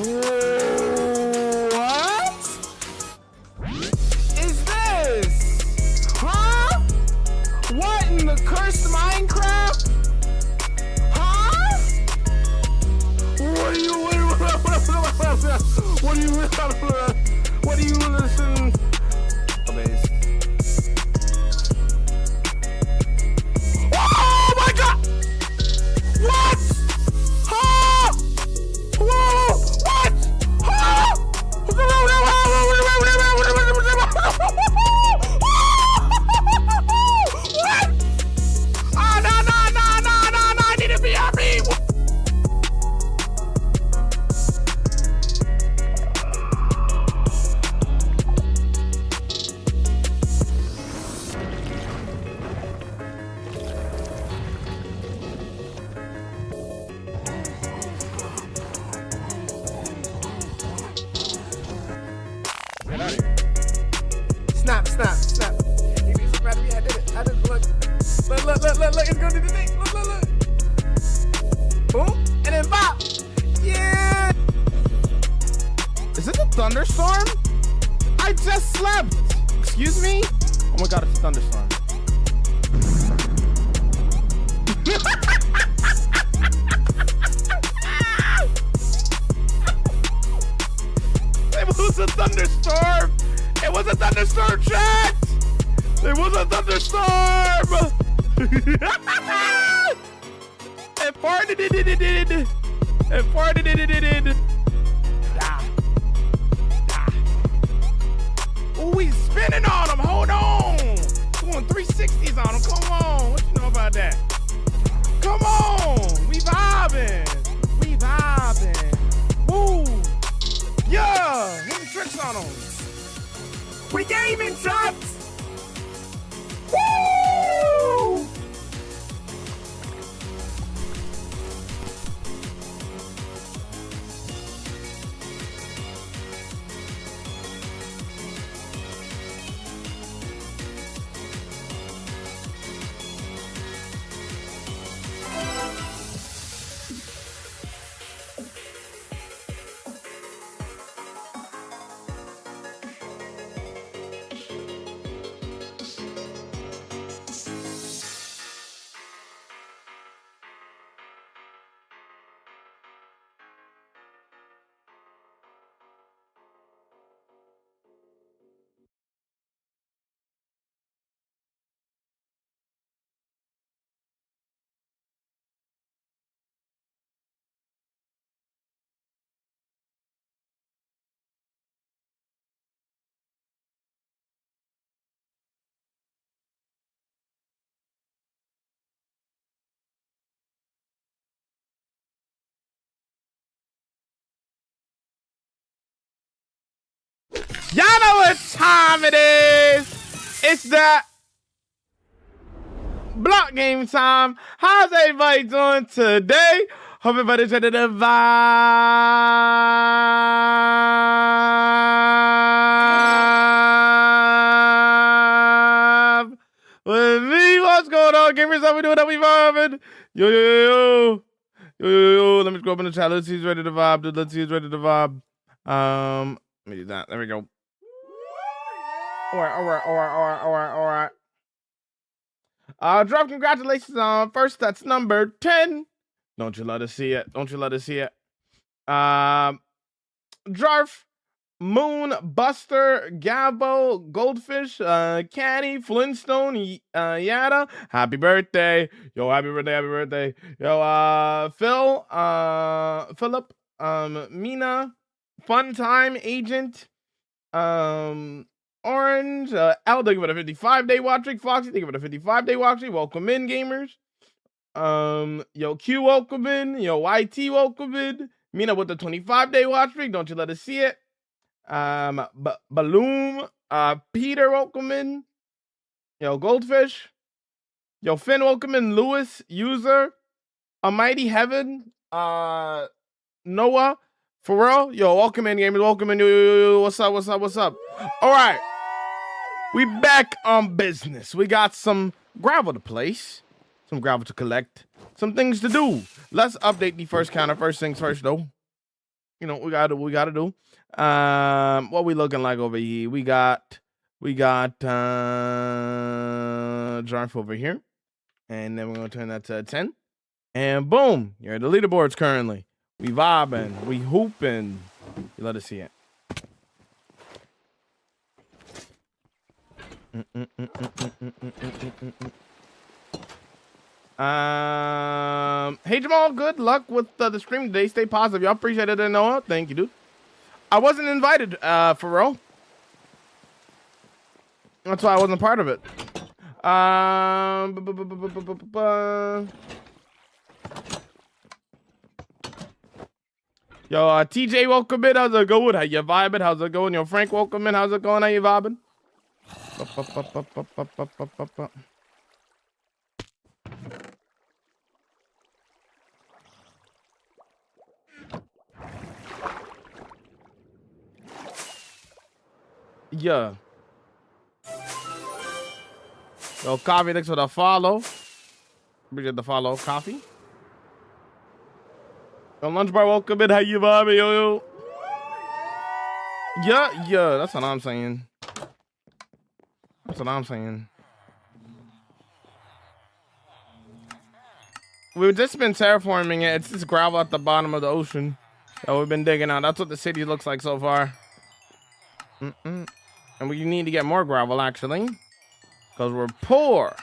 What is this? Huh? What in the cursed Minecraft? Huh? What do you listen? Oh my God! What? Huh? Whoa! What? Huh? What? Oh, no, I need to be happy. Get out of here. Snap. You be so proud of me. I did it. Look. It's going to do the thing. Look. Boom. And then bop. Yeah. Is this a thunderstorm? I just slept. Excuse me? Oh my God, it's a thunderstorm. It was a thunderstorm. It was a thunderstorm, chat. It was a thunderstorm. It farted. It farted. Oh, he's spinning on him. Hold on. Doing 360s on him. Come on. What you know about that? Come on. We vibing. Woo. Yeah. Hitting tricks on him. We gaming, shots. Woo. Y'all know what time it is. It's that block game time. How's everybody doing today? Hope everybody's ready to vibe with me. What's going on, gamers? How we doing? How we vibing? Yo. Let me scroll up in the chat. Let's see who's ready to vibe. Let me do that. There we go. All right. Drop congratulations on first. That's number 10. Don't you let us see it. Jarf, Moon, Buster, Gabo, Goldfish, Caddy, Flintstone, Yada. Happy birthday. Yo, happy birthday. Yo, Phil, Philip, Mina, Fun Time Agent, Orange, L, thank you for the 55-day watch streak. Foxy, thank you for the 55-day watch streak. Welcome in, gamers. Yo, Q, welcome in. Yo, YT, welcome in. Mina with the 25-day watch streak. Don't you let us see it. Balloon, Peter, welcome in. Yo, Goldfish. Yo, Finn, welcome in. Lewis, User, Almighty Heaven, Noah, Pharrell. Yo, welcome in, gamers. Welcome in. Yo, what's up? All right. We back on business. We got some gravel to place, some gravel to collect, some things to do. Let's update the first counter. First things first, though. You know, we gotta do. What we looking like over here? We got Jarf over here, and then we're gonna turn that to a 10. And boom, you're at the leaderboards currently. We vibing, we hooping. You let us see it. Hey Jamal, good luck with the stream today. Stay positive. Y'all appreciate it, Noah. Thank you, dude. I wasn't invited, for real. That's why I wasn't part of it. Yo, TJ, welcome in. How's it going? How you vibing? How's it going? Yo, Frank, welcome in. How's it going? How you vibing? Yeah. Yo, Coffee, thanks for the follow. Appreciate the follow, Coffee. Yo, Lunch Bar, welcome in. How you vibing, yo? Yeah, that's what I'm saying. That's what I'm saying. We've just been terraforming it. It's just gravel at the bottom of the ocean that we've been digging out. That's what the city looks like so far. And we need to get more gravel, actually, because we're poor.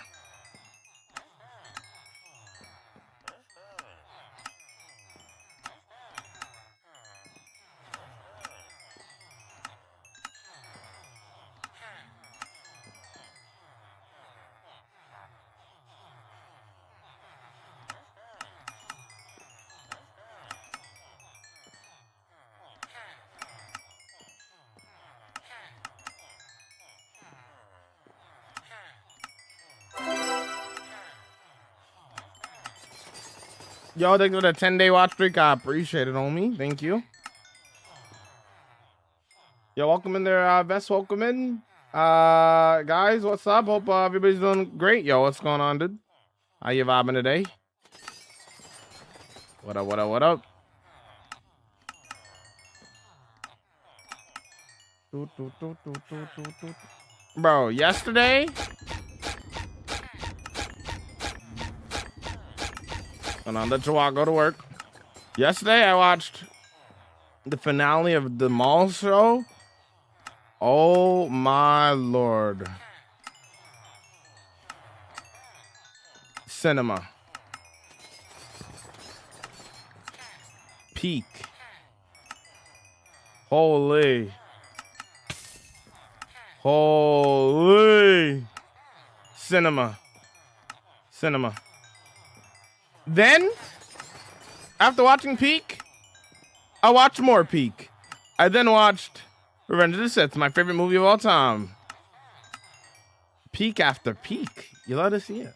Yo, thanks for the 10-day watch streak. I appreciate it, homie. Thank you. Yo, welcome in there, Vest. Welcome in. Guys, what's up? Hope everybody's doing great. Yo, what's going on, dude? How you vibing today? What up, what up, what up? Bro, yesterday... And I'll let you walk, go to work. Yesterday, I watched the finale of the mall show. Oh my lord. Cinema. Peak. Holy. Holy. Cinema. Cinema. Then, after watching Peak, I watched more Peak. I then watched Revenge of the Sith, my favorite movie of all time. Peak after Peak. You let us see it.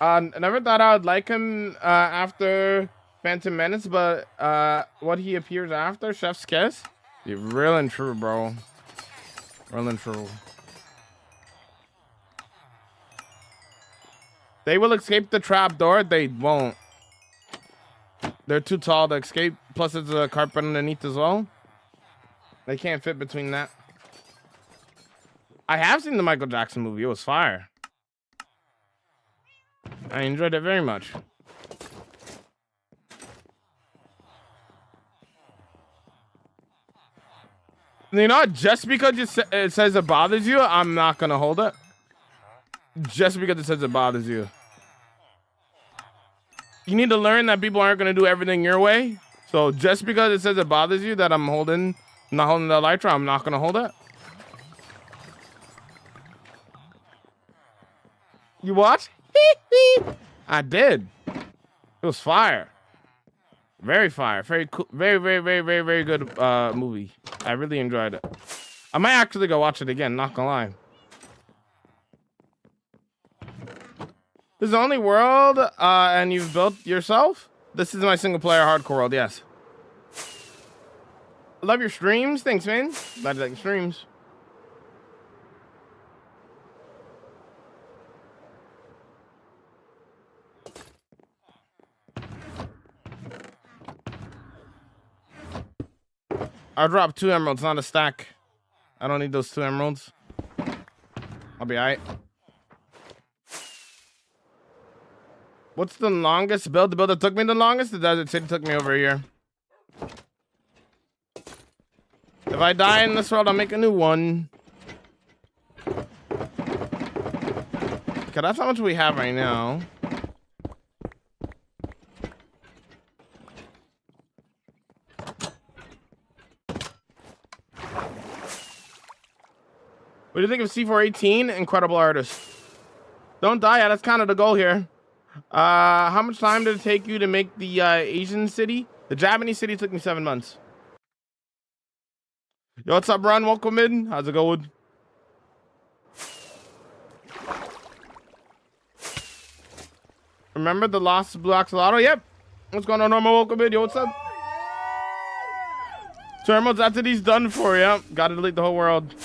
I never thought I would like him after Phantom Menace, but what he appears after, Chef's Kiss, you're real and true, bro. Real and true. They will escape the trap door. They won't. They're too tall to escape. Plus, there's a carpet underneath as well. They can't fit between that. I have seen the Michael Jackson movie. It was fire. I enjoyed it very much. You know what? Just because it says it bothers you, I'm not going to hold it. Just because it says it bothers you. You need to learn that people aren't going to do everything your way. So just because it says it bothers you that I'm not holding the Elytra, I'm not going to hold it. You watch? I did. It was fire. Very fire. Very cool. Very, very, very, very, very good movie. I really enjoyed it. I might actually go watch it again, not gonna lie. This is the only world and you've built yourself? This is my single player hardcore world, yes. I love your streams. Thanks, man. Glad you like your streams. I dropped 2 emeralds, not a stack. I don't need those 2 emeralds. I'll be alright. What's the longest build? The build that took me the longest? The Desert City took me over a year. If I die in this world, I'll make a new one. Okay, that's how much we have right now. What do you think of C418? Incredible artist. Don't die. Yeah, that's kind of the goal here. How much time did it take you to make the Asian city? The Japanese city took me 7 months. Yo, what's up, Ron? Welcome in. How's it going? Remember the Lost Blue Axolotl? Yep. What's going on, Normal? Welcome in. Yo, what's up? Terminals after these done for you. Gotta delete the whole world.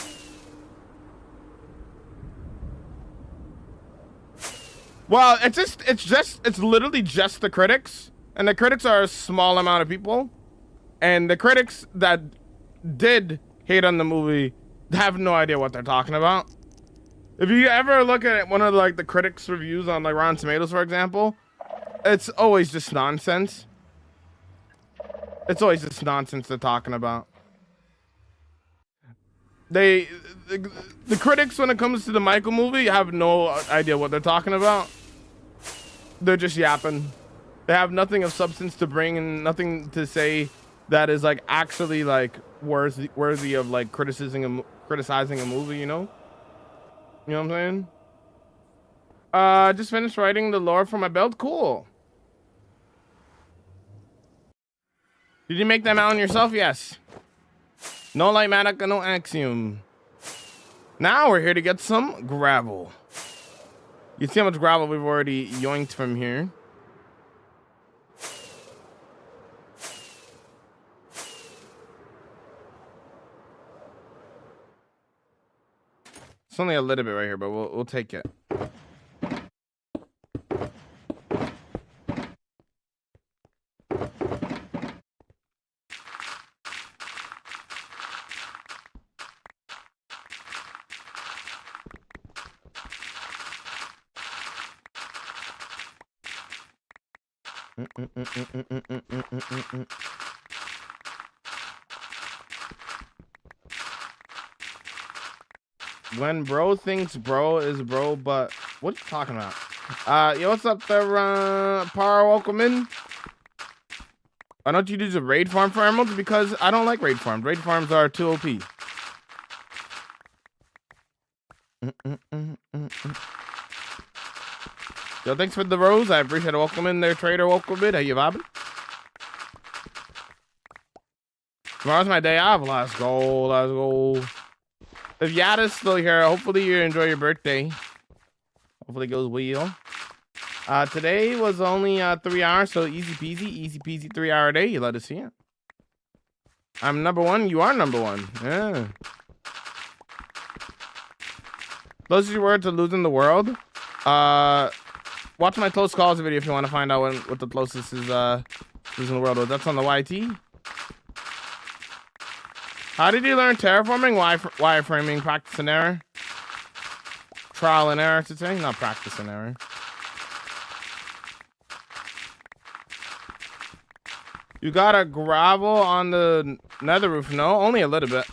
Well, it's literally just the critics, and the critics are a small amount of people, and the critics that did hate on the movie have no idea what they're talking about. If you ever look at one of the critics' reviews on like Rotten Tomatoes, for example, it's always just nonsense. It's always just nonsense they're talking about. The critics, when it comes to the Michael movie, have no idea what they're talking about. They're just yapping. They have nothing of substance to bring and nothing to say that is like actually like worthy of like criticizing a movie, you know? You know what I'm saying? Just finished writing the lore for my build. Cool. Did you make that mountain yourself? Yes. No light matic, no axiom. Now we're here to get some gravel. You see how much gravel we've already yoinked from here. It's only a little bit right here, but we'll take it. When bro thinks bro is bro, but what are you talking about? Yo, what's up there, Power? Welcome in. Why don't you do the raid farm for emeralds? Because I don't like raid farms. Raid farms are too OP. Yo, thanks for the rose. I appreciate it. Welcome in there, trader. Welcome in. How you vibing? Tomorrow's my day off. Let's go. Let's go. If Yada's still here, hopefully you enjoy your birthday. Hopefully it goes well. Today was only 3 hours, so easy peasy 3 hour day. You let us see it. I'm number one. You are number one. Yeah. Closest you were to losing the world. Watch my close calls video if you want to find out what the closest is losing the world was. That's on the YT. How did you learn terraforming? Wireframing, practice and error. Trial and error, I should say. Not practice and error. You got a gravel on the nether roof? No, only a little bit.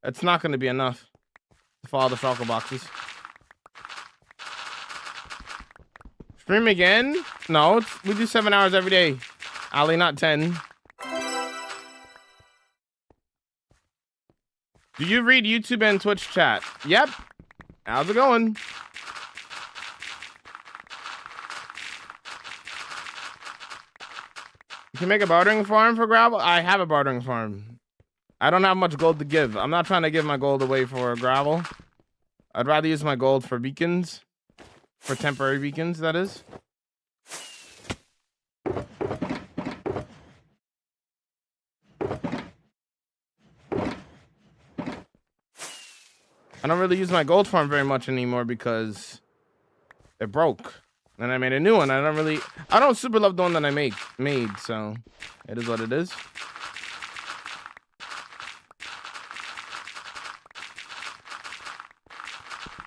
It's not going to be enough to follow the shulker boxes. Stream again? No, we do 7 hours every day. Ali, not 10. Do you read YouTube and Twitch chat? Yep. How's it going? You can make a bartering farm for gravel? I have a bartering farm. I don't have much gold to give. I'm not trying to give my gold away for gravel. I'd rather use my gold for beacons. For temporary beacons, that is. I don't really use my gold farm very much anymore because it broke. And I made a new one. I don't super love the one that I made, so it is what it is.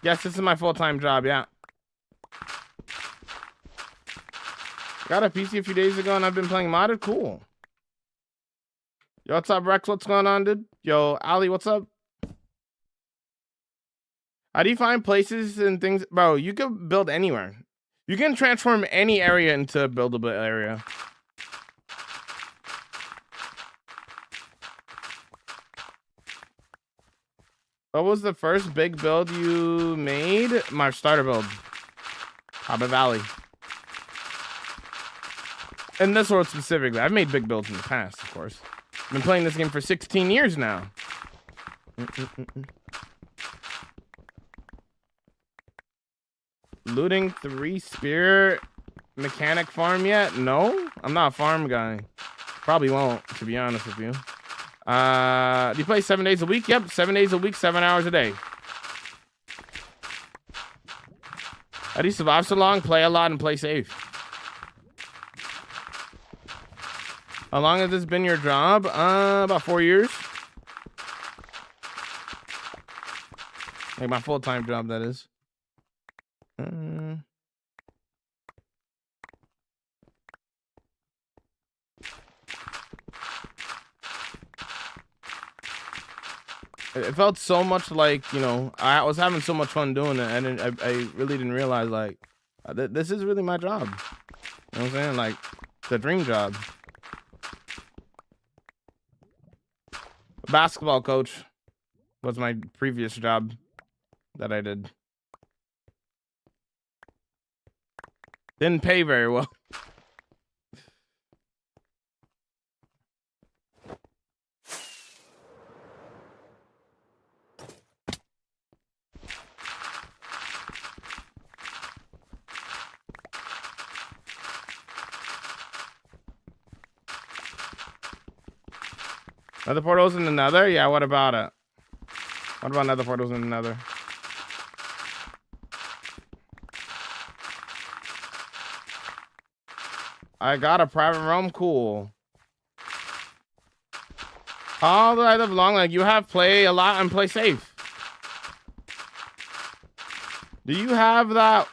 Yes, this is my full-time job, yeah. Got a PC a few days ago and I've been playing modded. Cool. Yo, what's up, Rex? What's going on, dude? Yo, Ali, what's up? How do you find places and things? Bro, you can build anywhere. You can transform any area into a buildable area. What was the first big build you made? My starter build. Hobbit Valley. In this world specifically. I've made big builds in the past, of course. I've been playing this game for 16 years now. Looting 3 spear mechanic farm yet? No, I'm not a farm guy. Probably won't, to be honest with you. Do you play 7 days a week? Yep, 7 days a week, 7 hours a day. How do you survive so long? Play a lot and play safe. How long has this been your job? About 4 years. Like my full-time job, that is. It felt so much like, you know, I was having so much fun doing it, and I really didn't realize, like, this is really my job. You know what I'm saying? Like, the dream job. Basketball coach was my previous job that I did. Didn't pay very well. Nether portals in the Nether? Yeah, what about it? What about nether portals in the Nether? I got a private realm. Cool. How do I live long? Like, you have play a lot and play safe. Do you have that?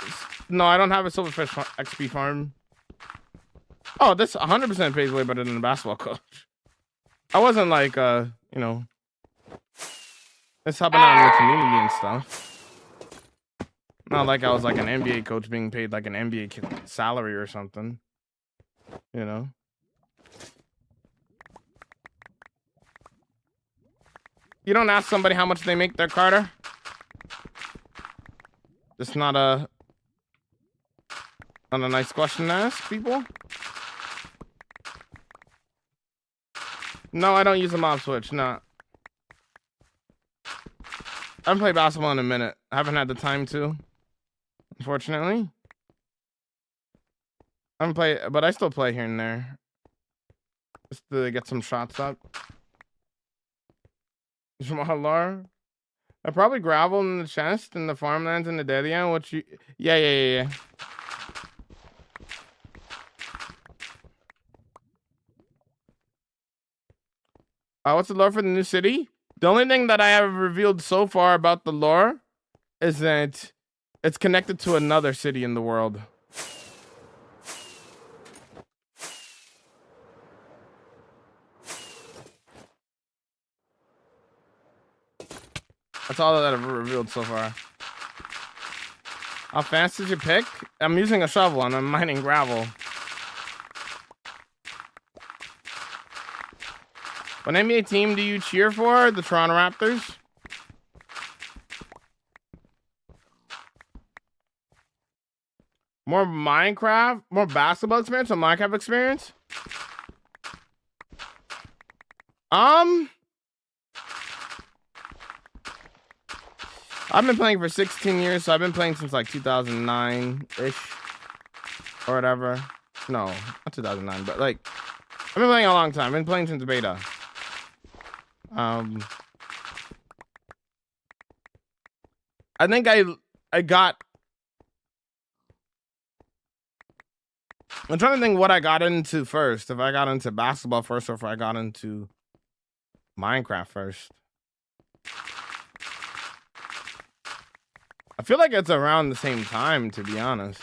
No, I don't have a silverfish XP farm. Oh, this 100% pays way better than the basketball coach. I wasn't like, you know, it's helping out in the community and stuff. Not like I was like an NBA coach being paid like an NBA salary or something. You know. You don't ask somebody how much they make there, Carter. Just not a nice question to ask people. No, I don't use a mob switch. No. I haven't played basketball in a minute. I haven't had the time to, unfortunately. I haven't played, but I still play here and there. Just to get some shots up. Jamal Lar. I probably gravel in the chest in the farmlands in the dead end, which you yeah. What's the lore for the new city? The only thing that I have revealed so far about the lore is that it's connected to another city in the world. That's all that I've revealed so far. How fast did you pick? I'm using a shovel and I'm mining gravel. What NBA team do you cheer for? The Toronto Raptors? More Minecraft? More basketball experience or Minecraft experience? I've been playing for 16 years, so I've been playing since like 2009-ish or whatever. No, not 2009, but like I've been playing a long time. I've been playing since beta. I think I got. I'm trying to think what I got into first. If I got into basketball first, or if I got into Minecraft first. I feel like it's around the same time, to be honest,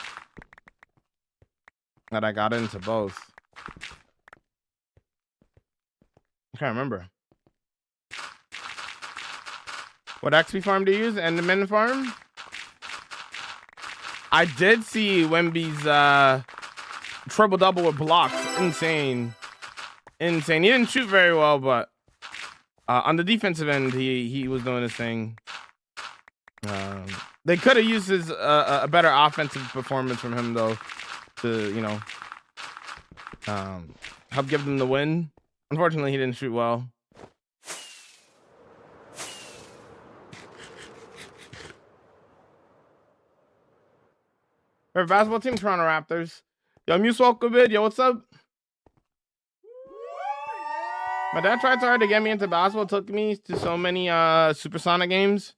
that I got into both. I can't remember. What XP farm do you use? Enderman farm? I did see Wemby's triple double with blocks. Insane. Insane. He didn't shoot very well, but on the defensive end, he was doing his thing. They could have used his a better offensive performance from him though, to, you know, help give them the win. Unfortunately, he didn't shoot well. Our basketball team, Toronto Raptors. Yo, Muse welcome vid. Yo, what's up? My dad tried so hard to get me into basketball. Took me to so many Supersonic games.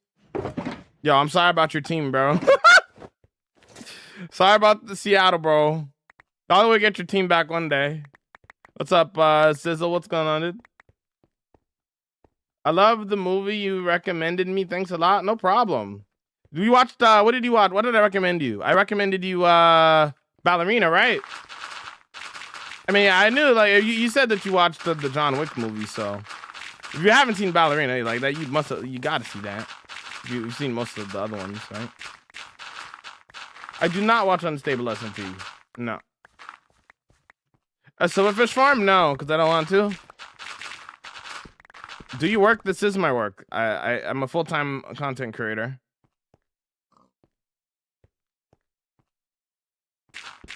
Yo, I'm sorry about your team, bro. Sorry about the Seattle, bro. I'll way get your team back one day. What's up, Sizzle? What's going on, dude? I love the movie you recommended me. Thanks a lot. No problem. You watched, what did you watch? What did I recommend you? I recommended you, Ballerina, right? I mean, I knew, like, you said that you watched the John Wick movie, so if you haven't seen Ballerina, like that, you gotta see that. You've seen most of the other ones, right? I do not watch Unstable SMP. No. A Silverfish Farm? No, because I don't want to. Do you work? This is my work. I'm a full-time content creator.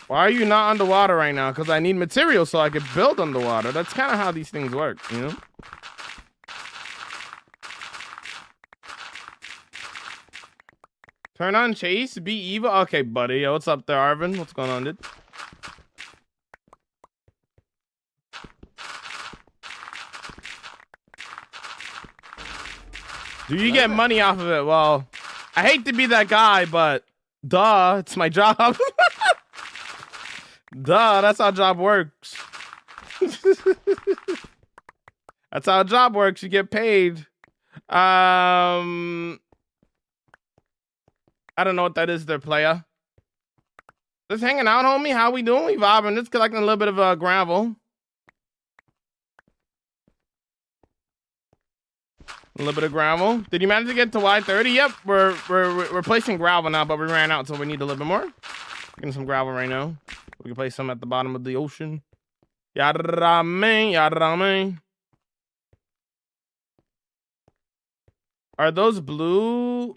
Why are you not underwater right now? Because I need material so I could build underwater. That's kind of how these things work, you know? Turn on Chase, be evil. Okay, buddy. Yo, what's up there, Arvin? What's going on, dude? Do you get money off of it? Well, I hate to be that guy, but duh, it's my job. Duh, that's how a job works. That's how a job works. You get paid. I don't know what that is there, player. Just hanging out, homie. How we doing? We vibing. Just collecting a little bit of gravel. A little bit of gravel. Did you manage to get to Y30? Yep, we're placing gravel now, but we ran out, so we need a little bit more. Getting some gravel right now. We can place some at the bottom of the ocean. Yada man, yada man. Are those blue?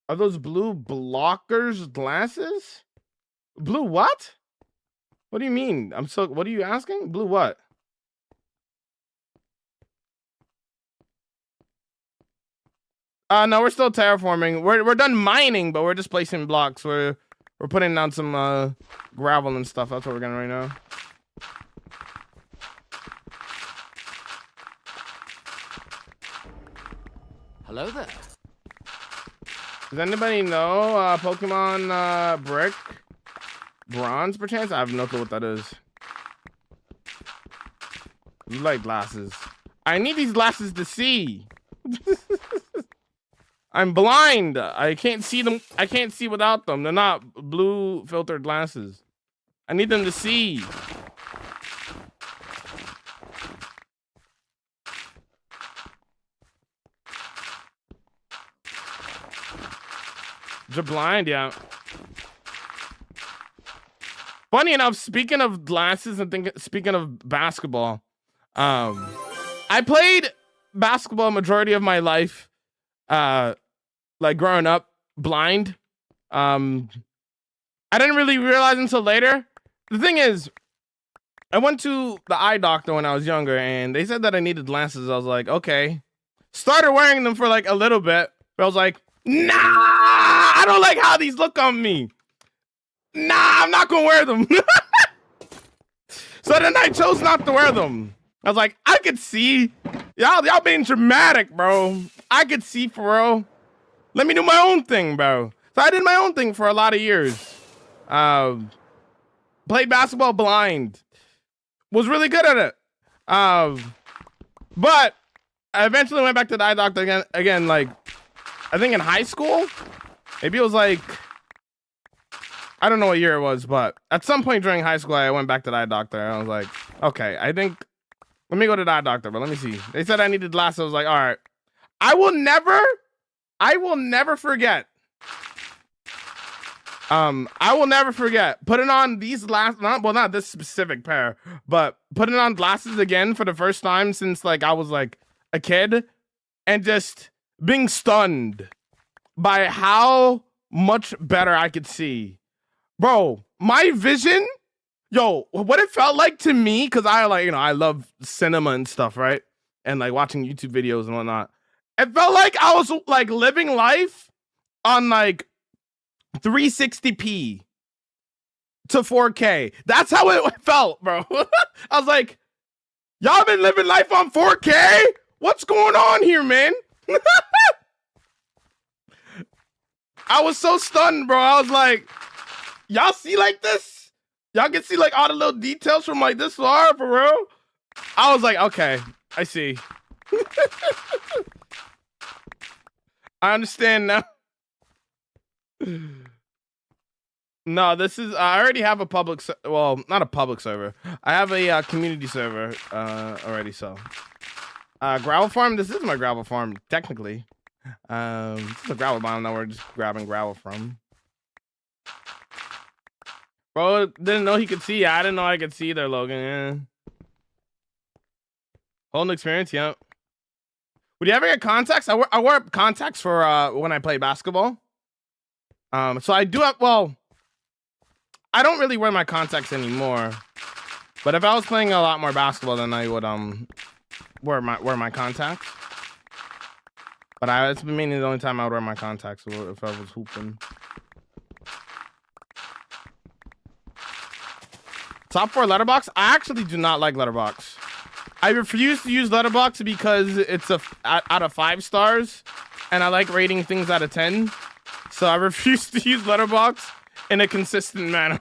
Are those blue blockers glasses? Blue what? What do you mean? What are you asking? Blue what? No, we're still terraforming. We're done mining, but we're just placing blocks. We're putting down some gravel and stuff. That's what we're getting right now. Hello there. Does anybody know Pokemon Brick Bronze perchance? I have no clue what that is. You like glasses. I need these glasses to see. I'm blind. I can't see them. I can't see without them. They're not blue filtered glasses. I need them to see. You're blind, yeah. Funny enough, speaking of glasses and speaking of basketball, I played basketball a majority of my life, like growing up blind. I didn't really realize until later the thing is, I went to the eye doctor when I was younger, and they said that I needed glasses. I was like, okay. Started wearing them for like a little bit, but I was like, nah, I don't like how these look on me. Nah, I'm not gonna wear them. So then I chose not to wear them. I was like, I could see. Y'all being dramatic, bro. I could see for real. Let me do my own thing, bro. So I did my own thing for a lot of years. Played basketball blind. Was really good at it. But I eventually went back to the eye doctor again, like, I think in high school. Maybe it was like, I don't know what year it was, but at some point during high school, I went back to the eye doctor. And I was like, okay, I think, let me go to the eye doctor, but let me see. They said I needed glasses. I was like, all right. I will never forget. I will never forget putting on these not this specific pair, but putting on glasses again for the first time since like I was like a kid, and just being stunned by how much better I could see. Bro, my vision, yo, what it felt like to me, because I like, you know, I love cinema and stuff, right? And like watching YouTube videos and whatnot. It felt like I was like living life on like 360p to 4K. That's how it felt, bro. I was like, y'all been living life on 4K? What's going on here, man? I was so stunned, bro. I was like, y'all see like this? Y'all can see like all the little details from like this far, for real? I was like, okay, I see. I understand now. No, this is, I already have a public, well, not a public server. I have a community server already, so. Gravel farm, this is my gravel farm, technically. This is a gravel biome that we're just grabbing gravel from. Bro, didn't know he could see. I didn't know I could see there, Logan. Yeah. Whole new experience, yep. Would you ever get contacts? I wear contacts for when I play basketball. So I do have, well, I don't really wear my contacts anymore. But if I was playing a lot more basketball, then I would wear my contacts. But it's been mainly the only time I would wear my contacts if I was hooping. Top 4 Letterboxd? I actually do not like Letterboxd. I refuse to use Letterboxd because it's out of 5 stars, and I like rating things out of 10. So I refuse to use Letterboxd in a consistent manner.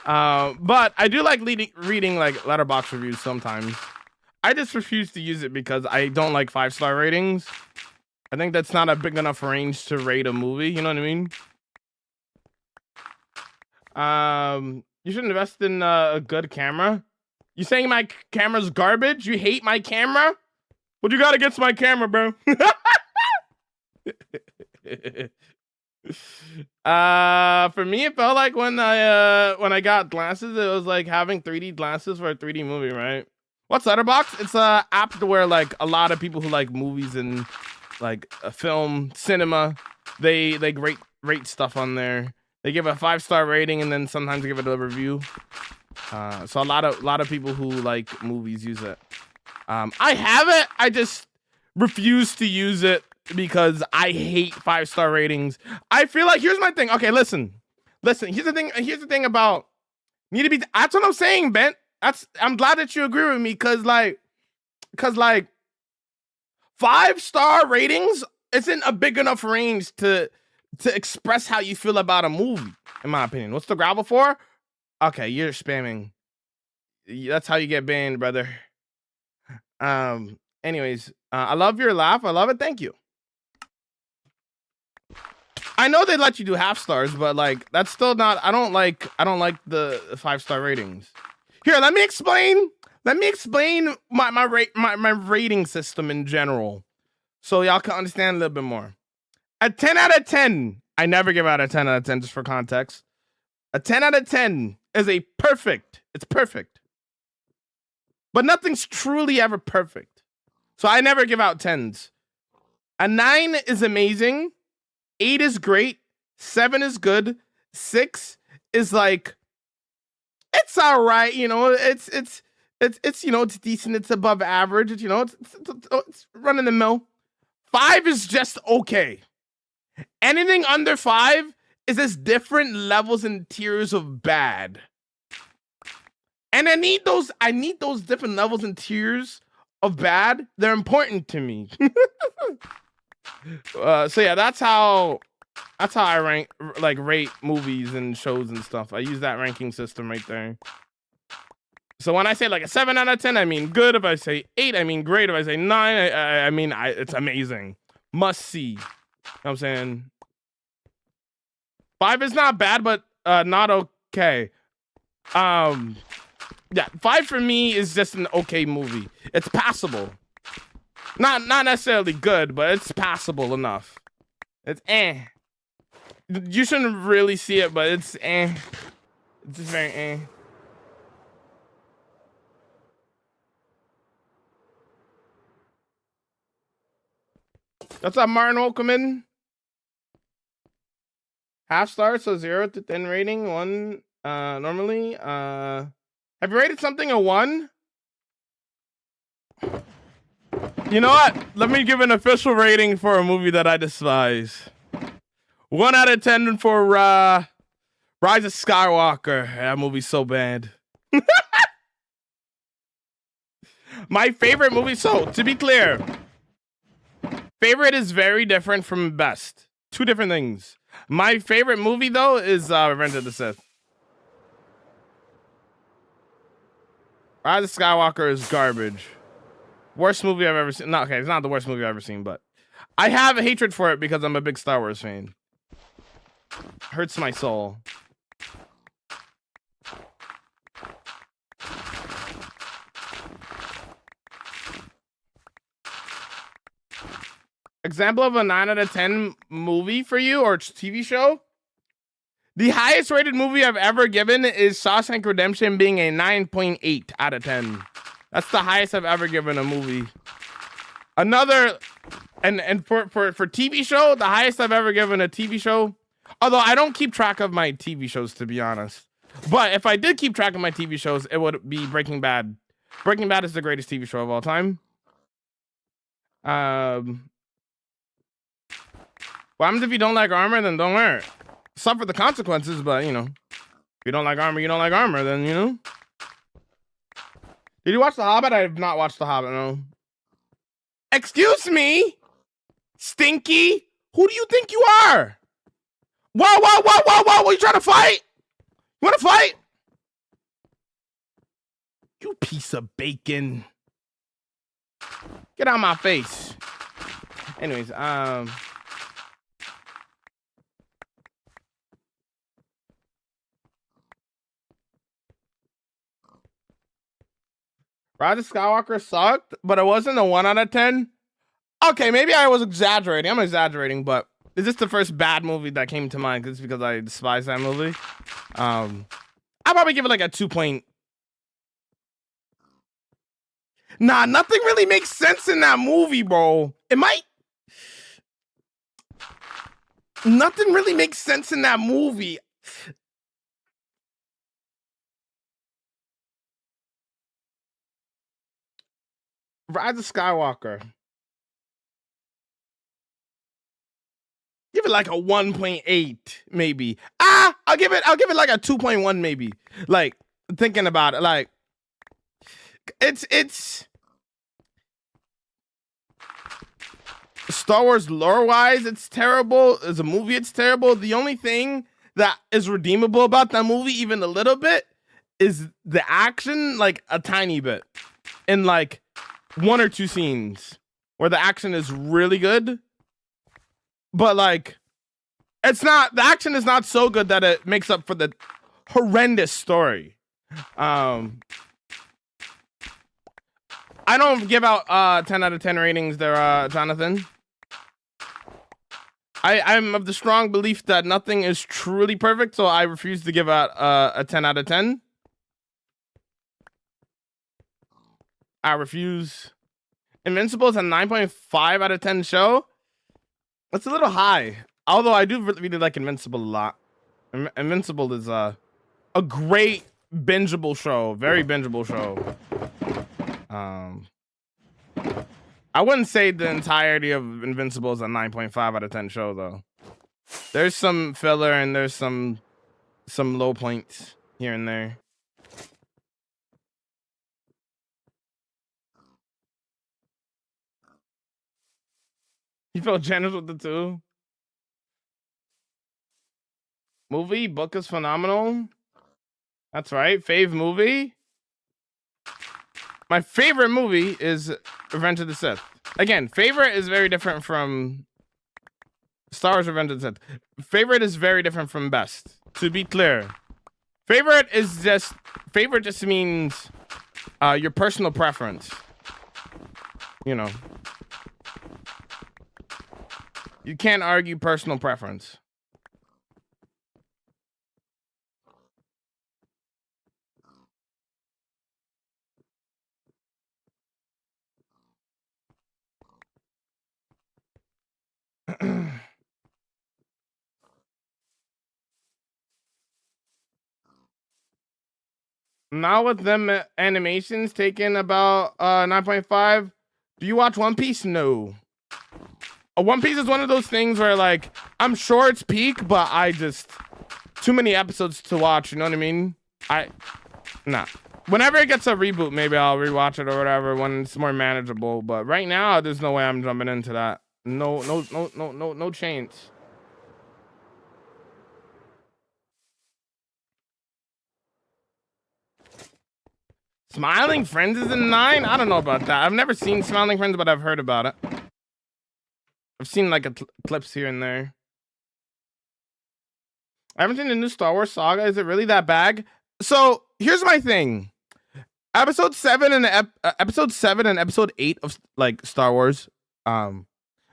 But I do like reading like Letterboxd reviews sometimes. I just refuse to use it because I don't like 5-star ratings. I think that's not a big enough range to rate a movie. You know what I mean? You should invest in a good camera. You saying my camera's garbage? You hate my camera? What you got against my camera, bro? For me, it felt like when I got glasses, it was like having 3D glasses for a 3D movie, right? What's Letterboxd? It's a app to where like a lot of people who like movies and like a film, cinema, they rate stuff on there. They give a 5-star rating and then sometimes give it a review. So a lot of people who like movies use it. I have it. I just refuse to use it because I hate 5-star ratings. I feel like, here's my thing. Okay, listen. Here's the thing about need to be. That's what I'm saying, Ben. I'm glad that you agree with me because like 5-star ratings isn't a big enough range to express how you feel about a movie, in my opinion. What's the gravel for? Okay, you're spamming. That's how you get banned, brother. Anyways, I love your laugh. I love it. Thank you. I know they let you do half stars, but like that's still not. I don't like the 5-star ratings. Here, let me explain my rating system in general, so y'all can understand a little bit more. A 10 out of 10. I never give out a 10 out of 10, just for context. A 10 out of 10 is a perfect. It's perfect. But nothing's truly ever perfect. So I never give out 10s. A 9 is amazing. 8 is great. 7 is good. 6 is like It's all right, you know. It's you know, it's decent. It's above average. It's, you know, it's running the mill. 5 is just okay. Anything under 5 is just different levels and tiers of bad. And I need those different levels and tiers of bad. They're important to me. So yeah, that's how I rank, like, rate movies and shows and stuff. I use that ranking system right there. So when I say like a 7 out of 10, I mean good. If I say 8, I mean great. If I say 9, I mean it's amazing. Must see. You know what I'm saying? 5 is not bad, but not okay. Yeah, 5 for me is just an okay movie. It's passable. Not necessarily good, but it's passable enough. It's eh. You shouldn't really see it, but it's eh. It's just very eh. What's up, Martin Wolkeman? Half star, so 0 to 10 rating. 1 normally. Have you rated something a 1? You know what? Let me give an official rating for a movie that I despise. 1 out of 10 for Rise of Skywalker. That movie's so bad. My favorite movie, so to be clear, favorite is very different from best. 2 different things. My favorite movie, though, is Revenge of the Sith. Rise of Skywalker is garbage. Worst movie I've ever seen. No, okay, it's not the worst movie I've ever seen, but I have a hatred for it because I'm a big Star Wars fan. Hurts my soul. Example of a 9 out of 10 movie for you or TV show? The highest rated movie I've ever given is Shawshank Redemption, being a 9.8 out of 10. That's the highest I've ever given a movie. Another, and for TV show, the highest I've ever given a TV show, although I don't keep track of my TV shows, to be honest. But if I did keep track of my TV shows, it would be Breaking Bad. Breaking Bad is the greatest TV show of all time. What happens if you don't like armor? Then don't wear it. Suffer the consequences, but you know, if you don't like armor, you don't like armor. Then you know. Did you watch The Hobbit? I have not watched The Hobbit. No. Excuse me, Stinky. Who do you think you are? Whoa! What, you trying to fight? You want to fight? You piece of bacon. Get out of my face. Anyways, Rise of Skywalker sucked, but it wasn't a 1 out of 10. Okay, maybe I was exaggerating. I'm exaggerating, but is this the first bad movie that came to mind? Just because I despise that movie. I'll probably give it like a 2 point. Nah, nothing really makes sense in that movie, bro. It might. Nothing really makes sense in that movie. Rise of Skywalker. Give it like a 1.8, maybe. I'll give it like a 2.1, maybe. Like, thinking about it, like, it's Star Wars lore-wise, it's terrible. As a movie, it's terrible. The only thing that is redeemable about that movie, even a little bit, is the action, like a tiny bit. In like 1 or 2 scenes where the action is really good. But like, it's not, the action is not so good that it makes up for the horrendous story. I don't give out 10 out of 10 ratings there, Jonathan. I'm of the strong belief that nothing is truly perfect, so I refuse to give out a 10 out of 10. I refuse. Invincible is a 9.5 out of 10 show. That's a little high. Although I do really like Invincible a lot. Invincible is a great bingeable show. Very bingeable show. I wouldn't say the entirety of Invincible is a 9.5 out of 10 show though. There's some filler and there's some low points here and there. You felt generous with the 2? Movie, book is phenomenal. That's right. Fave movie. My favorite movie is Revenge of the Sith. Again, favorite is very different from Star Wars Revenge of the Sith. Favorite is very different from best. To be clear, favorite just means your personal preference. You know, you can't argue personal preference. Now with them animations taking about 9.5, do you watch One Piece? No. One Piece is one of those things where like I'm sure it's peak, but I just too many episodes to watch. You know what I mean? Nah. Whenever it gets a reboot, maybe I'll rewatch it or whatever when it's more manageable. But right now, there's no way I'm jumping into that. No chance. Smiling Friends is a 9? I don't know about that. I've never seen Smiling Friends, but I've heard about it. I've seen like clips here and there. I haven't seen the new Star Wars saga. Is it really that bad? So here's my thing. Episode 7 and episode 8 of like Star Wars.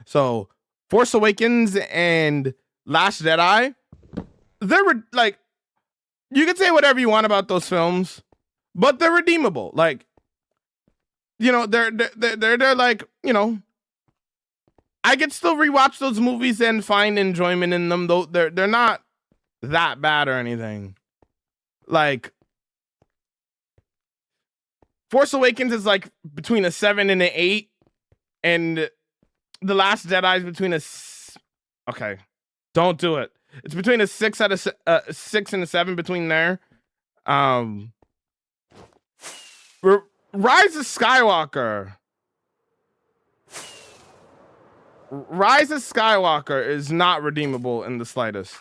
So Force Awakens and Last Jedi. They were like, you can say whatever you want about those films, but they're redeemable. Like, you know, they're like, you know, I could still rewatch those movies and find enjoyment in them, though they're not that bad or anything. Like Force Awakens is like between a 7 and an 8, and The Last Jedi is between okay, don't do it. It's between a 6 and a 7 between there. Rise of Skywalker. Rise of Skywalker is not redeemable in the slightest.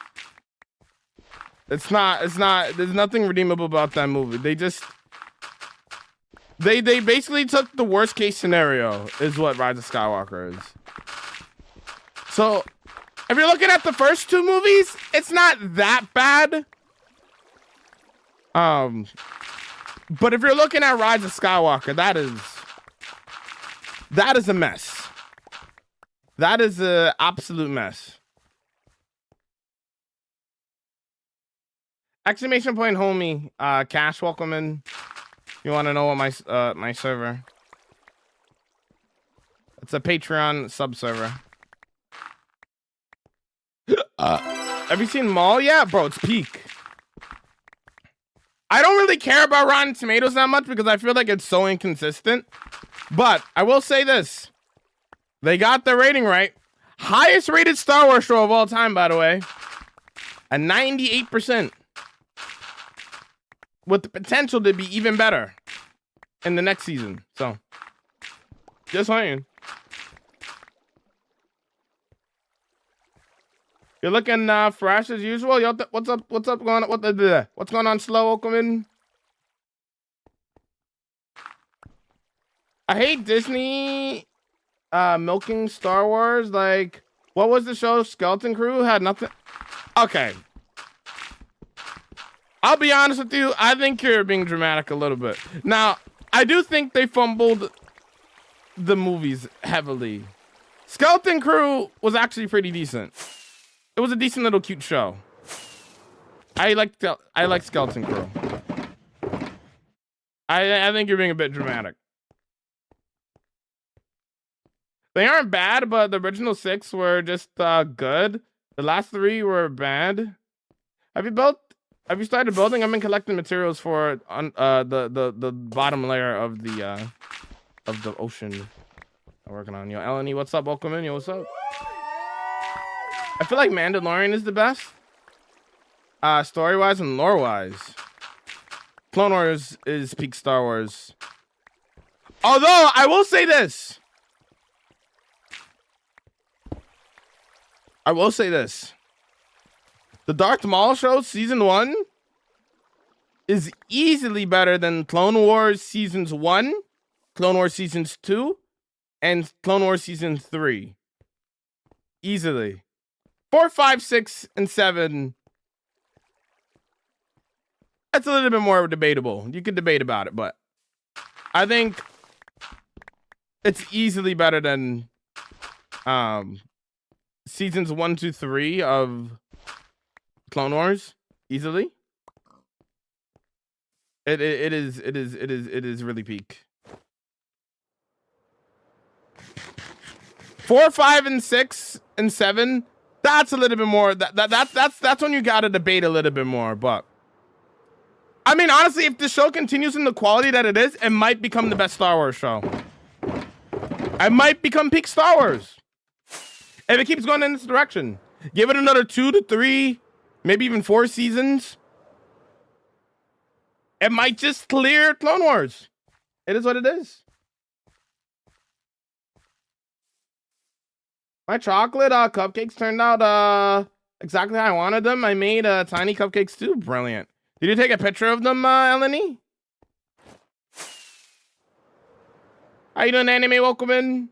It's not. There's nothing redeemable about that movie. They basically took the worst case scenario is what Rise of Skywalker is. So if you're looking at the first 2 movies, it's not that bad. But if you're looking at Rise of Skywalker, that is a mess. That is an absolute mess. Exclamation point, homie. Cash, welcome in. You want to know what my server? It's a Patreon sub server. Have you seen Maul? Yeah, bro, it's peak. I don't really care about Rotten Tomatoes that much because I feel like it's so inconsistent. But I will say this. They got the rating right. Highest rated Star Wars show of all time, by the way. A 98%. With the potential to be even better in the next season. So, just saying. You're looking fresh as usual. Yo, what's up? What's going on? What's going on, Slow? Welcome in. I hate Disney milking Star Wars. Like, what was the show? Skeleton Crew had nothing. Okay. I'll be honest with you. I think you're being dramatic a little bit. Now, I do think they fumbled the movies heavily. Skeleton Crew was actually pretty decent. It was a decent little cute show. I like Skeleton Crew. I think you're being a bit dramatic. They aren't bad, but the original 6 were just good. The last 3 were bad. Have you built Have you started building? I've been collecting materials for the bottom layer of the ocean. I'm working on. Yo, Eleni, what's up? Welcome in. Yo, what's up? I feel like Mandalorian is the best. Story-wise and lore-wise. Clone Wars is peak Star Wars. Although, I will say this. The Darth Maul show, season 1, is easily better than Clone Wars seasons 1, Clone Wars seasons 2, and Clone Wars season 3. Easily. 4, 5, 6, and 7. That's a little bit more debatable. You can debate about it, but I think it's easily better than seasons 1 to 3 of Clone Wars. Easily. It is really peak. 4, 5, and 6, and 7. That's a little bit more. That's when you gotta debate a little bit more. But I mean, honestly, if the show continues in the quality that it is, it might become the best Star Wars show. It might become peak Star Wars if it keeps going in this direction. Give it another 2 to 3, maybe even 4 seasons. It might just clear Clone Wars. It is what it is. My chocolate cupcakes turned out exactly how I wanted them. I made tiny cupcakes too. Brilliant. Did you take a picture of them, Eleni? How you doing, Anime? Welcome in.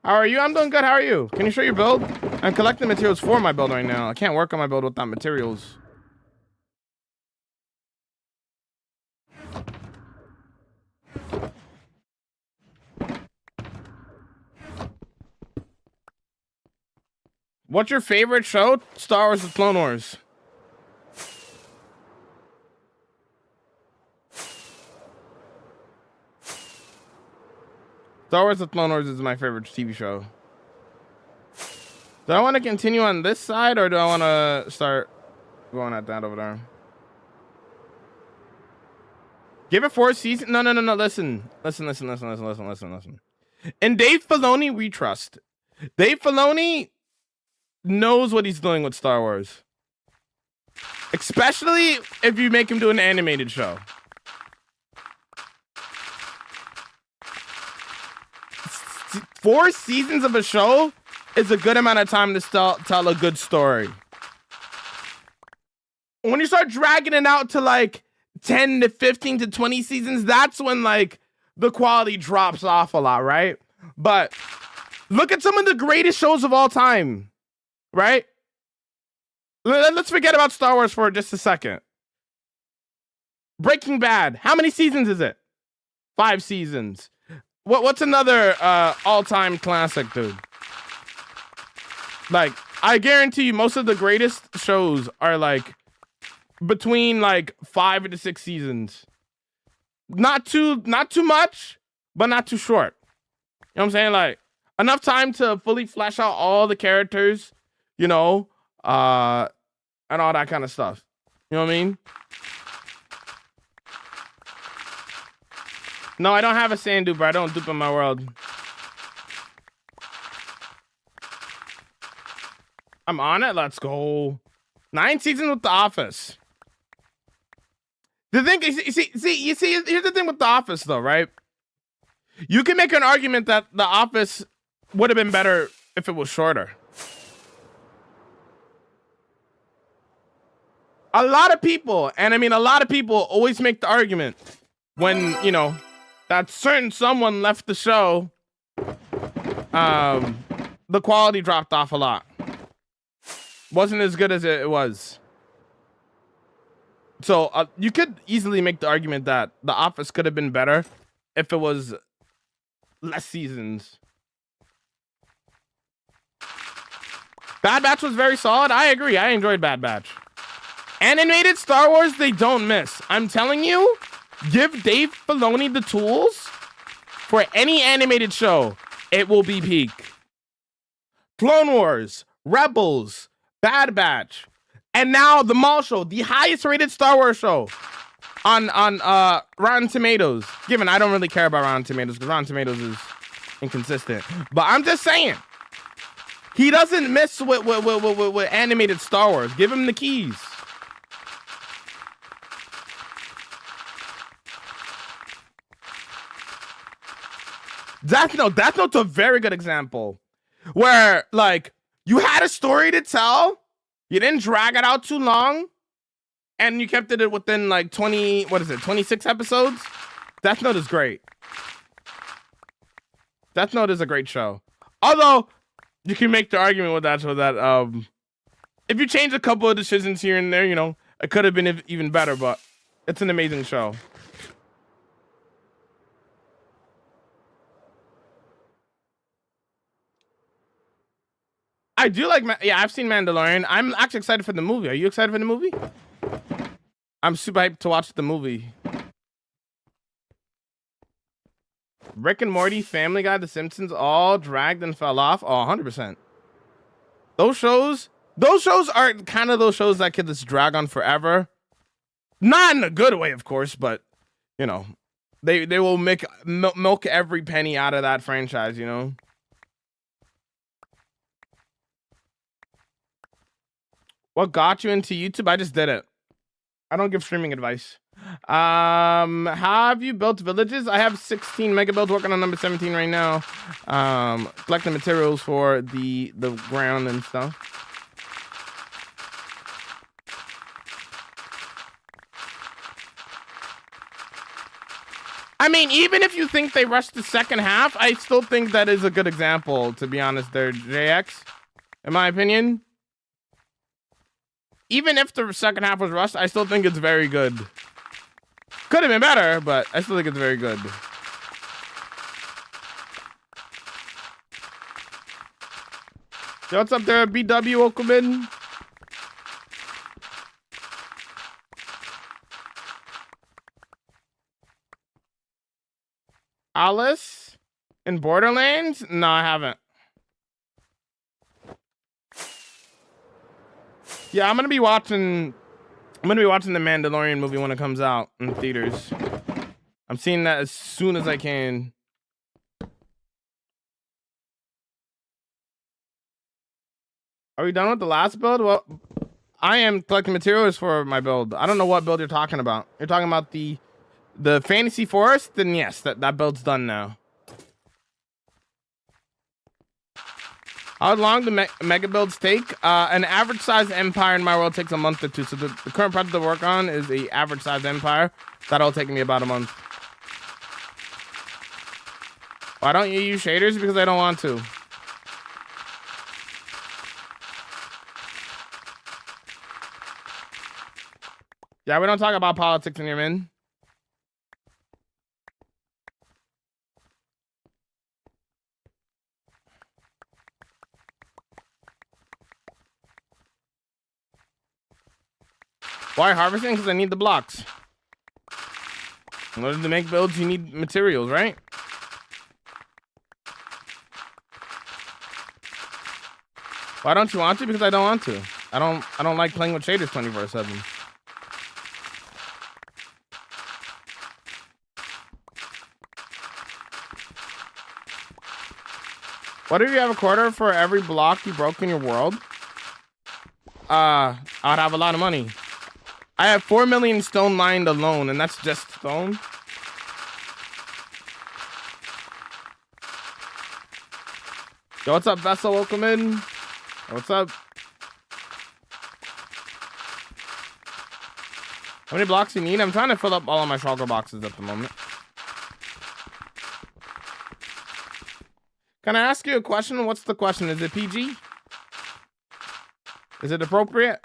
How are you? I'm doing good. How are you? Can you show your build? I'm collecting materials for my build right now. I can't work on my build without materials. What's your favorite show? Star Wars: The Clone Wars. Star Wars: The Clone Wars is my favorite TV show. Do I want to continue on this side, or do I want to start going at that over there? Give it 4 seasons. No. Listen. In Dave Filoni, we trust. Dave Filoni knows what he's doing with Star Wars. Especially if you make him do an animated show. Four seasons of a show is a good amount of time to tell a good story. When you start dragging it out to like 10 to 15 to 20 seasons, that's when like the quality drops off a lot, right? But look at some of the greatest shows of all time, right? Let's forget about Star Wars for just a second. Breaking Bad, how many seasons is it? 5 seasons. What's another all-time classic, dude? Like, I guarantee you most of the greatest shows are like between like 5 to 6 seasons. Not too much, but not too short. You know what I'm saying? Like, enough time to fully flesh out all the characters, you know, and all that kind of stuff. You know what I mean? No, I don't have a sand duper. I don't dupe in my world. I'm on it. Let's go. 9 seasons with The Office. The thing is, you see, here's the thing with The Office, though, right? You can make an argument that The Office would have been better if it was shorter. A lot of people, and I mean a lot of people, always make the argument when, you know, that certain someone left the show, the quality dropped off a lot. Wasn't as good as it was. So you could easily make the argument that The Office could have been better if it was less seasons. Bad Batch was very solid. I agree. I enjoyed Bad Batch. Animated Star Wars, they don't miss. I'm telling you, give Dave Filoni the tools for any animated show. It will be peak. Clone Wars, Rebels, Bad Batch, And now the Mall Show, the highest rated Star Wars show on Rotten Tomatoes. Given I don't really care about Rotten Tomatoes because Rotten Tomatoes is inconsistent. But I'm just saying, he doesn't miss with animated Star Wars. Give him the keys. Death Note's a very good example where like you had a story to tell, you didn't drag it out too long, and you kept it within like 26 episodes. Death Note is great. Death Note is a great show. Although you can make the argument with that show that if you change a couple of decisions here and there, you know, it could have been even better, but it's an amazing show. I do like, yeah, I've seen Mandalorian. I'm actually excited for the movie. Are you excited for the movie? I'm super hyped to watch the movie. Rick and Morty, Family Guy, The Simpsons, all dragged and fell off. Oh, 100%. Those shows are kind of those shows that could just drag on forever. Not in a good way, of course, but, you know, they will milk every penny out of that franchise, you know? What got you into YouTube? I just did it. I don't give streaming advice. Have you built villages? I have 16 mega builds, working on number 17 right now. Collecting materials for the ground and stuff. I mean, even if you think they rushed the second half, I still think that is a good example, to be honest, there, JX, in my opinion. Even if the second half was rushed, I still think it's very good. Could have been better, but I still think it's very good. Yo, what's up there, BW? Welcome in. Alice in Borderlands? No, I haven't. Yeah, I'm gonna be watching the Mandalorian movie when it comes out in theaters. I'm seeing that as soon as I can. Are we done with the last build? Well, I am collecting materials for my build. I don't know what build you're talking about. You're talking about the Fantasy Forest? Then yes, that build's done now. How long do mega builds take? An average size empire in my world takes a month or two. So the current project to work on is a average size empire. That'll take me about a month. Why don't you use shaders? Because I don't want to. Yeah, we don't talk about politics in here, man. Why harvesting? Because I need the blocks. In order to make builds, you need materials, right? Why don't you want to? Because I don't want to. I don't like playing with shaders 24/7. What if you have a quarter for every block you broke in your world? I'd have a lot of money. I have 4 million stone mined alone, and that's just stone. Yo, what's up, Vessel? Welcome in. What's up? How many blocks you need? I'm trying to fill up all of my shulker boxes at the moment. Can I ask you a question? What's the question? Is it PG? Is it appropriate?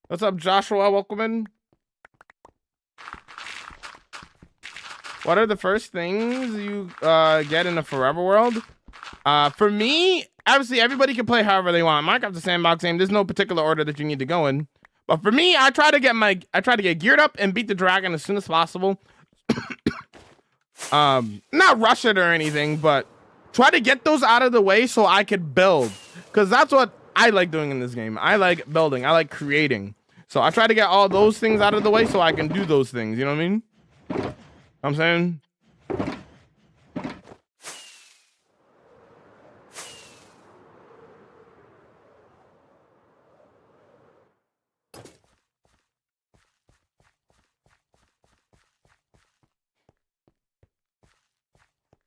What's up, Joshua? Welcome in. What are the first things you get in a forever world? For me, obviously everybody can play however they want. Minecraft's a sandbox game. There's no particular order that you need to go in. But for me, I try to get geared up and beat the dragon as soon as possible. Not rush it or anything, but try to get those out of the way so I could build. Because that's what I like doing in this game. I like building. I like creating. So I try to get all those things out of the way so I can do those things. You know what I mean? I'm saying.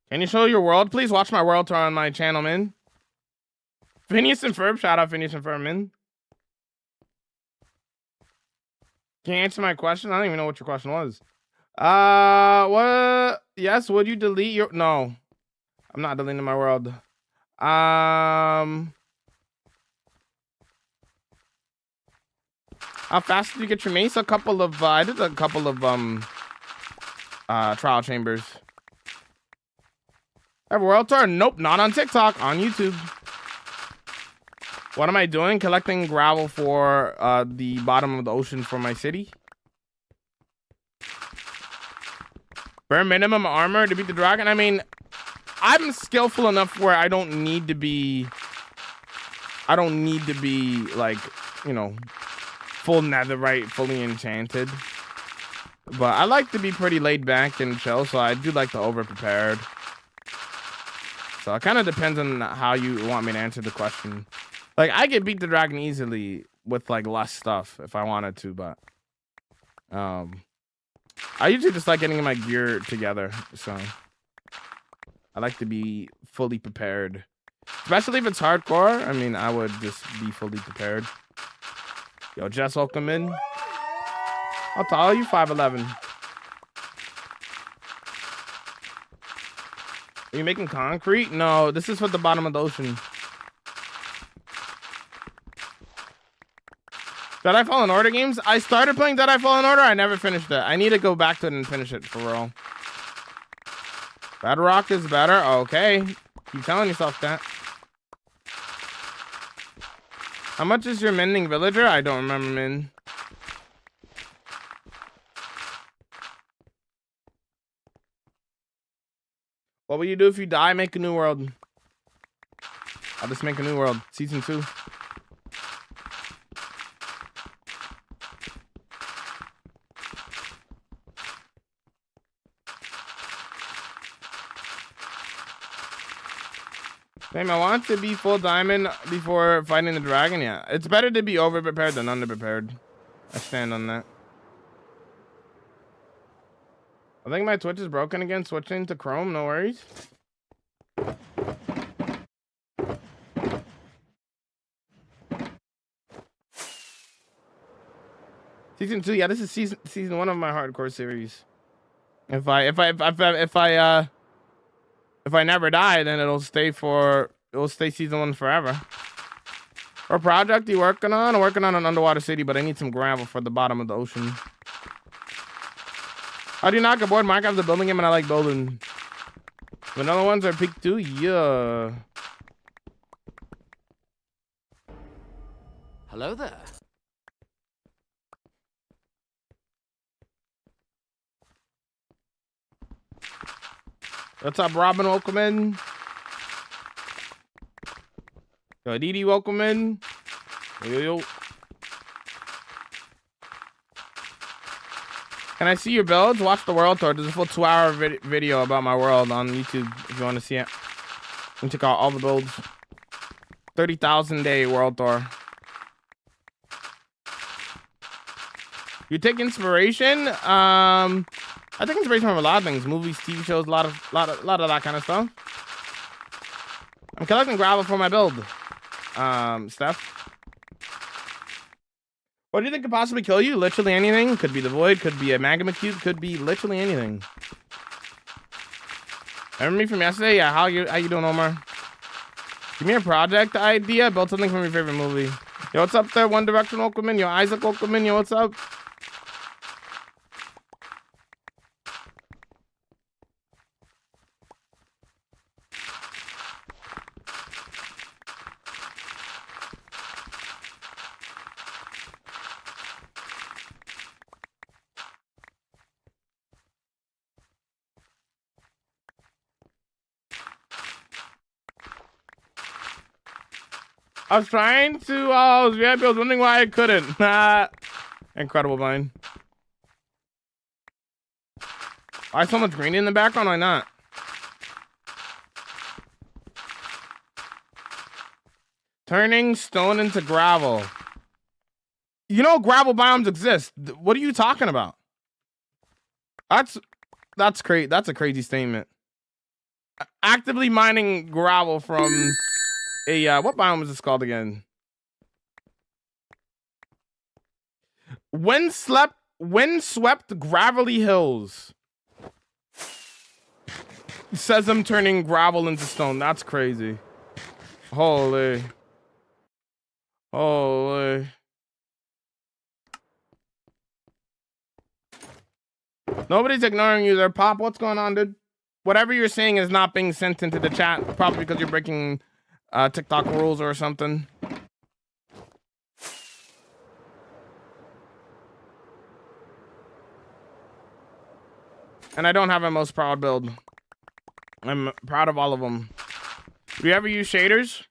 Can you show your world, please? Watch my world tour on my channel, man. Phineas and Ferb, shout out Phineas and Ferb, man. Can you answer my question? I don't even know what your question was. What? Yes, would you delete your? No, I'm not deleting my world. How fast did you get your mace? A couple of, I did a couple of, trial chambers. Have a world tour? Nope, not on TikTok, on YouTube. What am I doing? Collecting gravel for the bottom of the ocean for my city. Bare minimum armor to beat the dragon. I mean, I'm skillful enough where I don't need to be like, you know, full netherite, fully enchanted. But I like to be pretty laid back and chill, so I do like to over prepared. So it kind of depends on how you want me to answer the question. Like, I could beat the dragon easily with like less stuff if I wanted to, but I usually just like getting my gear together, so I like to be fully prepared. Especially if it's hardcore. I mean, I would just be fully prepared. Yo, Jess, welcome in. How tall are you? 5'11". Are you making concrete? No, this is for the bottom of the ocean. Jedi Fallen Order games? I started playing Jedi Fallen Order. I never finished it. I need to go back to it and finish it for real. Bedrock is better. Okay. Keep telling yourself that. How much is your mending villager? I don't remember, man. What will you do if you die? Make a new world. I'll just make a new world. Season 2. Same, I want to be full diamond before fighting the dragon. Yeah, it's better to be over prepared than under prepared. I stand on that. I think my Twitch is broken again. Switching to Chrome, no worries. Season 2, yeah, this is season 1 of my hardcore series. If I never die, then it'll stay season 1 forever. What project you working on? I'm working on an underwater city, but I need some gravel for the bottom of the ocean. How do you not get bored? Minecraft's a building game and I like building. Vanilla ones are peak too? Yeah. Hello there. What's up, Robin? Welcome in. Yo, Didi, welcome in. Yo. Can I see your builds? Watch the world tour. There's a full 2-hour video about my world on YouTube if you want to see it. And check out all the builds. 30,000 day world tour. You take inspiration? I take inspiration from a lot of things. Movies, TV shows, a lot of that kind of stuff. I'm collecting gravel for my build. Steph. What do you think could possibly kill you? Literally anything. Could be the void, could be a magma cube, could be literally anything. Remember me from yesterday? Yeah, how you doing, Omar? Give me a project idea. Build something from your favorite movie. Yo, what's up there? One Direction, welcome in. Yo, Isaac, welcome in. Yo, what's up? I was trying to. I was VIP. I was wondering why I couldn't. Incredible Vine. Why so much green in the background? Why not? Turning stone into gravel. You know gravel biomes exist. What are you talking about? That's crazy. That's a crazy statement. Actively mining gravel from a what biome is this called again? Windswept gravelly hills. It says I'm turning gravel into stone. That's crazy. Holy. Nobody's ignoring you there, Pop. What's going on, dude? Whatever you're saying is not being sent into the chat, probably because you're breaking TikTok rules or something. And I don't have a most proud build. I'm proud of all of them. Do you ever use shaders?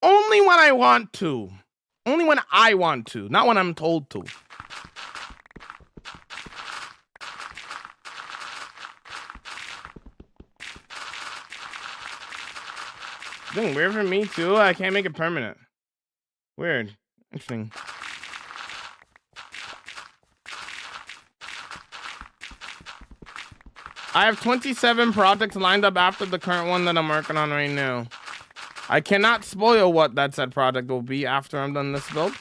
Only when I want to. Only when I want to, not when I'm told to. Doing weird for me too. I can't make it permanent. Weird. Interesting. I have 27 projects lined up after the current one that I'm working on right now. I cannot spoil what that said project will be after I'm done this build.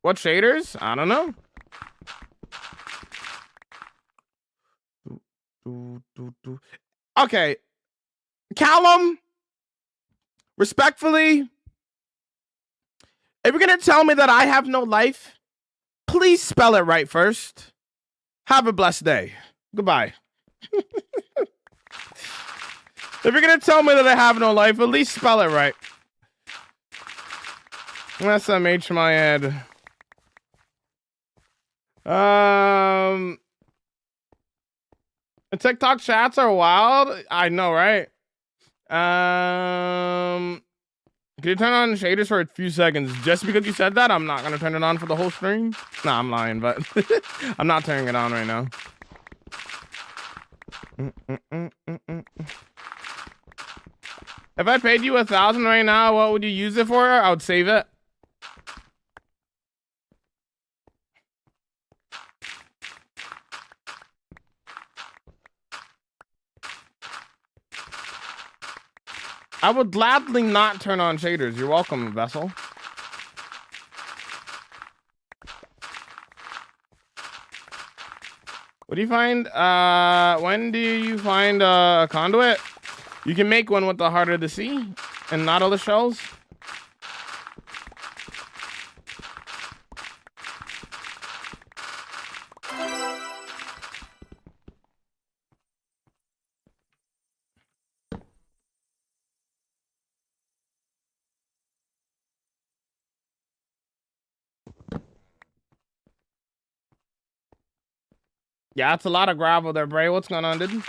What shaders? I don't know. Okay. Callum, respectfully, if you're going to tell me that I have no life, please spell it right first. Have a blessed day. Goodbye. If you're going to tell me that I have no life, at least spell it right. SMH my head. The TikTok chats are wild. I know, right? Can you turn on shaders for a few seconds? Just because you said that, I'm not gonna turn it on for the whole stream. Nah, I'm lying, but I'm not turning it on right now. If I paid you 1,000 right now, what would you use it for? I would save it. I would gladly not turn on shaders. You're welcome, Vessel. What do you find? When do you find a conduit? You can make one with the Heart of the Sea and Nautilus shells. Yeah, it's a lot of gravel there, Bray. What's going on, dude?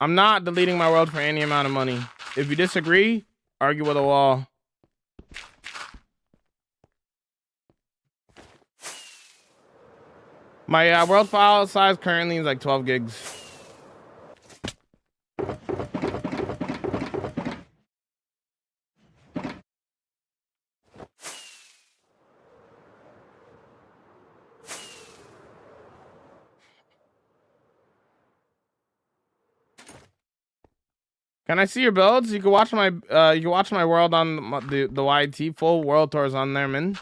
I'm not deleting my world for any amount of money. If you disagree, argue with a wall. My world file size currently is like 12 gigs. Can I see your builds? You can watch my world on the YT. Full world tours on there, man.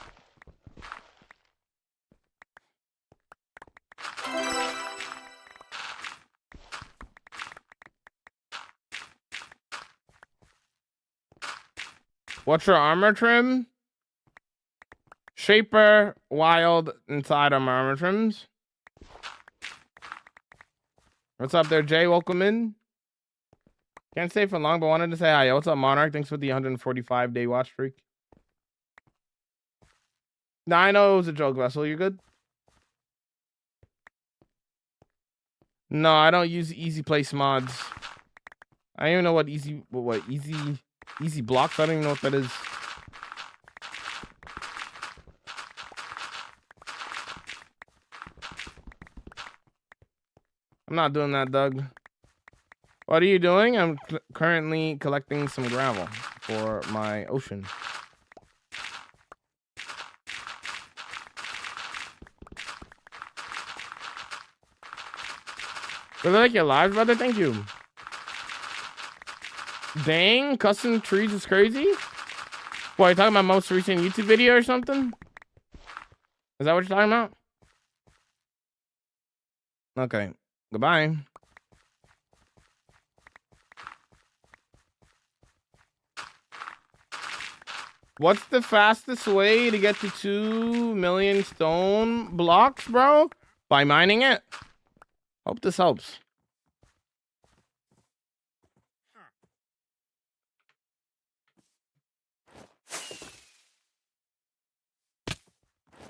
What's your armor trim? Shaper, wild, inside of my armor trims. What's up there, Jay? Welcome in. Can't stay for long, but wanted to say hi. Yo, what's up, Monarch? Thanks for the 145-day watch streak. Nah, I know it was a joke, Vessel. You good? No, I don't use easy place mods. I don't even know what easy blocks. I don't even know what that is. I'm not doing that, Doug. What are you doing? I'm currently collecting some gravel for my ocean. Really like your live, brother? Thank you. Dang, custom trees is crazy. What, are you talking about most recent YouTube video or something? Is that what you're talking about? Okay, goodbye. What's the fastest way to get to 2 million stone blocks, bro? By mining it. Hope this helps.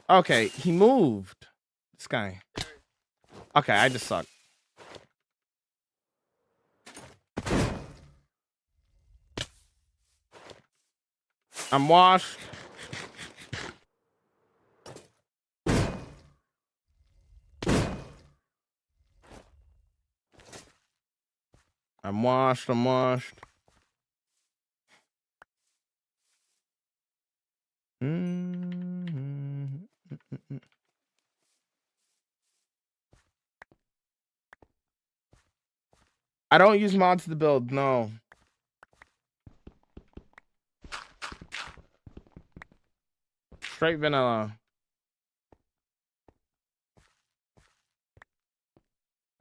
Okay, he moved. This guy. Okay, I just suck. I'm washed. I'm washed. I don't use mods to build, no. Straight vanilla.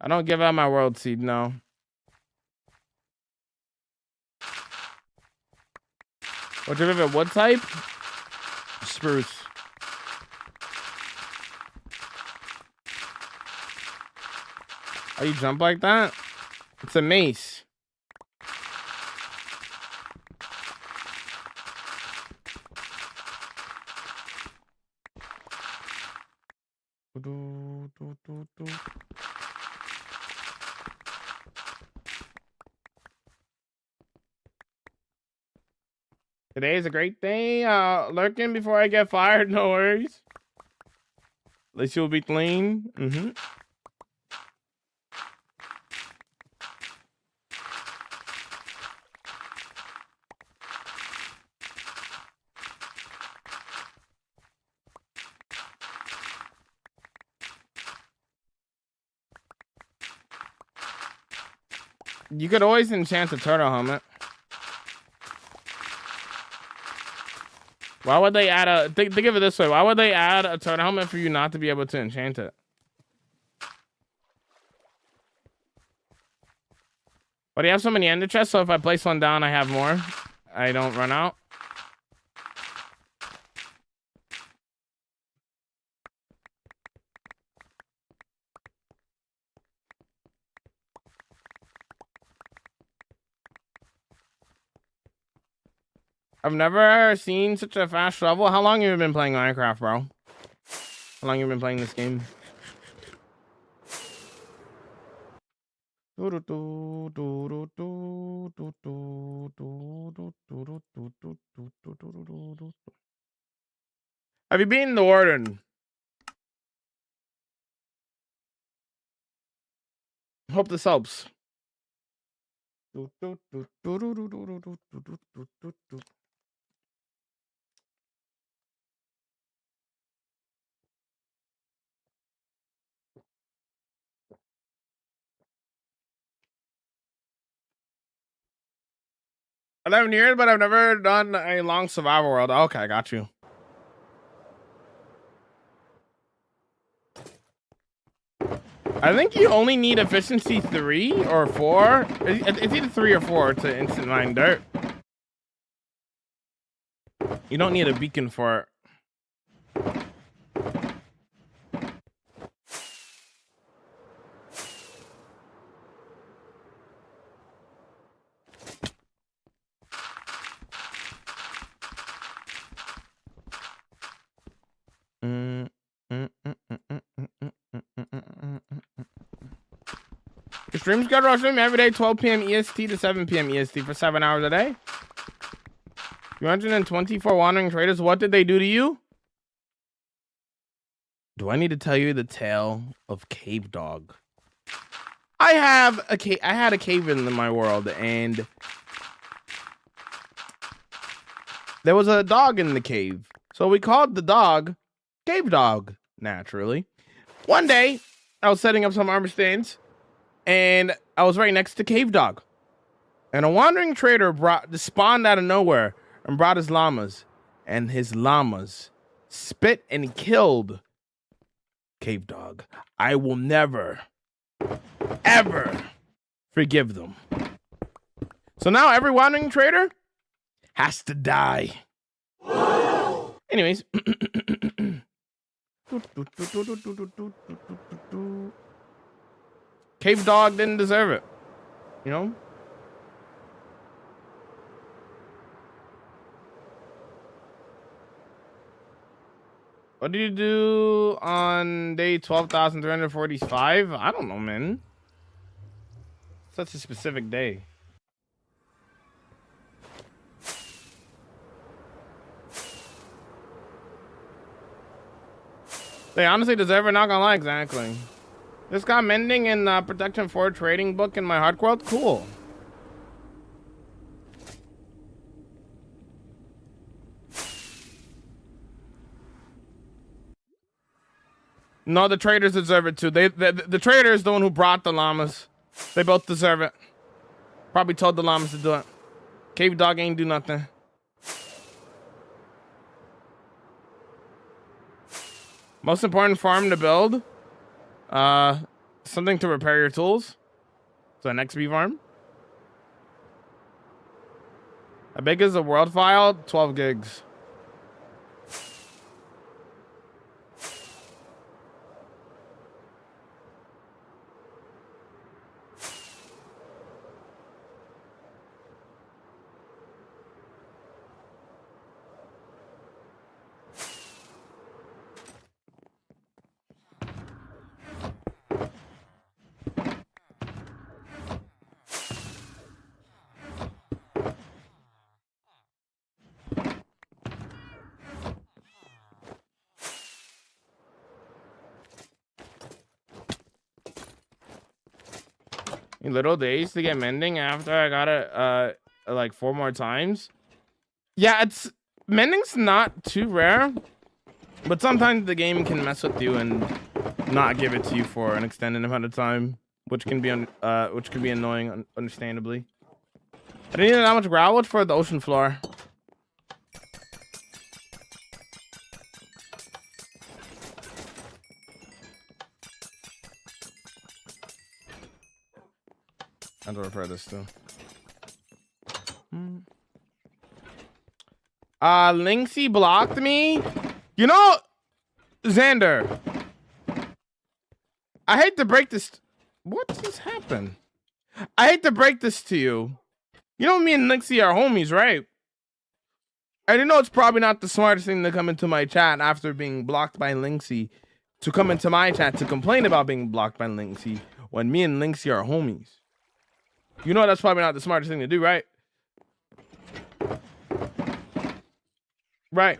I don't give out my world seed, no. What's your favorite wood type? Spruce. How you jump like that? It's a mace. Today is a great day. Lurking before I get fired. No worries. At least you'll be clean. You could always enchant a turtle helmet. Why would they add a... Think of it this way. Why would they add a turtle helmet for you not to be able to enchant it? But you have so many ender chests, so if I place one down, I have more. I don't run out. I've never seen such a fast shovel. How long have you been playing Minecraft, bro? How long have you been playing this game? Have you been the warden? Hope this helps. I 11 years, but I've never done a long survival world. Okay, I got you. I think you only need efficiency 3 or 4. It's either 3 or 4 to instant mine dirt. You don't need a beacon for it. Your stream schedule, I stream every day, 12 p.m. EST to 7 p.m. EST for 7 hours a day. 324 wandering traders. What did they do to you? Do I need to tell you the tale of Cave Dog? I had a cave in my world, and there was a dog in the cave. So we called the dog Cave Dog, naturally. One day, I was setting up some armor stands, and I was right next to Cave Dog. And a wandering trader spawned out of nowhere and brought his llamas. And his llamas spit and killed Cave Dog. I will never, ever forgive them. So now every wandering trader has to die. Anyways. Cave Dog didn't deserve it. You know? What did you do on day 12,345? I don't know, man. Such a specific day. They honestly deserve it, not gonna lie, exactly. This got mending in Protection 4 trading book in my hard world. Cool. No, the traders deserve it too. The trader is the one who brought the llamas. They both deserve it. Probably told the llamas to do it. Cave Dog ain't do nothing. Most important farm to build. Something to repair your tools. So an XP farm. How big is the world file? 12 gigs. Little days to get mending after I got it like 4 more times. Yeah, mending's not too rare, but sometimes the game can mess with you and not give it to you for an extended amount of time, which can be annoying, understandably. I didn't need that much groundwood for the ocean floor. I have to repair this too. Linksy blocked me. You know, Xander, I hate to break this. What just happened? I hate to break this to you. You know, me and Linksy are homies, right? And you know it's probably not the smartest thing to come into my chat after being blocked by Linksy, to come into my chat to complain about being blocked by Linksy when me and Linksy are homies. You know that's probably not the smartest thing to do, right? Right.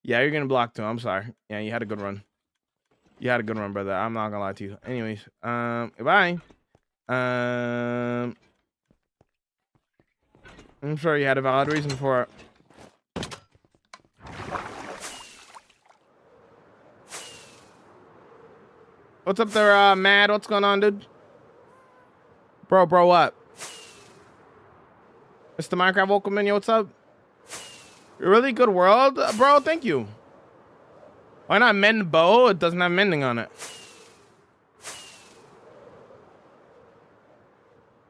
Yeah, you're getting blocked too. I'm sorry. Yeah, you had a good run. You had a good run, brother. I'm not gonna lie to you. Anyways, bye. I'm sure you had a valid reason for it. What's up there, Mad? What's going on, dude? Bro, what? Mr. Minecraft, welcome in. Yo, what's up? Really good world, bro. Thank you. Why not mend bow? It doesn't have mending on it.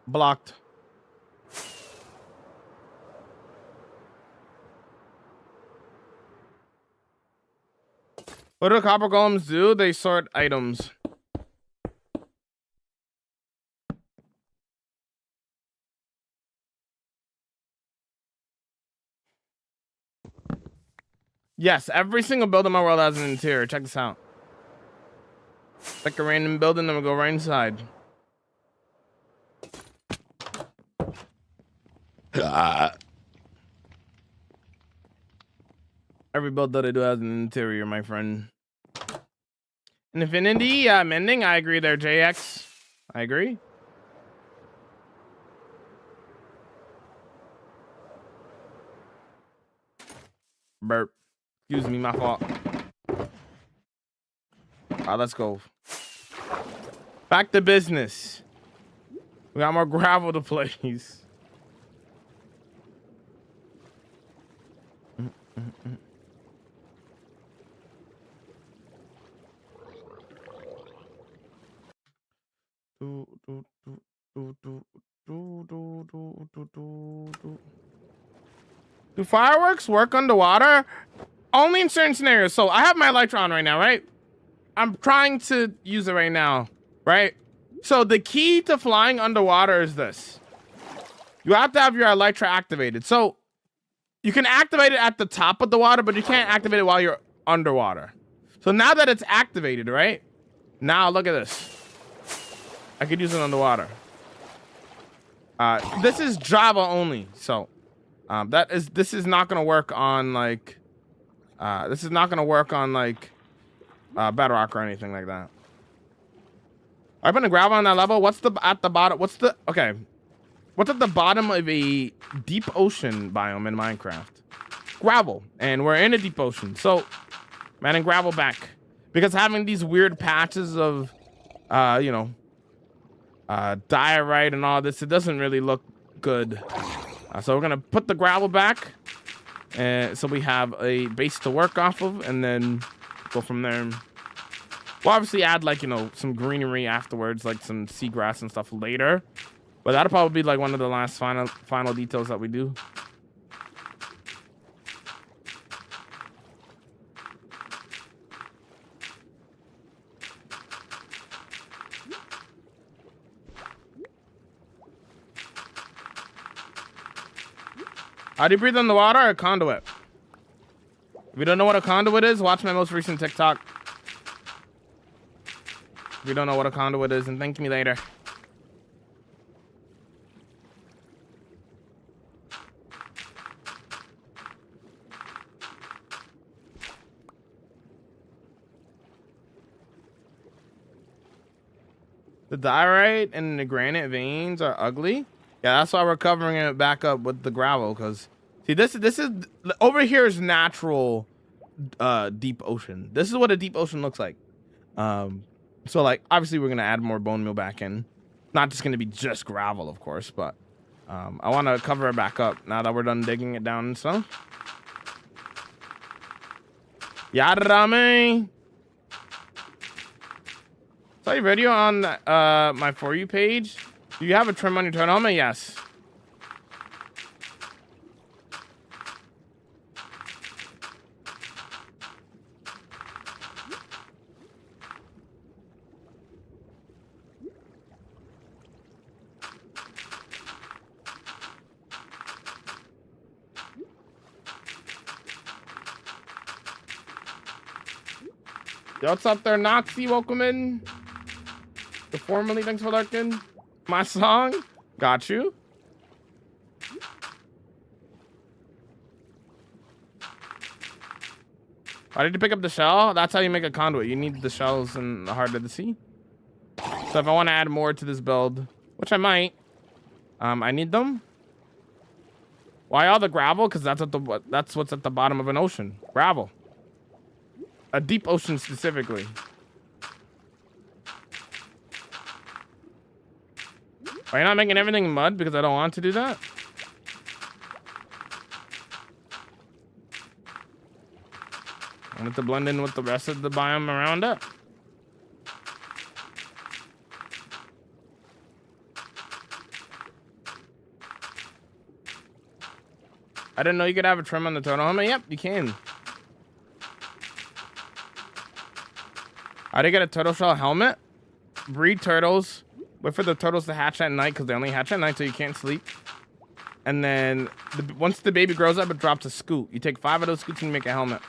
Blocked. What do copper golems do? They sort items. Yes, every single build in my world has an interior. Check this out. Like a random building, then we'll go right inside. Every build that I do has an interior, my friend. Infinity, mending. I agree there, JX. I agree. Burp. Excuse me, my fault. Let's go. Back to business. We got more gravel to place. Do fireworks work underwater? Only in certain scenarios. So I have my elytra on right now, right? I'm trying to use it right now, right? So the key to flying underwater is this. You have to have your elytra activated. So you can activate it at the top of the water, but you can't activate it while you're underwater. So now that it's activated, right? Now look at this. I could use it underwater. This is Java only. So this is not gonna work on like Bedrock or anything like that. I've been to gravel on that level. What's at the bottom? What's at the bottom of a deep ocean biome in Minecraft? Gravel, and we're in a deep ocean. So, man, and gravel back, because having these weird patches of, diorite and all this, it doesn't really look good. So we're gonna put the gravel back, and so we have a base to work off of, and then go from there. We'll obviously add some greenery afterwards, like some seagrass and stuff later, but that'll probably be like one of the last final details that we do. How do you breathe on the water? A conduit. If you don't know what a conduit is, watch my most recent TikTok. If you don't know what a conduit is, and thank me later. The diorite and the granite veins are ugly. Yeah, that's why we're covering it back up with the gravel, because see, this is over here is natural deep ocean. This is what a deep ocean looks like. So like obviously we're gonna add more bone meal back in. Not just gonna be just gravel, of course, but I want to cover it back up now that we're done digging it down and stuff. Yarame. Saw your video on my For You page. Do you have a trim on your turtle helmet? Yes. Yo, what's up there, Nazi? Welcome in. The formerly, thanks for lurking. My song, got you. Why did you pick up the shell? That's how you make a conduit. You need the shells in the heart of the sea. So if I want to add more to this build, which I might, I need them. Why all the gravel? Because that's what's at the bottom of an ocean. Gravel. A deep ocean specifically. Are you not making everything mud because I don't want to do that? I want it to blend in with the rest of the biome around it. I didn't know you could have a trim on the turtle helmet. Yep, you can. I did get a turtle shell helmet. Breed turtles. Wait for the turtles to hatch at night because they only hatch at night, so you can't sleep. And then once the baby grows up, it drops a scoot. You take 5 of those scoots and you make a helmet.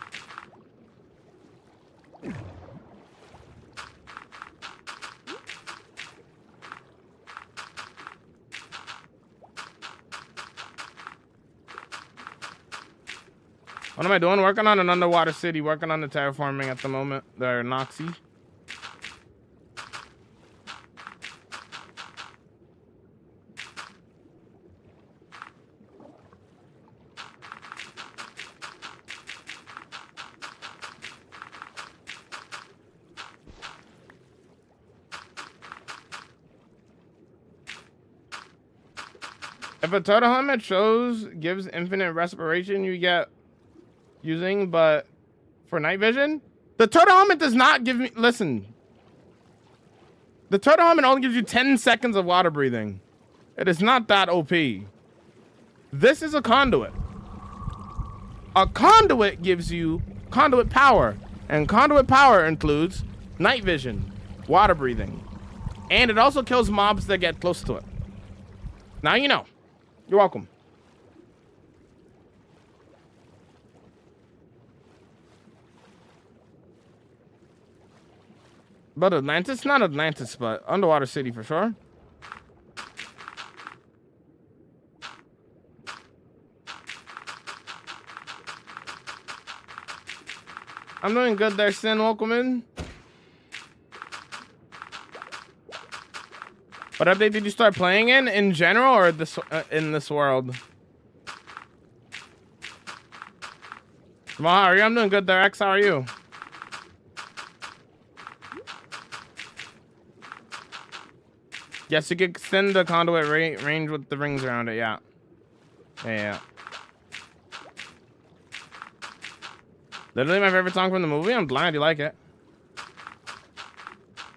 What am I doing? Working on an underwater city. Working on the terraforming at the moment. They're Noxy. If a turtle helmet gives infinite respiration, you get using, but for night vision, the turtle helmet does not give me. Listen, the turtle helmet only gives you 10 seconds of water breathing. It is not that OP. This is a conduit. A conduit gives you conduit power, and conduit power includes night vision, water breathing, and it also kills mobs that get close to it. Now you know. You're welcome. But Atlantis? Not Atlantis, but underwater city for sure. I'm doing good there, Sin. Welcome in. What update did you start playing in general, or this in this world? Jamal, how are you? I'm doing good there, X. How are you? Yes, you can extend the conduit range with the rings around it. Yeah. Yeah. Literally my favorite song from the movie. I'm blind. You like it?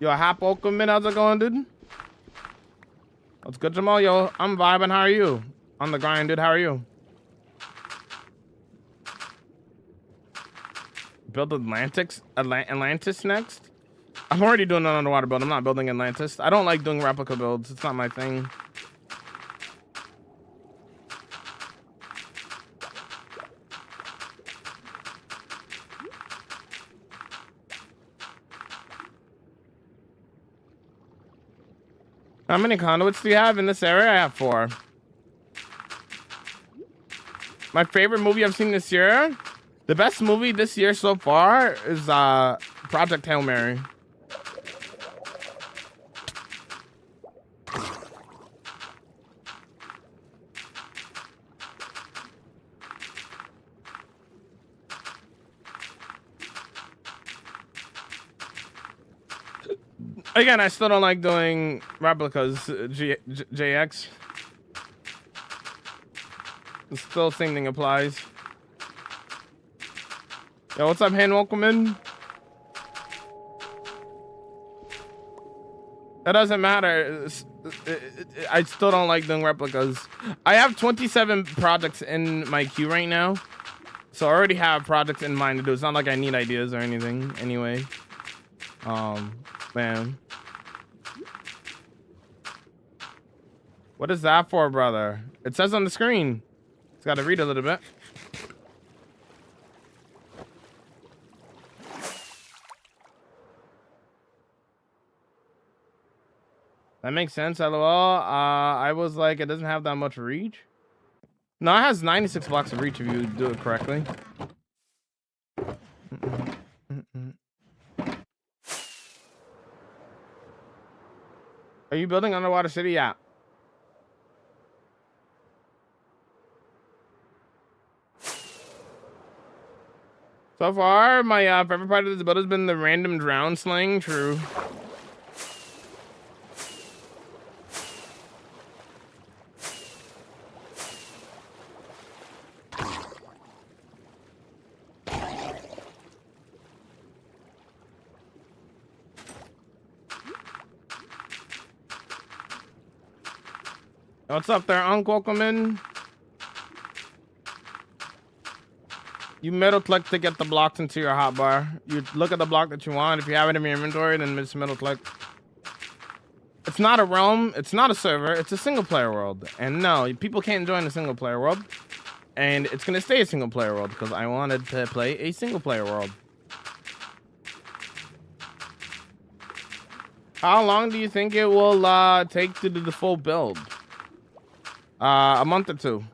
Yo, Hap, welcome in. How's it going, dude? What's good, Jamal? Yo, I'm vibing. How are you? On the grind, dude. How are you? Build Atlantis next? I'm already doing an underwater build. I'm not building Atlantis. I don't like doing replica builds. It's not my thing. How many conduits do you have in this area? I have 4. My favorite movie I've seen this year, the best movie this year so far is Project Hail Mary. Again, I still don't like doing replicas, JX. Still same thing applies. Yo, what's up, Hen? Welcome in. That doesn't matter. I still don't like doing replicas. I have 27 projects in my queue right now. So I already have projects in mind to do. It's not like I need ideas or anything anyway. Man. What is that for, brother? It says on the screen. It's got to read a little bit. That makes sense, lol. I was like, it doesn't have that much reach. No, it has 96 blocks of reach if you do it correctly. Are you building underwater city? Yeah. So far, my favorite part of this build has been the random drown slaying. True. What's up there, Uncle? Welcome in. You middle click to get the blocks into your hotbar. You look at the block that you want. If you have it in your inventory, then just middle click. It's not a realm. It's not a server. It's a single player world. And no, people can't join the single player world. And it's going to stay a single player world because I wanted to play a single player world. How long do you think it will take to do the full build? A month or 2.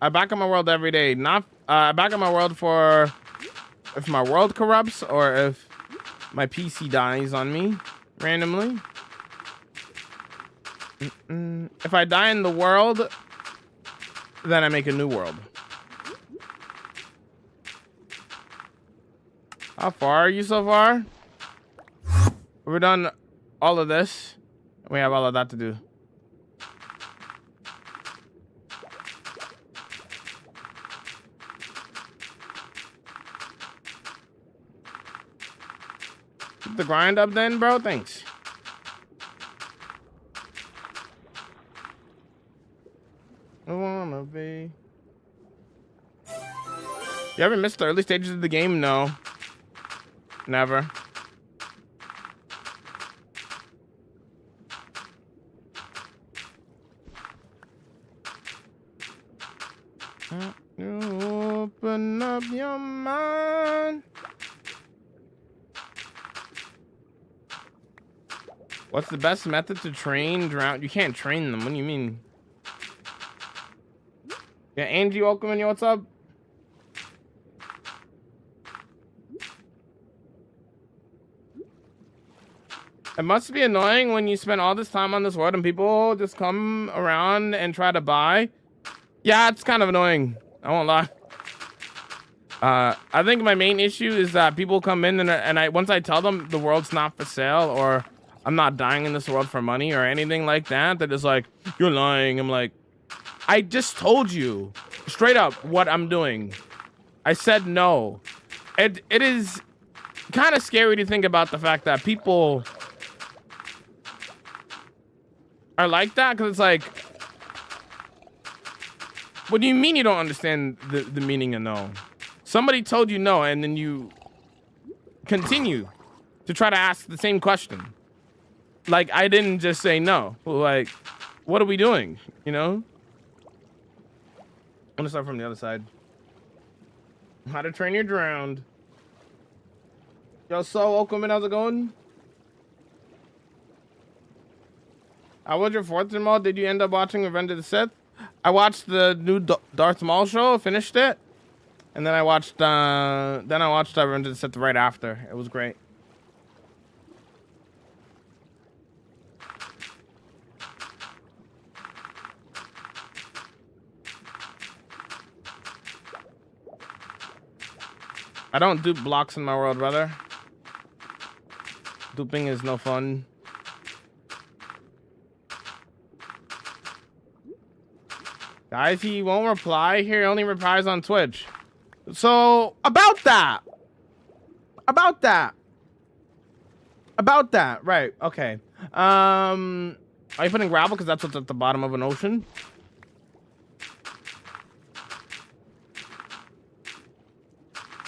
I back up my world every day. Not I back up my world for if my world corrupts or if my PC dies on me randomly. If I die in the world, then I make a new world. How far are you so far? We're done all of this. We have all of that to do. Keep the grind up then, bro. Thanks. I wanna be. You ever missed the early stages of the game? No. Never. You open up your mind. What's the best method to train drown? You can't train them. What do you mean? Yeah, Angie, welcome in. What's up? It must be annoying when you spend all this time on this world and people just come around and try to buy. Yeah, it's kind of annoying. I won't lie. I think my main issue is that people come in and once I tell them the world's not for sale or I'm not dying in this world for money or anything like that, they're just like, you're lying. I'm like, I just told you straight up what I'm doing. I said no. It is kind of scary to think about the fact that people are like that, because it's like, what do you mean you don't understand the meaning of no? Somebody told you no, and then you continue to try to ask the same question. Like, I didn't just say no. Like, what are we doing? You know? I'm gonna start from the other side. How to Train Your Drowned. Yo, so welcome in. How's it going? How was your 4th mode? Did you end up watching Revenge of the Sith? I watched the new Darth Maul show, finished it, and then I watched Revenge of the Sith right after. It was great. I don't dupe blocks in my world, brother. Duping is no fun. Guys, he won't reply here. He only replies on Twitch. So, about that. Right, okay. Are you putting gravel? Because that's what's at the bottom of an ocean.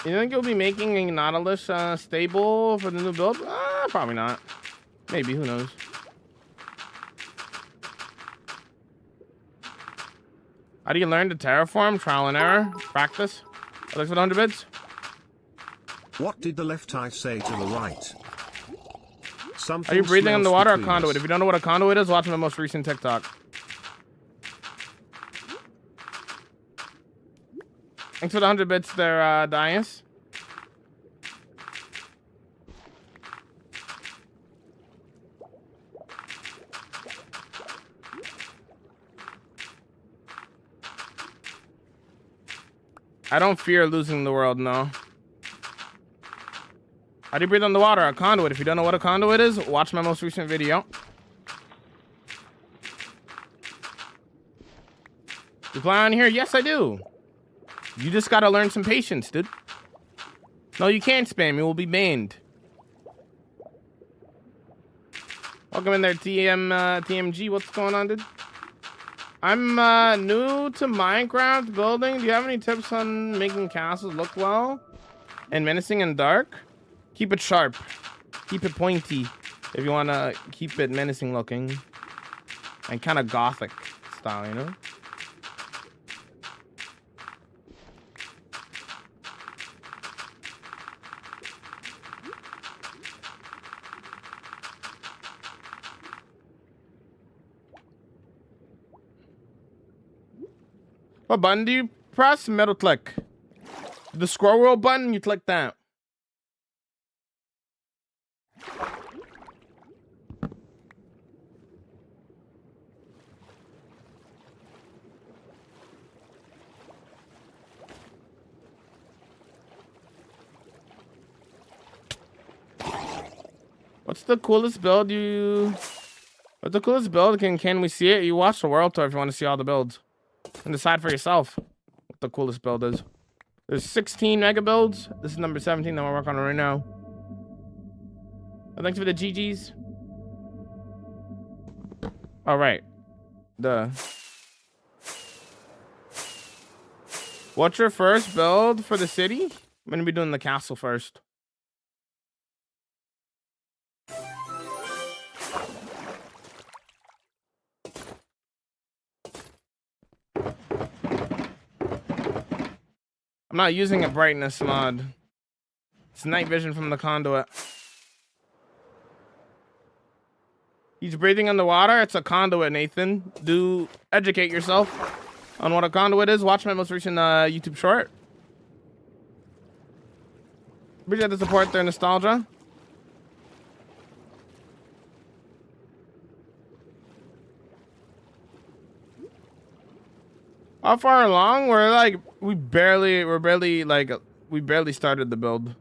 You think you'll be making a Nautilus stable for the new build? Probably not. Maybe, who knows? How do you learn to terraform? Trial and error? Practice? Alex with 100 bits? What did the left eye say to the right? Something Are you breathing smells underwater or between conduit? us. If you don't know what a conduit is, watch my most recent TikTok. Thanks for the 100 bits there, Dias. I don't fear losing the world, no. How do you breathe underwater? A conduit. If you don't know what a conduit is, watch my most recent video. You fly on here? Yes, I do. You just gotta learn some patience, dude. No, you can't spam. You will be banned. Welcome in there, TMG. What's going on, dude? I'm new to Minecraft building. Do you have any tips on making castles look well and menacing and dark? Keep it sharp. Keep it pointy if you want to keep it menacing looking and kind of gothic style, you know? What button do you press? Middle click. The scroll wheel button, you click that. What's the coolest build you... What's the coolest build? Can we see it? You watch the world tour if you want to see all the builds. And decide for yourself what the coolest build is. There's 16 mega builds. This is number 17 that we're working on right now. Thanks for the GGs. All right. What's your first build for the city? I'm gonna be doing the castle first. I'm not using a brightness mod. It's night vision from the conduit. He's breathing underwater. It's a conduit, Nathan. Do educate yourself on what a conduit is. Watch my most recent YouTube short. Appreciate the support there, nostalgia. How far along? We barely started the build.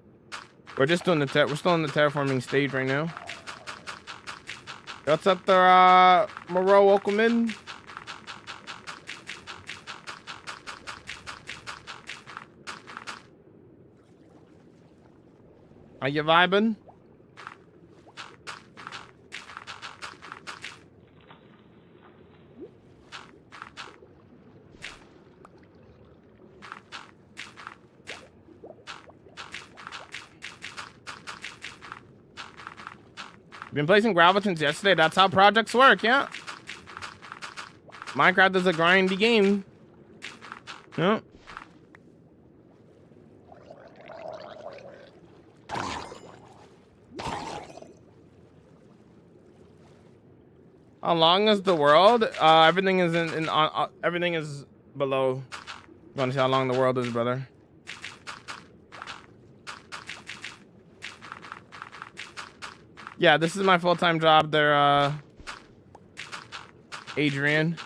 We're just doing we're still in the terraforming stage right now. What's up there, Moreau? Welcome in. Are you vibing? Been placing gravel since yesterday. That's how projects work, yeah. Minecraft is a grindy game. Yeah. How long is the world? Everything is everything is below. You want to see how long the world is, brother? Yeah, this is my full-time job there, Adrian.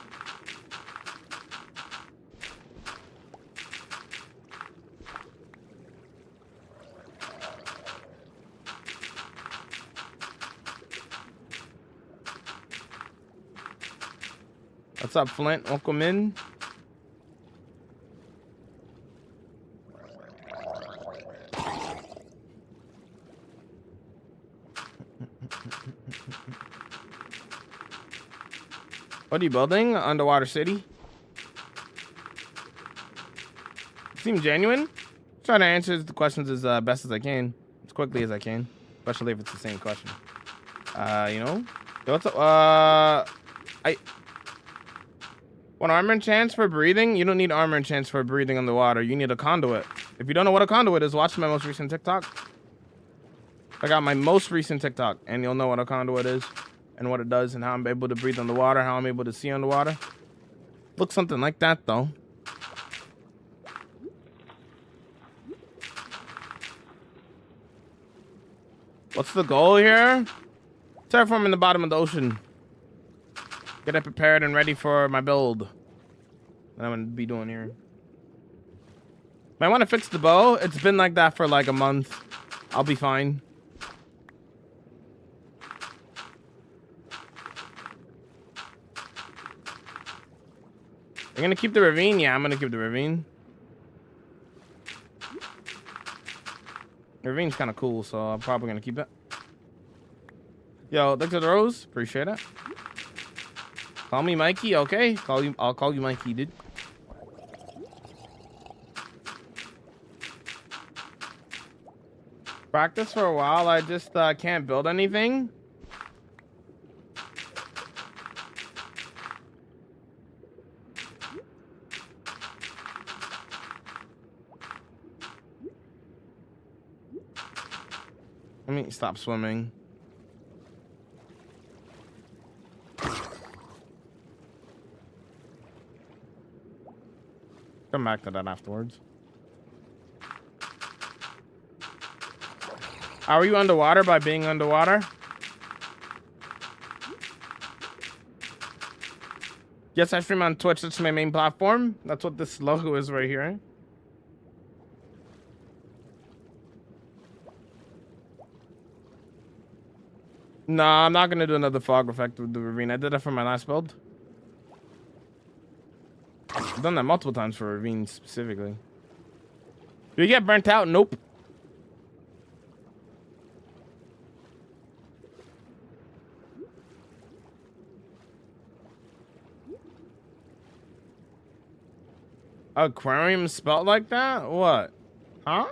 What's up, Flint? Welcome in. What are you building? Underwater city? Seem genuine? Try to answer the questions as best as I can, as quickly as I can, especially if it's the same question. You know? What's up? Want armor enchants for breathing? You don't need armor enchants for breathing underwater. You need a conduit. If you don't know what a conduit is, watch my most recent TikTok. I got my most recent TikTok, and you'll know what a conduit is. And what it does and how I'm able to breathe underwater, how I'm able to see underwater. Looks something like that, though. What's the goal here? Terraforming the bottom of the ocean. Get it prepared and ready for my build that I'm going to be doing here. I want to fix the bow. It's been like that for like a month. I'll be fine. I'm gonna keep the ravine. Yeah, I'm gonna keep the ravine. The ravine's kind of cool, so I'm probably gonna keep it. Yo, thanks for the rose. Appreciate it. Call me Mikey, okay? I'll call you Mikey, dude. Practice for a while. I just can't build anything. Let me stop swimming. Come back to that afterwards. How are you underwater by being underwater? Yes, I stream on Twitch. That's my main platform. That's what this logo is right here. No, I'm not gonna do another fog effect with the ravine. I did that for my last build. I've done that multiple times for ravines specifically. Do you get burnt out? Nope. Aquarium spelled like that? What? Huh?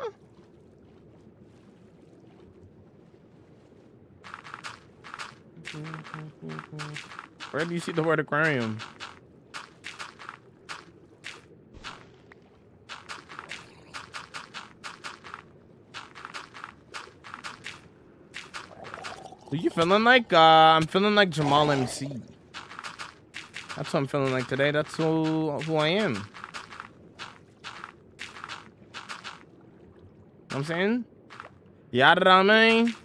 Where do you see the word aquarium? Are you feeling like? I'm feeling like Jamal MC. That's what I'm feeling like today. That's who I am. Know what I'm saying? Yada da man.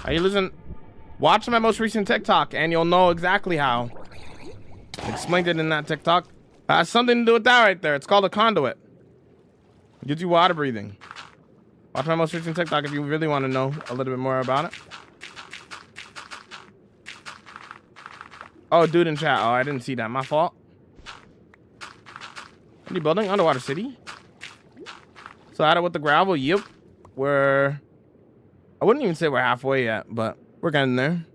Are you listening? Watch my most recent TikTok and you'll know exactly how. I explained it in that TikTok. Has something to do with that right there. It's called a conduit. It gives you water breathing. Watch my most recent TikTok if you really want to know a little bit more about it. Oh, dude in chat. Oh, I didn't see that. My fault. What are you building? Underwater city? So out of with the gravel. Yep. I wouldn't even say we're halfway yet, but we're getting there.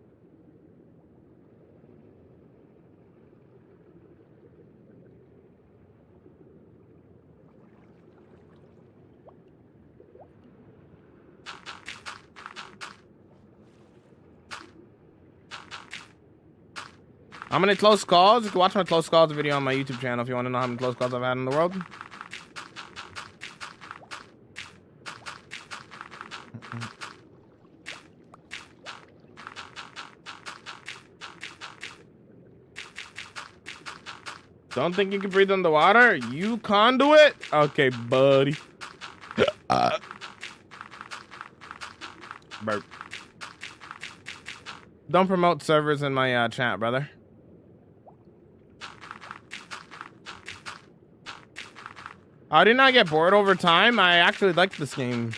How many close calls? You can watch my close calls video on my YouTube channel if you want to know how many close calls I've had in the world. Don't think you can breathe underwater? You conduit? Okay, buddy. Burp. Don't promote servers in my chat, brother. I did not get bored over time. I actually like this game.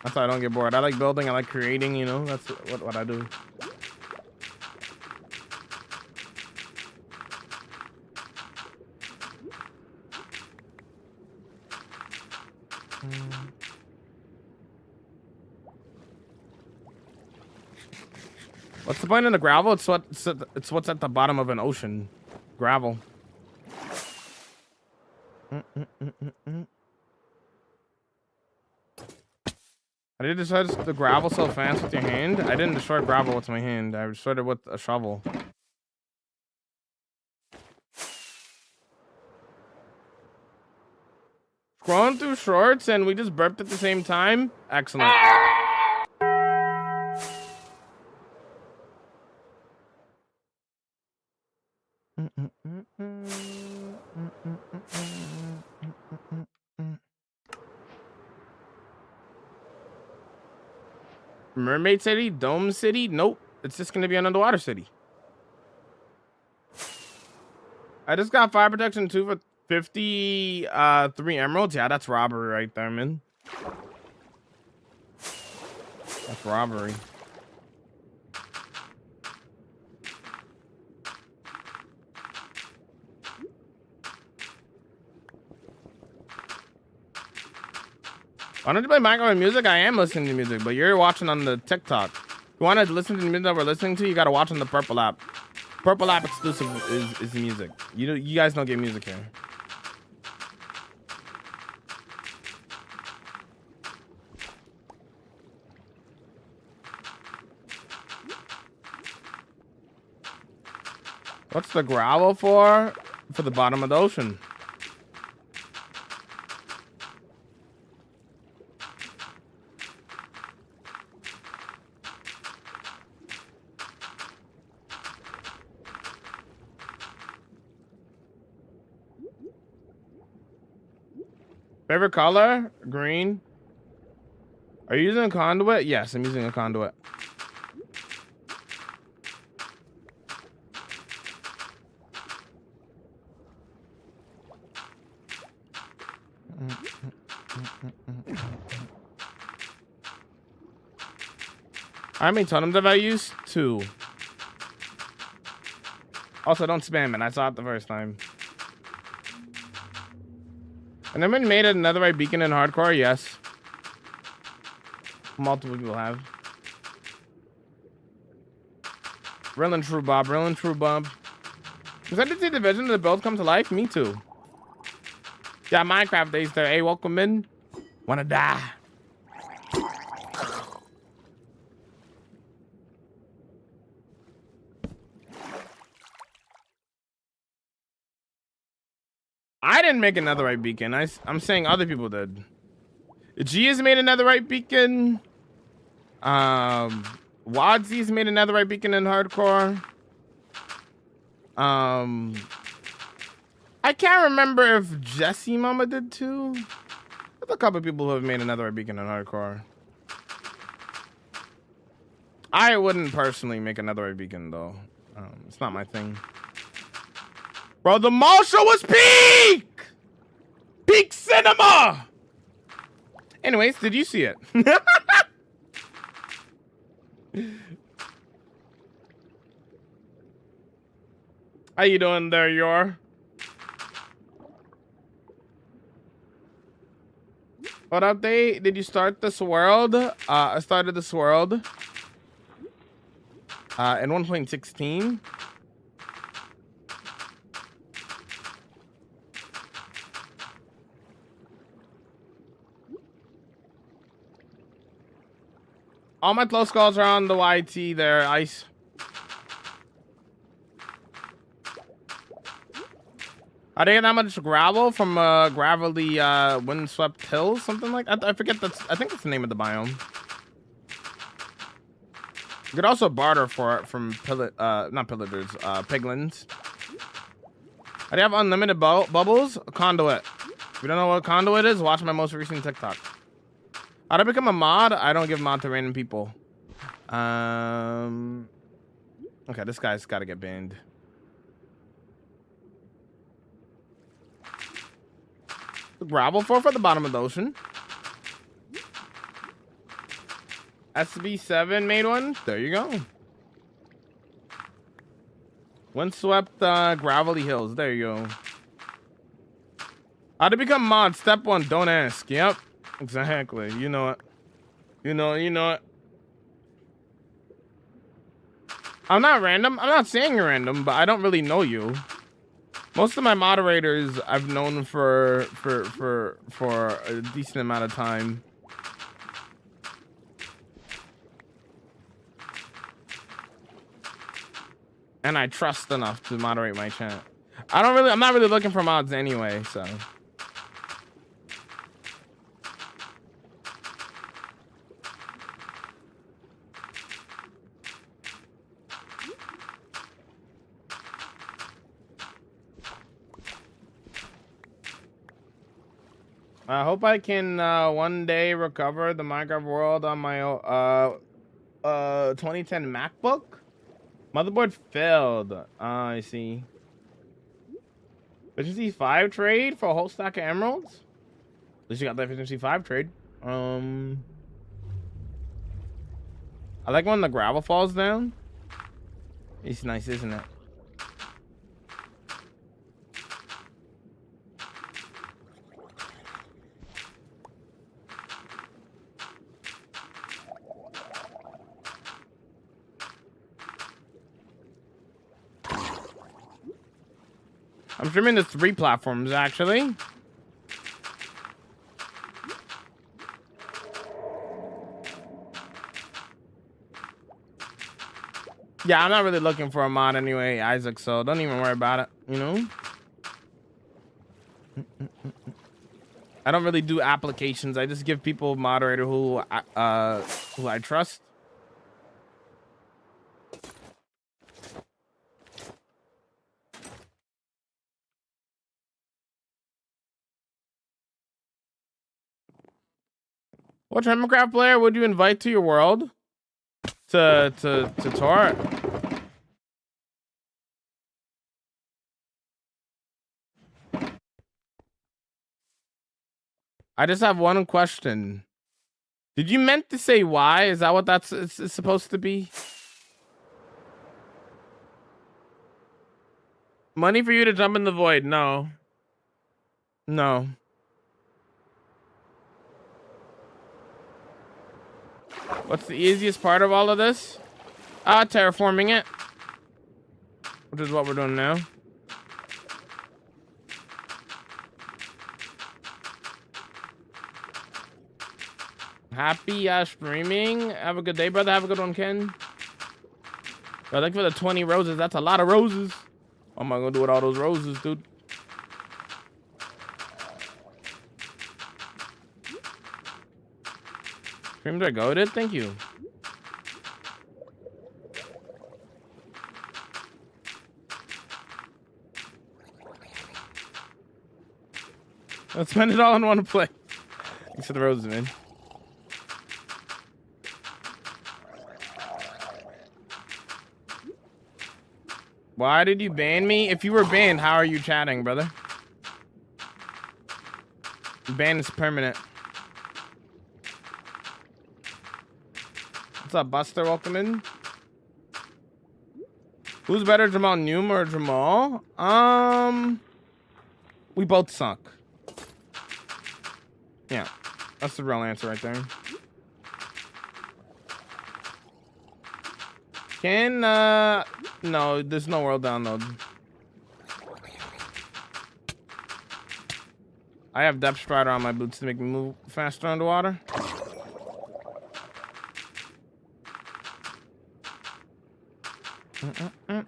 That's why I don't get bored. I like building. I like creating, you know. That's what I do. What's the point in the gravel? It's what's at the bottom of an ocean. Gravel. I did destroy the gravel so fast with your hand. I didn't destroy gravel with my hand. I destroyed it with a shovel. Scrolling through shorts and we just burped at the same time. Excellent. Mermaid City? Dome City? Nope. It's just gonna be an underwater city. I just got fire protection 2 for 53 emeralds. Yeah, that's robbery right there, man. That's robbery. Why don't you play Minecraft music? I am listening to music, but you're watching on the TikTok. If you want to listen to the music that we're listening to, you got to watch on the Purple app. Purple app exclusive is music. You guys don't get music here. What's the gravel for? For the bottom of the ocean. Favorite color? Green. Are you using a conduit? Yes, I'm using a conduit. How many totems have I used? 2. Also, don't spam it. I saw it the first time. And then been made a netherite beacon in hardcore? Yes. Multiple people have. Real and true, Bob. Real and true, Bob. Excited to see the vision of the build come to life? Me too. Yeah, Minecraft days there. Hey, welcome in. Wanna die. I didn't make a netherite beacon. I'm saying other people did. G has made a netherite beacon. Wadsy's made a netherite beacon in hardcore. I can't remember if Jesse Mama did too. There's a couple people who have made a netherite beacon in hardcore. I wouldn't personally make a netherite beacon though. It's not my thing. Bro, the mall show was peak! Peak cinema! Anyways, did you see it? How you doing there, Yor? What update? Did you start this world? I started this world in 1.16. All my close calls are on the YT there, Ice. I didn't get that much gravel from gravelly windswept hills, something like that. I forget that's, I think that's the name of the biome. You could also barter for it from not pillagers, piglins. I have unlimited bubbles. Conduit. If you don't know what conduit is, watch my most recent TikTok. How to become a mod? I don't give mod to random people. Okay, this guy's got to get banned. The gravel for the bottom of the ocean. SB7 made one. There you go. Windswept gravelly hills. There you go. How to become mod? Step 1. Don't ask. Yep. Exactly. You know it. You know it. I'm not random. I'm not saying you're random, but I don't really know you. Most of my moderators I've known for a decent amount of time. And I trust enough to moderate my chat. I'm not really looking for mods anyway, so. I hope I can one day recover the Minecraft world on my 2010 MacBook. Motherboard failed. I see. Efficiency 5 trade for a whole stack of emeralds? At least you got the efficiency 5 trade. I like when the gravel falls down. It's nice, isn't it? I'm streaming to 3 platforms, actually. Yeah, I'm not really looking for a mod anyway, Isaac, so don't even worry about it, you know? I don't really do applications. I just give people a moderator who I trust. What Minecraft player would you invite to your world? To tour? I just have one question. Did you meant to say why? Is that what it's supposed to be? Money for you to jump in the void? No. No. What's the easiest part of all of this? Terraforming it. Which is what we're doing now. Happy streaming. Have a good day, brother. Have a good one, Ken. Bro, thank you for the 20 roses. That's a lot of roses. What am I gonna do with all those roses, dude? Streams are goated. Thank you. Let's spend it all in one play. Thanks for the roses, man. Why did you ban me? If you were banned, how are you chatting, brother? Ban is permanent. What's up, Buster? Welcome in. Who's better, Jamal Noom or Jamal? We both suck. Yeah, that's the real answer right there. No, there's no world download. I have Depth Strider on my boots to make me move faster underwater.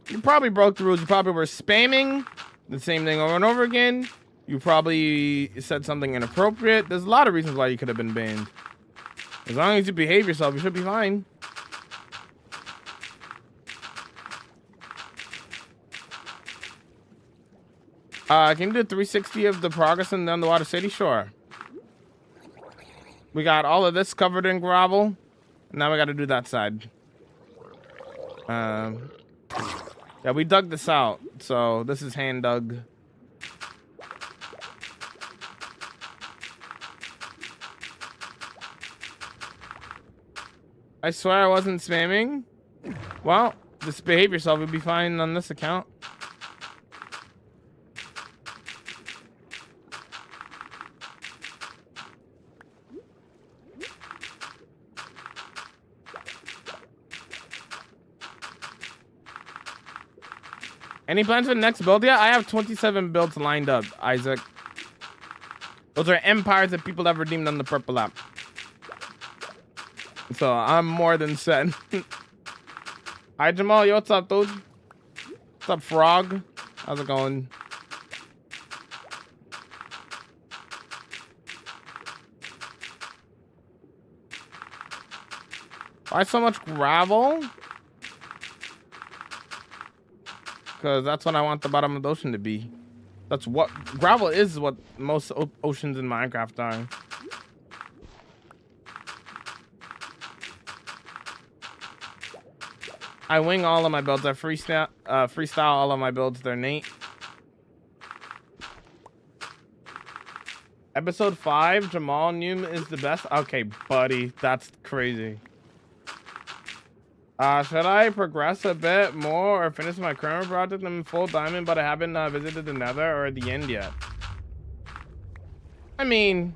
You probably broke the rules. You probably were spamming the same thing over and over again. You probably said something inappropriate. There's a lot of reasons why you could have been banned. As long as you behave yourself, you should be fine. Can you do 360 of the progress in the underwater city? Sure. We got all of this covered in gravel. Now we got to do that side. Yeah, we dug this out, so this is hand dug. I swear I wasn't spamming. Well, just behave yourself. You'll be fine on this account. Any plans for the next build yet? I have 27 builds lined up, Isaac. Those are empires that people have redeemed on the purple app. So I'm more than set. Hi Jamal, yo, what's up, dude? What's up, Frog? How's it going? Why so much gravel? Because that's what I want the bottom of the ocean to be. That's what gravel is. What most oceans in Minecraft are. I wing all of my builds. I freestyle all of my builds. They're Nate. Episode 5, Jamal Noom is the best. Okay, buddy, that's crazy. Should I progress a bit more or finish my current project? I'm full diamond, but I haven't visited the nether or the end yet. I mean,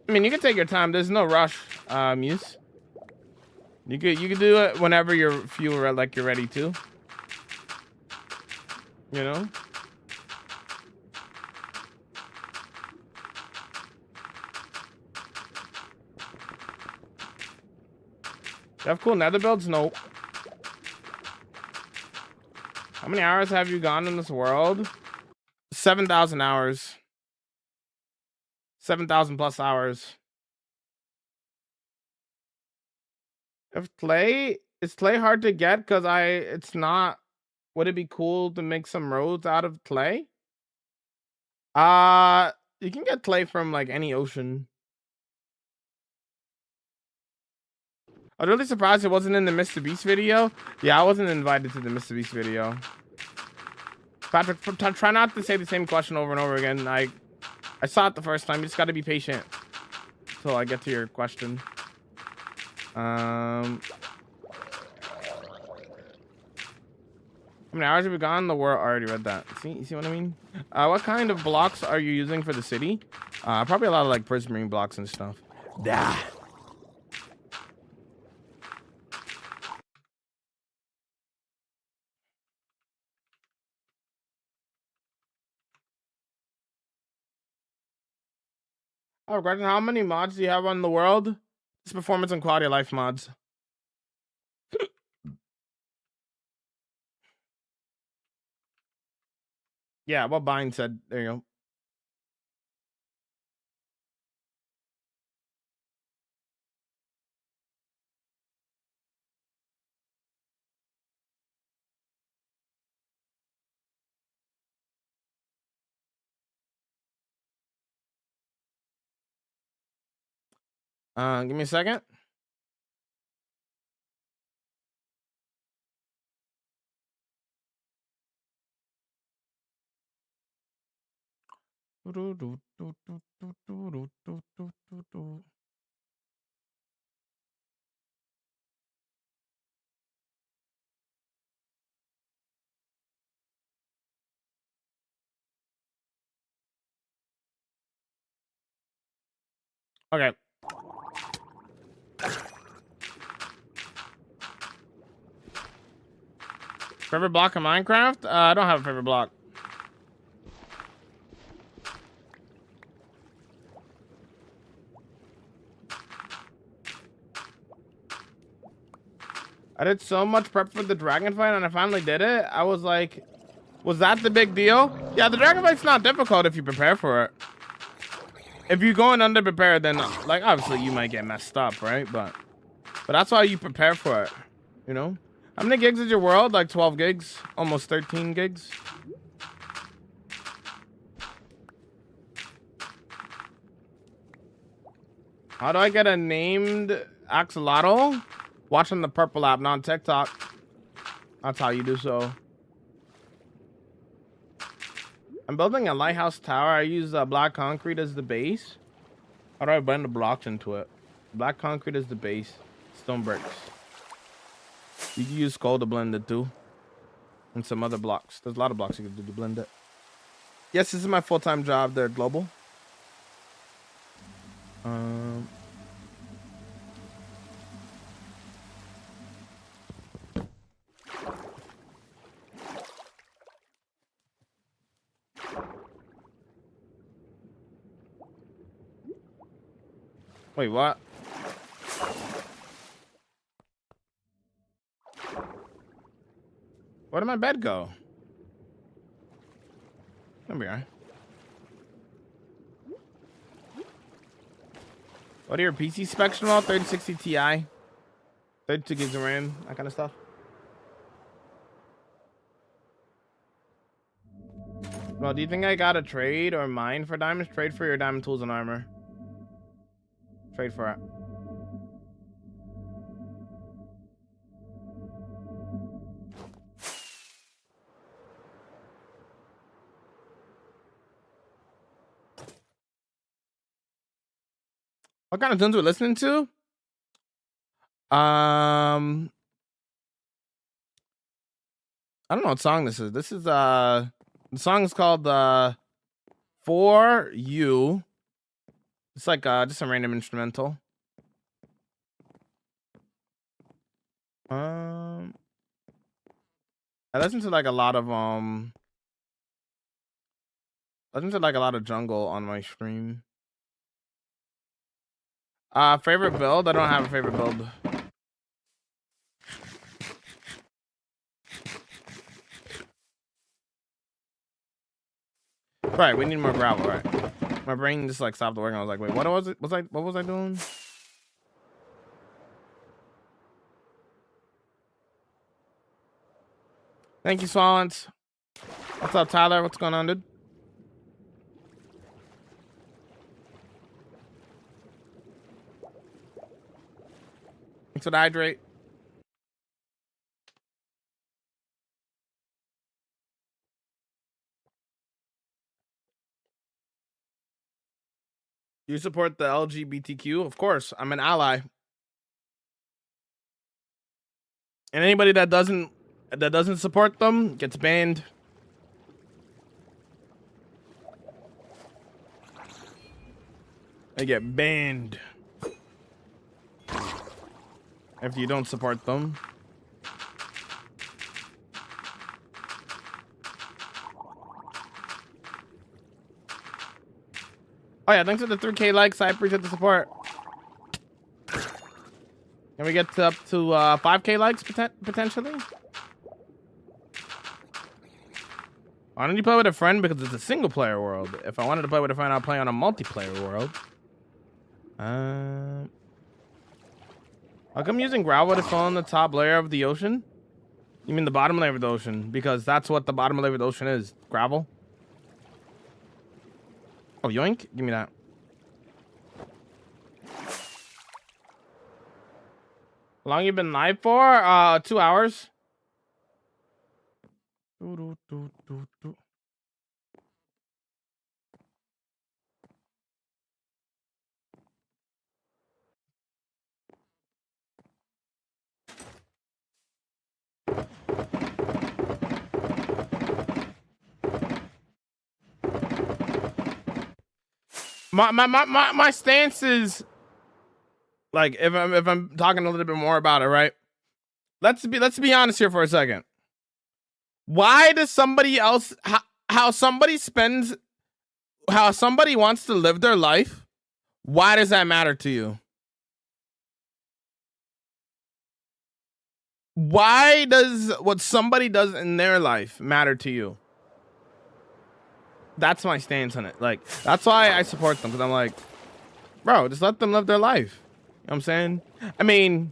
you can take your time. There's no rush, Muse. You could do it whenever you feel like you're ready to. You know? You have cool nether builds? Nope. How many hours have you gone in this world? 7,000 hours. 7,000 plus hours. If clay, is clay hard to get? Cause it's not. Would it be cool to make some roads out of clay? You can get clay from like any ocean. I was really surprised it wasn't in the Mr. Beast video. Yeah, I wasn't invited to the Mr. Beast video. Patrick, try not to say the same question over and over again. I saw it the first time. You just got to be patient until I get to your question. How many hours have we gone? The world. I already read that. See what I mean? What kind of blocks are you using for the city? Probably a lot of like prismarine blocks and stuff. Yeah. Oh, Gretchen, how many mods do you have on the world? It's performance and quality of life mods. Yeah, what Bind said. There you go. Give me a second. Okay. Favorite block in Minecraft? I don't have a favorite block. I did so much prep for the dragon fight and I finally did it. I was like, was that the big deal? Yeah, the dragon fight's not difficult if you prepare for it. If you're going under prepared, then like obviously you might get messed up, right? But that's why you prepare for it, you know? How many gigs is your world? Like 12 gigs, almost 13 gigs. How do I get a named axolotl? Watching the purple app, not TikTok. That's how you do so. I'm building a lighthouse tower. I use black concrete as the base. How do I blend the blocks into it? Black concrete is the base. Stone bricks. You can use coal to blend it too. And some other blocks. There's a lot of blocks you can do to blend it. Yes, this is my full-time job there, Global. Wait, what? Where did my bed go? There we are. What are your PC specs and all? 3060 Ti, 32 gigs of RAM, that kind of stuff. Well, do you think I got a trade or mine for diamonds? Trade for your diamond tools and armor. Trade for it. What kind of tunes we're listening to? I don't know what song this is. This is the song is called For You. It's like just a random instrumental. I listen to like a lot of jungle on my stream. Favorite build? I don't have a favorite build. Right, we need more gravel, right? My brain just like stopped working. I was like, wait, what was it? What was I doing? Thank you, Swallens. What's up, Tyler? What's going on, dude? Thanks for the hydrate. You support the LGBTQ? Of course, I'm an ally. And anybody that doesn't support them gets banned. They get banned if you don't support them. Oh yeah, thanks for the 3K likes. I appreciate the support. Can we get up to 5K likes potentially? Why don't you play with a friend? Because it's a single player world. If I wanted to play with a friend, I'll play on a multiplayer world. How come using gravel to fill in the top layer of the ocean? You mean the bottom layer of the ocean? Because that's what the bottom layer of the ocean is. Gravel. Oh, yoink. Give me that. How long you been live for? 2 hours. My stance is like if I'm talking a little bit more about it, right? Let's be honest here for a second. Why does somebody else how somebody wants to live their life? Why does that matter to you? Why does what somebody does in their life matter to you? That's my stance on it. Like, that's why I support them, because I'm like, bro, just let them live their life. You know what I'm saying? I mean,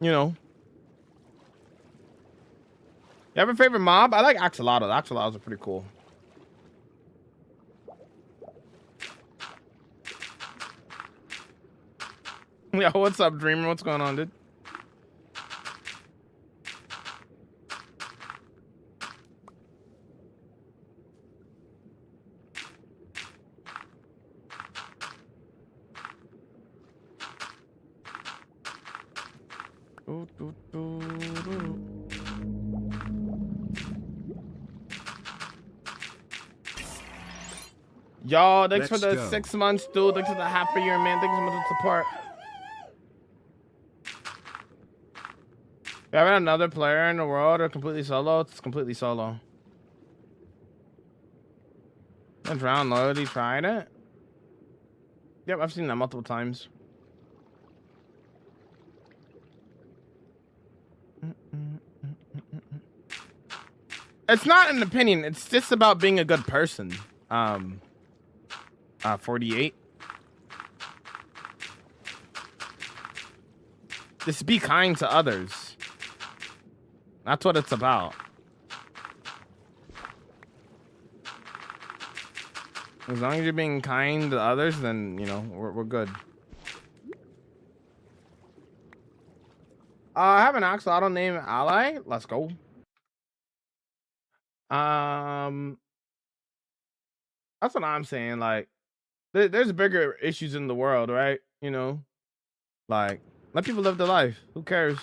you know. You have a favorite mob? I like Axolotl. Axolotls are pretty cool. Yo, what's up, Dreamer? What's going on, dude? Yo, thanks for the 6 months, dude. Thanks for the half a year, man. Thanks so much for the support. You have another player in the world or completely solo? It's completely solo. And Drown Loyalty tried it? Yep, I've seen that multiple times. It's not an opinion. It's just about being a good person. 48. Just be kind to others. That's what it's about. As long as you're being kind to others, then, you know, we're good. I have an axolotl named Ally. Let's go. That's what I'm saying. Like, there's bigger issues in the world, right? You know, like, let people live their life. Who cares?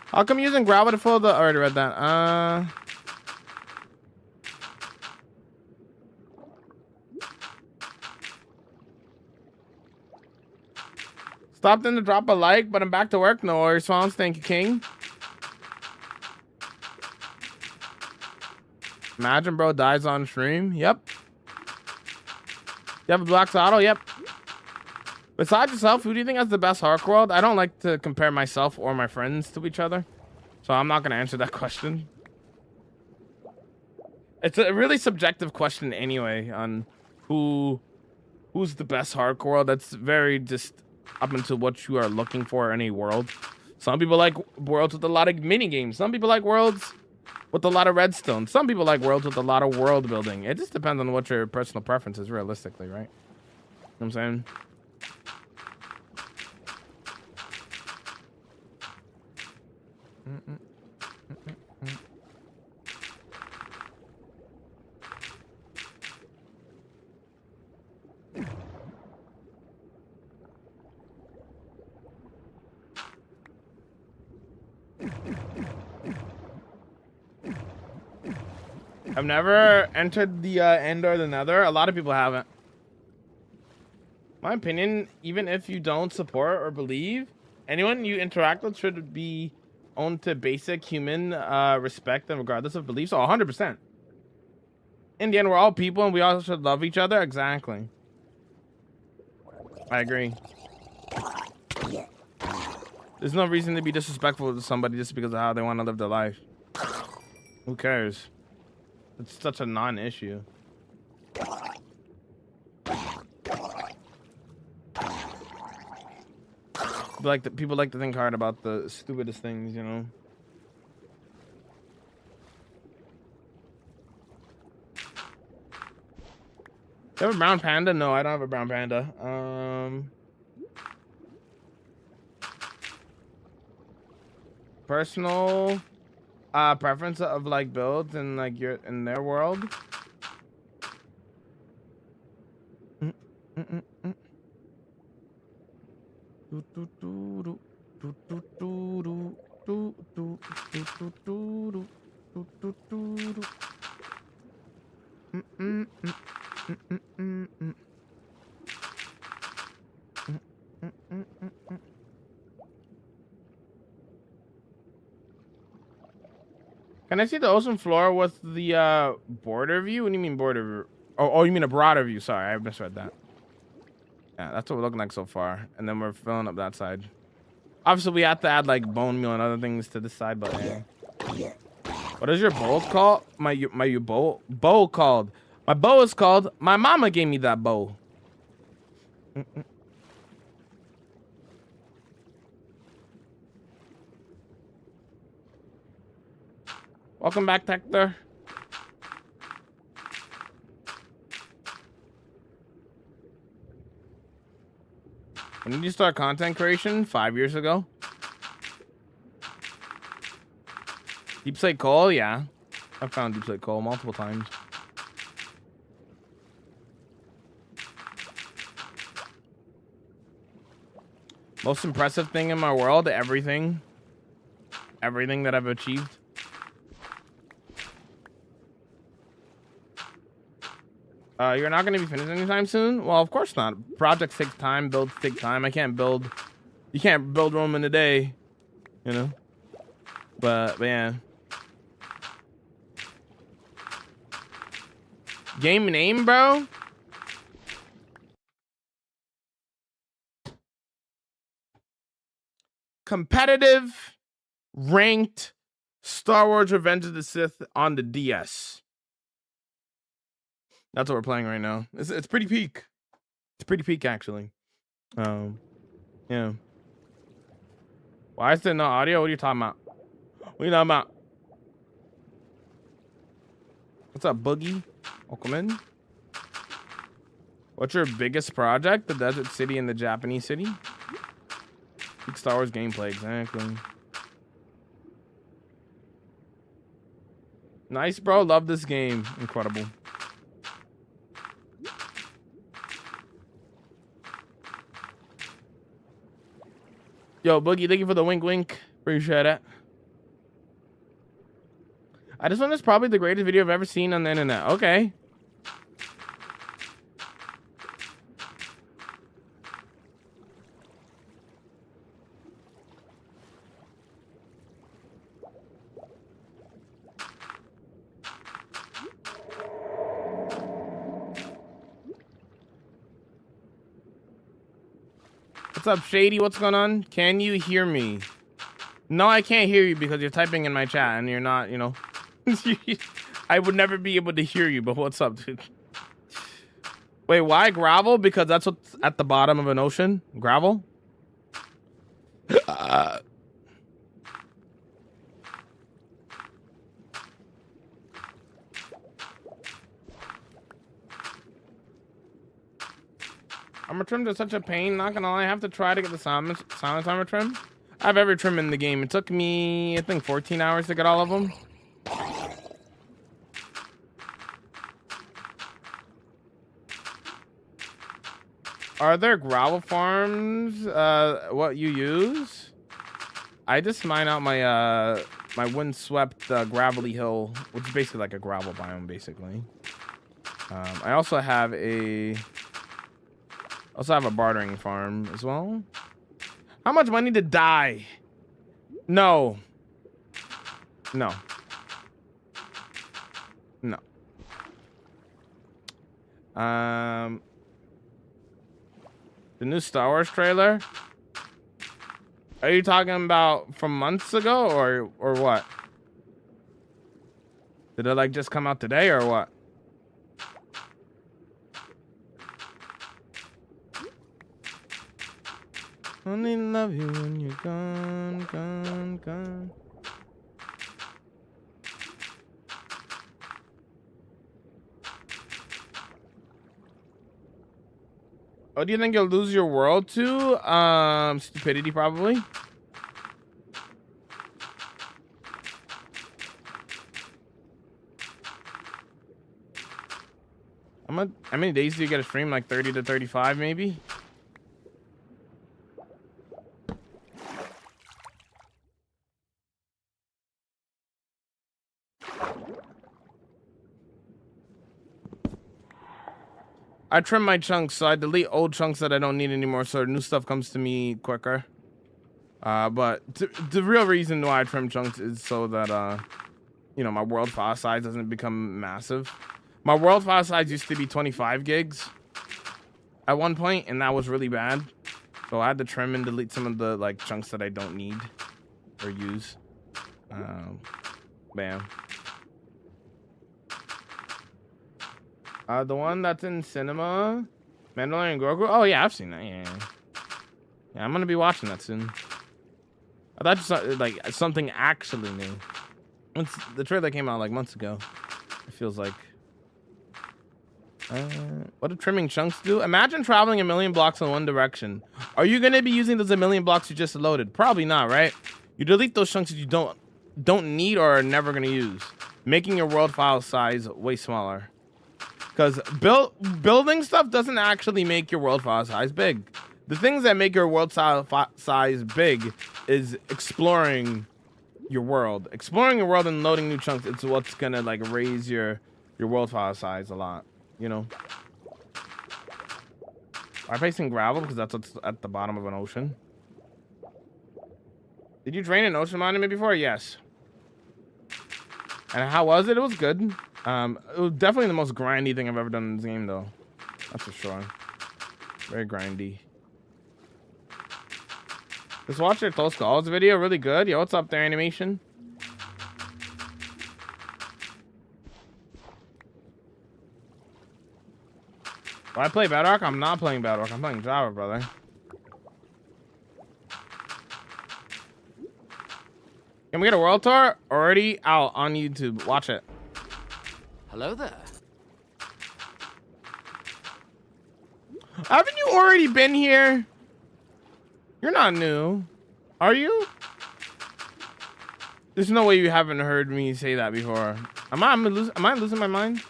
How come using gravel to fill the? I already read that. Stopped in to drop a like, but I'm back to work. No worries, Swans. Thank you, King. Imagine bro dies on stream. Yep. You have a black saddle? Yep. Besides yourself, who do you think has the best Hark World? I don't like to compare myself or my friends to each other, so I'm not gonna answer that question. It's a really subjective question anyway on who's the best Hark World. That's very just up into what you are looking for in a world. Some people like worlds with a lot of mini games. Some people like worlds with a lot of redstone. Some people like worlds with a lot of world building. It just depends on what your personal preference is, realistically, right? You know what I'm saying? I've never entered the end or the nether. A lot of people haven't. My opinion, even if you don't support or believe, anyone you interact with should be owned to basic human respect and regardless of beliefs. So 100%. In the end, we're all people and we all should love each other. Exactly. I agree. There's no reason to be disrespectful to somebody just because of how they want to live their life. Who cares? It's such a non-issue. People like to think hard about the stupidest things, you know. You have a brown panda? No, I don't have a brown panda. Personal preference of like builds and like your in their world. Can I see the ocean floor with the border view? What do you mean border view? Oh, you mean a broader view. Sorry, I misread that. Yeah, that's what we're looking like so far. And then we're filling up that side. Obviously, we have to add like bone meal and other things to this side, but what is your bow called? My bow called? My bow is called. My mama gave me that bow. Welcome back, Hector. When did you start content creation? 5 years ago. Deep Slate Coal? Yeah. I've found Deep Slate Coal multiple times. Most impressive thing in my world, everything. Everything that I've achieved. You're not going to be finished anytime soon? Well, of course not. Projects take time, builds take time. You can't build Rome in a day, you know? But yeah. Game name, bro? Competitive, ranked Star Wars Revenge of the Sith on the DS. That's what we're playing right now. It's pretty peak. It's pretty peak, actually. Yeah. Why is there no audio? What are you talking about? What are you talking about? What's up, Boogie? Welcome in. What's your biggest project? The Desert City and the Japanese City? Peak Star Wars gameplay, exactly. Nice, bro. Love this game. Incredible. Yo, Boogie, thank you for the wink wink. Appreciate it. This one is probably the greatest video I've ever seen on the internet. Okay. What's up, Shady? What's going on? Can you hear me? No, I can't hear you because you're typing in my chat and you're not, you know. I would never be able to hear you, but what's up, dude? Wait, why gravel? Because that's what's at the bottom of an ocean? Gravel? Armor trim is such a pain, not gonna lie. I have to try to get the silence armor trim. I have every trim in the game. It took me, I think, 14 hours to get all of them. Are there gravel farms what you use? I just mine out my my windswept gravelly hill, which is basically like a gravel biome basically. I also have a bartering farm as well. How much money to die? No. No. No. The new Star Wars trailer? Are you talking about from months ago or what? Did it like just come out today or what? Only love you when you're gone, gone, gone. Oh, do you think you'll lose your world to? Stupidity, probably. How many days do you get a stream? Like 30 to 35, maybe? I trim my chunks, so I delete old chunks that I don't need anymore, so new stuff comes to me quicker. But the real reason why I trim chunks is so that, you know, my world file size doesn't become massive. My world file size used to be 25 gigs at one point, and that was really bad. So I had to trim and delete some of the, like, chunks that I don't need or use. Bam. The one that's in cinema, Mandalorian Grogu. Oh yeah, I've seen that. Yeah, I'm gonna be watching that soon. I thought you saw, like something actually new. The trailer came out like months ago. It feels like. What do trimming chunks do? Imagine traveling 1,000,000 blocks in one direction. Are you gonna be using those 1,000,000 blocks you just loaded? Probably not, right? You delete those chunks that you don't need or are never gonna use, making your world file size way smaller. Because building stuff doesn't actually make your world file size big. The things that make your world size big is exploring your world. Exploring your world and loading new chunks, it's what's gonna like raise your world file size a lot, you know? I'm facing gravel because that's what's at the bottom of an ocean. Did you drain an ocean monument before? Yes. And how was it? It was good. It was definitely the most grindy thing I've ever done in this game, though. That's for sure. Very grindy. Just watch your Close Calls video. Really good. Yo, what's up there, Animation? Do I play Bedrock? I'm not playing Bedrock. I'm playing Java, brother. Can we get a world tour? Already out on YouTube. Watch it. Hello there. Haven't you already been here? You're not new, are you? There's no way you haven't heard me say that before. Am I losing my mind?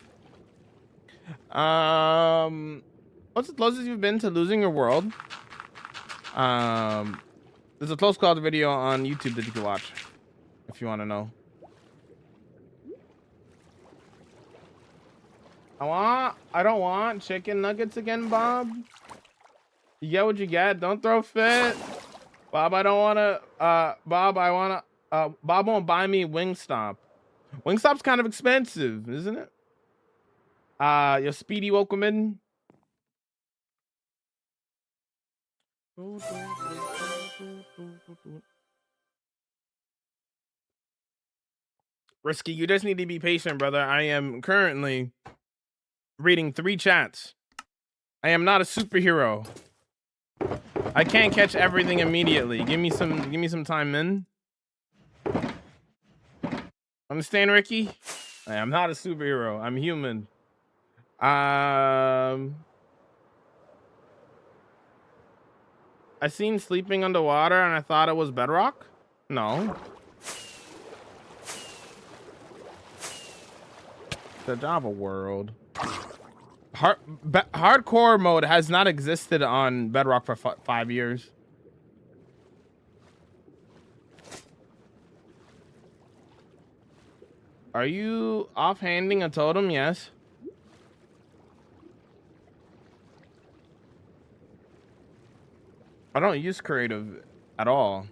What's the closest you've been to losing your world? There's a Close Calls video on YouTube that you can watch if you want to know. I don't want chicken nuggets again, Bob. You get what you get. Don't throw fit. Bob, I don't want to, Bob won't buy me Wingstop. Wingstop's kind of expensive, isn't it? Your Speedy, welcome in. Risky, you just need to be patient, brother. I am currently reading 3 chats. I am not a superhero. I can't catch everything immediately. Give me some time, man. Understand, Ricky? I am not a superhero. I'm human. I seen sleeping underwater and I thought it was bedrock. No. The Java world. Hardcore mode has not existed on Bedrock for 5 years. Are you offhanding a totem? Yes. I don't use creative at all.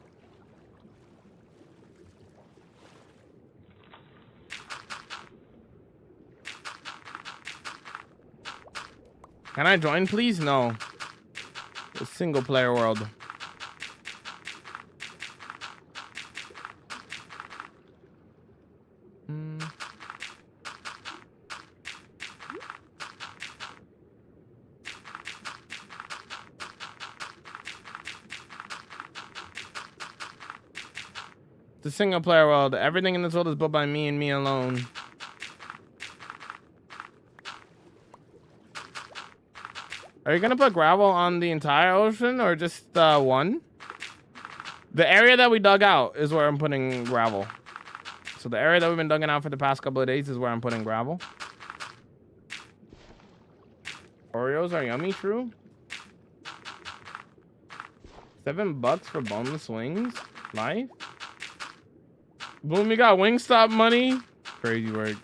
Can I join, please? No. A single player world. The single player world. Everything in this world is built by me and me alone. Are you gonna put gravel on the entire ocean or just one? The area that we dug out is where I'm putting gravel. So the area that we've been digging out for the past couple of days is where I'm putting gravel. Oreos are yummy, true. $7 for boneless wings. Life. Boom, you got Wingstop money. Crazy work.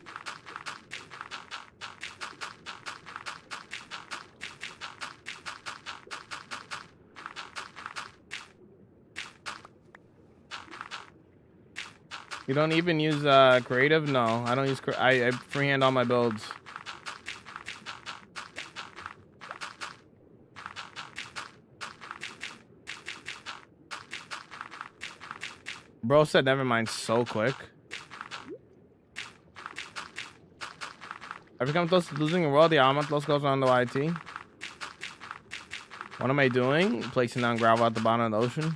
You don't even use creative? No, I don't use. I freehand all my builds. Bro said never mind so quick. I've become close to losing the world. The Almatlos goes on the YT. What am I doing? Placing down gravel at the bottom of the ocean.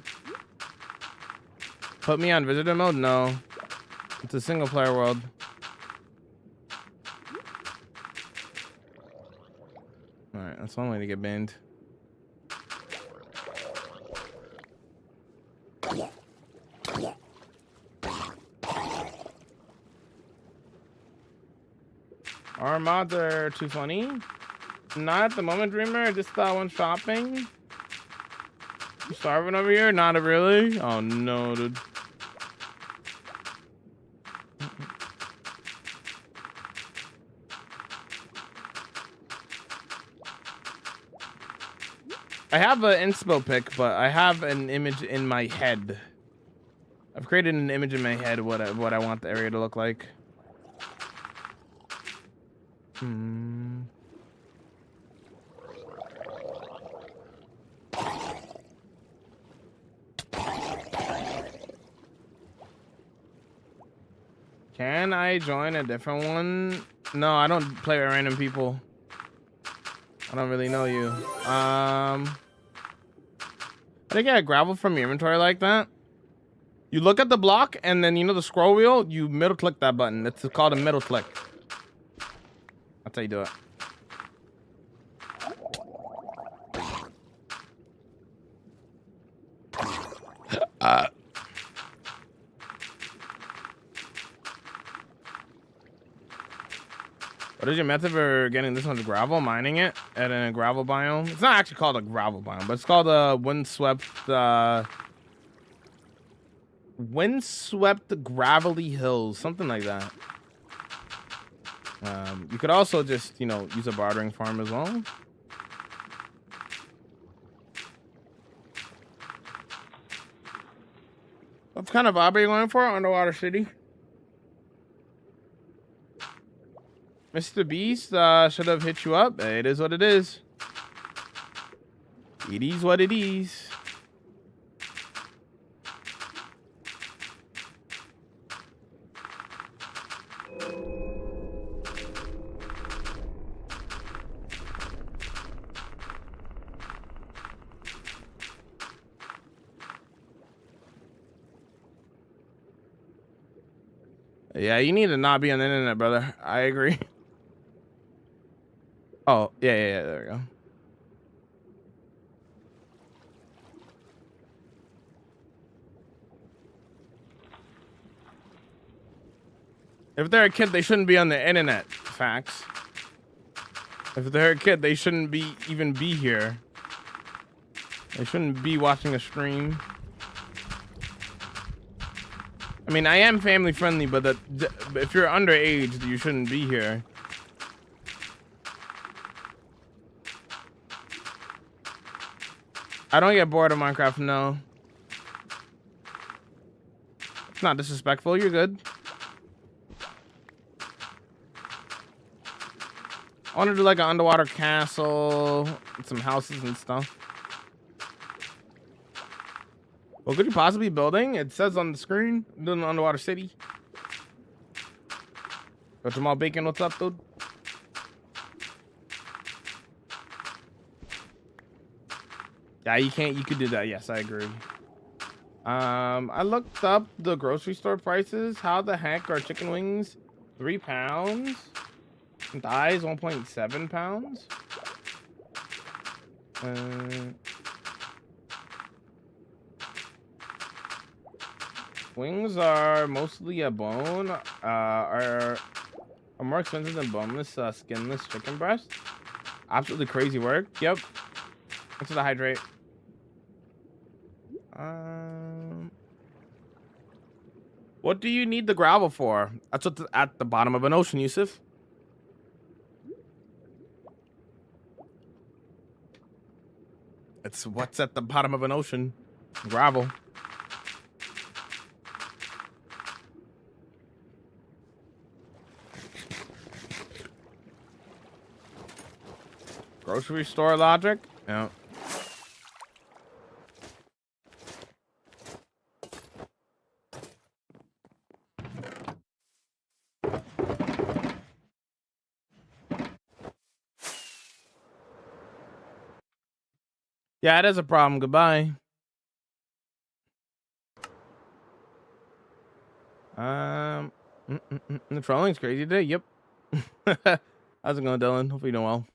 Put me on visitor mode? No. It's a single player world. Alright, that's one way to get banned. Our mods are too funny. Not at the moment, Dreamer. Just went shopping. You starving over here? Not really. Oh no, dude. I have an inspo pic, but I have an image in my head. I've created an image in my head of what I want the area to look like. Can I join a different one? No, I don't play with random people. I don't really know you. How do you get gravel from your inventory like that? You look at the block and then you know the scroll wheel, you middle click that button. It's called a middle click. That's how you do it. What is your method for getting this one's gravel? Mining it at a gravel biome? It's not actually called a gravel biome, but it's called a windswept gravelly hills, something like that. You could also just, you know, use a bartering farm as well. What kind of vibe are you going for? Underwater City? Mr. Beast should have hit you up. It is what it is. It is what it is. Yeah, you need to not be on the internet, brother. I agree. Oh, yeah, there we go. If they're a kid, they shouldn't be on the internet. Facts. If they're a kid, they shouldn't even be here. They shouldn't be watching a stream. I mean, I am family friendly, but if you're underage, you shouldn't be here. I don't get bored of Minecraft, no. It's not disrespectful, you're good. I want to do like an underwater castle, and some houses and stuff. What could you possibly be building? It says on the screen, building an underwater city. Yo, Jamal Bacon, what's up, dude? Yeah, you could do that. Yes, I agree. I looked up the grocery store prices. How the heck are chicken wings 3 pounds? Thighs 1.7 pounds? Wings are mostly a bone. Are more expensive than boneless, skinless chicken breast. Absolutely crazy work. Yep. Thanks for the hydrate. What do you need the gravel for? That's what's at the bottom of an ocean, Yusuf. It's what's at the bottom of an ocean. Gravel. Grocery store logic? Yeah. Yeah, it is a problem. Goodbye. The trolling's crazy today. Yep. How's it going, Dylan? Hopefully you're doing well.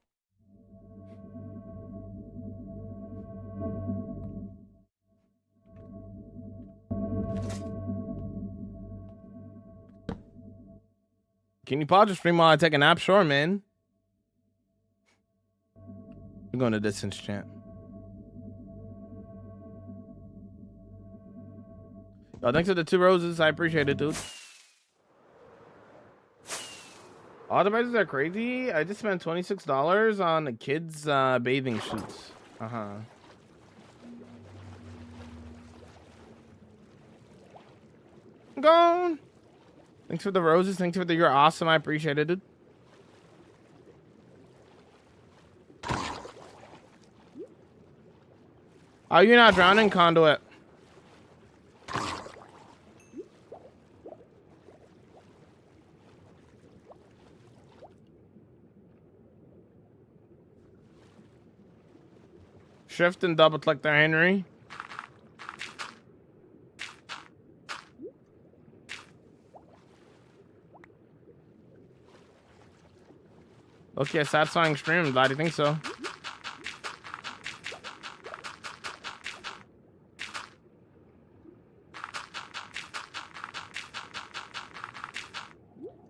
Can you pause the stream while I take a nap? Sure, man. I'm going to distance chant. Oh, thanks for the 2 roses. I appreciate it, dude. All the prices are crazy. I just spent $26 on the kids' bathing suits. I'm gone. Thanks for the roses. Thanks for the you're awesome. I appreciate it, dude. Oh, you're not drowning, Conduit. Shift and double click there, Henry. Okay, satisfying stream. Glad you think so.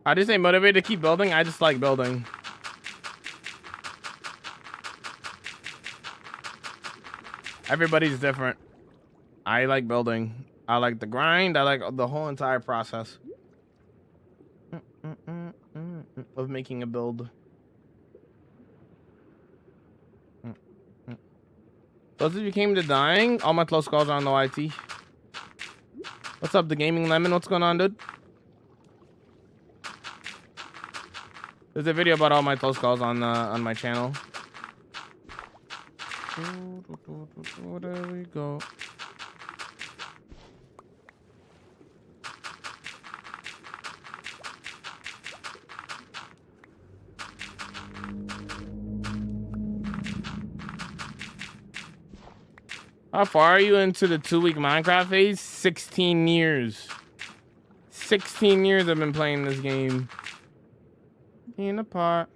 I just say motivated to keep building. I just like building. Everybody's different. I like building. I like the grind. I like the whole entire process of making a build. Those of you came to dying, all my close calls are on the YT. What's up, the gaming lemon? What's going on, dude? There's a video about all my close calls on my channel. There we go. How far are you into the 2-week Minecraft phase? 16 years. 16 years I've been playing this game. In a pot.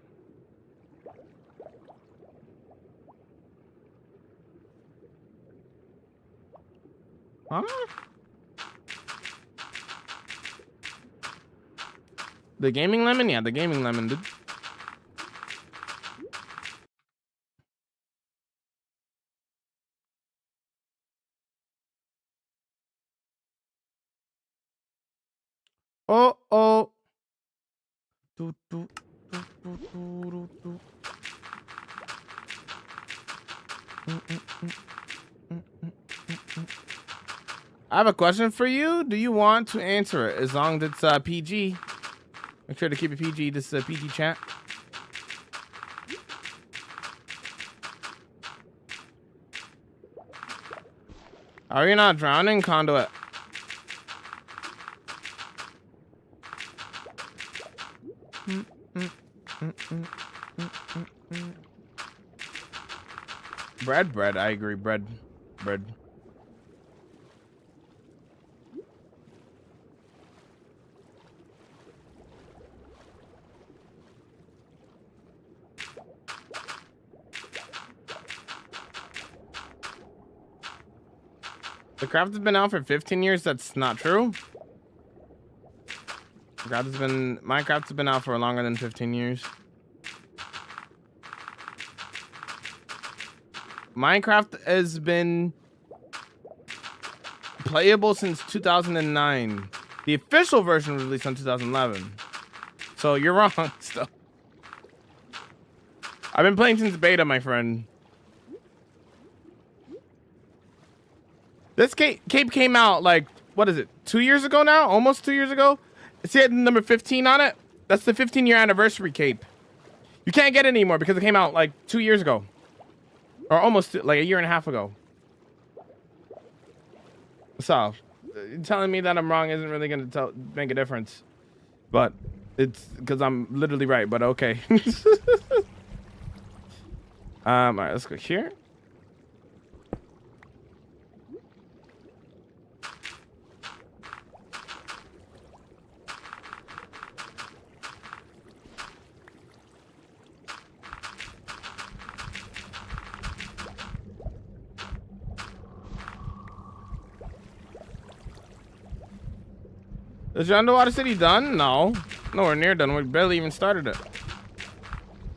Huh? The gaming lemon? Yeah, the gaming lemon, dude. Oh, oh. Do, do, do, do, do, do. I have a question for you. Do you want to answer it? As long as it's PG. Make sure to keep it PG. This is a PG chat. Are you not drowning, Conduit? Bread. I agree. Bread. The craft has been out for 15 years. That's not true. Minecraft has been out for longer than 15 years. Minecraft has been playable since 2009. The official version was released in 2011. So you're wrong still. I've been playing since beta, my friend. This cape came out like, what is it, 2 years ago now? Almost 2 years ago? See it number 15 on it? That's the 15-year anniversary cape. You can't get it anymore because it came out like 2 years ago. Or almost like a year and a half ago. So, telling me that I'm wrong isn't really going to make a difference. But it's because I'm literally right, but okay. All right, let's go here. Is your underwater city done? No. Nowhere near done. We barely even started it.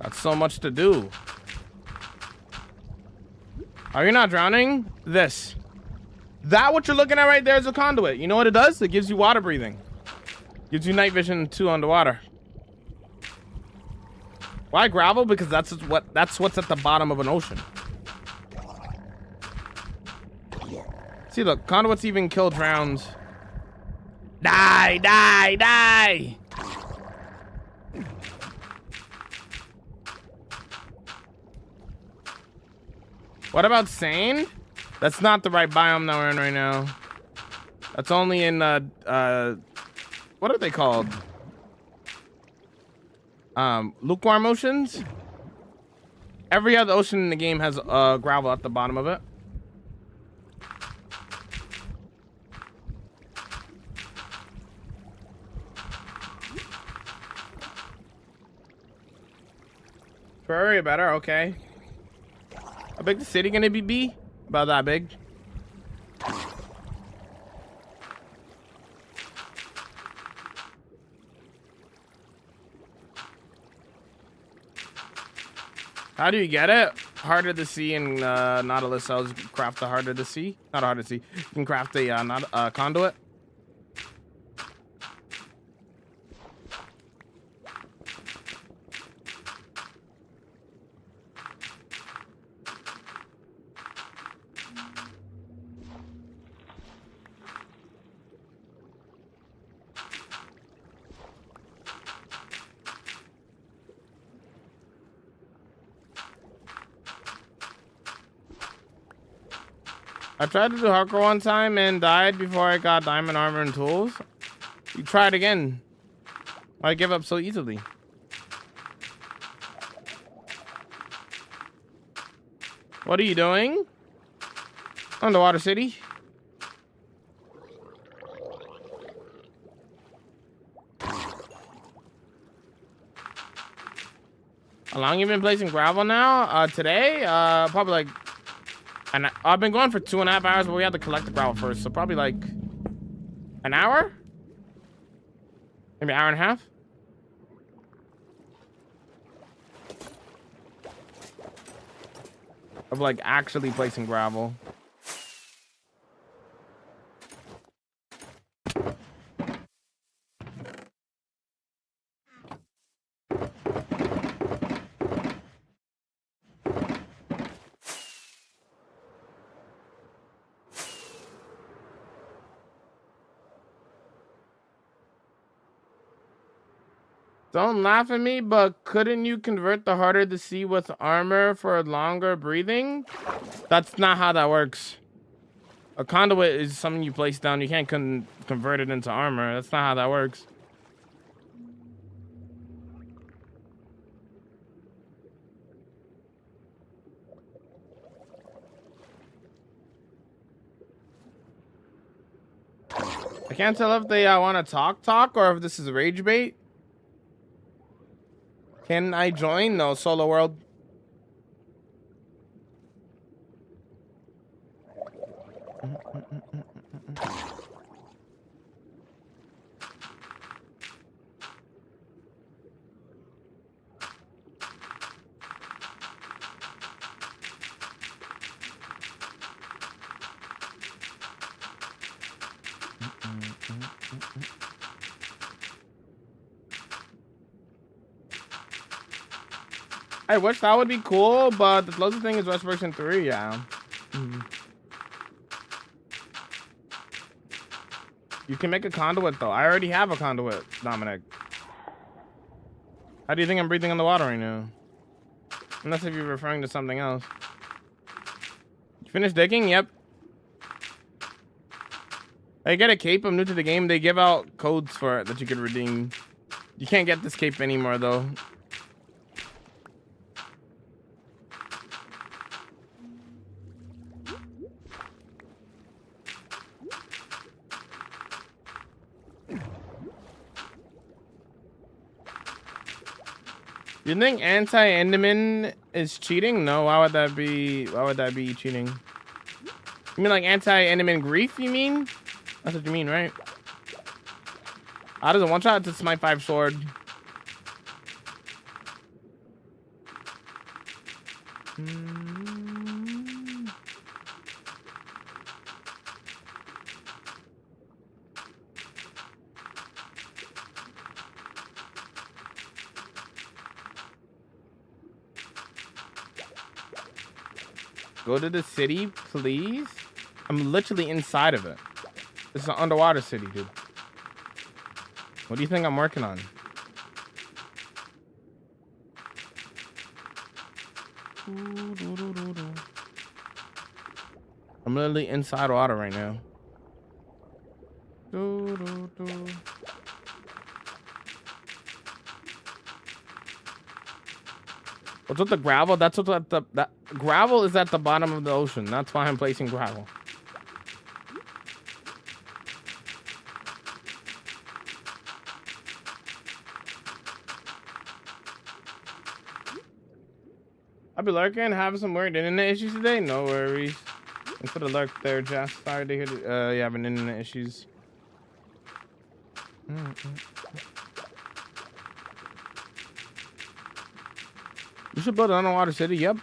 Got so much to do. Are you not drowning? This. That what you're looking at right there is a conduit. You know what it does? It gives you water breathing. Gives you night vision too underwater. Why gravel? Because that's what's at the bottom of an ocean. See, look, conduits even kill drowns. Die! What about sand? That's not the right biome that we're in right now. That's only in what are they called? Lukewarm oceans. Every other ocean in the game has gravel at the bottom of it. Very better, okay. How big the city gonna be? About that big. How do you get it? Harder to see in Nautilus cells. Craft the harder to see. Not harder to see. You can craft a conduit. I tried to do hardcore one time and died before I got diamond armor and tools. You try it again. Why give up so easily? What are you doing? Underwater city. How long you been placing gravel now? Today? Probably like, and I've been going for 2.5 hours, but we had to collect the gravel first, so probably like an hour, maybe an hour and a half. Of like actually placing gravel. Don't laugh at me, but couldn't you convert the harder to see with armor for longer breathing? That's not how that works. A conduit is something you place down. You can't convert it into armor. That's not how that works. I can't tell if they want to talk or if this is rage bait. Can I join? No, solo world. I wish that would be cool, but the closest thing is West Version 3, yeah. You can make a conduit, though. I already have a conduit, Dominic. How do you think I'm breathing on the water right now? Unless if you're referring to something else. You finished digging? Yep. I get a cape. I'm new to the game. They give out codes for it that you could redeem. You can't get this cape anymore, though. You think anti-Enderman is cheating? No, why would that be? Why would that be cheating? You mean like anti-Enderman grief? You mean? That's what you mean, right? How does it one shot? It's my 5 sword. Go to the city, please. I'm literally inside of it. This is an underwater city, dude. What do you think I'm working on? I'm literally inside water right now. What's with the gravel? That's what that gravel is at the bottom of the ocean. That's why I'm placing gravel. I'll be lurking, having some weird internet issues today. No worries. Thanks for the lurk there, Jess. Sorry to hear you having internet issues. You should build an underwater city. Yep.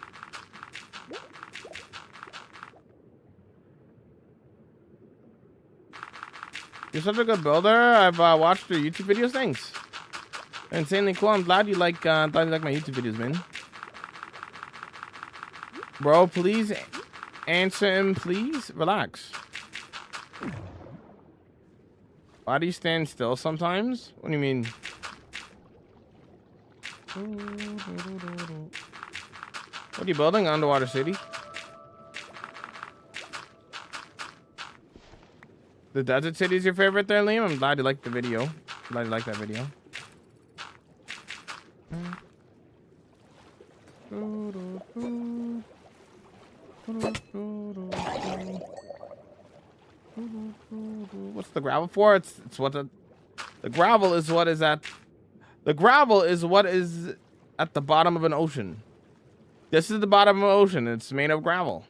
You're such a good builder. I've watched your YouTube videos. Thanks. Insanely cool. I'm glad you like my YouTube videos, man. Bro, please answer him, please. Relax. Why do you stand still sometimes? What do you mean? What are you building? Underwater city? The desert city is your favorite there, Liam? I'm glad you liked the video. I'm glad you liked that video. the gravel for? It's what the gravel is what is at the gravel is what is at the bottom of an ocean. This is the bottom of an ocean. It's made of gravel.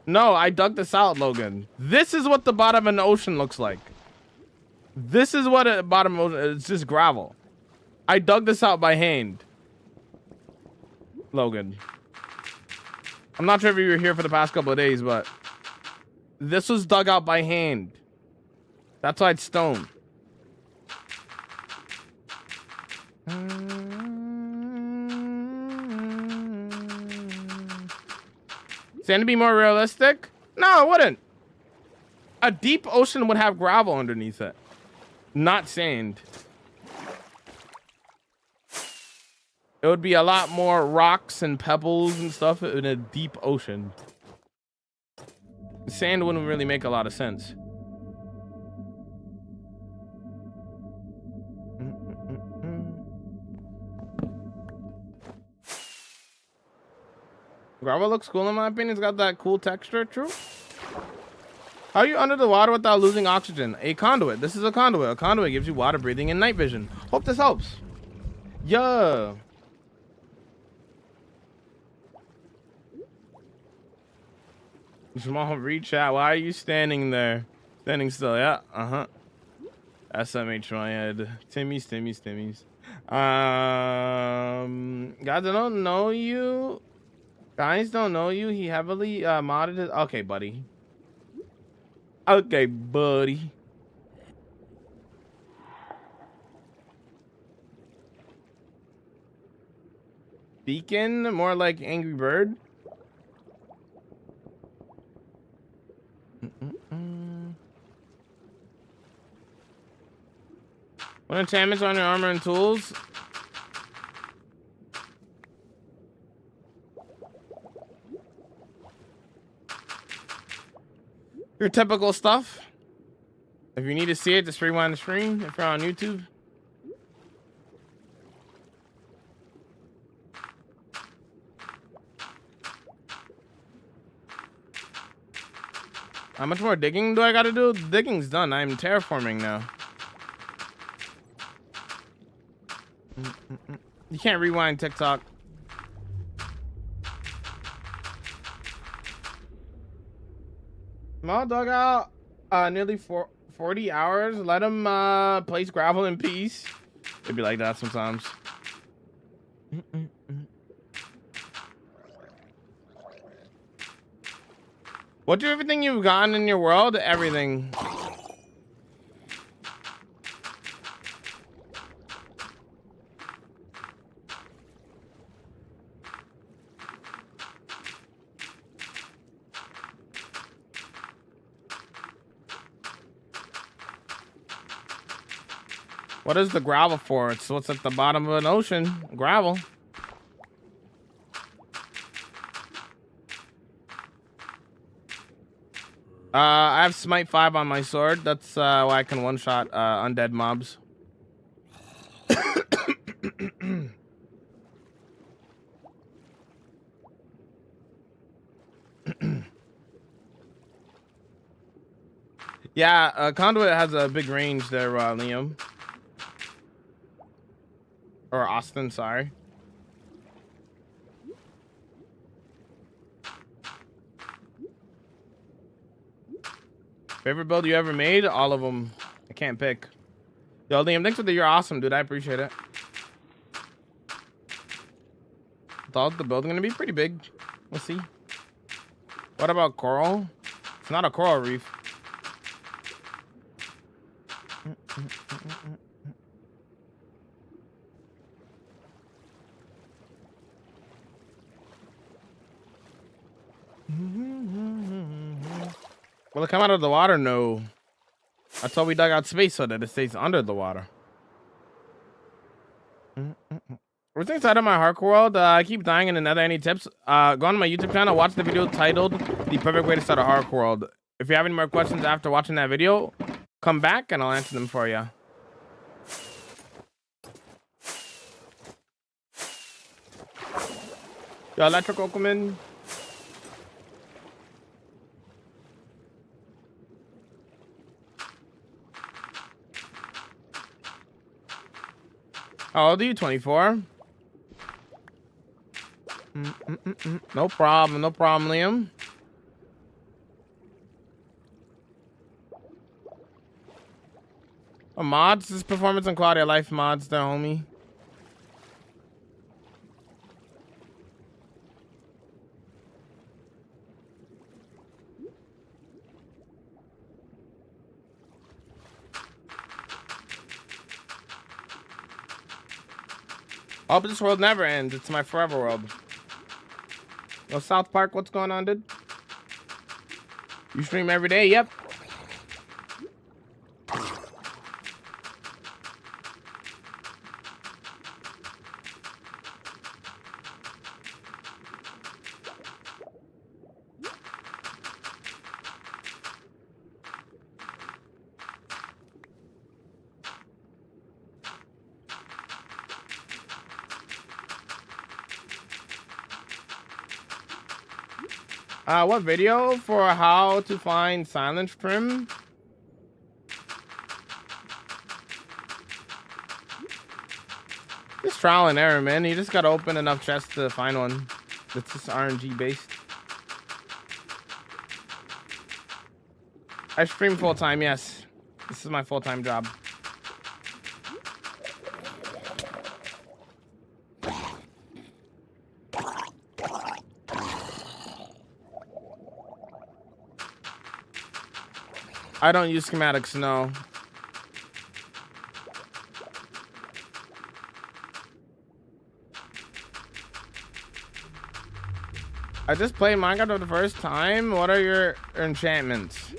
No, I dug this out, Logan. This is what the bottom of an ocean looks like. This is what a bottom of ocean, it's just gravel. I dug this out by hand. Logan. I'm not sure if you were here for the past couple of days, but this was dug out by hand. That's why it's stone. Sand to be more realistic? No, it wouldn't. A deep ocean would have gravel underneath it, not sand. It would be a lot more rocks and pebbles and stuff in a deep ocean. Sand wouldn't really make a lot of sense. Gravel looks cool in my opinion. It's got that cool texture. True. How are you under the water without losing oxygen? A conduit. This is a conduit. A conduit gives you water breathing and night vision. Hope this helps. Yeah. Small reach out. Why are you standing there? Standing still. Yeah. Uh-huh. SMH my head. Timmy's. Guys, I don't know you. Guys don't know you. He heavily modded it. Okay, buddy. Okay, buddy. Beacon, more like Angry Bird. What enchantments on your armor and tools? Your typical stuff. If you need to see it, just rewind the screen if you're on YouTube. How much more digging do I gotta do? Digging's done. I'm terraforming now. You can't rewind TikTok. Small dug out nearly 40 hours. Let him place gravel in peace. It'd be like that sometimes. What do everything you've gotten in your world? Everything. What is the gravel for? It's what's at the bottom of an ocean. Gravel. I have Smite 5 on my sword. That's why I can one-shot undead mobs. Yeah, Conduit has a big range there, Liam. Or Austin, sorry. Favorite build you ever made? All of them. I can't pick. Yo, Liam, thanks for the you're awesome, dude. I appreciate it. Thought the build's gonna be pretty big. We'll see. What about coral? It's not a coral reef. Will it come out of the water? No. That's why we dug out space so that it stays under the water. What's inside of my hardcore world? I keep dying in the nether. Any tips? Go on my YouTube channel, watch the video titled The Perfect Way to Start a Hardcore World. If you have any more questions after watching that video, come back and I'll answer them for you. Yo, electrical come in. How old are you? 24? No problem, Liam. Oh, mods, this is Performance and Quality of Life mods, there, homie. I hope this world never ends. It's my forever world. Yo, South Park, what's going on, dude? You stream every day? Yep. What video for how to find silence trim? Just trial and error, man. You just gotta open enough chests to find one. It's just RNG based. I stream full time, yes. This is my full-time job. I don't use schematics, no. I just played Minecraft for the first time. What are your enchantments?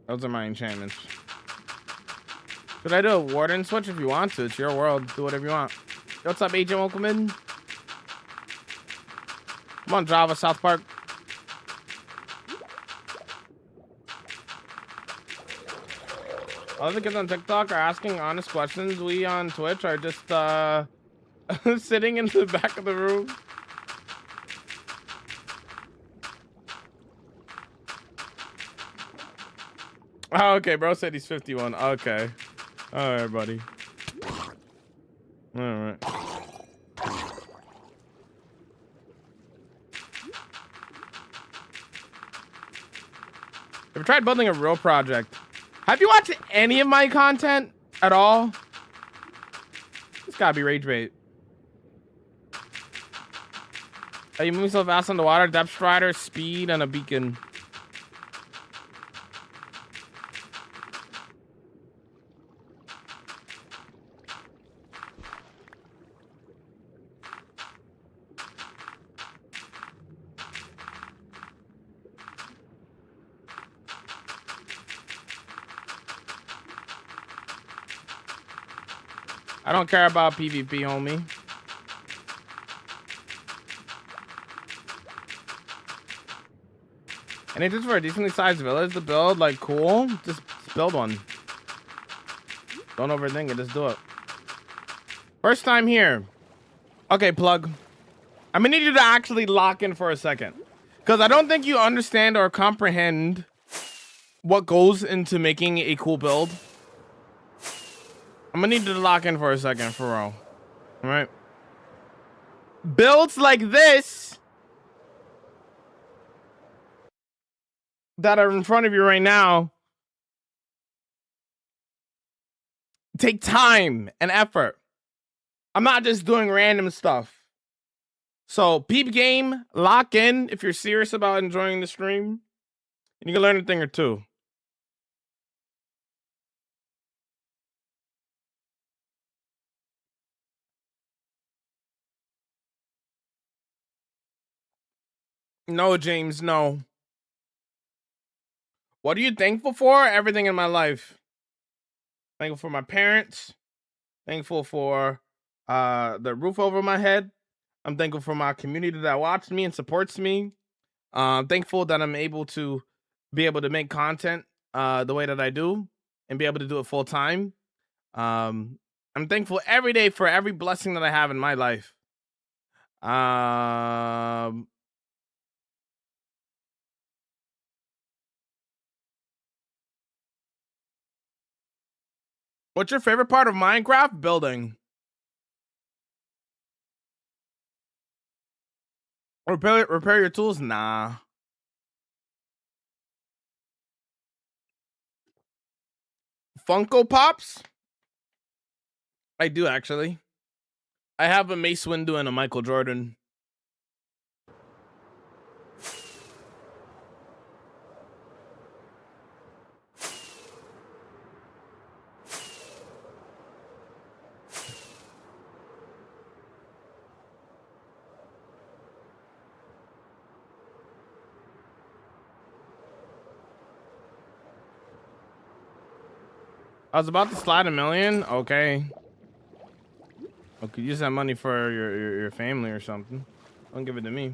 Those are my enchantments. Should I do a warden switch if you want to? It's your world. Do whatever you want. What's up, Agent? Welcome in. Come on, Java, South Park. All the kids on TikTok are asking honest questions. We on Twitch are just sitting in the back of the room. Oh, okay, bro said he's 51. Okay. All right, buddy. All right. Have you tried building a real project? Have you watched any of my content at all? It's gotta be rage bait. Are you moving so fast on the water? Depth strider, speed, and a beacon. I don't care about PvP, homie. And it's just for a decently sized village to build, like, cool. Just build one. Don't overthink it, just do it. First time here. Okay, Plug. I'm gonna need you to actually lock in for a second. Because I don't think you understand or comprehend what goes into making a cool build. I'm gonna need you to lock in for a second, for real. All right. Builds like this that are in front of you right now take time and effort. I'm not just doing random stuff. So peep game, lock in if you're serious about enjoying the stream, and you can learn a thing or two. No, James, no. What are you thankful for? Everything in my life. Thankful for my parents. Thankful for the roof over my head. I'm thankful for my community that watches me and supports me. Thankful that I'm able to be able to make content the way that I do and be able to do it full time. I'm thankful every day for every blessing that I have in my life. What's your favorite part of Minecraft? Building. Repair your tools? Nah. Funko Pops? I do actually. I have a Mace Windu and a Michael Jordan. I was about to slide $1 million. Okay. Oh, could use that money for your family or something. Don't give it to me.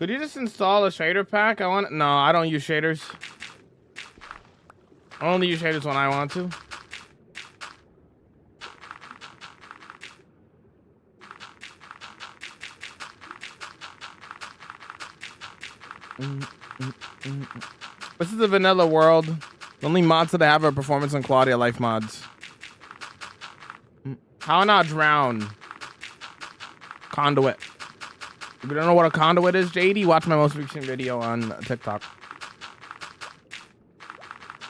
Could you just install a shader pack? No, I don't use shaders. I only use shaders when I want to. This is a vanilla world. The only mods that I have are performance and quality of life mods. How not drown? Conduit. If you don't know what a conduit is, JD, watch my most recent video on TikTok.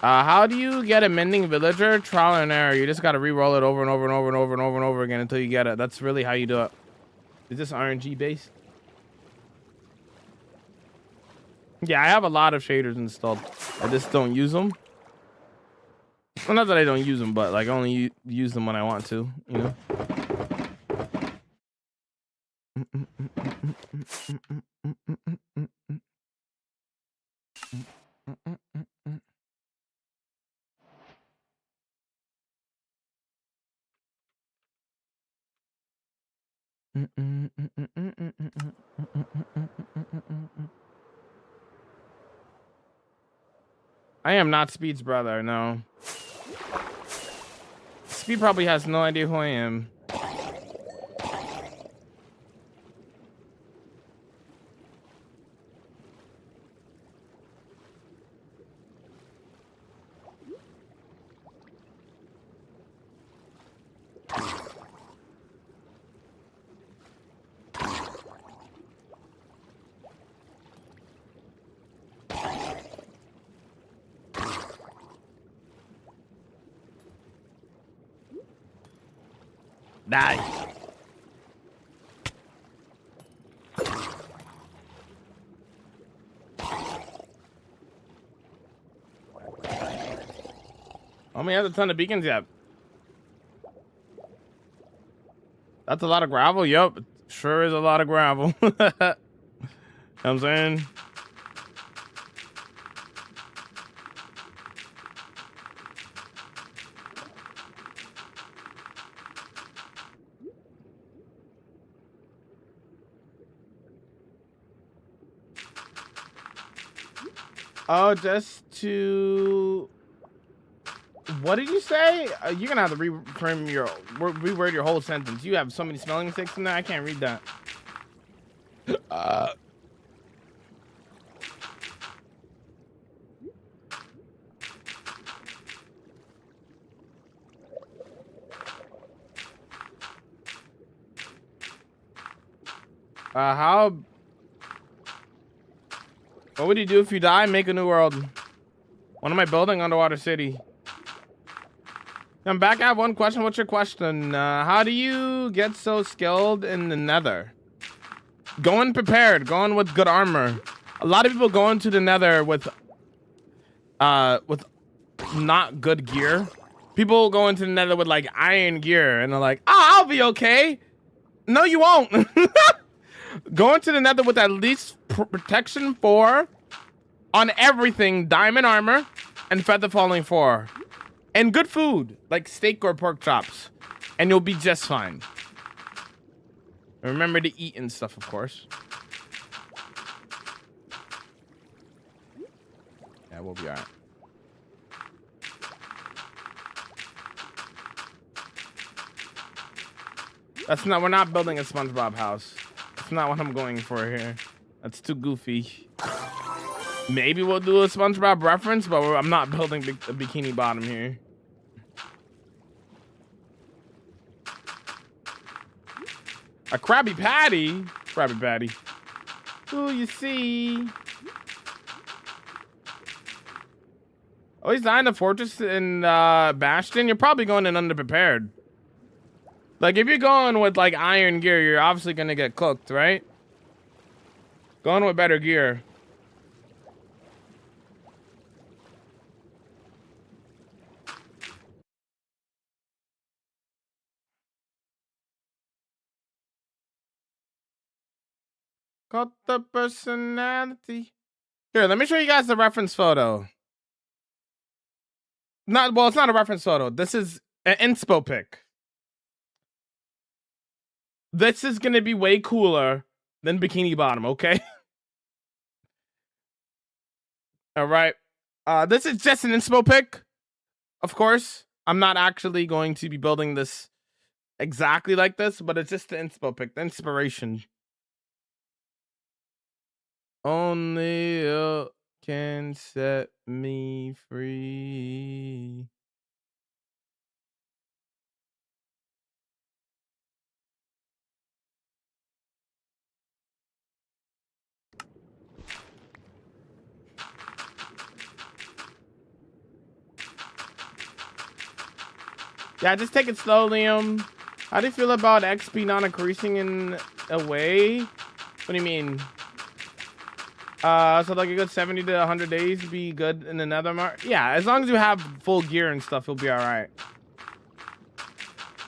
How do you get a mending villager? Trial and error. You just gotta re-roll it over and over and over and over and over and over again until you get it. That's really how you do it. Is this RNG based? Yeah, I have a lot of shaders installed. I just don't use them. Well, not that I don't use them, but like I only use them when I want to, you know? I am not Speed's brother, no. Speed probably has no idea who I am. Die. How many has a ton of beacons yet? That's a lot of gravel. Yup, sure is a lot of gravel. You know what I'm saying? Oh, just to... What did you say? You're gonna have to reword your whole sentence. You have so many spelling mistakes in there, I can't read that. What would you do if you die? Make a new world. What am I building? Underwater city. I'm back. I have one question. What's your question? How do you get so skilled in the nether? Going prepared. Going with good armor. A lot of people go into the nether with not good gear. People go into the nether with like iron gear and they're like, oh, I'll be okay. No, you won't. Go into the nether with at least protection 4 on everything, diamond armor, and feather falling 4. And good food, like steak or pork chops. And you'll be just fine. Remember to eat and stuff, of course. Yeah, we'll be all right. That's not. We're not building a SpongeBob house. That's not what I'm going for here. That's too goofy. Maybe we'll do a SpongeBob reference, but I'm not building a Bikini Bottom here. A Krabby Patty? Krabby Patty. Who you see? Oh, he's dying the fortress in Bastion. You're probably going in underprepared. Like, if you're going with, like, iron gear, you're obviously going to get cooked, right? Going with better gear. Got the personality. Here, let me show you guys the reference photo. Well, it's not a reference photo. This is an inspo pic. This is gonna be way cooler than Bikini Bottom, okay? All right. This is just an inspo pic. Of course, I'm not actually going to be building this exactly like this, but it's just the inspo pic, the inspiration. Only you can set me free. Yeah, just take it slow, Liam. How do you feel about XP not increasing in a way? What do you mean? So like a good 70 to 100 days be good in the Nethermark? Yeah, as long as you have full gear and stuff, you'll be all right.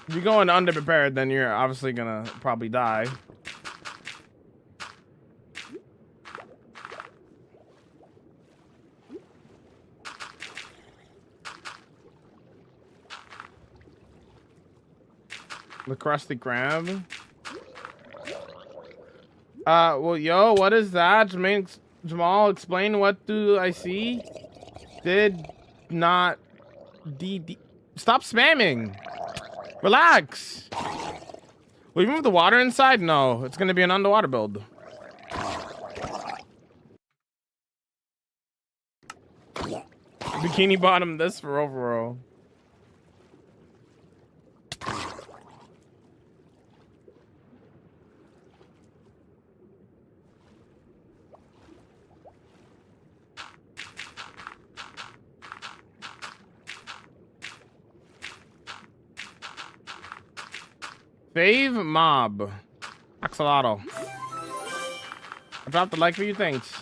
If you're going underprepared, then you're obviously gonna probably die. The Krusty Krab. Well, yo, what is that? Jamal, explain, what do I see? Did not stop spamming. Relax. Will you move the water inside? No, it's gonna be an underwater build. Bikini Bottom this for overall. Fave Mob. Axolotl. I dropped the like for you, thanks.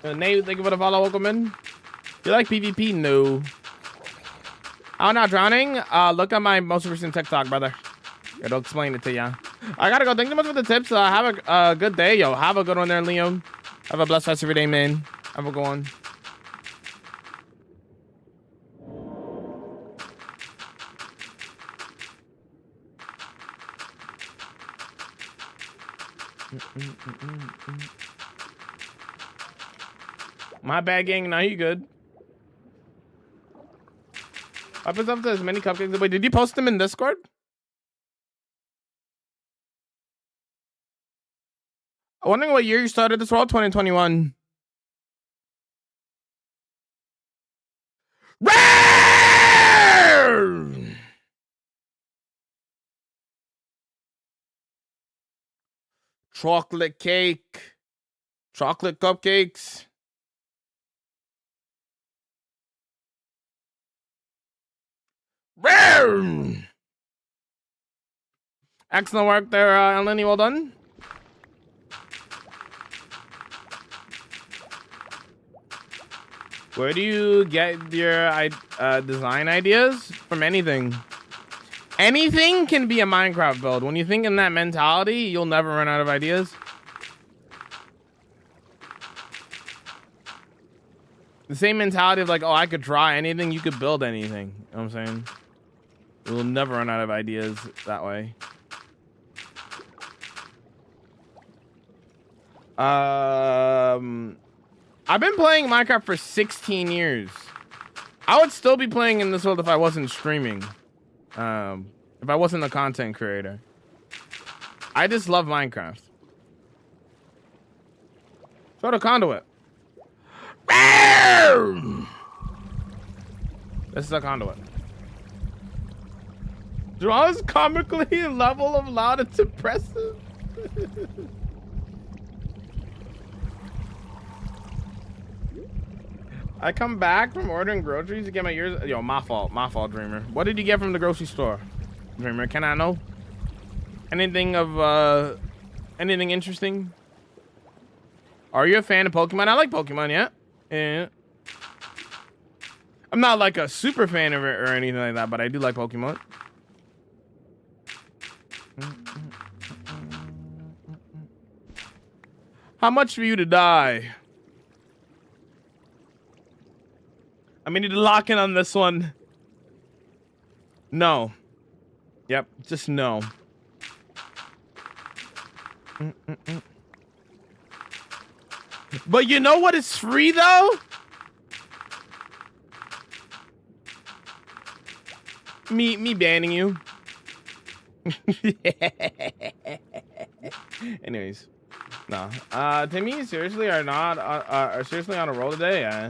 Nate, thank you for the follow, welcome in. You like PvP? No. Oh, not drowning? Look at my most recent TikTok, brother. It'll explain it to ya. I gotta go. Thank you so much for the tips. Have a good day, yo. Have a good one there, Liam. Have a blessed rest of your day, man. Have a good one. My bad, gang. Now you good. Happens up to as many cupcakes. Wait, did you post them in Discord? I'm wondering what year you started this world. 2021. Rare! Chocolate cake. Chocolate cupcakes. Rare! Excellent work there, Eleni. Well done. Where do you get your design ideas? From anything. Anything can be a Minecraft build. When you think in that mentality, you'll never run out of ideas. The same mentality of like, oh, I could draw anything, you could build anything. You know what I'm saying? You'll never run out of ideas that way. I've been playing Minecraft for 16 years. I would still be playing in this world if I wasn't streaming. If I wasn't a content creator. I just love Minecraft. Show the conduit. This is a conduit. Draws comically level of loud and impressive. I come back from ordering groceries to get my ears. Yo, my fault, Dreamer. What did you get from the grocery store, Dreamer? Can I know? Anything of anything interesting? Are you a fan of Pokemon? I like Pokemon, yeah. Yeah. I'm not like a super fan of it or anything like that, but I do like Pokemon. How much for you to die? I mean, need to lock in on this one. No. Yep, just no. But you know what is free though? Me banning you. Anyways, no. Timmy, seriously are seriously on a roll today.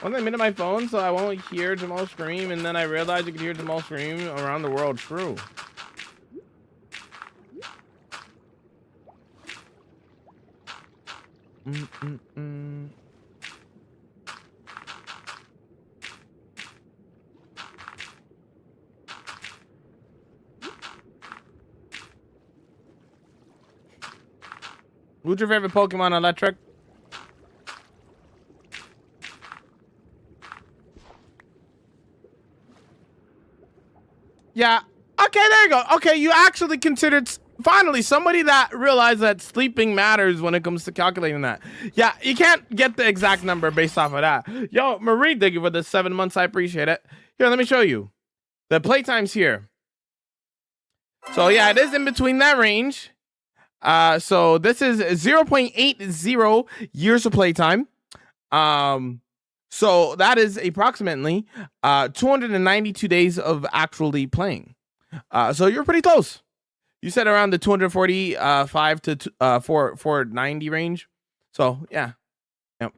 Once I muted my phone so I won't hear Jamal scream, and then I realized you could hear Jamal scream around the world. True. Who's your favorite Pokemon, Electric? Yeah. Okay, there you go. Okay, you actually considered finally somebody that realized that sleeping matters when it comes to calculating that. Yeah, you can't get the exact number based off of that. Yo, Marie, thank you for the 7 months. I appreciate it. Here, let me show you. The playtime's here. So yeah, it is in between that range. So this is 0.80 years of playtime. So that is approximately 292 days of actually playing. So you're pretty close. You said around the 245 to 490 range. So yeah. Yep.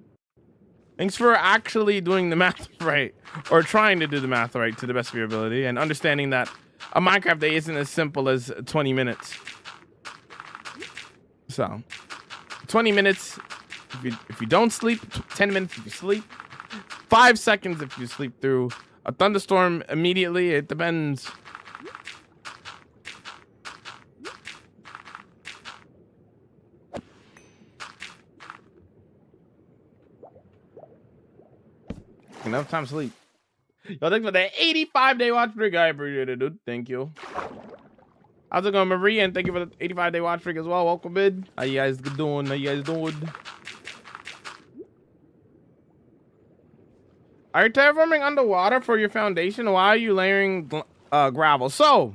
Thanks for actually doing the math right, or trying to do the math right to the best of your ability, and understanding that a Minecraft day isn't as simple as 20 minutes. So 20 minutes if you don't sleep, 10 minutes if you sleep, 5 seconds if you sleep through a thunderstorm immediately. It depends. Enough time to sleep. Yo, thanks for that 85-day watch streak. I appreciate it, dude. Thank you. How's it going, Marie? And thank you for the 85-day watch streak as well. Welcome, bid. How you guys doing? How you guys doing? Are you terraforming underwater for your foundation? Why are you layering gravel? So,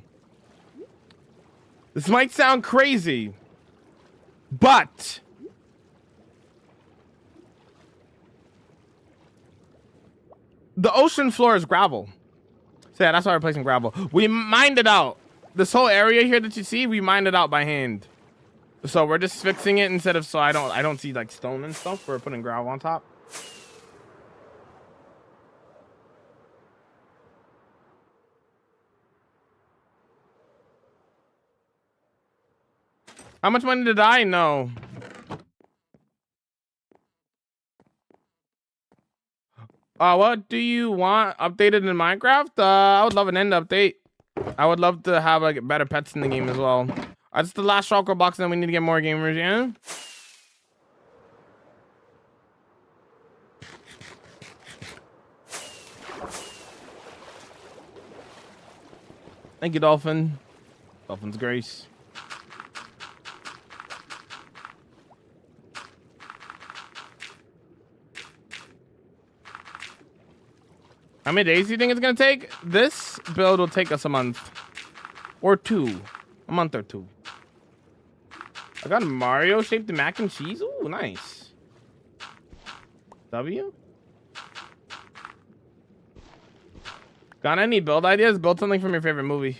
this might sound crazy, but the ocean floor is gravel. So yeah, that's why we're placing gravel. We mined it out. This whole area here that you see, we mined it out by hand. So we're just fixing it instead of, so I don't see like stone and stuff. We're putting gravel on top. How much money did I know? What do you want updated in Minecraft? I would love an end update. I would love to have like better pets in the game as well. That's the last shulker box, and we need to get more gamers, yeah? Thank you, Dolphin. Dolphin's grace. How many days do you think it's gonna take? This build will take us a month or two. A month or two. I got Mario shaped mac and cheese. Ooh, nice. W? Got any build ideas? Build something from your favorite movie.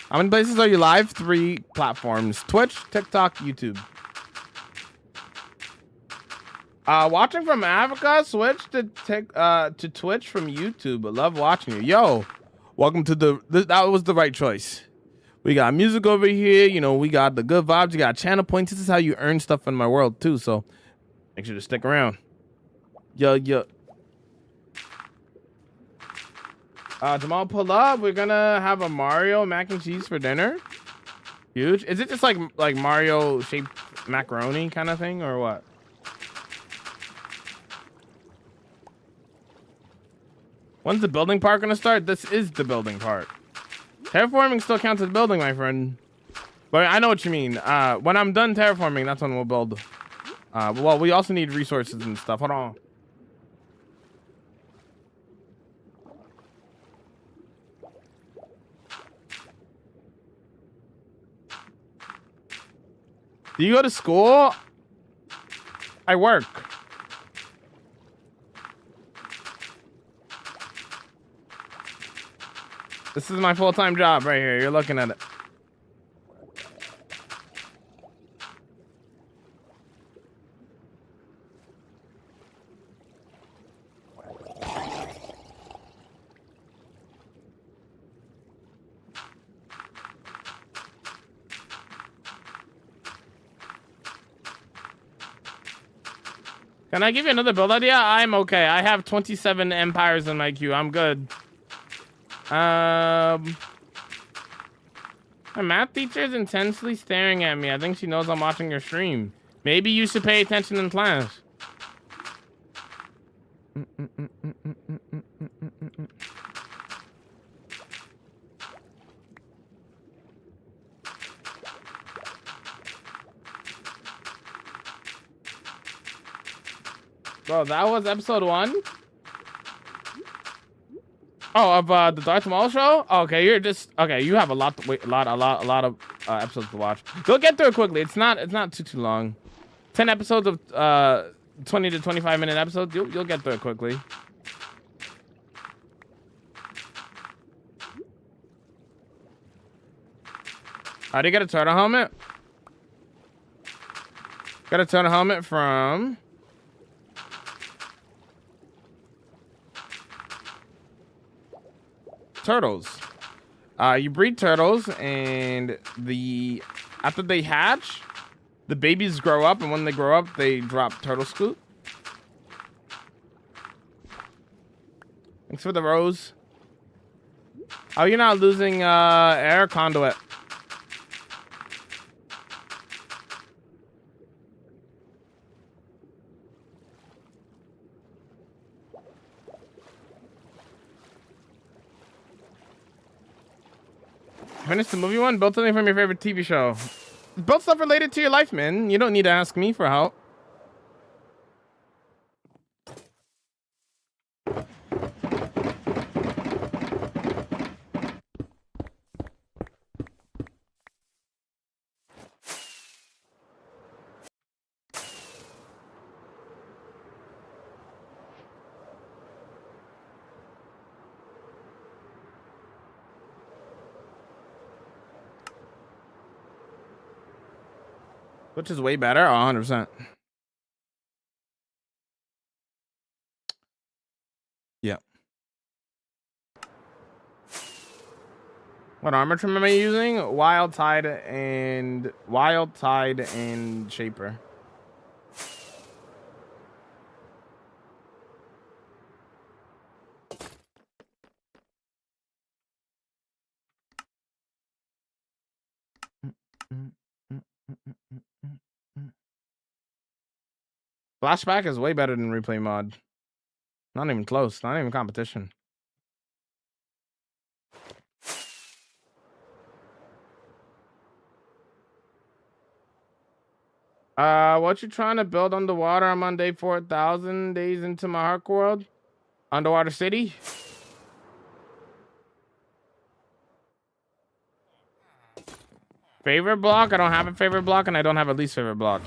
How many places are you live? 3 platforms: Twitch, TikTok, YouTube. Watching from Africa, switch to Twitch from YouTube. I love watching you. Yo, welcome to that was the right choice. We got music over here, you know, we got the good vibes, you got channel points. This is how you earn stuff in my world too, so make sure to stick around. Yo. Jamal, pull up. We're gonna have a Mario mac and cheese for dinner. Huge. Is it just like Mario shaped macaroni kind of thing or what? When's the building part gonna start? This is the building part. Terraforming still counts as building, my friend. But I know what you mean. When I'm done terraforming, that's when we'll build. Well, we also need resources and stuff. Hold on. Do you go to school? I work. This is my full-time job right here. You're looking at it. Can I give you another build idea? I'm okay. I have 27 empires in my queue. I'm good. My math teacher is intensely staring at me. I think she knows I'm watching your stream. Maybe you should pay attention in class. Bro, that was episode 1. Oh, of the Darth Maul show. Oh, okay, you're just okay. You have a lot to wait, a lot of episodes to watch. You'll get through it quickly. It's not too long. 10 episodes of 20 to 25 minute episodes. You'll get through it quickly. How do you get a turtle helmet? Got a turtle helmet from. Turtles. You breed turtles, and after they hatch, the babies grow up, and when they grow up, they drop turtle scoop. Thanks for the rose. Oh, you're not losing air conduit. Finish the movie one? Build something from your favorite TV show. Build stuff related to your life, man. You don't need to ask me for help. Which is way better? Oh, 100%. Yeah. What armor trim am I using? Wild Tide and Shaper. Flashback is way better than replay mod. Not even close. Not even competition. What you trying to build underwater? I'm on day 4,000 days into my Hark world. Underwater City. Favorite block? I don't have a favorite block, and I don't have a least favorite block.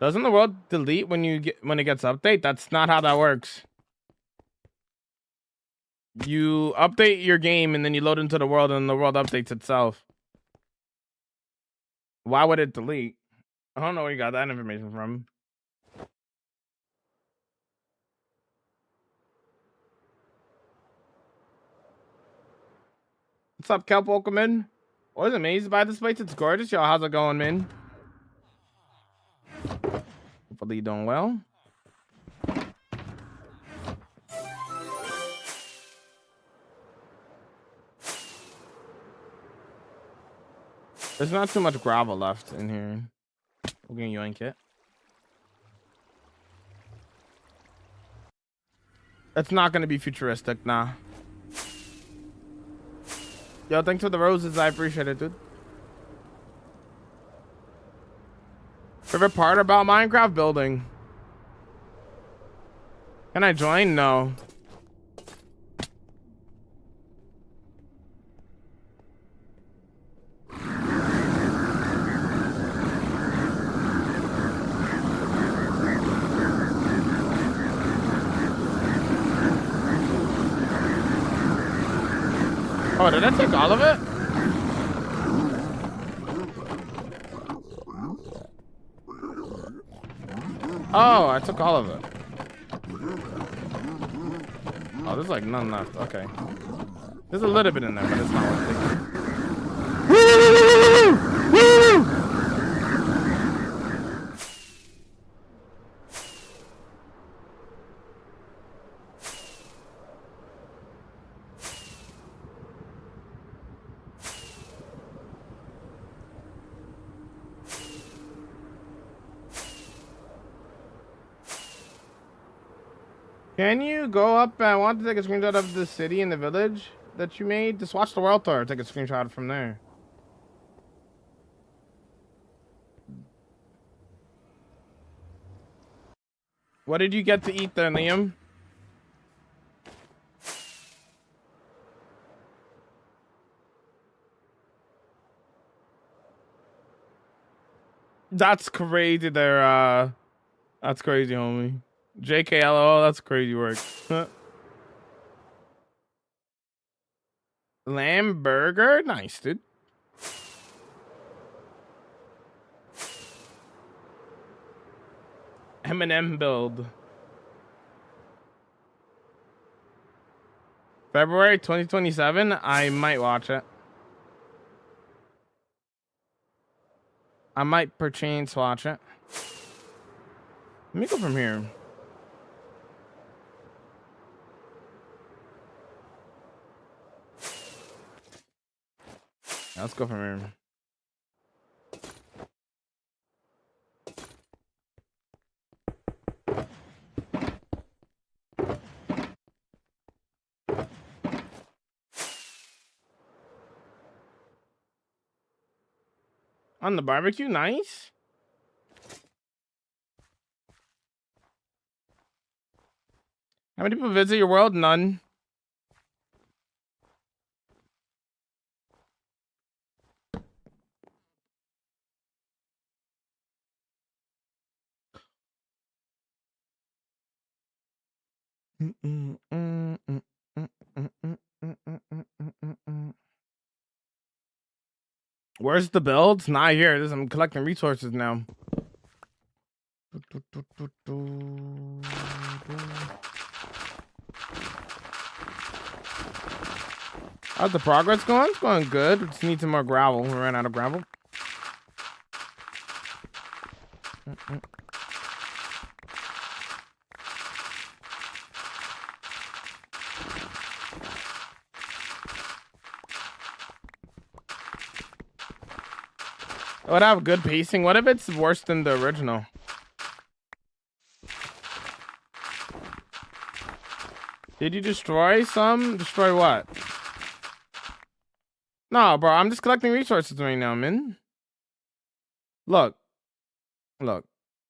Doesn't the world delete when it gets update? That's not how that works. You update your game and then you load into the world and the world updates itself. Why would it delete? I don't know where you got that information from. What's up, Kelp? Welcome in. I was amazed by this place. It's gorgeous. Yo, how's it going, man? Hopefully you're doing well. There's not too much gravel left in here. We're gonna yoink it. It's not gonna be futuristic, nah. Yo, thanks for the roses. I appreciate it, dude. Favorite part about Minecraft? Building. Can I join? No. Oh, did I take all of it? Oh, I took all of it. Oh, there's like none left. Okay. There's a little bit in there, but it's not worth it. Can you go up? I want to take a screenshot of the city and the village that you made. Just watch the world tour. Take a screenshot from there. What did you get to eat there, Liam? That's crazy there. That's crazy, homie. JKLO, that's crazy work. Lamb burger? Nice, dude. M&M build. February 2027? I might watch it. I might perchance watch it. Let me go from here. Let's go from here. On the barbecue, nice. How many people visit your world? None. Where's the build? Not here. I'm collecting resources now. How's the progress going? It's going good. We just need some more gravel. We ran out of gravel. It would have good pacing. What if it's worse than the original? Did you destroy some? Destroy what? No, bro, I'm just collecting resources right now, man. Look.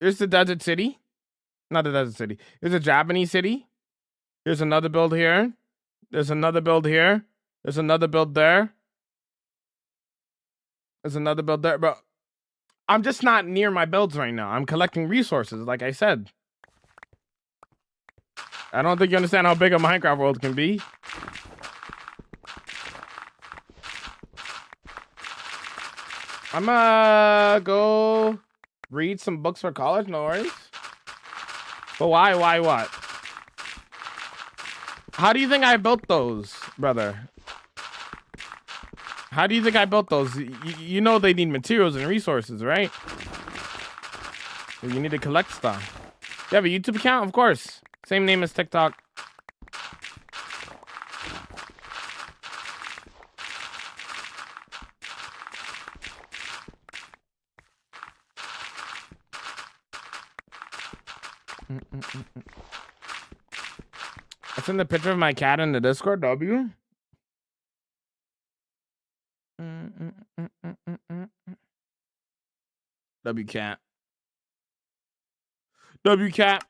Here's the desert city. Not the desert city. Here's a Japanese city. Here's another build here. There's another build here. There's another build there. There's another build there, bro. I'm just not near my builds right now. I'm collecting resources, like I said. I don't think you understand how big a Minecraft world can be. I'm go read some books for college, no worries. But why, what? How do you think I built those, brother? How do you think I built those? You know they need materials and resources, right? You need to collect stuff. You have a YouTube account? Of course. Same name as TikTok. I sent the picture of my cat in the Discord, W. W cat. W cat.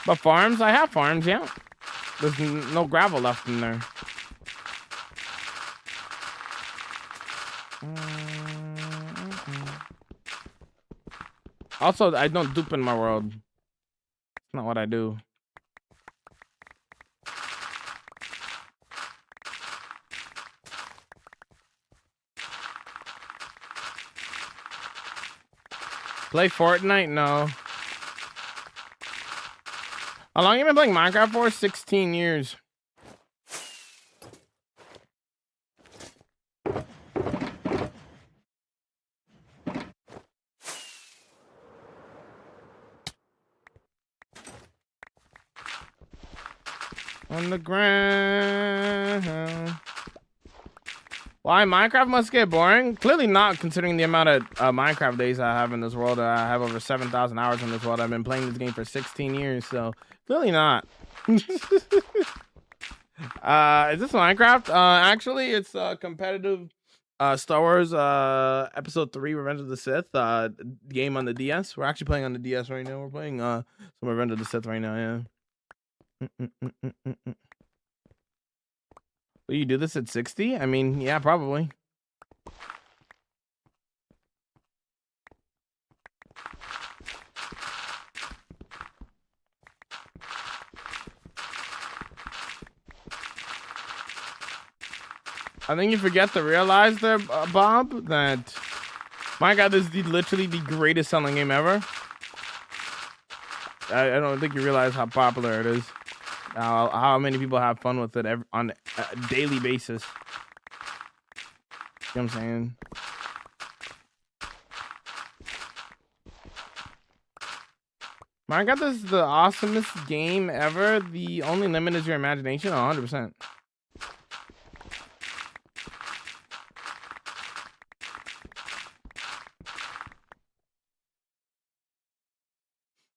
But farms? I have farms, yeah. There's no gravel left in there. Also, I don't dupe in my world. It's not what I do. Play Fortnite? No. How long have you been playing Minecraft for? 16 years. On the ground. Why? Minecraft must get boring? Clearly not, considering the amount of Minecraft days I have in this world. I have over 7,000 hours in this world. I've been playing this game for 16 years, so clearly not. Is this Minecraft? Actually, it's competitive Star Wars Episode 3 Revenge of the Sith game on the DS. We're actually playing on the DS right now. We're playing some Revenge of the Sith right now, yeah. Will you do this at 60? I mean, yeah, probably. I think you forget to realize there, Bob, that my God, this is literally the greatest selling game ever. I don't think you realize how popular it is. How many people have fun with it on a daily basis. You know what I'm saying? My God, this is the awesomest game ever. The only limit is your imagination. 100%.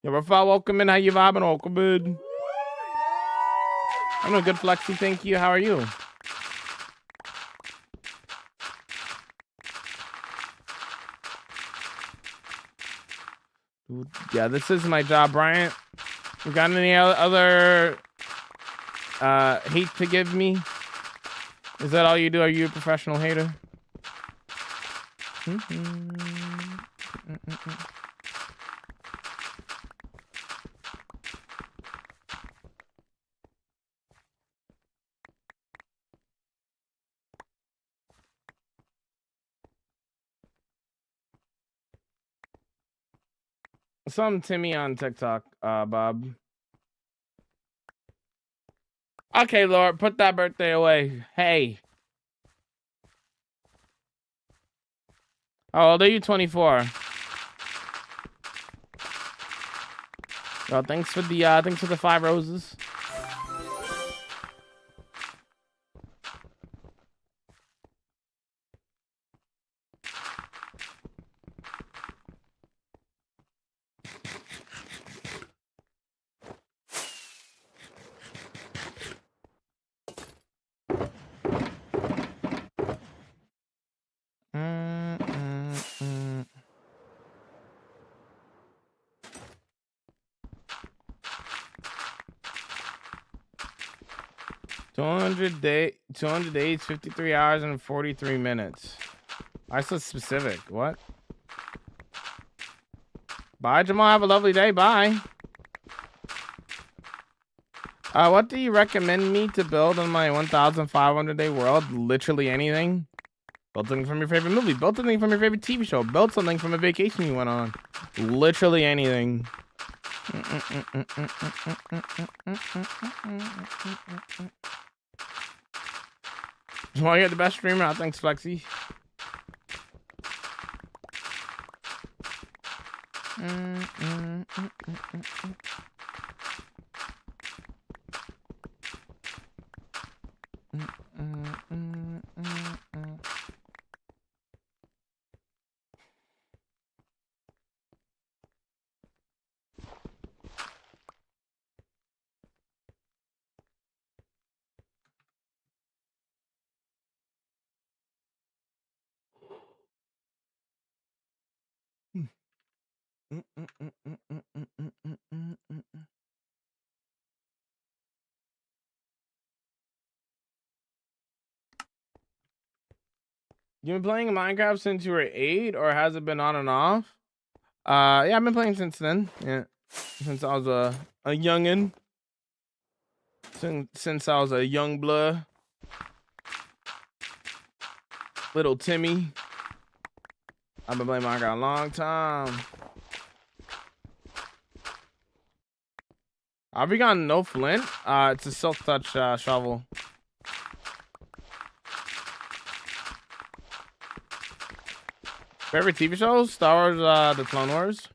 Yo, Rafa, welcome in. How you vibing? Welcome in. I'm doing good, Flexi. Thank you. How are you? Yeah, this is my job, Bryant. You got any other hate to give me? Is that all you do? Are you a professional hater? Some Timmy on TikTok, Bob. Okay, Lord, put that birthday away. Hey. How old are you? 24. Well, thanks for the 5 roses. 200 days, 53 hours, and 43 minutes. I said specific. What? Bye, Jamal. Have a lovely day. Bye. What do you recommend me to build on my 1,500 day world? Literally anything. Build something from your favorite movie. Build something from your favorite TV show. Build something from a vacation you went on. Literally anything. Well, you're the best streamer out. Thanks, Flexi. You've been playing Minecraft since you were 8, or has it been on and off? Yeah, I've been playing since then. Yeah, since I was a youngin. Since I was a young blood, little Timmy. I've been playing Minecraft a long time. Have we got no flint? It's a silk touch shovel. Favorite TV shows? Star Wars, The Clone Wars.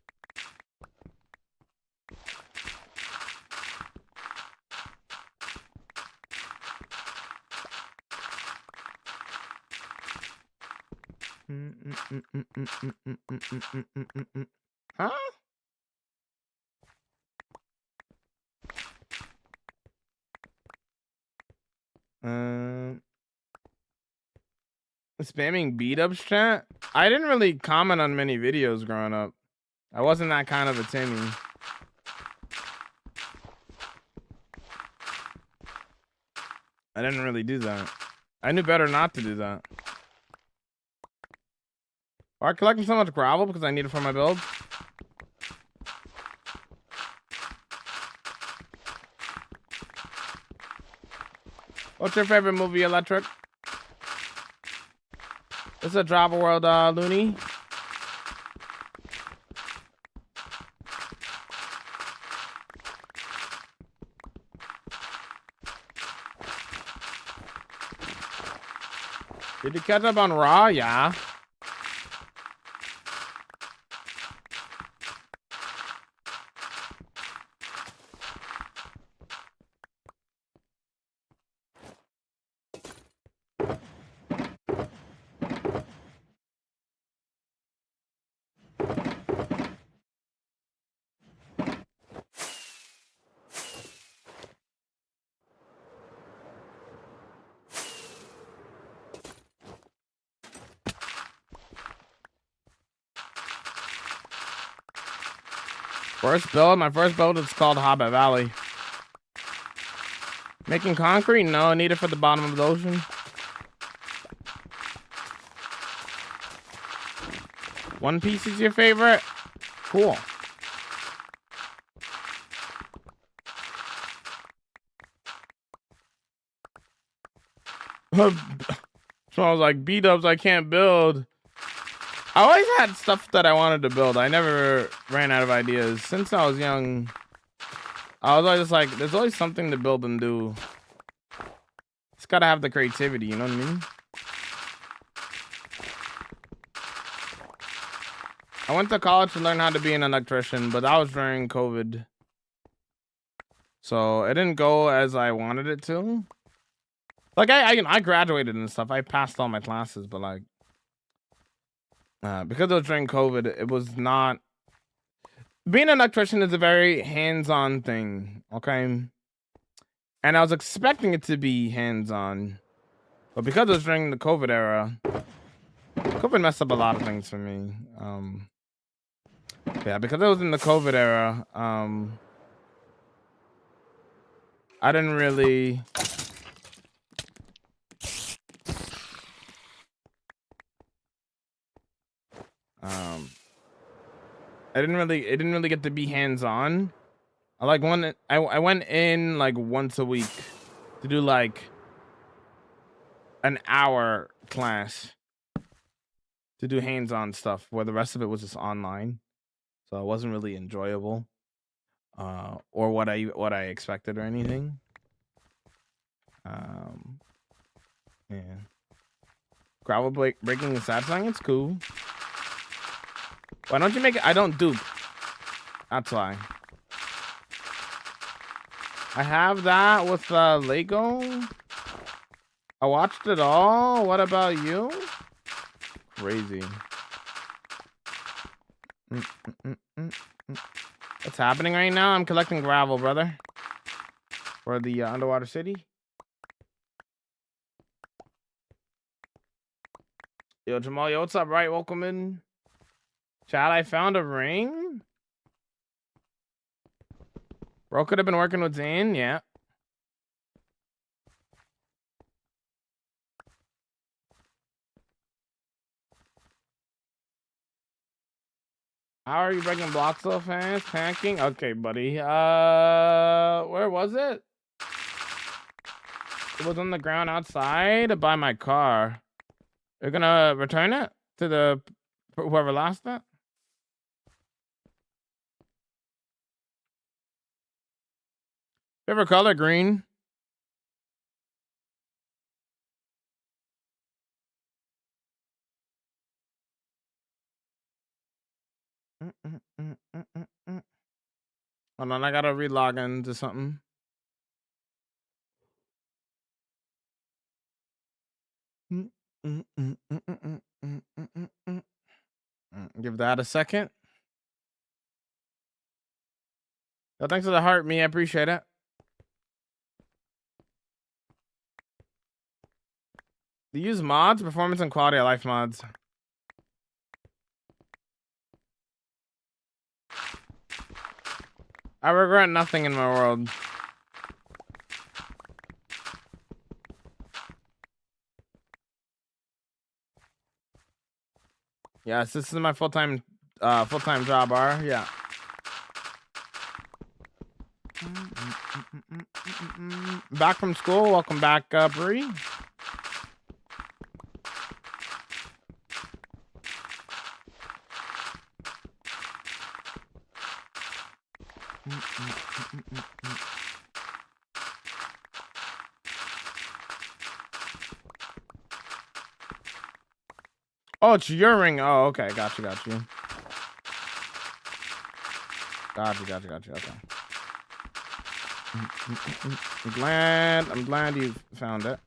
Huh? Spamming beat-ups chat? I didn't really comment on many videos growing up. I wasn't that kind of a Timmy. I didn't really do that. I knew better not to do that. Are collecting so much gravel because I need it for my build? What's your favorite movie, Electric? It's a Java World, Looney. Did you catch up on Raw? Yeah. My first build is called Hobbit Valley. Making concrete? No, need it for the bottom of the ocean. One Piece is your favorite? Cool. So I was like, beat-ups, I can't build. I always had stuff that I wanted to build. I never ran out of ideas. Since I was young, I was always like, there's always something to build and do. It's gotta have the creativity, you know what I mean? I went to college to learn how to be an electrician, but that was during COVID. So it didn't go as I wanted it to. Like I graduated and stuff. I passed all my classes, but like, because it was during COVID, it was not. Being an electrician is a very hands-on thing, okay? And I was expecting it to be hands-on, but because it was during the COVID era, COVID messed up a lot of things for me. Yeah, because it was in the COVID era, I didn't really It didn't really get to be hands-on. I went in like once a week to do like an hour class to do hands-on stuff, where the rest of it was just online. So it wasn't really enjoyable, or what I expected or anything. Yeah. Gravel breaking the sad song, it's cool. Why don't you make it? I don't dupe. That's why. I have that with Lego. I watched it all. What about you? Crazy. What's happening right now? I'm collecting gravel, brother, for the underwater city. Yo, Jamal, yo, what's up, right? Welcome in. Chad, I found a ring. Bro could have been working with Zane, yeah. How are you breaking blocks so fast? Packing? Okay, buddy. Where was it? It was on the ground outside by my car. You're gonna return it to the whoever lost it? Favorite color? Green. Hold on, I gotta relog into something. Give that a second. Oh, thanks for the heart, me. I appreciate it. They use mods, performance and quality of life mods. I regret nothing in my world. Yes, this is my full-time job, yeah. Back from school. Welcome back, Bree. Oh, it's your ring. Oh, okay. Got you. Got you. Okay. I'm glad you found it.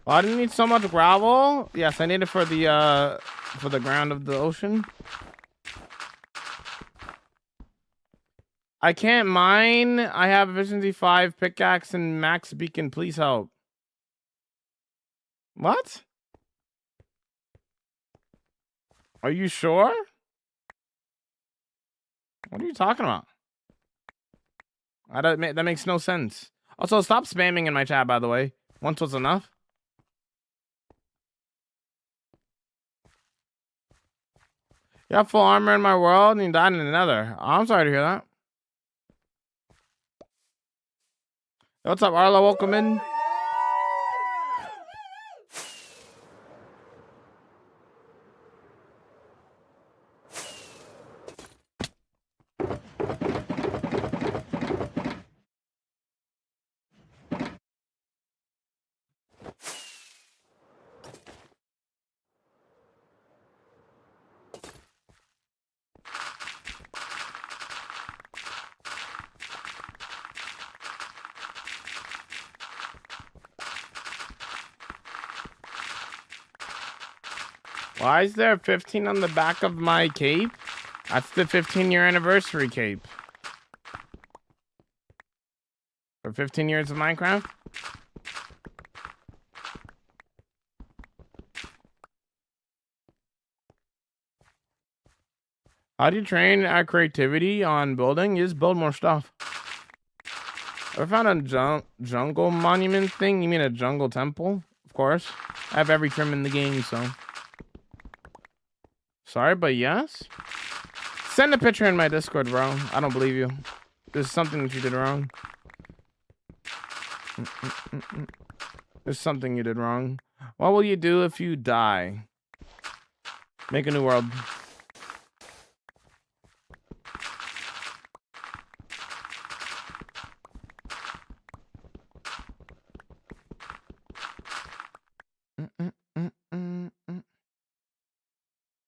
Oh, I didn't need so much gravel. Yes, I need it for the ground of the ocean. I can't mine. I have efficiency 5 pickaxe and max beacon. Please help. What? Are you sure? What are you talking about? That makes no sense. Also, stop spamming in my chat, by the way. Once was enough. You have full armor in my world and you died in another. Oh, I'm sorry to hear that. What's up, Arlo? Welcome in. Why is there 15 on the back of my cape? That's the 15-year anniversary cape. For 15 years of Minecraft? How do you train our creativity on building? You just build more stuff. Ever found a jungle monument thing? You mean a jungle temple? Of course. I have every trim in the game, so. Sorry, but yes. Send a picture in my Discord, bro. I don't believe you. There's something that you did wrong. There's something you did wrong. What will you do if you die? Make a new world.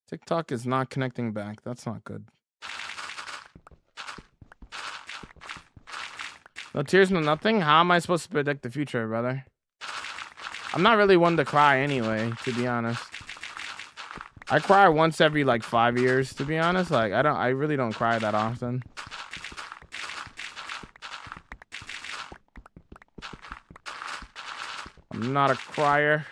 TikTok is not connecting back. That's not good. No tears, no nothing? How am I supposed to predict the future, brother? I'm not really one to cry anyway, to be honest. I cry once every like 5 years, to be honest. Like I really don't cry that often. I'm not a crier.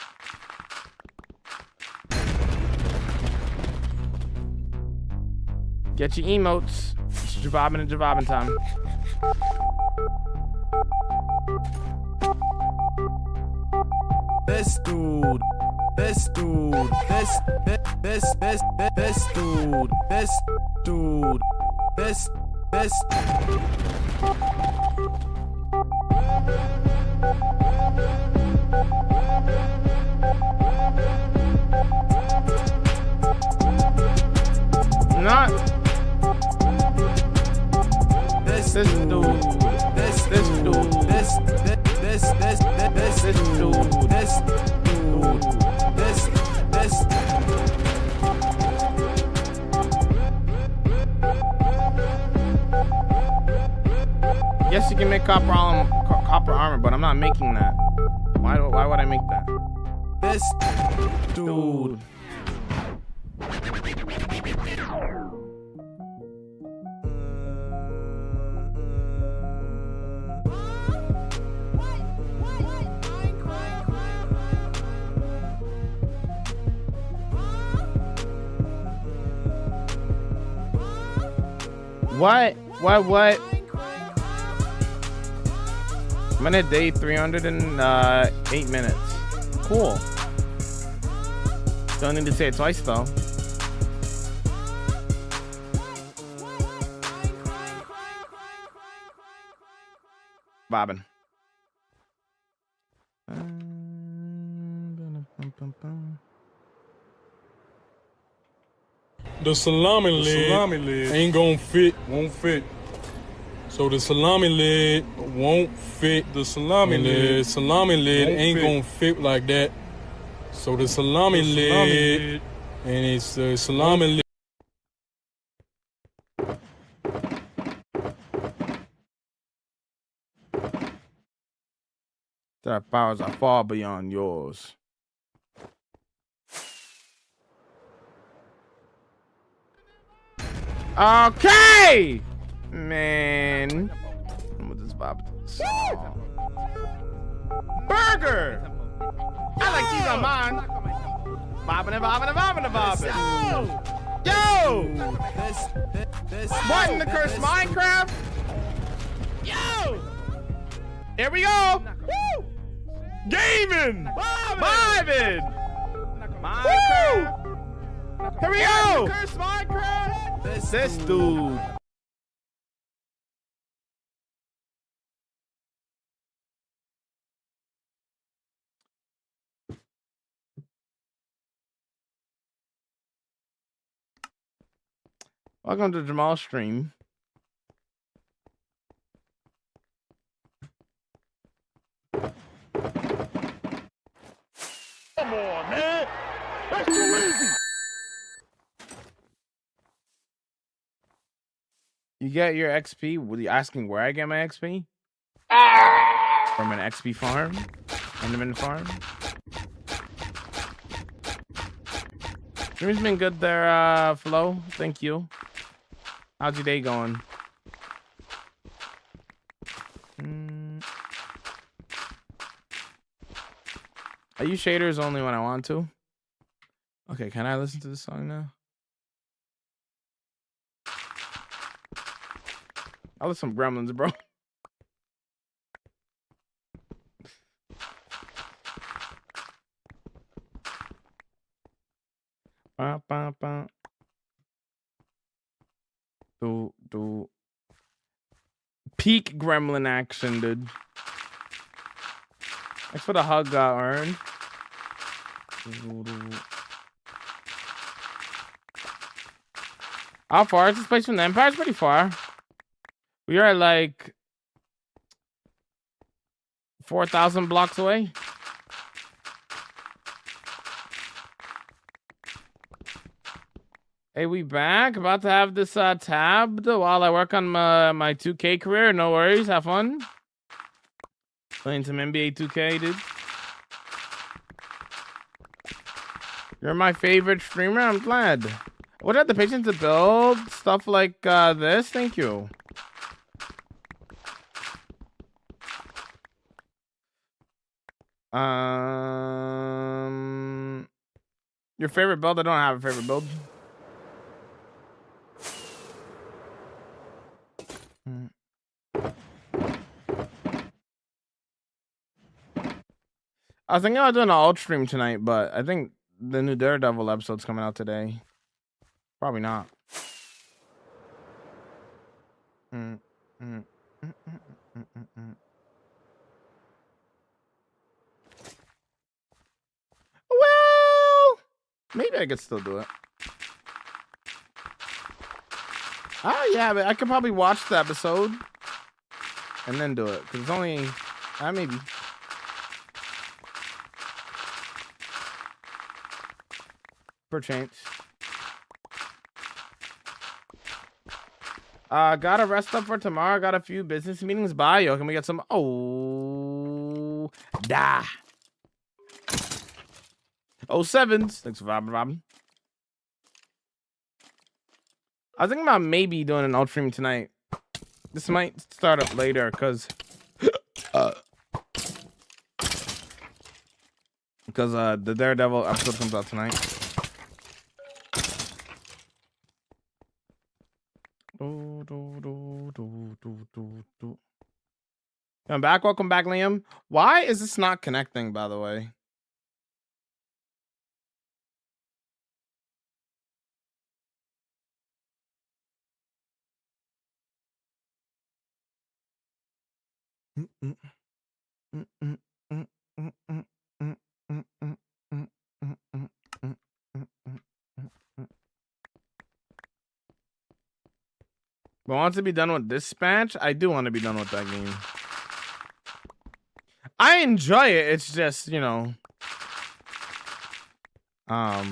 Get your emotes. It's Javabbin and Javabbin time. Best dude. Best dude. Best dude. Best dude. Best. Not. This dude. This dude. This Yes, you can make copper armor, but I'm not making that. Why would I make that? This dude. What? I'm in a day 308 minutes. Cool. Don't need to say it twice though. Bobbin. The salami lid ain't gonna fit, won't fit. So the salami lid won't fit. The salami lid ain't gonna fit like that. So the salami lid, and it's the salami lid. Their powers are far beyond yours. Okay, man. What this Bob? Burger. I like these on mine. Bobbing and bobbing and bobbing and bobbing. Yo! What in the cursed Minecraft? Yo! Here we go. Woo! Gaming. Vibing. Minecraft. Here we go. Cursed Minecraft. This dude. Welcome to Jamal's stream. Come on, man. That's too easy. You get your XP? Were you asking where I get my XP? From an XP farm? Enderman farm? Stream's been good there, Flo. Thank you. How's your day going? I use shaders only when I want to. Okay, can I listen to this song now? I love some Gremlins, bro. Ba, ba, ba. Do. Peak Gremlin action, dude. Thanks for the hug, earned. How far is this place from the Empire? It's pretty far. We are like 4,000 blocks away. Hey, we back. About to have this tabbed while I work on my 2K career. No worries. Have fun. Playing some NBA 2K, dude. You're my favorite streamer. I'm glad. What had the patience to build stuff like this? Thank you. Your favorite build? I don't have a favorite build. I was thinking about doing an alt stream tonight, but I think the new Daredevil episode's coming out today. Probably not. Well, maybe I could still do it. Oh yeah, but I could probably watch the episode and then do it because it's only maybe. Per chance. Gotta rest up for tomorrow. Got a few business meetings. Bye, yo. Can we get some? Oh, da. 07s. Thanks for Robin. I was thinking about maybe doing an alt stream tonight. This might start up later because the Daredevil episode comes out tonight. I'm back. Welcome back, Liam. Why is this not connecting, by the way? But want to be done with Dispatch? I do want to be done with that game. I enjoy it. It's just, you know, I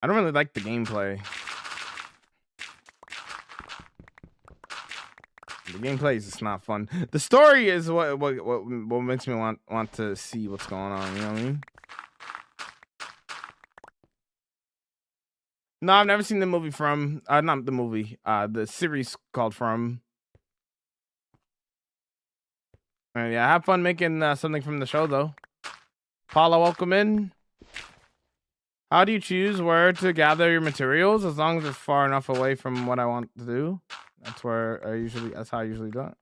don't really like the gameplay. The gameplay is just not fun. The story is what makes me want to see what's going on. You know what I mean? No, I've never seen the movie From. Not the movie. The series called From. Yeah, have fun making something from the show, though. Paula, welcome in. How do you choose where to gather your materials? As long as it's far enough away from what I want to do. That's where that's how I usually do it.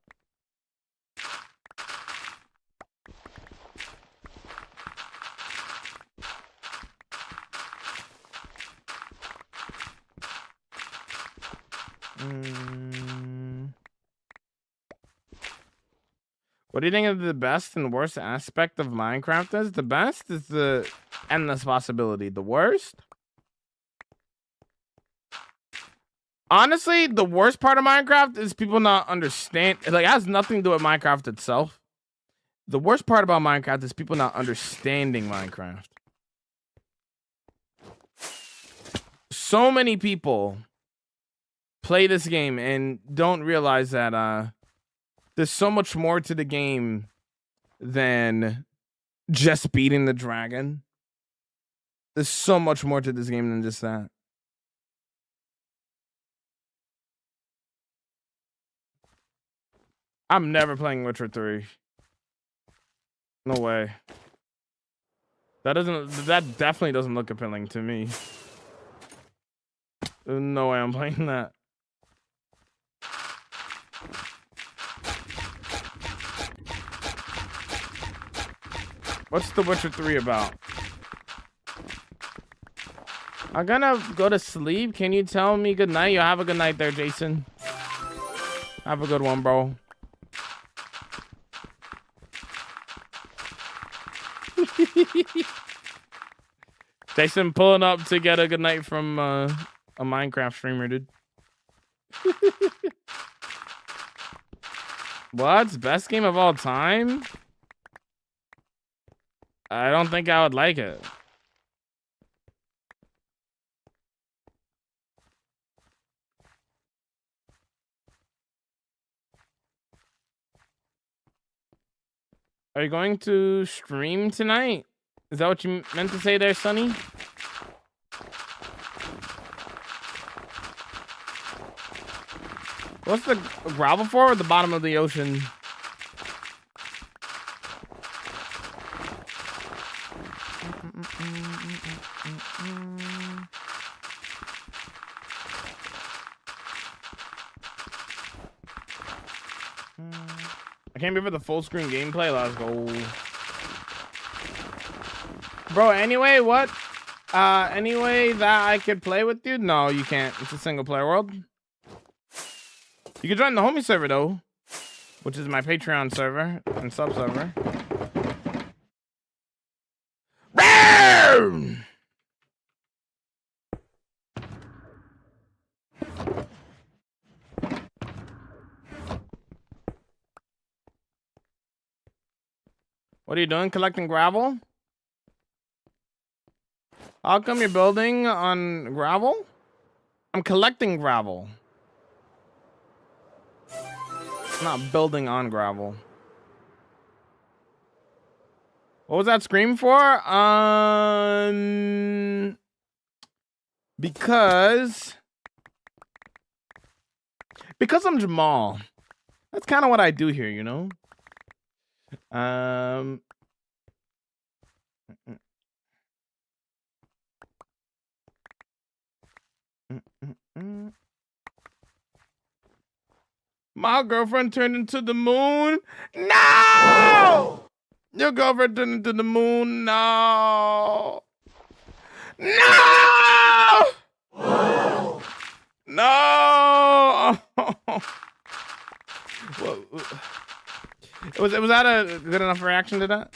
What do you think of the best and worst aspect of Minecraft is? The best is the endless possibility. The worst? Honestly, the worst part of Minecraft is people not understand. Like, it has nothing to do with Minecraft itself. The worst part about Minecraft is people not understanding Minecraft. So many people play this game and don't realize that there's so much more to the game than just beating the dragon. There's so much more to this game than just that. I'm never playing Witcher 3. No way. That definitely doesn't look appealing to me. No way I'm playing that. What's The Witcher 3 about? I'm gonna go to sleep. Can you tell me good night? You have a good night there, Jason. Have a good one, bro. Jason pulling up to get a good night from a Minecraft streamer, dude. What? Best game of all time? I don't think I would like it. Are you going to stream tonight? Is that what you meant to say there, Sonny? What's the gravel for at the bottom of the ocean? I can't remember the full screen gameplay. Let's go. Bro, anyway, what? Anyway that I could play with you? No, you can't. It's a single player world. You can join the homie server though, which is my Patreon server and sub server. What are you doing? Collecting gravel? How come you're building on gravel? I'm collecting gravel. I'm not building on gravel. What was that scream for? Because I'm Jamal. That's kind of what I do here, you know? My girlfriend turned into the moon. No! Your girlfriend turned into the moon. No! No! No! Was that a good enough reaction to that?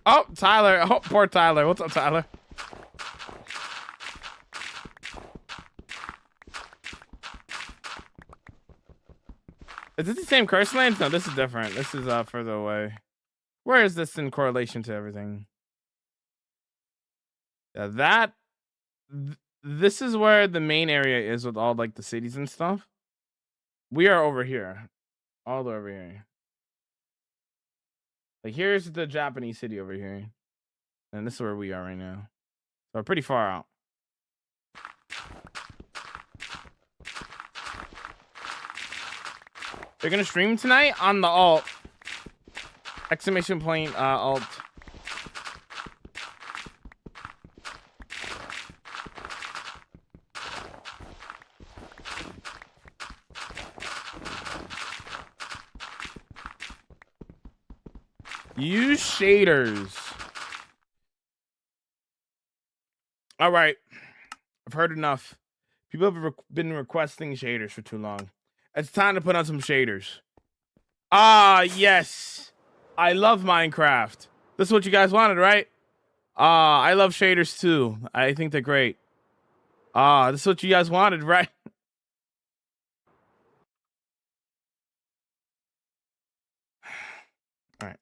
Oh, Tyler. Oh, poor Tyler. What's up, Tyler? Is this the same curse lands? No, this is different. This is further away. Where is this in correlation to everything? Yeah, this is where the main area is with all like the cities and stuff. We are over here. All over here. Like here's the Japanese city over here. And this is where we are right now. So we're pretty far out. They're gonna stream tonight on the alt. Exclamation point alt. Use shaders. All right. I've heard enough. People have been requesting shaders for too long. It's time to put on some shaders. Ah, yes. I love Minecraft. This is what you guys wanted, right? I love shaders too. I think they're great. This is what you guys wanted, right? All right.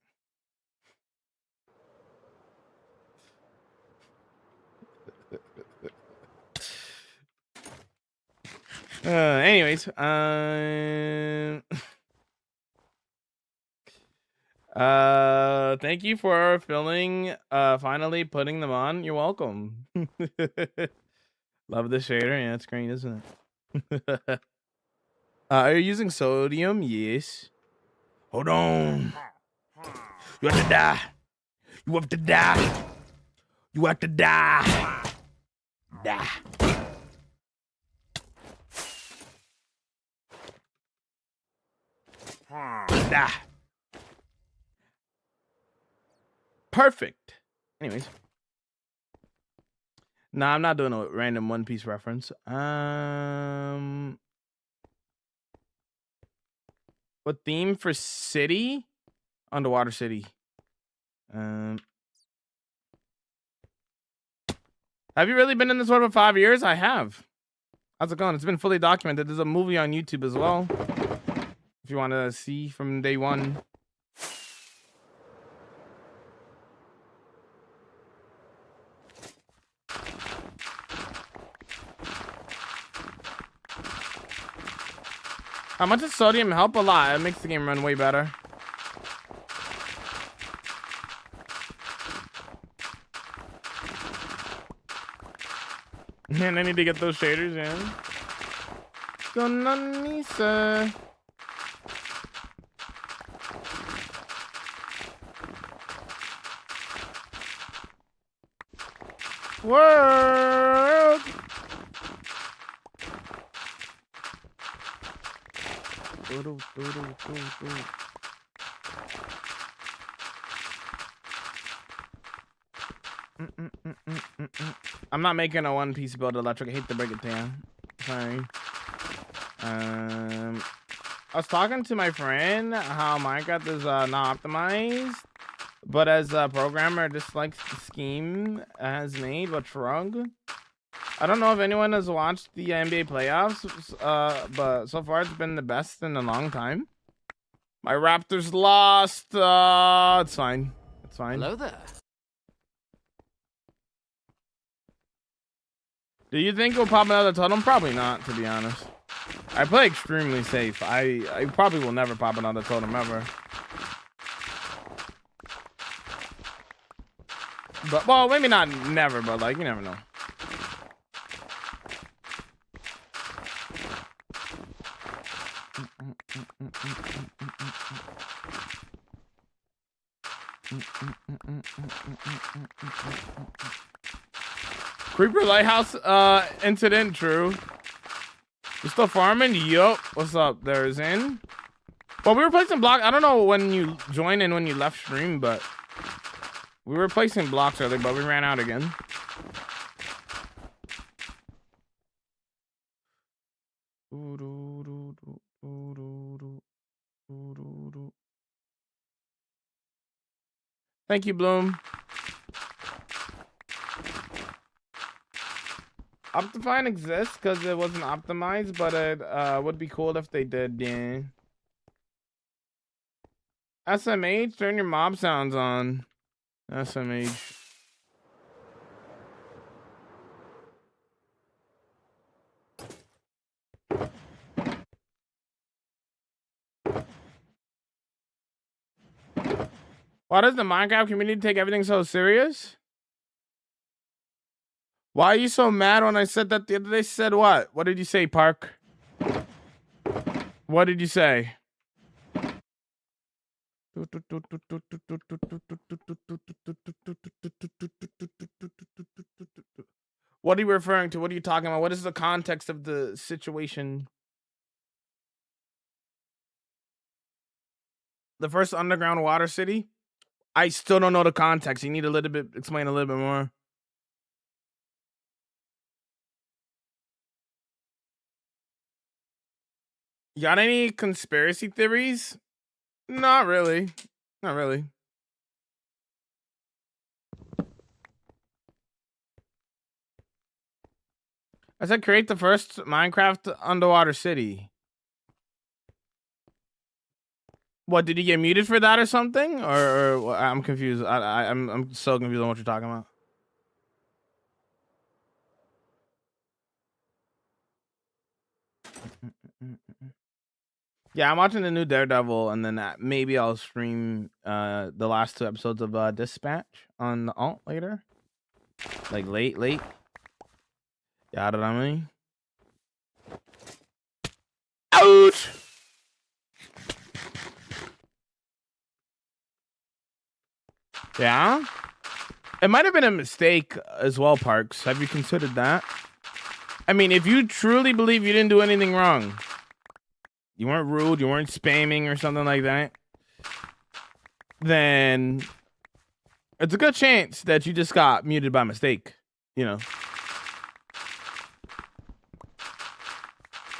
Anyways, thank you for finally putting them on. You're welcome. Love the shader. Yeah, it's great, isn't it? Are you using sodium? Yes. Hold on. You have to die. You have to die. You have to die. Die. Die. Perfect. Anyways. Nah, I'm not doing a random One Piece reference. What theme for city? Underwater city. Have you really been in this world for 5 years? I have. How's it going? It's been fully documented. There's a movie on YouTube as well. If you want to see from day one. How much does sodium help? A lot. It makes the game run way better. Man, I need to get those shaders in. Gonanisa. World. I'm not making a One Piece build electric. I hate to break it down. Sorry. I was talking to my friend how Minecraft is not optimized, but as a programmer dislikes the scheme it has made. What's wrong? I don't know if anyone has watched the NBA playoffs, but so far it's been the best in a long time. My Raptors lost. It's fine. It's fine. Hello there. Do you think we'll pop another totem? Probably not, to be honest. I play extremely safe. I probably will never pop another totem ever. But, well, maybe not never, but like, you never know. Creeper Lighthouse incident, true. You still farming? Yup. What's up? There's in. Well, we were placing blocks. I don't know when you joined and when you left stream, but we were placing blocks earlier, but we ran out again. Thank you, Bloom. Optifine exists because it wasn't optimized, but it would be cool if they did, yeah. SMH, turn your mob sounds on. SMH. Why does the Minecraft community take everything so serious? Why are you so mad when I said that the other day? Said what? What did you say, Park? What did you say? What are you referring to? What are you talking about? What is the context of the situation? The first underground water city? I still don't know the context. You need a little bit, explain a little bit more. You got any conspiracy theories? Not really. Not really. I said create the first Minecraft underwater city. What, did you get muted for that or something? Or I'm confused. I'm so confused on what you're talking about. Yeah, I'm watching the new Daredevil, and then maybe I'll stream the last 2 episodes of Dispatch on the alt later. Like late. Yeah, I don't know. Ouch! Yeah? It might have been a mistake as well, Parks. Have you considered that? I mean, if you truly believe you didn't do anything wrong, you weren't rude, you weren't spamming or something like that, then it's a good chance that you just got muted by mistake, you know.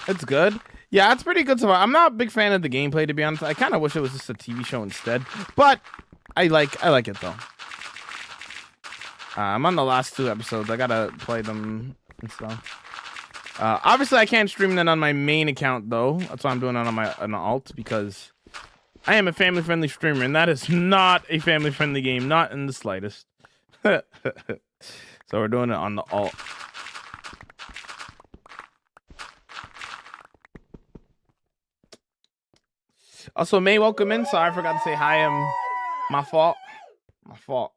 It's good. Yeah, it's pretty good so far. I'm not a big fan of the gameplay, to be honest. I kind of wish it was just a TV show instead, but I like it though. I'm on the last 2 episodes. I gotta play them and stuff. Obviously, I can't stream that on my main account though. That's why I'm doing it on my alt, because I am a family-friendly streamer, and that is not a family-friendly game, not in the slightest. So we're doing it on the alt. Also, May, welcome in. Sorry, I forgot to say hi. My fault. My fault.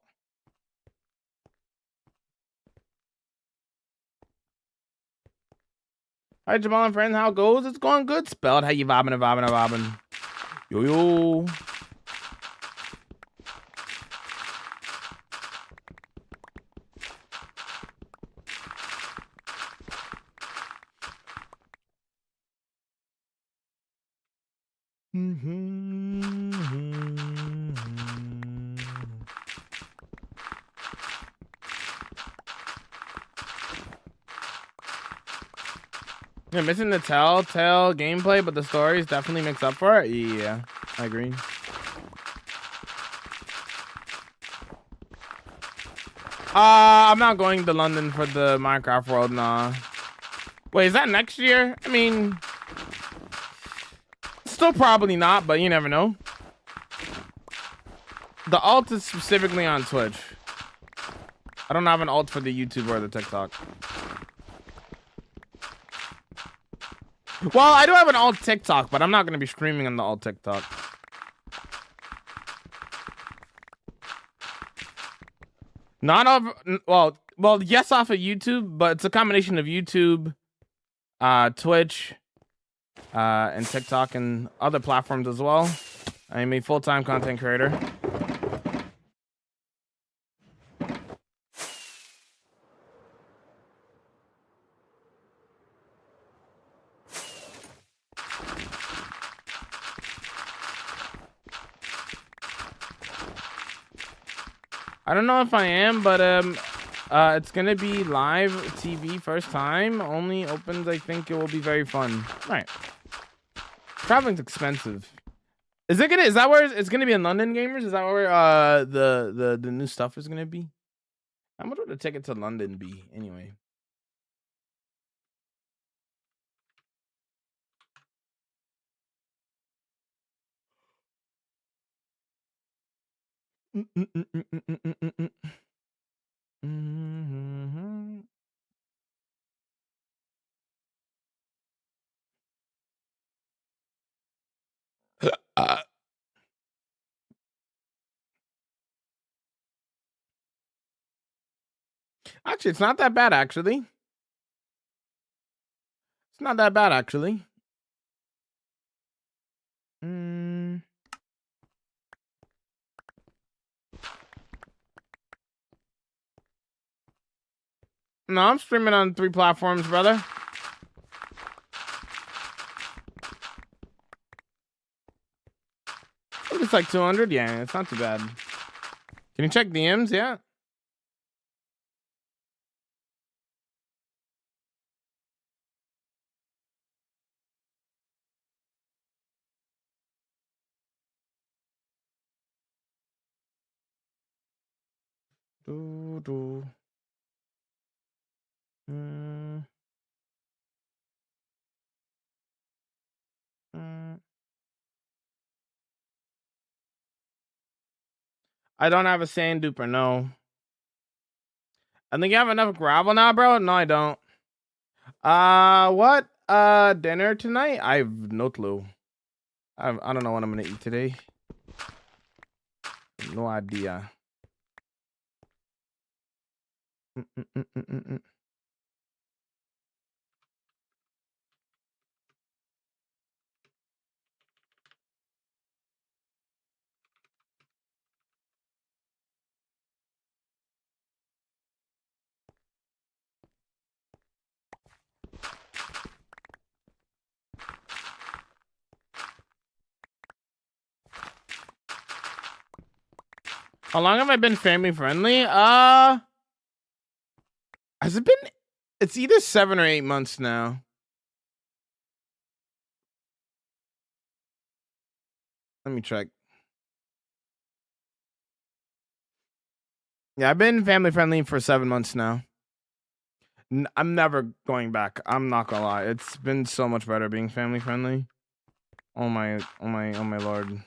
Hi, Jamal and friends. How it goes? It's going good. Spelled. How you vibing? Yo, yo. You're missing the Telltale gameplay, but the stories definitely makes up for it. Yeah, I agree. I'm not going to London for the Minecraft World, nah. Wait, is that next year? I mean, still probably not, but you never know. The alt is specifically on Twitch. I don't have an alt for the YouTube or the TikTok. Well, I do have an alt TikTok, but I'm not going to be streaming on the alt TikTok. Not of, well, yes, off of YouTube, but it's a combination of YouTube, Twitch, and TikTok and other platforms as well. I'm a full-time content creator. I don't know if I am, but it's gonna be live TV first time. Only opens, I think it will be very fun. All right. Traveling's expensive. Is that where it's gonna be in London, gamers? Is that where the new stuff is gonna be? How much would a ticket to London be anyway? Actually, it's not that bad, actually. It's not that bad, actually. No, I'm streaming on 3 platforms, brother. It's like 200. Yeah, it's not too bad. Can you check DMs? Yeah. Do. I don't have a sand duper, no. I think you have enough gravel now, bro. No, I don't. What? Dinner tonight? I have no clue. I don't know what I'm gonna eat today. No idea. How long have I been family friendly? Has it been? It's either 7 or 8 months now. Let me check. Yeah, I've been family friendly for 7 months now. I'm never going back. I'm not gonna lie. It's been so much better being family friendly. Oh my lord.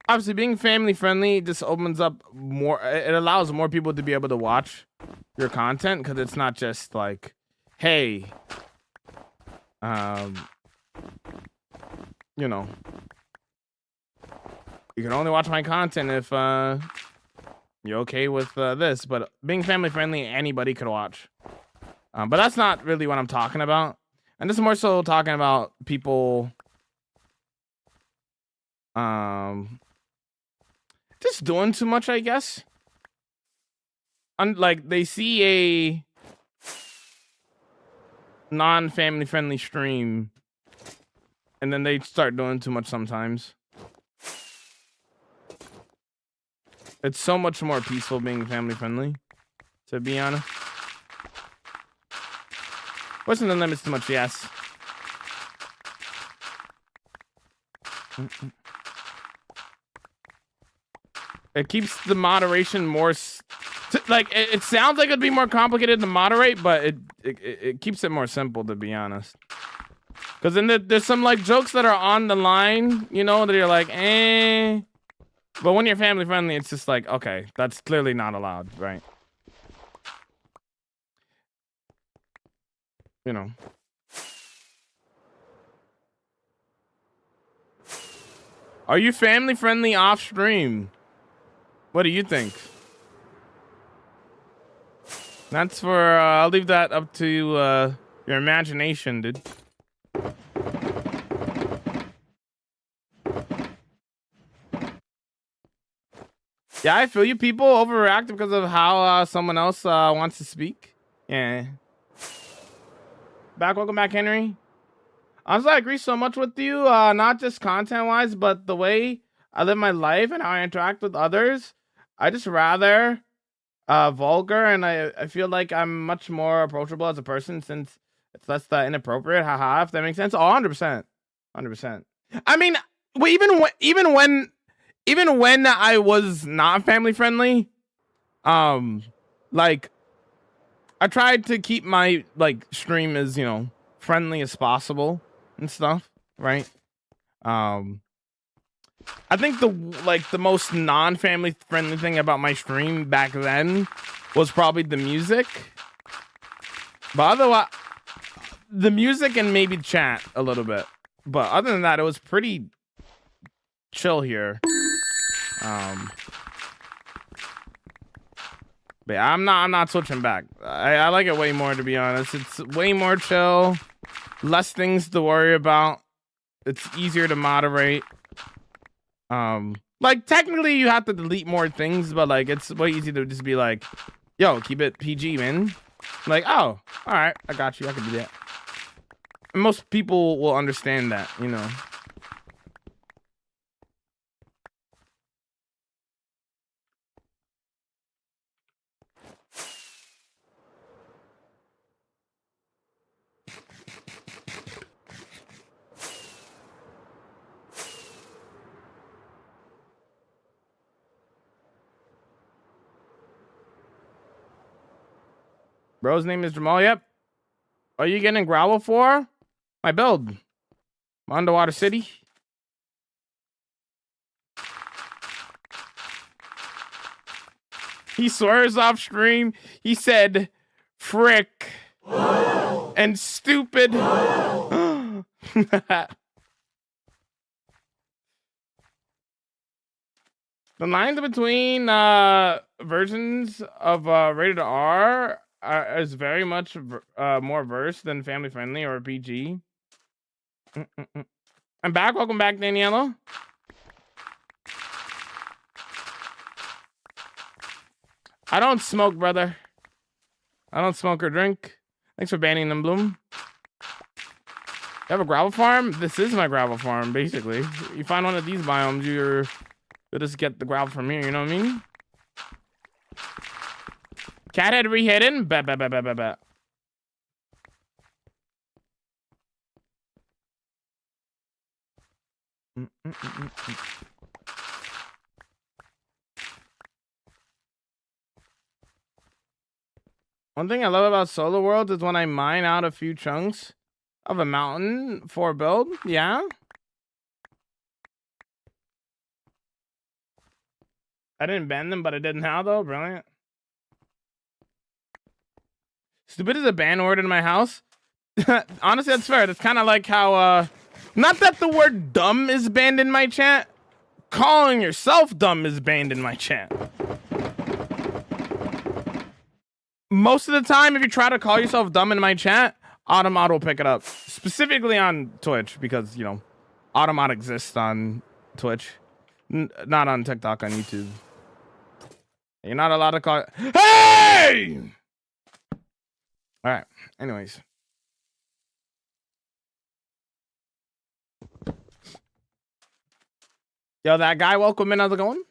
Obviously, being family friendly just opens up more. It allows more people to be able to watch your content because it's not just like, hey, you know, you can only watch my content if you're okay with this. But being family friendly, anybody could watch. But that's not really what I'm talking about. And this is more so talking about people just doing too much, I guess. Like they see a non-family friendly stream and then they start doing too much sometimes. It's so much more peaceful being family friendly, to be honest. Pushing the limits too much, yes. It keeps the moderation more like it sounds like it'd be more complicated to moderate, but it keeps it more simple, to be honest. Because then there's some like jokes that are on the line, you know, that you're like, eh. But when you're family friendly, it's just like, okay, that's clearly not allowed, right? You know. Are you family friendly off stream? What do you think? That's for, I'll leave that up to your imagination, dude. Yeah, I feel you. People overreact because of how someone else wants to speak. Yeah. Welcome back, Henry. Honestly, I agree so much with you, not just content-wise, but the way I live my life and how I interact with others. I just rather vulgar, and I feel like I'm much more approachable as a person since it's less inappropriate. Haha, if that makes sense. Oh, 100%. 100%. I mean, even when I was not family friendly, like I tried to keep my like stream as, you know, friendly as possible and stuff, right? I think the most non-family friendly thing about my stream back then was probably the music. But otherwise, the music and maybe chat a little bit. But other than that, it was pretty chill here. But yeah, I'm not switching back. I like it way more, to be honest. It's way more chill, less things to worry about. It's easier to moderate. Like technically you have to delete more things, but like it's way easier to just be like, yo, keep it PG, man. Like, oh, all right, I got you. I can do that. And most people will understand that, you know. Bro's name is Jamal. Yep. Are you getting Growl for? My build. Underwater City. He swears off stream. He said, frick. And stupid. The lines between versions of rated R is very much more verse than family friendly or PG. I'm back. Welcome back, Daniela. I don't smoke, brother. I don't smoke or drink. Thanks for banning them, Bloom. You have a gravel farm? This is my gravel farm, basically. You find one of these biomes, you'll just get the gravel from here, you know what I mean? Cathead re-hidden? Bet. One thing I love about Solo Worlds is when I mine out a few chunks of a mountain for a build. Yeah. I didn't ban them, but I did now though. Brilliant. Stupid is a ban word in my house. Honestly, that's fair. That's kind of like how, not that the word dumb is banned in my chat. Calling yourself dumb is banned in my chat. Most of the time, if you try to call yourself dumb in my chat, Automod will pick it up. Specifically on Twitch, because, you know, Automod exists on Twitch. Not on TikTok, on YouTube. You're not allowed to call it. Hey! All right. Anyways. Yo, that guy, welcome in. How's it going?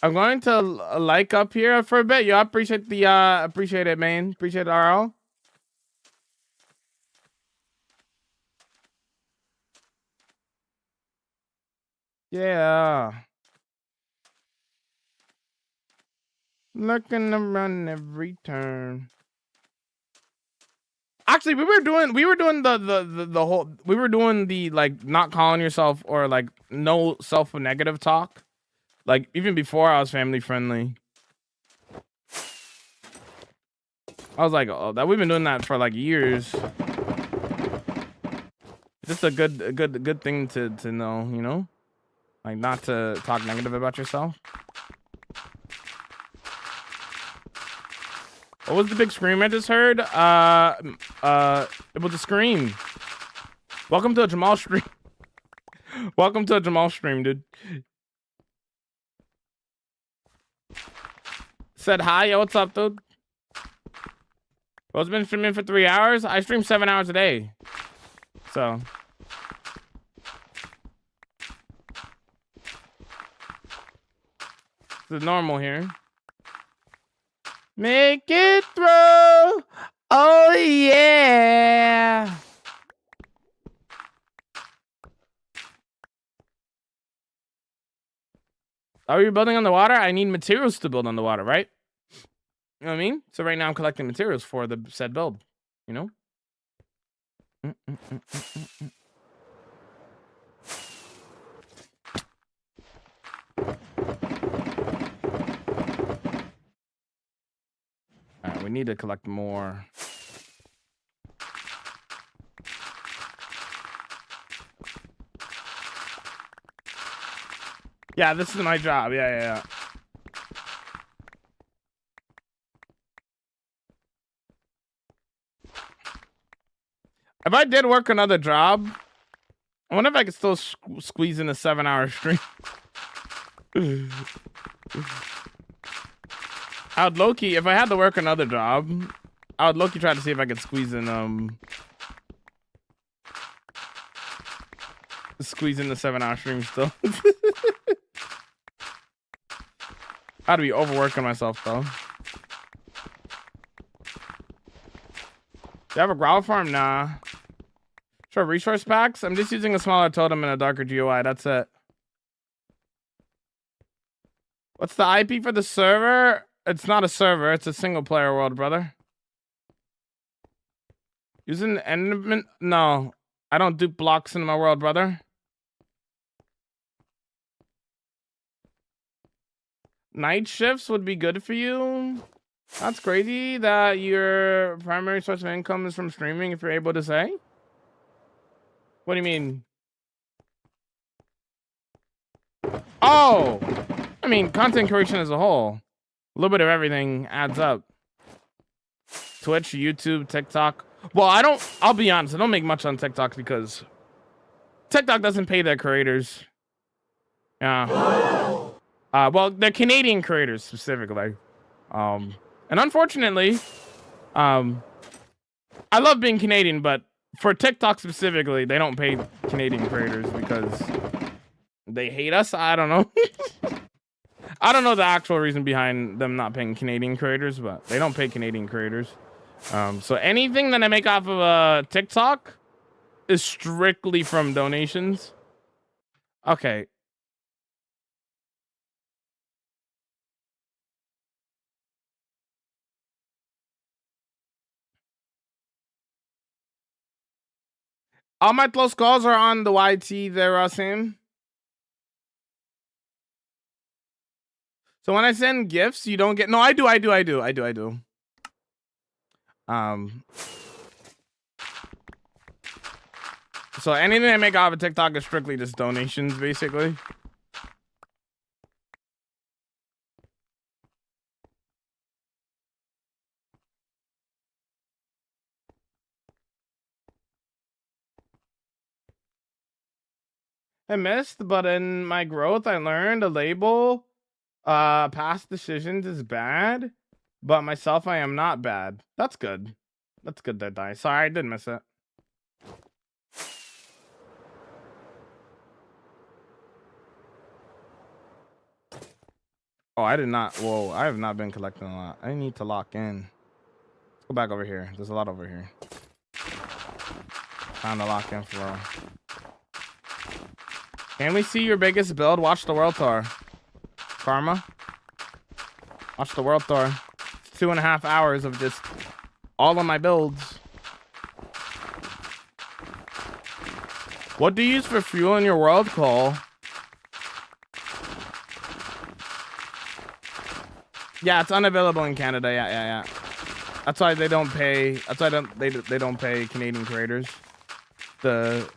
I'm going to like up here for a bit. Yo, I appreciate the appreciate it, man. Appreciate it, RL. Yeah. Looking to run every turn. Actually, we were doing the whole, we were doing the like not calling yourself or like no self-negative talk. Like even before I was family friendly. I was like, oh, that we've been doing that for like years. Just a good thing to know, you know? Like not to talk negative about yourself. What was the big scream I just heard? It was a scream. Welcome to a Jamal stream. Welcome to a Jamal stream, dude. Said hi, yo, what's up, dude? Bro's been streaming for 3 hours. I stream 7 hours a day. So. This is normal here. Make it through. Oh, yeah. Are you building on the water? I need materials to build on the water, right? You know what I mean? So right now I'm collecting materials for the said build, you know? All right, we need to collect more. Yeah, this is my job. Yeah. If I did work another job, I wonder if I could still squeeze in a 7-hour stream. I would low-key, if I had to work another job, I would low-key try to see if I could squeeze in the 7-hour stream still. I'd be overworking myself though. Do you have a growl farm? Nah. Sure, resource packs? I'm just using a smaller totem and a darker GUI. That's it. What's the IP for the server? It's not a server. It's a single player world, brother. Using enderman? No. I don't do blocks in my world, brother. Night shifts would be good for you. That's crazy that your primary source of income is from streaming, if you're able to say. What do you mean? Oh, I mean, content creation as a whole. A little bit of everything adds up. Twitch, YouTube, TikTok. Well, I'll be honest, I don't make much on TikTok because TikTok doesn't pay their creators. Yeah. Well, they're Canadian creators specifically. And unfortunately, I love being Canadian, but for TikTok specifically, they don't pay Canadian creators because they hate us. I don't know. I don't know the actual reason behind them not paying Canadian creators, but they don't pay Canadian creators. So anything that I make off of TikTok is strictly from donations. Okay. All my close calls are on the YT there, Sam. So when I send gifts, you don't get. No, I do. So anything I make off of TikTok is strictly just donations, basically. I missed, but in my growth, I learned a label. Past decisions is bad, but myself, I am not bad. That's good. That's good that die. Sorry, I did miss it. Oh, I did not. Whoa, I have not been collecting a lot. I need to lock in. Let's go back over here. There's a lot over here. Time to lock in for real. Can we see your biggest build? Watch the World Tour. Karma. Watch the World Tour. It's 2.5 hours of just all of my builds. What do you use for fuel in your world, Cole? Yeah, it's unavailable in Canada. Yeah. That's why they don't pay. That's why they don't pay Canadian creators. The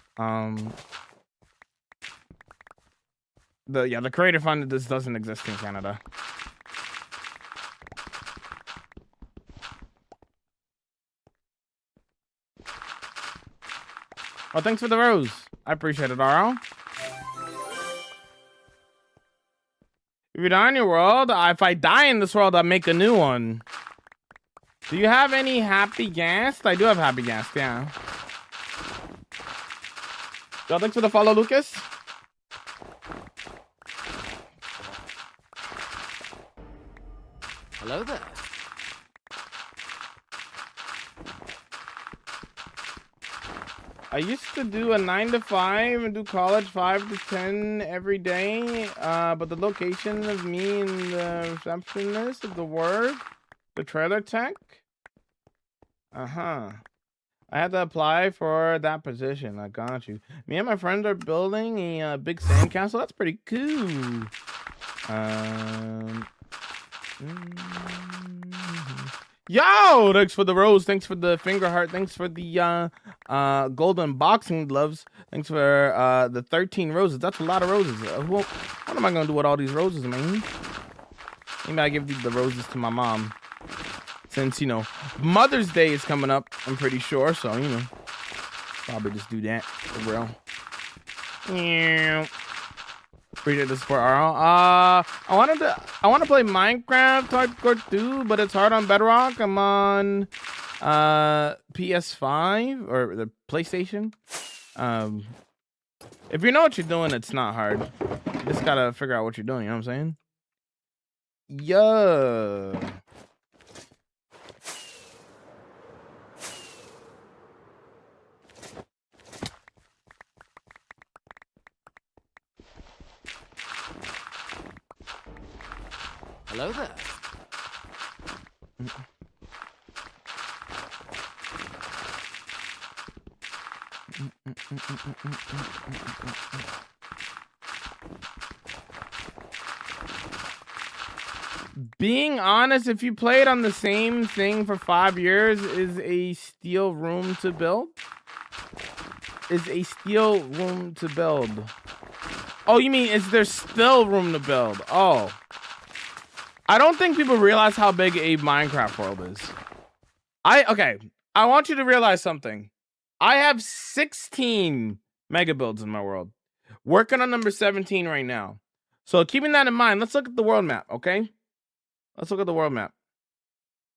creator fund, this doesn't exist in Canada. Oh, thanks for the rose. I appreciate it, Aro. If you die in your world, if I die in this world, I'll make a new one. Do you have any happy gas? I do have happy gas, yeah. Yo, thanks for the follow, Lucas. Hello there. I used to do a 9 to 5 and do college 5 to 10 every day. But the location of me and the receptionist of the work, the trailer tech. I had to apply for that position. I got you. Me and my friends are building a big sandcastle. That's pretty cool. Yo, thanks for the rose. Thanks for the finger heart. Thanks for the golden boxing gloves. Thanks for the 13 roses. That's a lot of roses. What am I gonna do with all these roses, man? Maybe I give the roses to my mom. Since, you know, Mother's Day is coming up, I'm pretty sure. So, you know, probably just do that for real. Yeah. Appreciate the support, Arl. I want to play Minecraft Hardcore 2, but it's hard on Bedrock. I'm on PS5 or the PlayStation. If you know what you're doing, it's not hard. You just gotta figure out what you're doing. You know what I'm saying? Yeah. Hello there. Being honest, if you played on the same thing for 5 years, is a steel room to build? Is a steel room to build? Oh, you mean is there still room to build? Oh. I don't think people realize how big a Minecraft world is. Okay, I want you to realize something. I have 16 mega builds in my world. Working on number 17 right now. So keeping that in mind, let's look at the world map, okay? Let's look at the world map.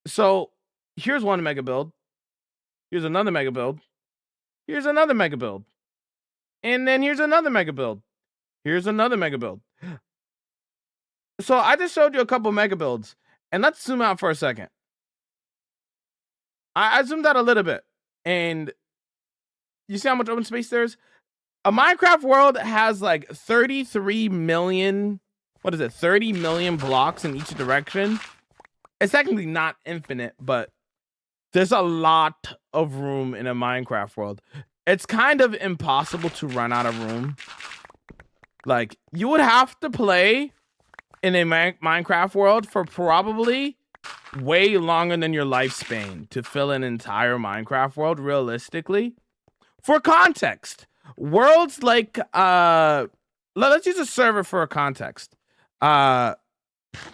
So here's one mega build. Here's another mega build. Here's another mega build. And then here's another mega build. Here's another mega build. So I just showed you a couple mega builds. And let's zoom out for a second. I zoomed out a little bit. And you see how much open space there is? A Minecraft world has like 33 million, 30 million blocks in each direction. It's technically not infinite, but there's a lot of room in a Minecraft world. It's kind of impossible to run out of room. Like, you would have to play in a Minecraft world for probably way longer than your lifespan to fill an entire Minecraft world, realistically. For context, worlds like, let's use a server for a context. A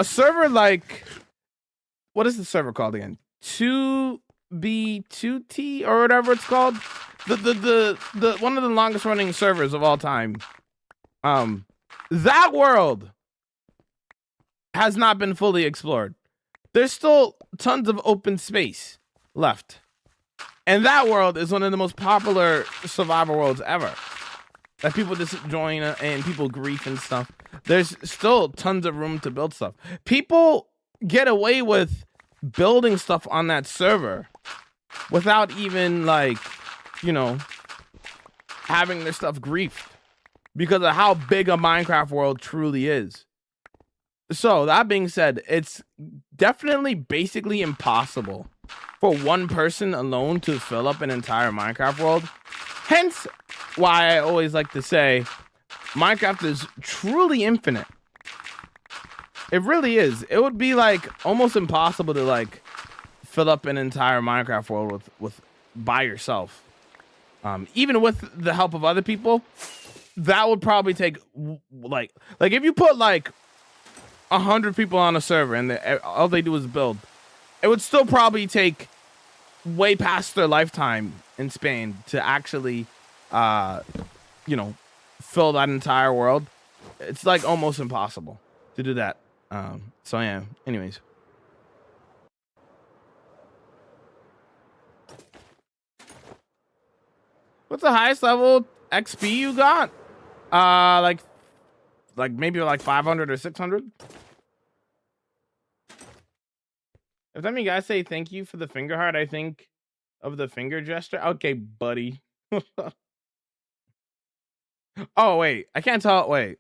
server like, what is the server called again? 2B2T or whatever it's called. The one of the longest running servers of all time. That world has not been fully explored. There's still tons of open space left. And that world is one of the most popular survival worlds ever. That people just join and people grief and stuff. There's still tons of room to build stuff. People get away with building stuff on that server without even, like, you know, having their stuff griefed because of how big a Minecraft world truly is. So that being said, it's definitely basically impossible for one person alone to fill up an entire Minecraft world. Hence why I always like to say Minecraft is truly infinite. It really is. It would be like almost impossible to like fill up an entire Minecraft world with by yourself. Even with the help of other people, that would probably take like if you put like 100 people on a server and all they do is build, it would still probably take way past their lifetime in Spain to actually, you know, fill that entire world. It's like almost impossible to do that. So yeah, anyways. What's the highest level XP you got? Like maybe like 500 or 600. Every time you guys say thank you for the finger heart, I think of the finger gesture. Okay, buddy. Oh, wait. I can't tell. Wait.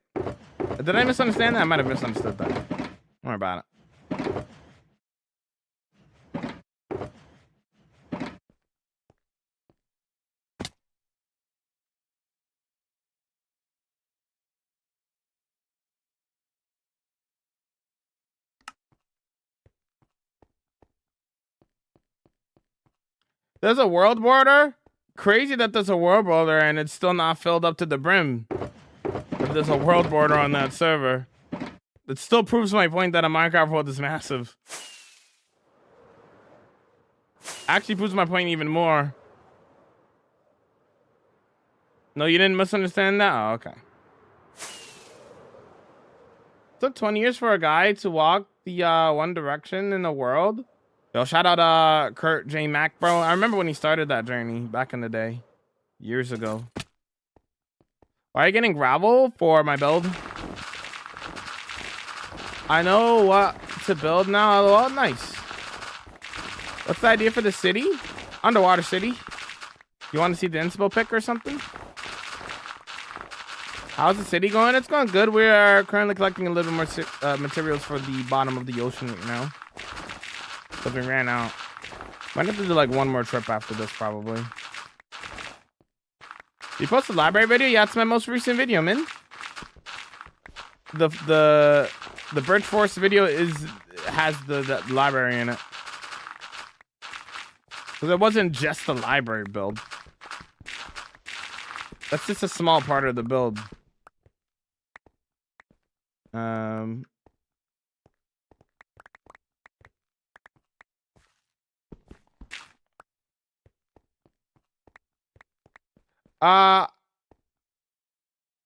Did I misunderstand that? I might have misunderstood that. Don't worry about it. There's a world border? Crazy that there's a world border and it's still not filled up to the brim. If there's a world border on that server. It still proves my point that a Minecraft world is massive. Actually proves my point even more. No, you didn't misunderstand that? Oh, okay. It took 20 years for a guy to walk the one direction in the world. Yo, shout out Kurt J. Mack, bro. I remember when he started that journey back in the day. Years ago. Why are you getting gravel for my build? I know what to build now. Well, nice. What's the idea for the city? Underwater city. You want to see the inspo pic or something? How's the city going? It's going good. We are currently collecting a little more materials for the bottom of the ocean right now. Because we ran out. Might have to do like one more trip after this, probably. You posted a library video? Yeah, it's my most recent video, man. The Birch Forest video has the library in it. Because it wasn't just the library build. That's just a small part of the build.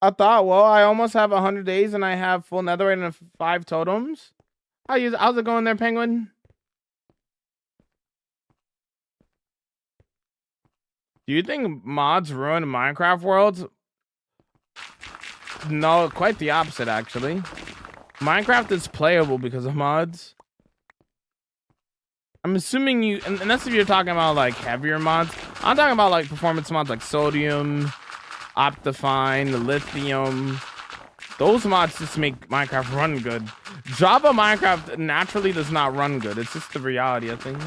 I thought, well, I almost have 100 days and I have full netherite and 5 totems. How's it going there, Penguin? Do you think mods ruin Minecraft worlds? No, quite the opposite, actually. Minecraft is playable because of mods. I'm assuming you, unless if you're talking about like heavier mods. I'm talking about like performance mods like Sodium, Optifine, Lithium. Those mods just make Minecraft run good. Java Minecraft naturally does not run good. It's just the reality of things.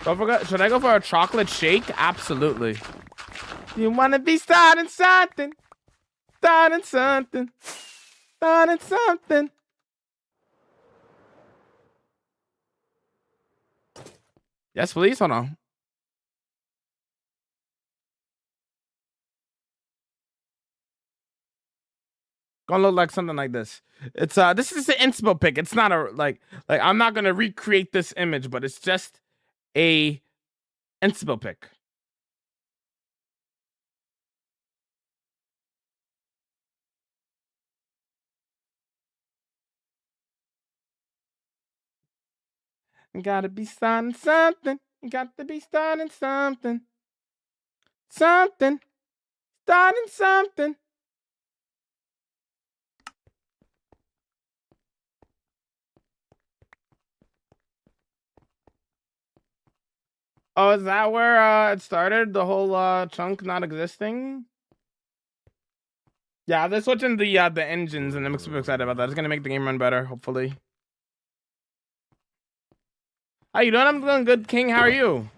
Don't forget, should I go for a chocolate shake? Absolutely. You wanna be starting something, starting something, starting something. Yes, please. Hold on. Gonna look like something like this. It's this is an inspo pic. It's not a like I'm not gonna recreate this image, but it's just a inspo pic. Gotta be starting something. Got to be starting something. Something. Starting something. Oh, is that where it started? The whole chunk not existing? Yeah, they're switching the engines, and I'm super excited about that. It's gonna make the game run better, hopefully. How you doing? I'm doing good, King. How are you?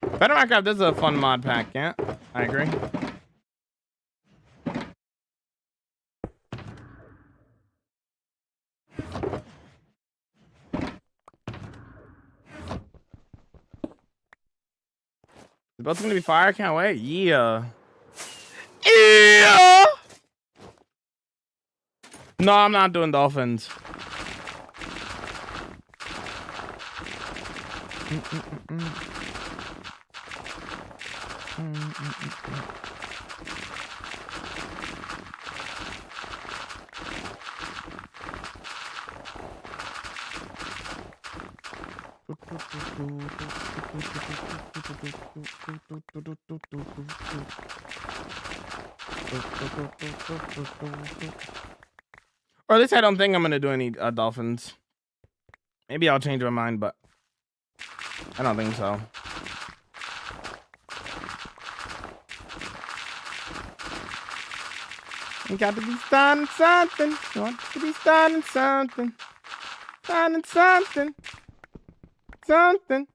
Better Minecraft is a fun mod pack, yeah. I agree. The boat's gonna be fire. I can't wait. Yeah. Yeah. No, I'm not doing dolphins. Or at least I don't think I'm gonna do any dolphins. Maybe I'll change my mind, but I don't think so. You got to be starting something. You want to be starting something. Starting something. Something.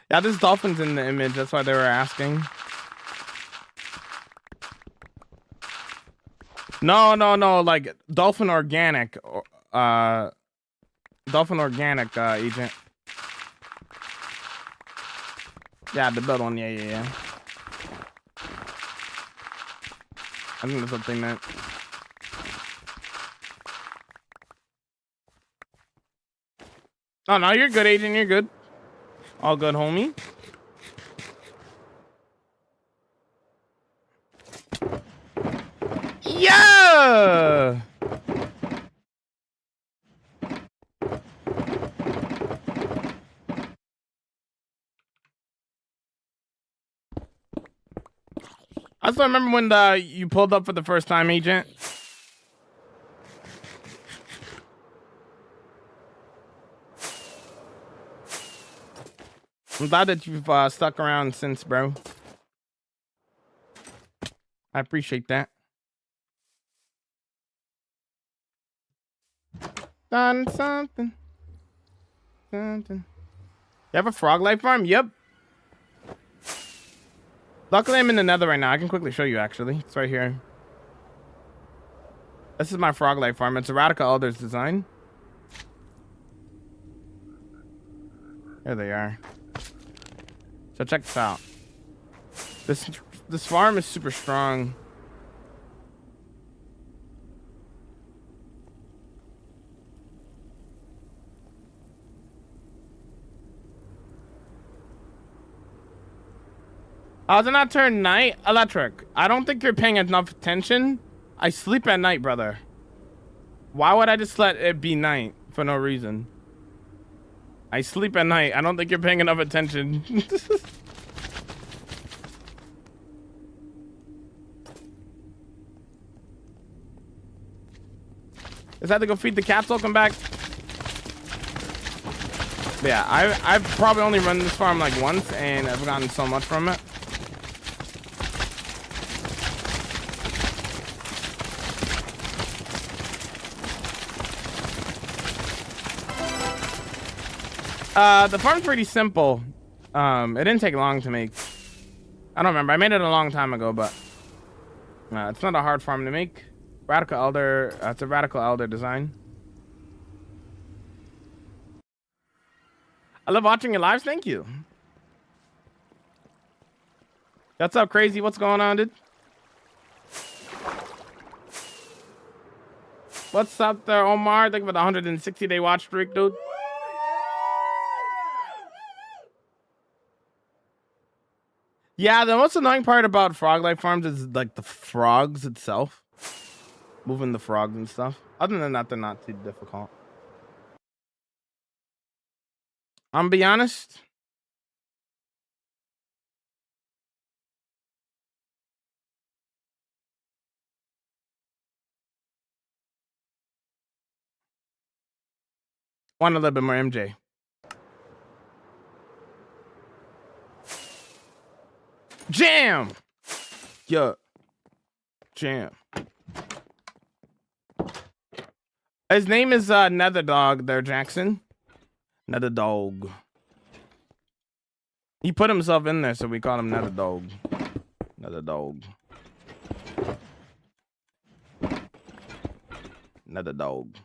Yeah, there's dolphins in the image. That's why they were asking. No. Like dolphin organic. Dolphin organic, agent. Yeah, the build one. Yeah. I think that's what they meant. Oh, no, you're good, agent. You're good. All good, homie. Yeah! I still remember when you pulled up for the first time, agent. I'm glad that you've stuck around since, bro. I appreciate that. Done something. You have a frog life farm? Yep. Luckily, I'm in the nether right now. I can quickly show you, actually. It's right here. This is my frog life farm. It's a Radical Elders design. There they are. So check this out. This farm is super strong. How does it not turn night? Electric. I don't think you're paying enough attention. I sleep at night, brother. Why would I just let it be night for no reason? I sleep at night. I don't think you're paying enough attention. Just had to go feed the cats. Welcome back. But yeah, I've probably only run this farm like once, and I've gotten so much from it. The farm's pretty simple. It didn't take long to make. I don't remember. I made it a long time ago, but it's not a hard farm to make. Radical Elder. It's a Radical Elder design. I love watching your lives. Thank you. What's up, crazy? What's going on, dude? What's up there, Omar? Thank you for the 160-day watch streak, dude. Yeah, the most annoying part about Frog Life Farms is like the frogs itself. Moving the frogs and stuff. Other than that, they're not too difficult. I'm be honest. Want a little bit more MJ. Jam! Yo. Jam. His name is Nether Dog there, Jackson. Nether Dog. He put himself in there, so we call him Nether Dog. Nether Dog. Nether Dog.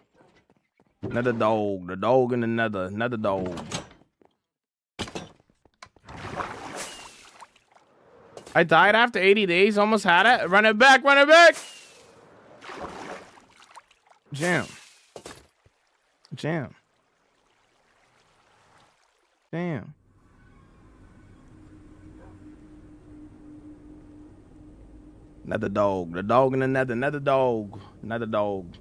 Nether Dog. The dog in the nether. Nether Dog. I died after 80 days. Almost had it. Run it back. Run it back. Jam. Jam. Damn. Another dog. The dog and another dog. Another dog.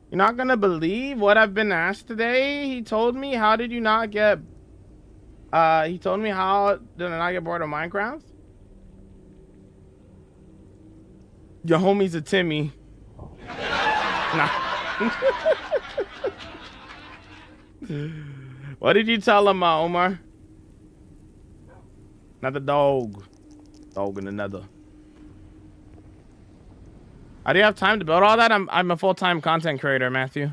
You're not gonna believe what I've been asked today. He told me, how did you not get he told me, how did I not get bored of Minecraft? Your homie's a Timmy. Nah. What did you tell him, Omar? Another dog. Dog in another. How do you have time to build all that? I'm a full-time content creator, Matthew.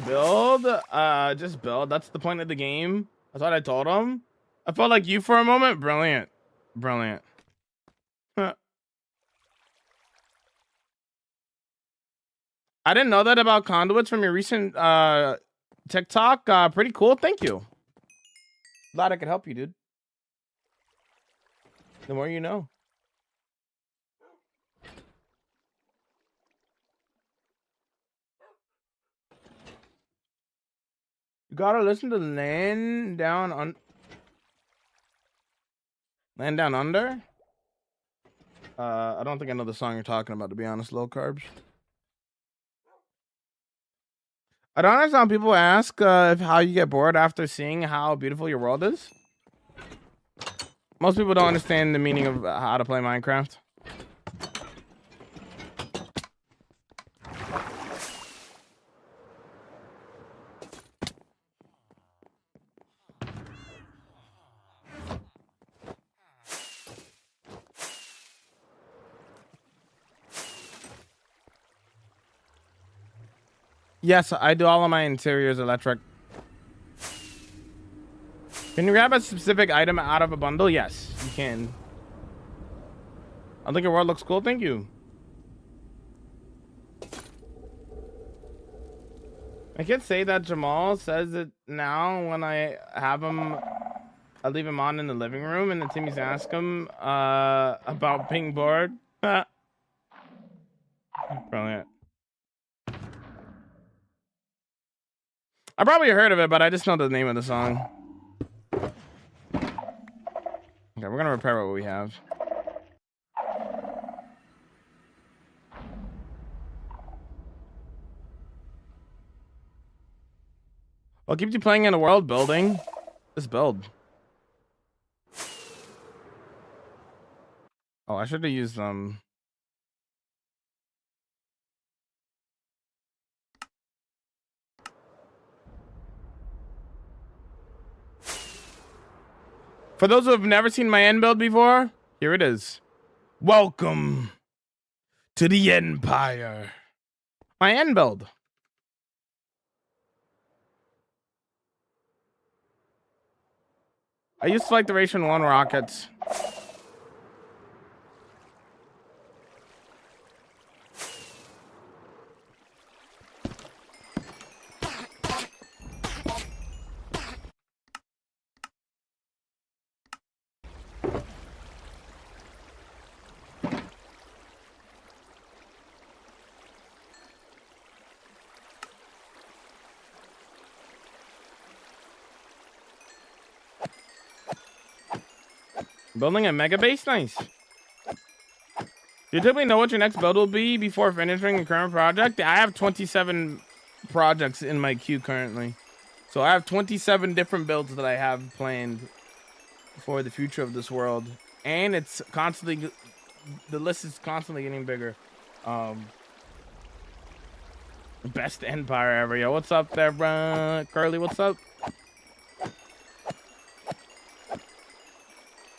Build, just build. That's the point of the game. That's what I told him. I felt like you for a moment. Brilliant. Brilliant. Huh. I didn't know that about conduits from your recent TikTok. Pretty cool. Thank you. Glad I could help you, dude. The more you know. You gotta listen to Land Down Under. I don't think I know the song you're talking about, to be honest. Low carbs. I don't understand when people ask how you get bored after seeing how beautiful your world is. Most people don't understand the meaning of how to play Minecraft. Yes, I do all of my interiors electric. Can you grab a specific item out of a bundle? Yes, you can. I think your world looks cool. Thank you. I can say that Jamal says it now when I have him. I leave him on in the living room, and the Timmy's ask him about being bored. Brilliant. I probably heard of it, but I just know the name of the song. Okay, we're gonna repair what we have. What keeps you playing in the world building? This build. Oh, I should have used For those who have never seen my end build before, here it is. Welcome to the Empire. My end build. I used to like the Ration 1 rockets. Building a mega base? Nice. Do you typically know what your next build will be before finishing a current project? I have 27 projects in my queue currently. So I have 27 different builds that I have planned for the future of this world. And it's constantly, the list is constantly getting bigger. Best Empire ever. Yo, what's up there, Curly? What's up?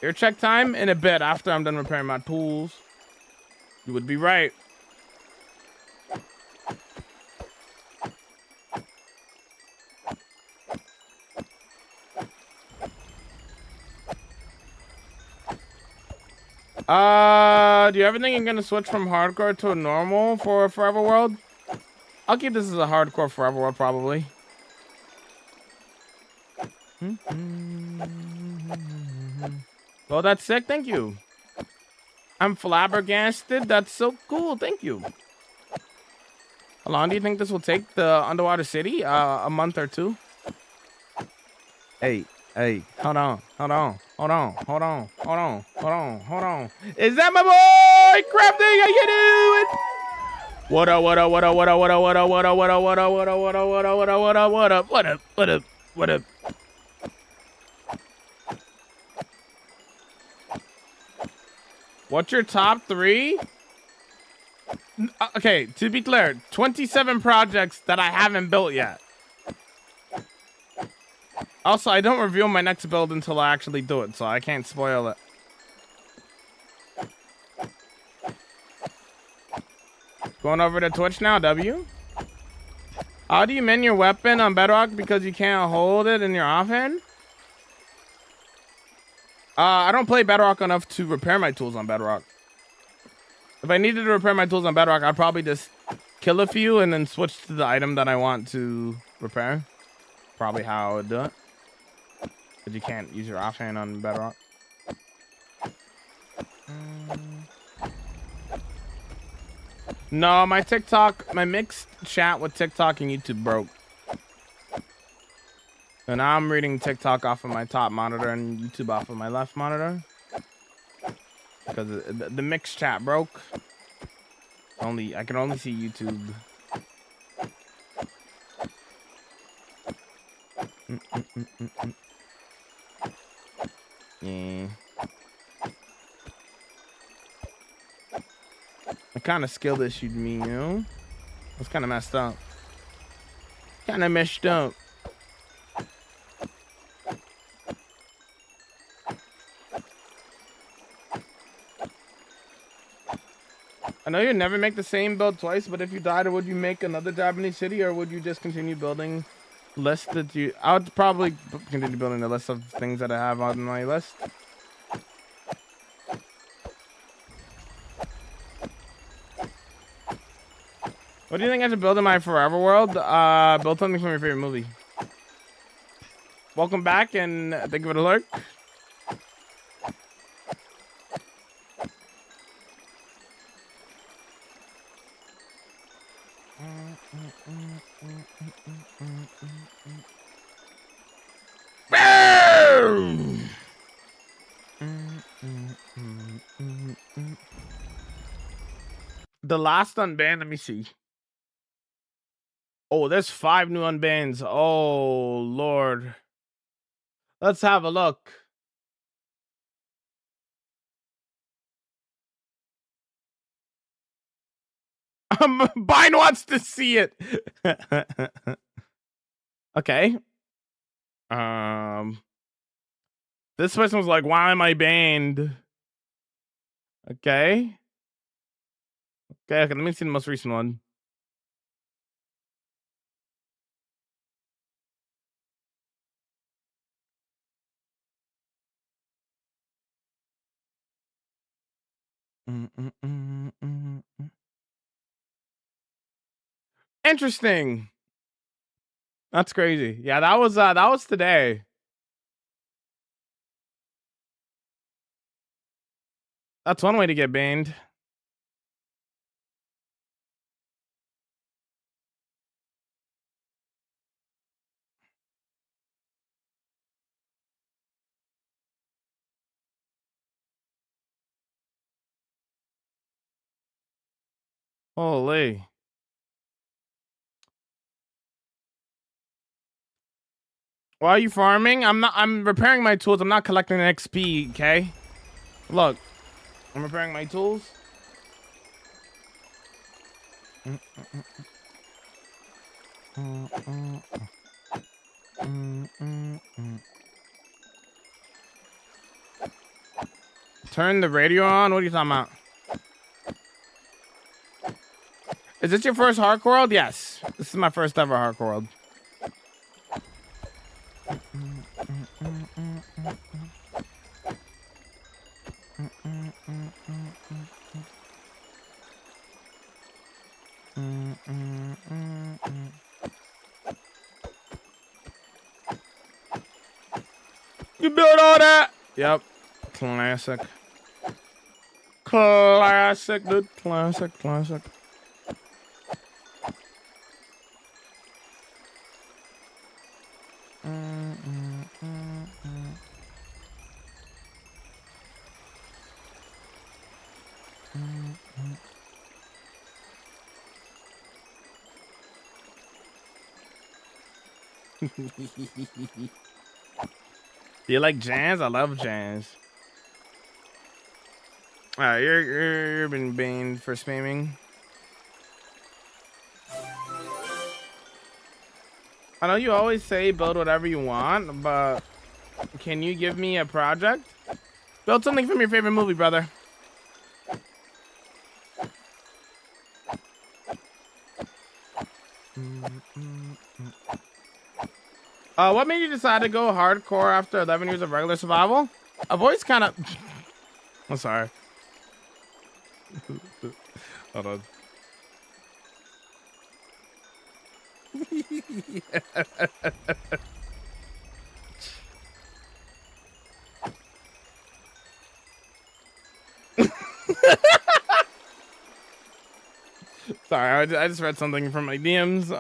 Air check time in a bit after I'm done repairing my tools. You would be right. Do you ever think you're gonna switch from hardcore to a normal for Forever World? I'll keep this as a hardcore Forever World probably. Well, that's sick. Thank you. I'm flabbergasted. That's so cool. Thank you. How long do you think this will take, the underwater city? A month or two? Hey, hold on. Is that my boy Crafting? How you doing? What up? What's your top 3? Okay, to be clear, 27 projects that I haven't built yet. Also, I don't reveal my next build until I actually do it, so I can't spoil it. Going over to Twitch now, W. How do you mend your weapon on Bedrock because you can't hold it in your offhand? I don't play Bedrock enough to repair my tools on Bedrock. If I needed to repair my tools on Bedrock, I'd probably just kill a few and then switch to the item that I want to repair. Probably how I would do it. But you can't use your offhand on Bedrock. No, my TikTok, my mixed chat with TikTok and YouTube broke. And now I'm reading TikTok off of my top monitor and YouTube off of my left monitor. Because the mixed chat broke. I can only see YouTube. Yeah. What kind of skill issued me, you know? It's kind of messed up. Kind of messed up. I know you never make the same build twice, but if you died, would you make another Japanese city, or would you just continue building list that you... I would probably continue building the list of things that I have on my list. What do you think I should build in my forever world? Build something from your favorite movie. Welcome back, and thank you for the lurk. The last unban, let me see. Oh, there's 5 new unbans. Oh, Lord. Let's have a look. Bine wants to see it. Okay. This person was like, why am I banned? Okay. Okay, let me see the most recent one. Interesting. That's crazy. Yeah, that was today. That's one way to get banned. Holy. Why are you farming? I'm repairing my tools. I'm not collecting XP, okay? Look. I'm repairing my tools. Turn the radio on? What are you talking about? Is this your first Hardcore World? Yes. This is my first ever Hardcore World. You built all that? Yep. Classic. Classic, dude. Classic. Do you like jazz? I love jazz. Alright, you're been banned for spamming. I know you always say build whatever you want, but can you give me a project? Build something from your favorite movie, brother. What made you decide to go hardcore after 11 years of regular survival? I've always kind of... I'm sorry. Hold on. Sorry, I just read something from my DMs.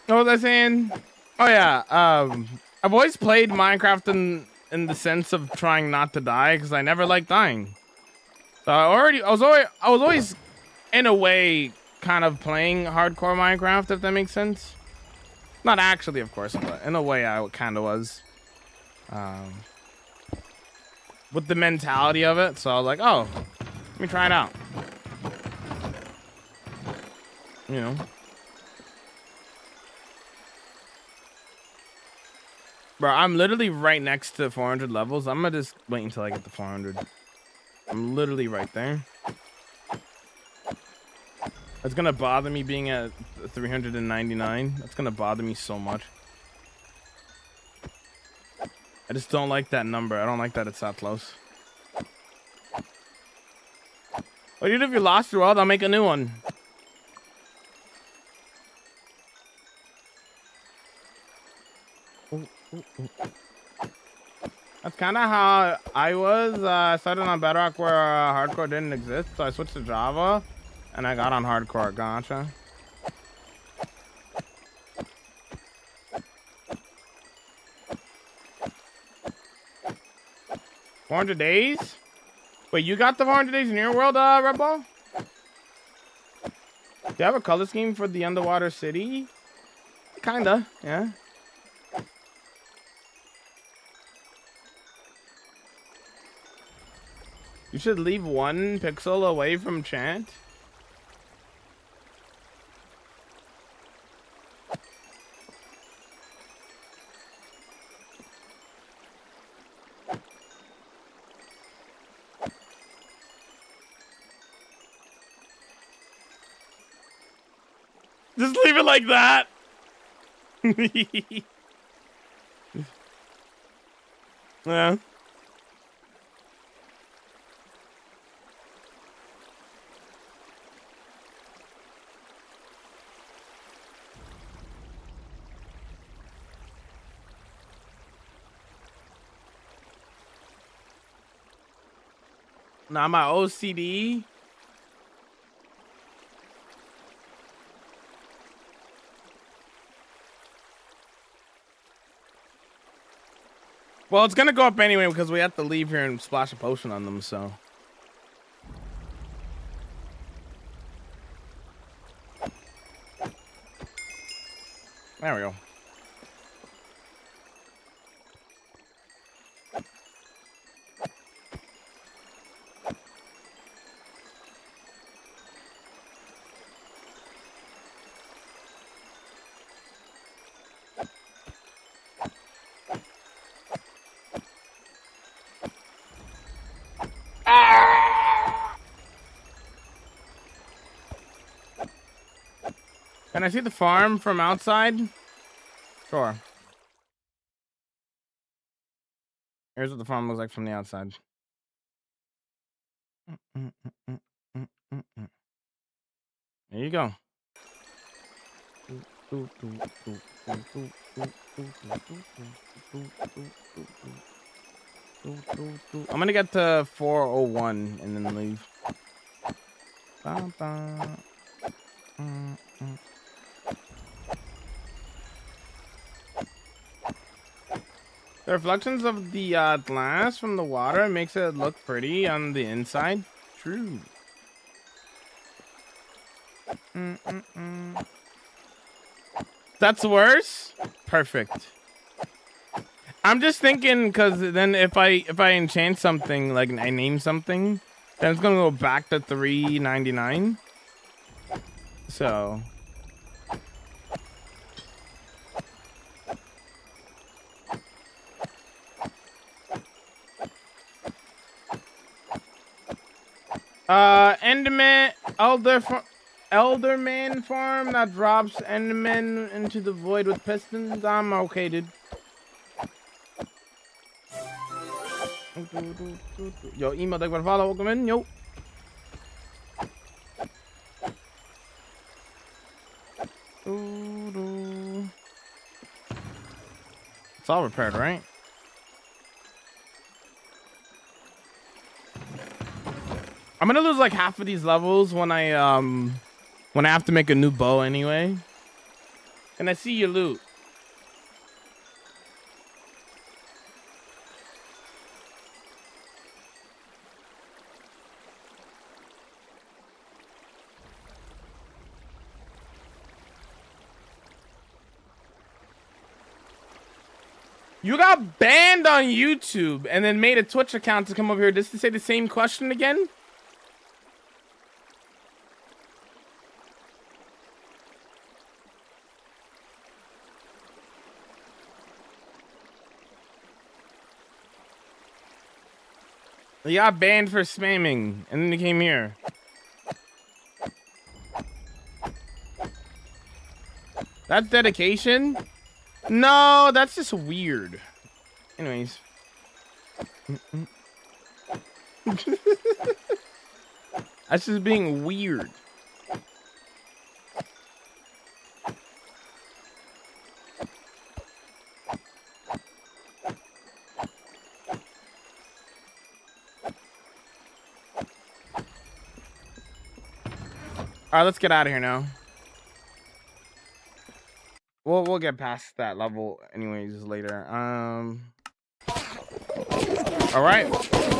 What was I saying? Oh yeah, I've always played Minecraft in the sense of trying not to die because I never liked dying. So I was always in a way kind of playing hardcore Minecraft, if that makes sense. Not actually, of course, but in a way I kind of was. With the mentality of it, so I was like, oh, let me try it out. You know. Bro, I'm literally right next to 400 levels. I'm gonna just wait until I get to 400. I'm literally right there. It's gonna bother me being at 399. That's gonna bother me so much. I just don't like that number. I don't like that it's that close. Well, even if you lost your world, I'll make a new one. That's kind of how I was. I started on Bedrock where hardcore didn't exist, so I switched to Java, and I got on hardcore. Gotcha. $400? Wait, you got the 400 days in your world, Red Ball? Do you have a color scheme for the underwater city? Kinda, yeah. You should leave 1 pixel away from chant. Just leave it like that. Yeah. Now my OCD. Well, it's gonna go up anyway because we have to leave here and splash a potion on them, so. There we go. Can I see the farm from outside? Sure. Here's what the farm looks like from the outside. There you go. I'm gonna get to 401 and then leave. The reflections of the glass from the water makes it look pretty on the inside. True. That's worse? Perfect. I'm just thinking because then if I enchant something, like I name something, then it's gonna go back to 399. So Enderman Elderman farm that drops Enderman into the void with pistons. I'm okay, dude. Yo, email deck for follow. Welcome in. Yo. It's all repaired, right? I'm gonna lose like half of these levels when I have to make a new bow anyway. Can I see your loot? You got banned on YouTube and then made a Twitch account to come over here just to say the same question again? He got banned for spamming, and then he came here. That's dedication? No, that's just weird. Anyways. That's just being weird. All right, let's get out of here now. We'll get past that level anyways later. All right,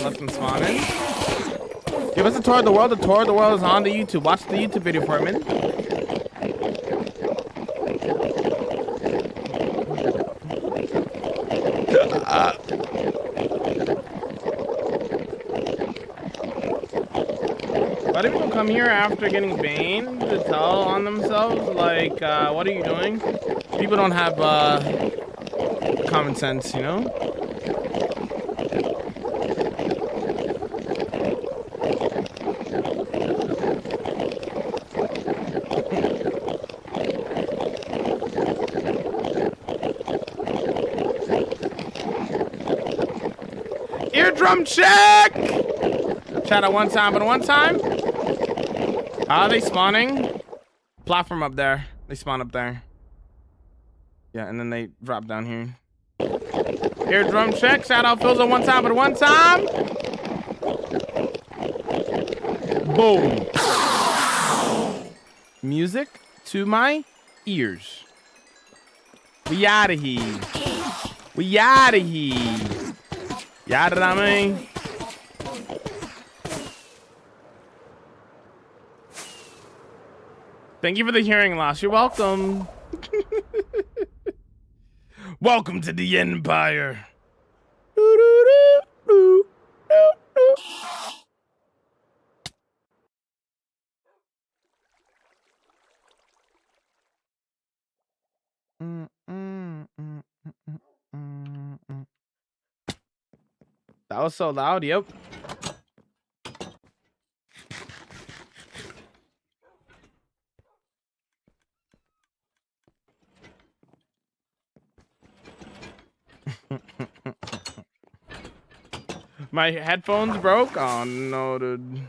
let them spawn in. Give us a tour of the world. The tour of the world is on the YouTube. Watch the YouTube video for a minute. Why do people come here after getting banned to tell on themselves? Like, what are you doing? People don't have common sense, you know? Eardrum check! Chat at one time, but one time? Are they spawning? Platform up there. They spawn up there. Yeah, and then they drop down here. Eardrum check. Shout out Phil's at one time, but one time. Boom. Music to my ears. We out of here. We out of here. Yada da me. Thank you for the hearing loss. You're welcome. Welcome to the Empire. That was so loud. Yep. My headphones broke? Oh no, dude.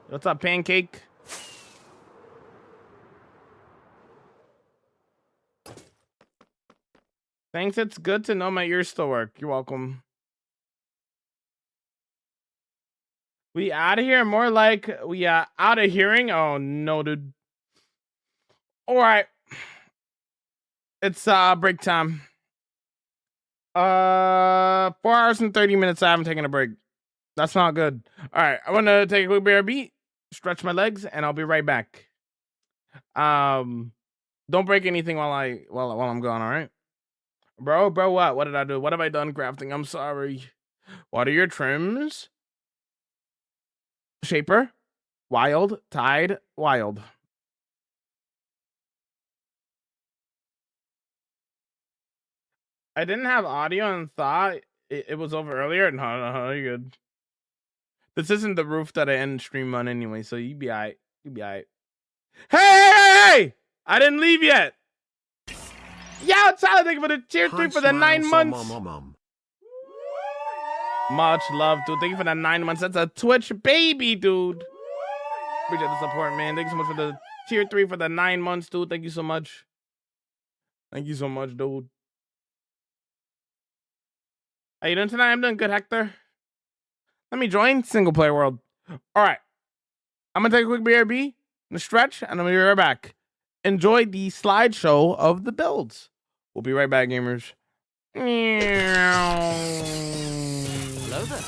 What's up, Pancake? Thanks, it's good to know my ears still work. You're welcome. We out of here? More like we out of hearing? Oh no, dude. Alright. It's break time. 4 hours and 30 minutes. I haven't taken a break. That's not good. Alright, I wanna take a quick BRB, stretch my legs, and I'll be right back. Don't break anything while I'm gone, alright? Bro, what? What did I do? What have I done crafting? I'm sorry. What are your trims? Shaper, wild, tide, wild. I didn't have audio and thought it was over earlier. No, you're good. This isn't the roof that I end stream on anyway, so you be alright. You be alright. Hey! I didn't leave yet. Yo, Tyler, thank you for the tier 3 for the 9 months. Much love, dude. Thank you for the 9 months. That's a Twitch baby, dude. Appreciate the support, man. Thank you so much for the tier 3 for the 9 months, dude. Thank you so much. Thank you so much, dude. How you doing tonight? I'm doing good, Hector. Let me join single player world. All right. I'm gonna take a quick BRB, and a stretch, and I'm gonna be right back. Enjoy the slideshow of the builds. We'll be right back, gamers. Hello there.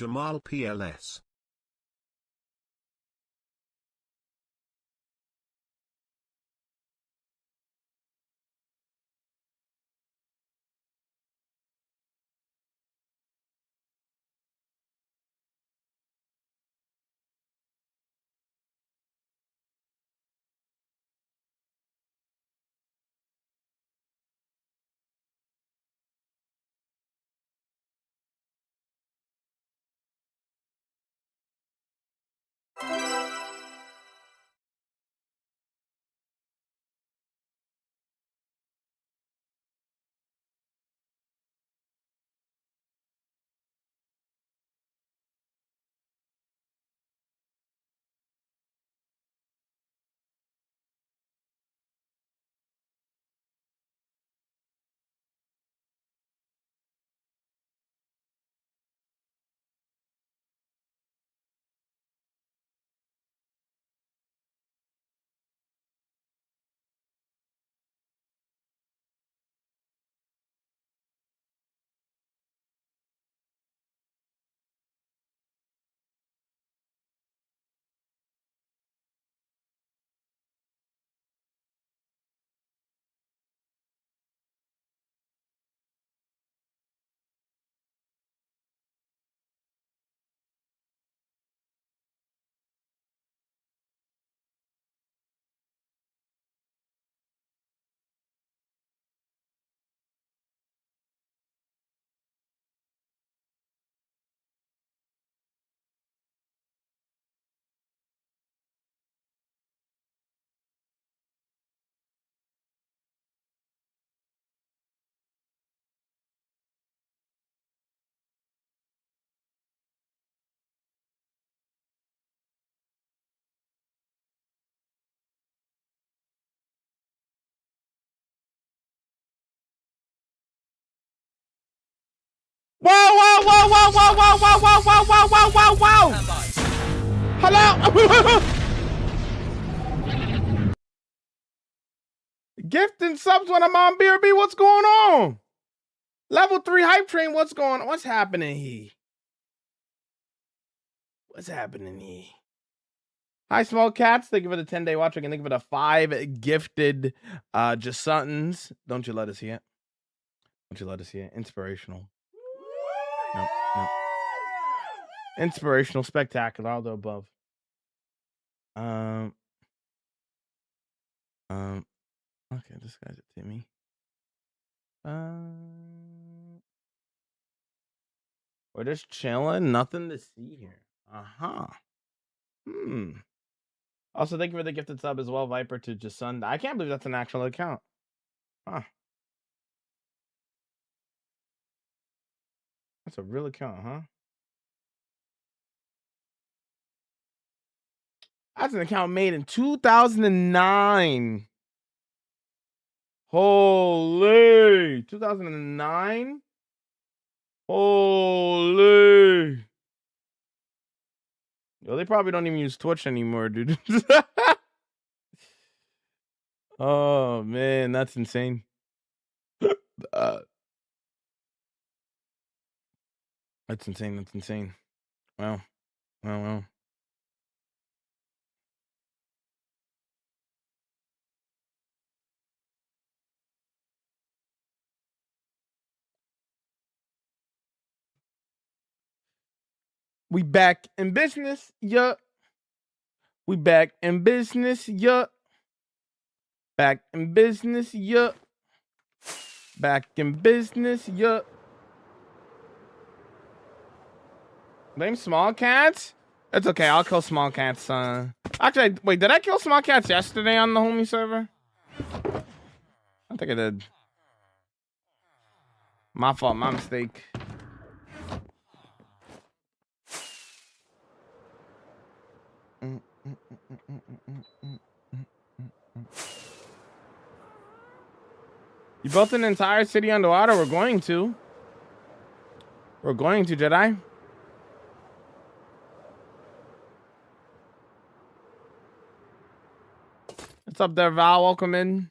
Shamal PLS. Whoa, whoa, whoa, whoa, whoa, whoa, whoa, whoa, whoa, whoa, whoa, whoa, whoa! Hello? Gift and subs when I'm on BRB. What's going on? Level 3 hype train. What's going on? What's happening here? What's happening here? Hi, small cats. Thank you for the 10-day watch. I can thank you for the 5 gifted just Suttons. Don't you let us hear it. Don't you let us hear it. Inspirational. Nope, nope. Inspirational, spectacular, all the above. Okay, this guy's a Timmy. We're just chilling, nothing to see here. Also, thank you for the gifted sub as well, Viper to Jason. I can't believe that's an actual account. Huh. That's a real account, huh? That's an account made in 2009. Holy. 2009? Holy. Yo, they probably don't even use Twitch anymore, dude. Oh, man, that's insane. That's insane. That's insane. Wow. Wow. We back in business, yeah. We back in business, yeah. Back in business, yeah. Back in business, yeah. Blame small cats? It's okay, I'll kill small cats. Actually, wait, did I kill small cats yesterday on the homie server? I think I did. My fault, my mistake. You built an entire city underwater? We're going to. We're going to, Jedi. What's up there, Val? Welcome in.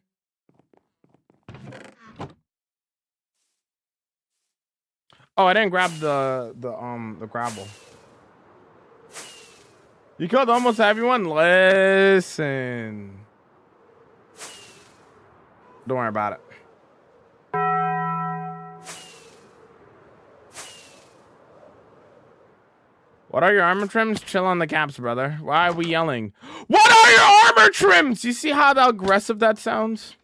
Oh, I didn't grab the grapple. You killed almost everyone. Listen. Don't worry about it. What are your armor trims? Chill on the caps, brother. Why are we yelling? What are your armor trims? You see how aggressive that sounds?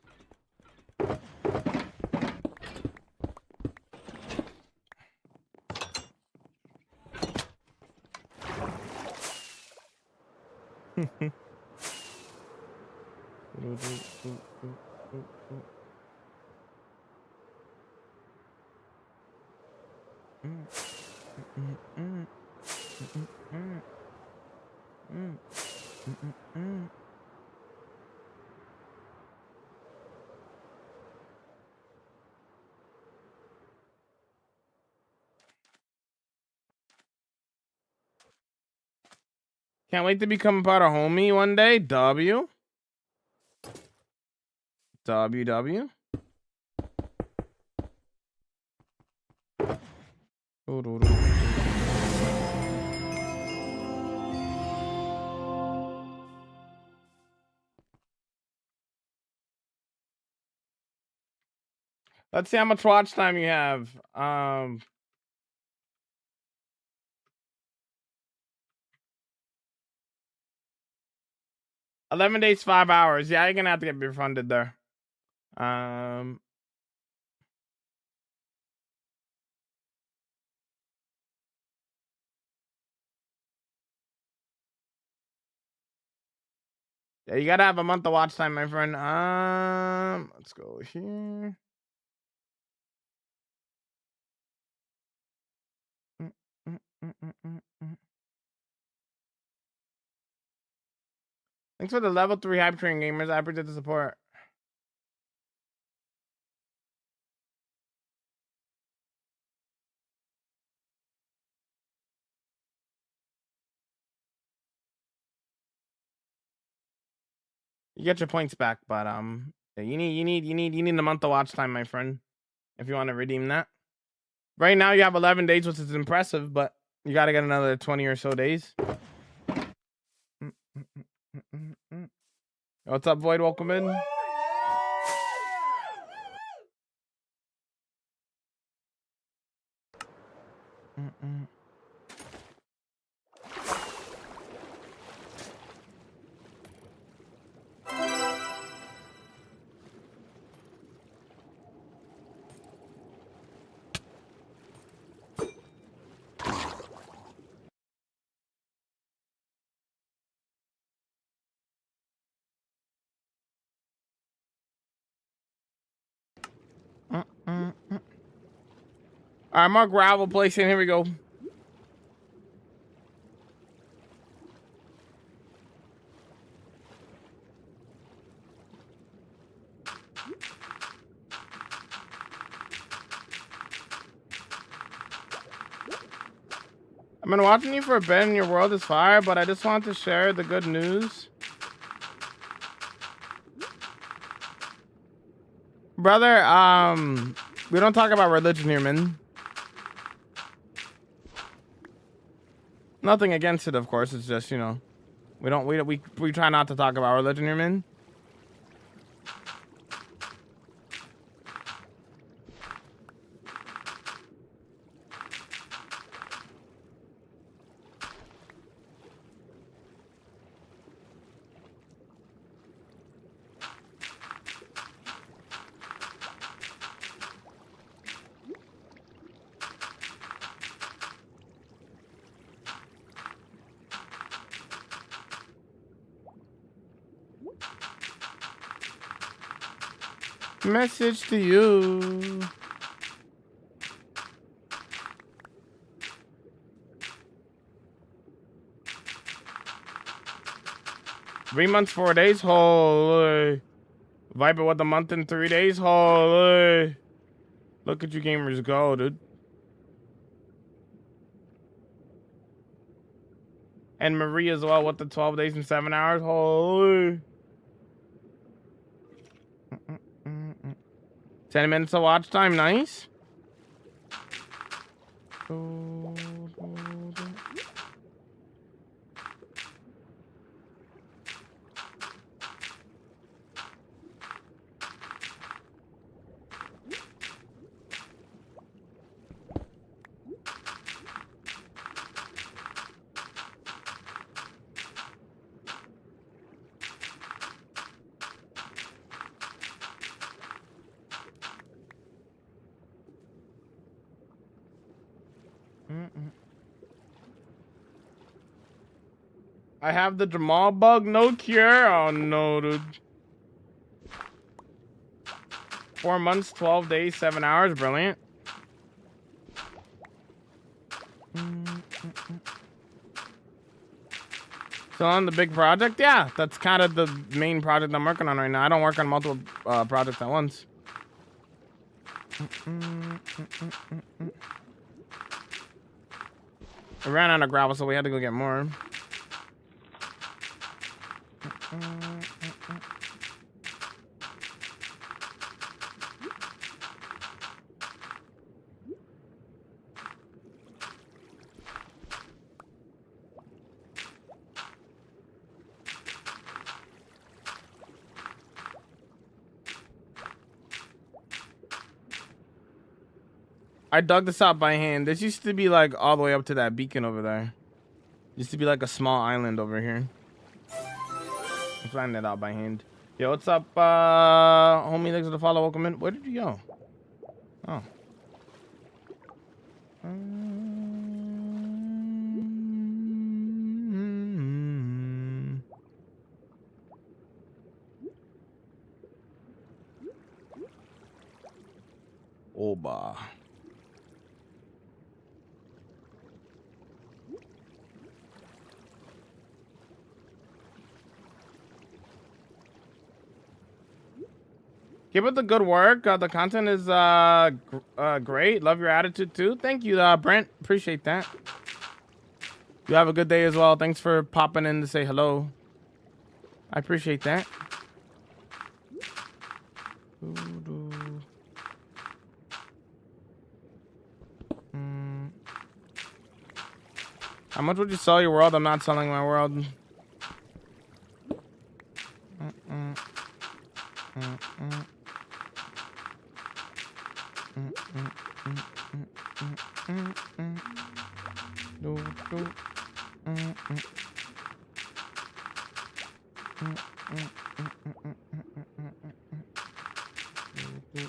Can't wait to become a part of homie one day. W. WW. Let's see how much watch time you have. 11 days, 5 hours. Yeah, you're gonna have to get refunded there. Yeah, you gotta have a month of watch time, my friend. Let's go here. Thanks for the level 3 hype train gamers. I appreciate the support. You get your points back, but yeah, you need a month of watch time, my friend, if you want to redeem that. Right now you have 11 days, which is impressive, but you got to get another 20 or so days. What's up, Void? Welcome in. All right, more gravel placing. Here we go. I've been watching you for a bit and your world is fire, but I just want to share the good news. Brother, we don't talk about religion here, man. Nothing against it, of course. It's just, you know, we try not to talk about religion here, man. Message to you. Three months, 4 days. Holy. Viper with a month and 3 days. Holy. Look at you gamers go, dude. And Marie as well with the 12 days and 7 hours. Holy. 10 minutes of watch time. Nice. I have the Jamal bug, no cure. Oh no, dude. 4 months, 12 days, 7 hours. Brilliant. So on the big project, yeah, that's kind of the main project I'm working on right now. I don't work on multiple projects at once. We ran out of gravel, so we had to go get more. I dug this out by hand. This used to be like all the way up to that beacon over there. Used to be like a small island over here. I'm finding it out by hand. Yo, what's up, homie? Thanks for the follow. Welcome in. Where did you go? Oh. Oba. Keep up the good work. The content is great. Love your attitude too. Thank you, Brent. Appreciate that. You have a good day as well. Thanks for popping in to say hello. I appreciate that. How much would you sell your world? I'm not selling my world.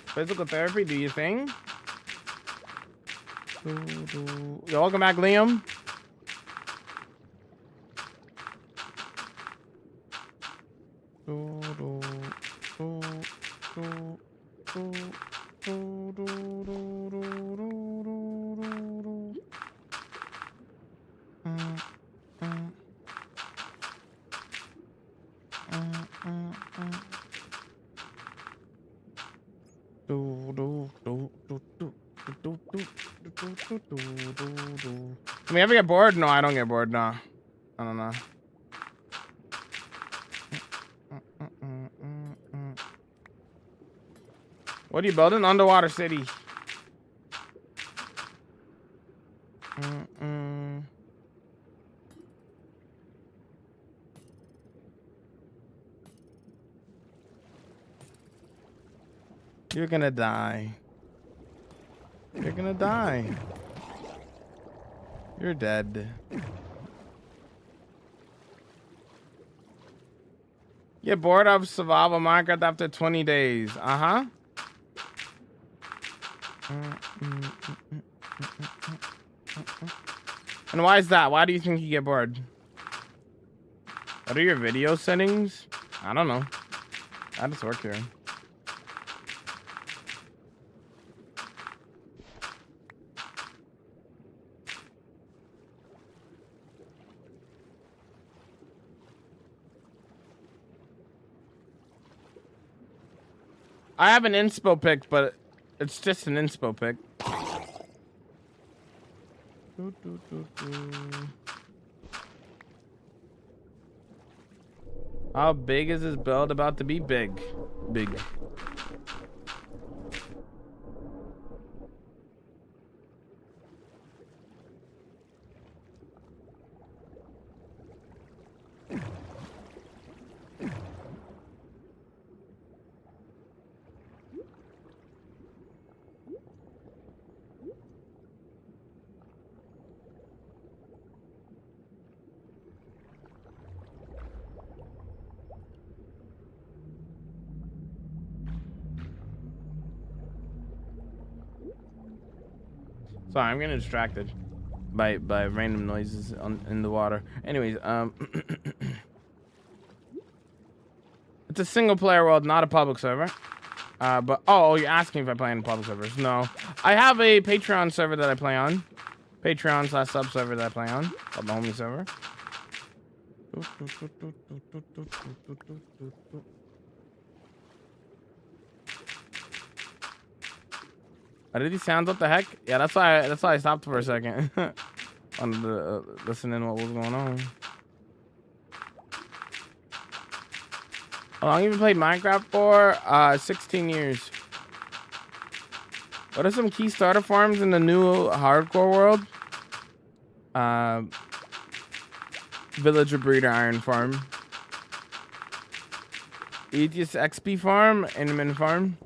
Physical therapy, do you think? Yo, welcome back, Liam. Can we ever get bored? No, I don't get bored. No, I don't know. What are you building? Underwater city. You're gonna die. You're gonna die. You're dead. Get bored of survival Minecraft after 20 days. Uh-huh. And why is that? Why do you think you get bored? What are your video settings? I don't know. I just work here. I have an inspo pick, but it's just an inspo pick. How big is this build about to be? Big. Big. Sorry, I'm getting distracted by random noises in the water. Anyways, it's a single player world, not a public server. But you're asking if I play in public servers? No, I have a Patreon server that I play on. Patreon/sub server that I play on, called the Homie server. Are these sounds? What the heck? Yeah, that's why I stopped for a second. Wanted to listen in what was going on. How long have you played Minecraft for? 16 years. What are some key starter farms in the new hardcore world? Villager Breeder Iron Farm. Aetius XP Farm, Enderman Farm.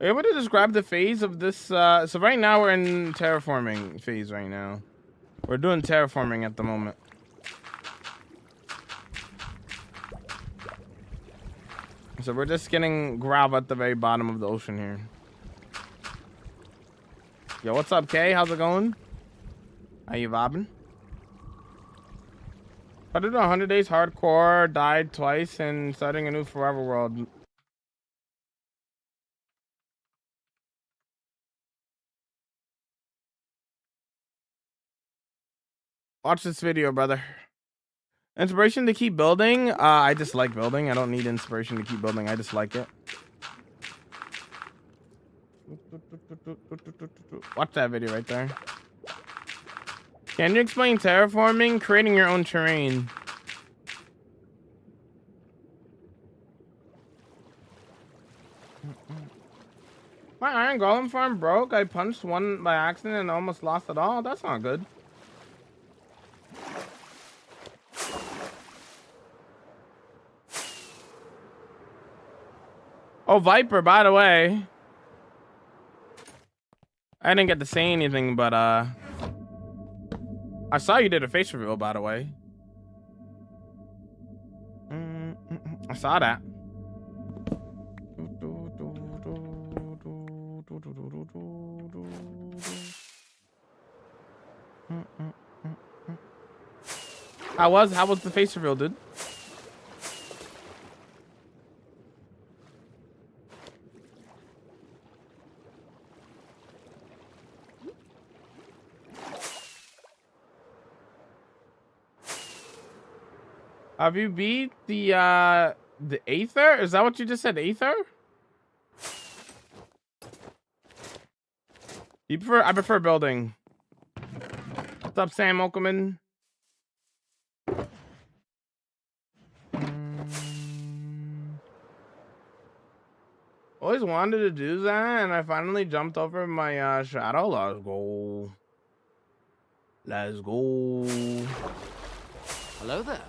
Are you able to describe the phase of this? So right now we're in terraforming phase right now. We're doing terraforming at the moment. So we're just getting gravel at the very bottom of the ocean here. Yo, what's up, Kay? How's it going? Are you vibing? I did 100 days hardcore, died twice, and starting a new forever world. Watch this video, brother. Inspiration to keep building? I just like building. I don't need inspiration to keep building. I just like it. Watch that video right there. Can you explain terraforming? Creating your own terrain. My iron golem farm broke. I punched one by accident and almost lost it all. That's not good. Oh, Viper, by the way. I didn't get to say anything, but I saw you did a face reveal, by the way. I saw that. How was the face reveal, dude? Have you beat the Aether? Is that what you just said, Aether? You prefer? I prefer building. What's up, Sam Okerman? Always wanted to do that, and I finally jumped over my shadow. Let's go. Let's go. Hello there.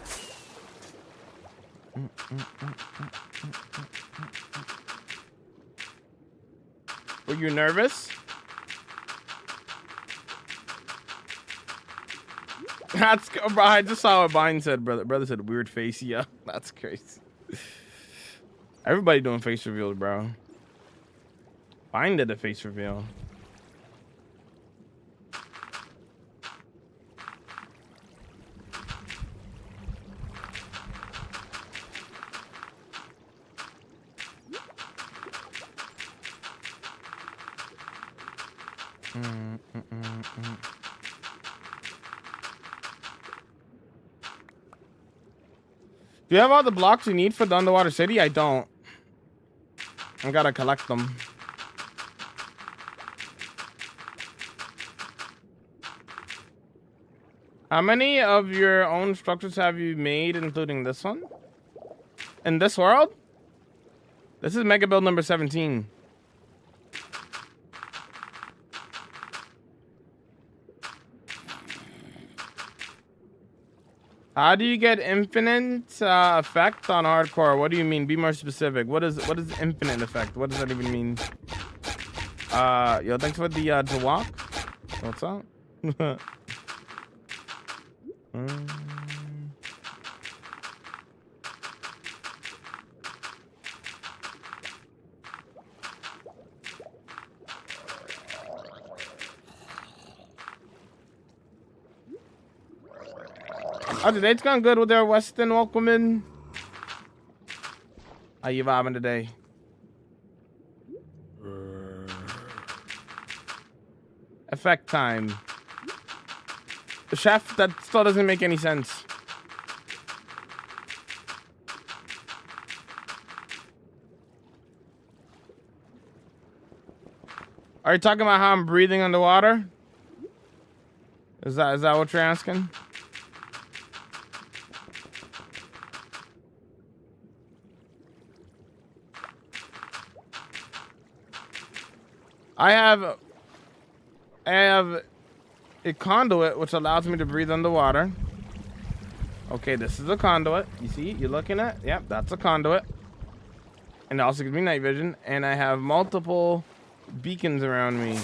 Were you nervous? That's bro. I just saw what Vine said, brother. Brother said weird face. Yeah, that's crazy. Everybody doing face reveals, bro. Vine did a face reveal. Do you have all the blocks you need for the underwater city? I don't. I gotta collect them. How many of your own structures have you made, including this one? In this world? This is mega build number 17. How do you get infinite effect on hardcore? What do you mean? Be more specific. What is infinite effect? What does that even mean? Yo, thanks for the walk. What's up? Oh, the date's gone good with their Weston Welcoming. How you vibing today? Effect time. The chef, that still doesn't make any sense. Are you talking about how I'm breathing underwater? Is that what you're asking? I have a conduit which allows me to breathe underwater. Okay, this is a conduit. You see, you're looking at? Yep, that's a conduit. And it also gives me night vision. And I have multiple beacons around me.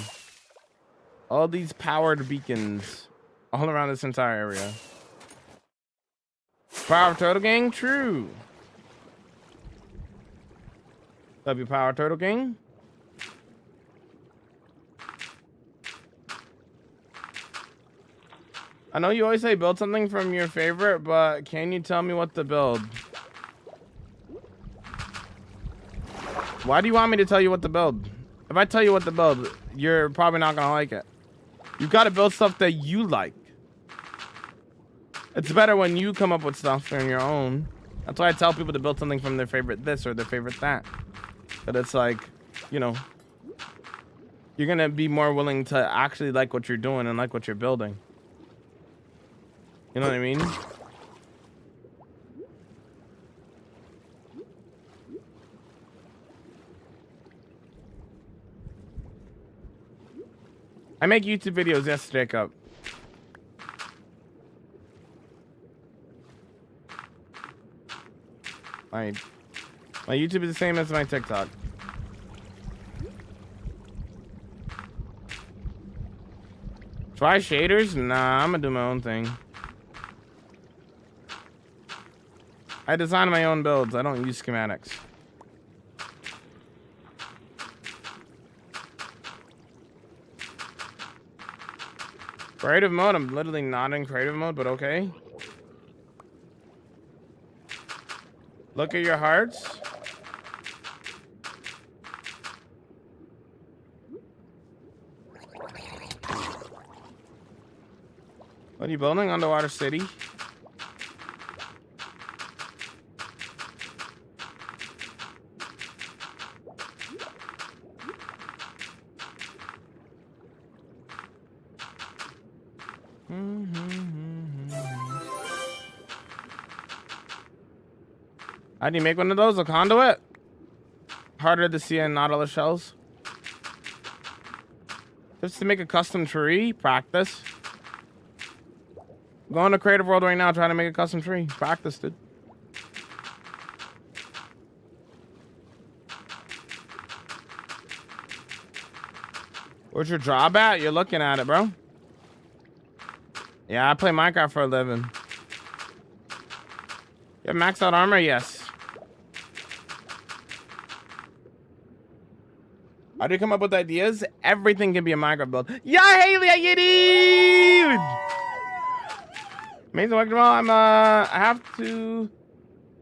All these powered beacons all around this entire area. Power Turtle Gang, true. W Power Turtle Gang. I know you always say build something from your favorite, but can you tell me what to build? Why do you want me to tell you what to build? If I tell you what to build, you're probably not gonna like it. You gotta build stuff that you like. It's better when you come up with stuff on your own. That's why I tell people to build something from their favorite this or their favorite that. But it's like, you know, you're gonna be more willing to actually like what you're doing and like what you're building. You know what I mean? I make YouTube videos, yes, Jacob. My YouTube is the same as my TikTok. Try shaders? Nah, I'm gonna do my own thing. I design my own builds. I don't use schematics. Creative mode? I'm literally not in creative mode, but okay. Look at your hearts. What are you building? Underwater city? How do you make one of those? A conduit? Harder to see in Nautilus shells. Just to make a custom tree? Practice. Go into Creative World right now trying to make a custom tree. Practice, dude. Where's your job at? You're looking at it, bro. Yeah, I play Minecraft for a living. You have maxed out armor? Yes. How do you come up with ideas? Everything can be a Minecraft build. Yeah, Haley, I get it. Amazing work, Jamal. I have to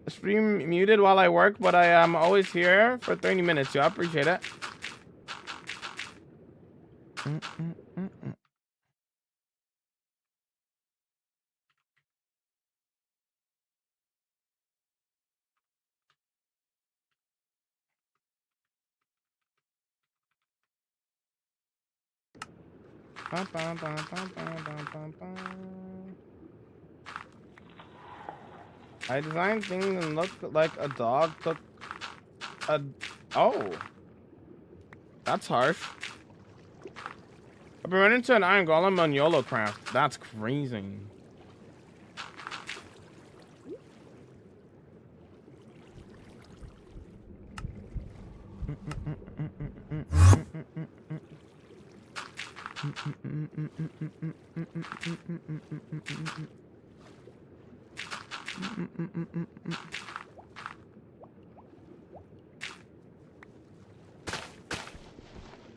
stream muted while I work, but I am always here for 30 minutes. I appreciate it. I designed things and looked like a dog took a... Oh. That's harsh. I've been running into an iron golem on YOLO craft. That's crazy.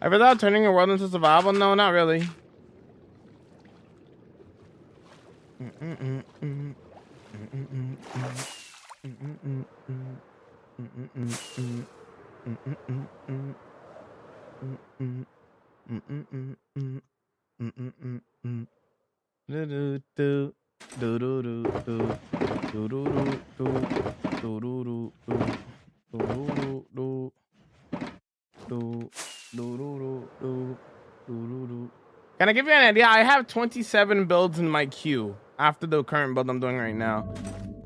Ever thought turning your world into survival? No, not really. Can I give you an idea? I have 27 builds in my queue after the current build I'm doing right now.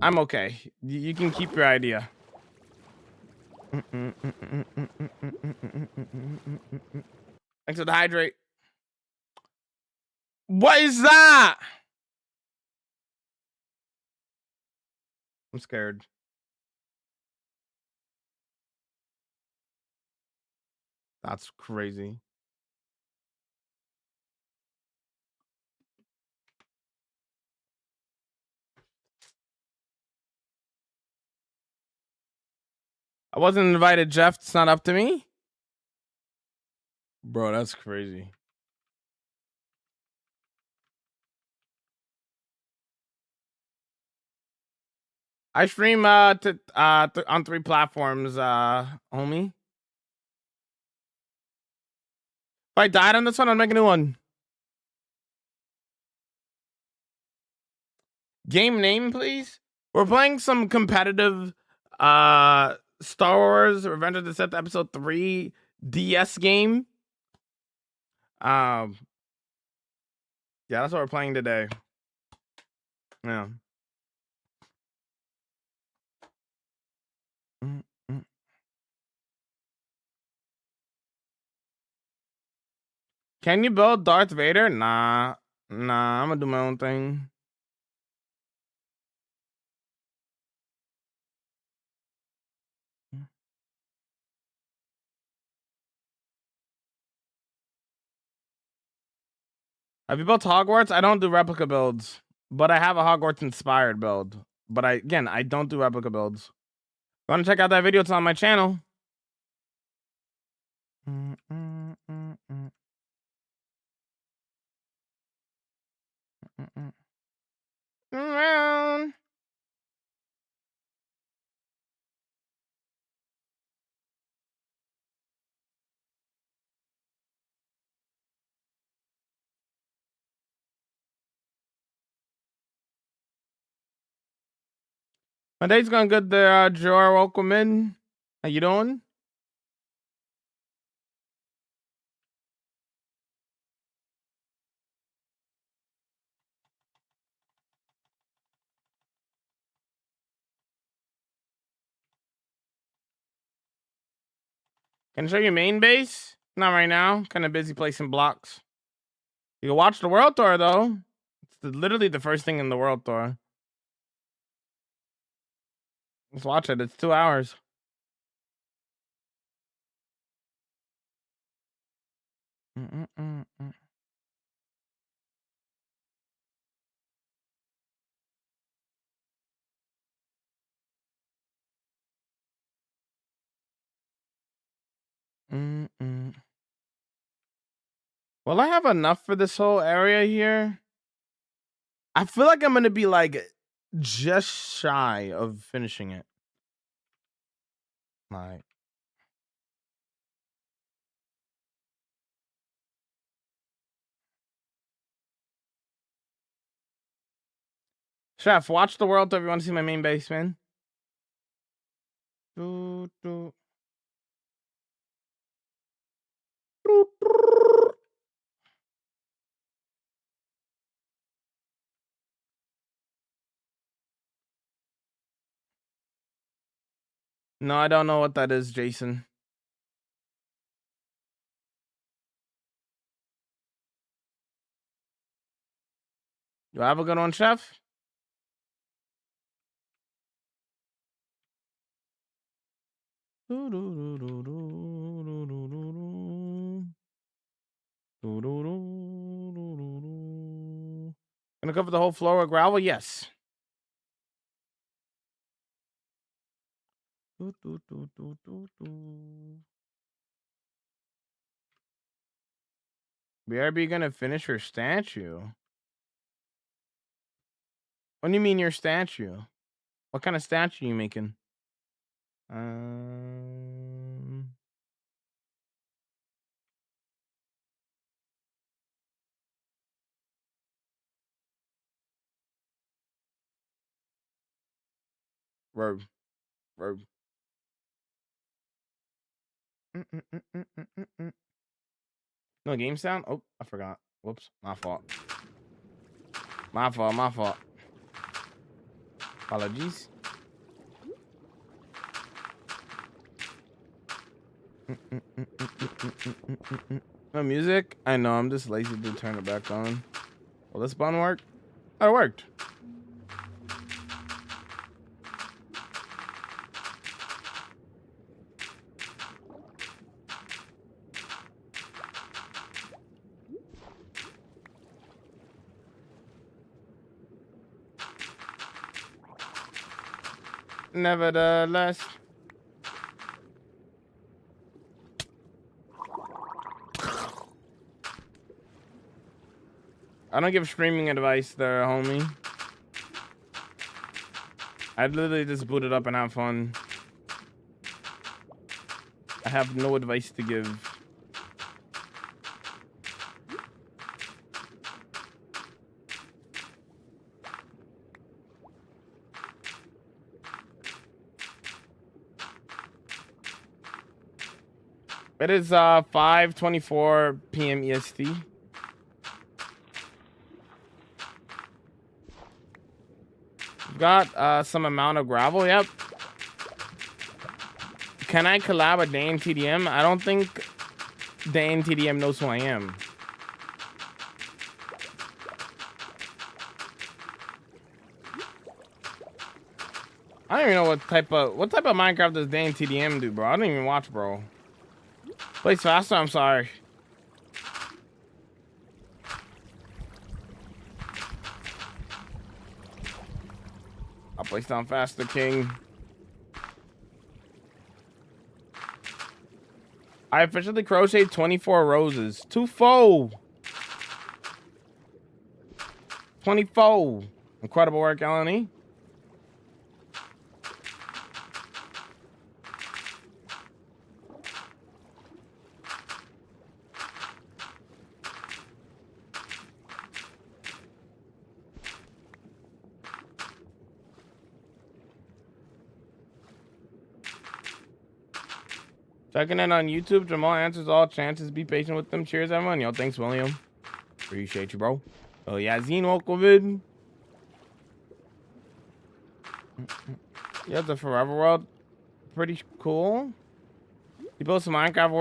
I'm okay. You can keep your idea. Thanks for the hydrate. What is that? I'm scared. That's crazy. I wasn't invited, Jeff. It's not up to me. Bro, that's crazy. I stream on 3 platforms, homie. If I died on this one, I'll make a new one. Game name, please. We're playing some competitive Star Wars Revenge of the Sith Episode 3 DS game. Yeah, that's what we're playing today. Yeah. Can you build Darth Vader? Nah, I'm gonna do my own thing. Have you built Hogwarts? I don't do replica builds, but I have a Hogwarts inspired build. But I don't do replica builds. If you want to check out that video? It's on my channel. My day's going good there, Jor. Welcome in. How you doing? Can I show you main base? Not right now. Kind of busy placing blocks. You can watch the world tour though. It's literally the first thing in the world tour. Let's watch it. It's 2 hours. Will I have enough for this whole area here? I feel like I'm gonna be like just shy of finishing it. Like, Chef, watch the world tour if you want to see my main base, man. No, I don't know what that is, Jason. You have a good one, Chef? Gonna cover the whole floor with gravel? Yes. BRB gonna finish her statue? What do you mean your statue? What kind of statue you making? Verb. No game sound? Oh, I forgot. Whoops. My fault. My fault. Apologies. No music? I know, I'm just lazy to turn it back on. Will this button work? Oh, it worked. Nevertheless. I don't give streaming advice there, homie. I literally just boot it up and have fun. I have no advice to give. It is 5:24 p.m. EST. We've got some amount of gravel. Yep. Can I collab with Dan TDM? I don't think Dan TDM knows who I am. I don't even know what type of Minecraft does Dan TDM do, bro. I don't even watch, bro. Plays faster. I'm sorry. I'll place down faster, King. I officially crocheted 24 roses. 24. 24. Incredible work, LNE. Checking in on YouTube. Jamal answers all chances. Be patient with them. Cheers, everyone. Yo, thanks, William. Appreciate you, bro. Oh, yeah, Zeno COVID. Yeah, the Forever World. Pretty cool. He posts a Minecraft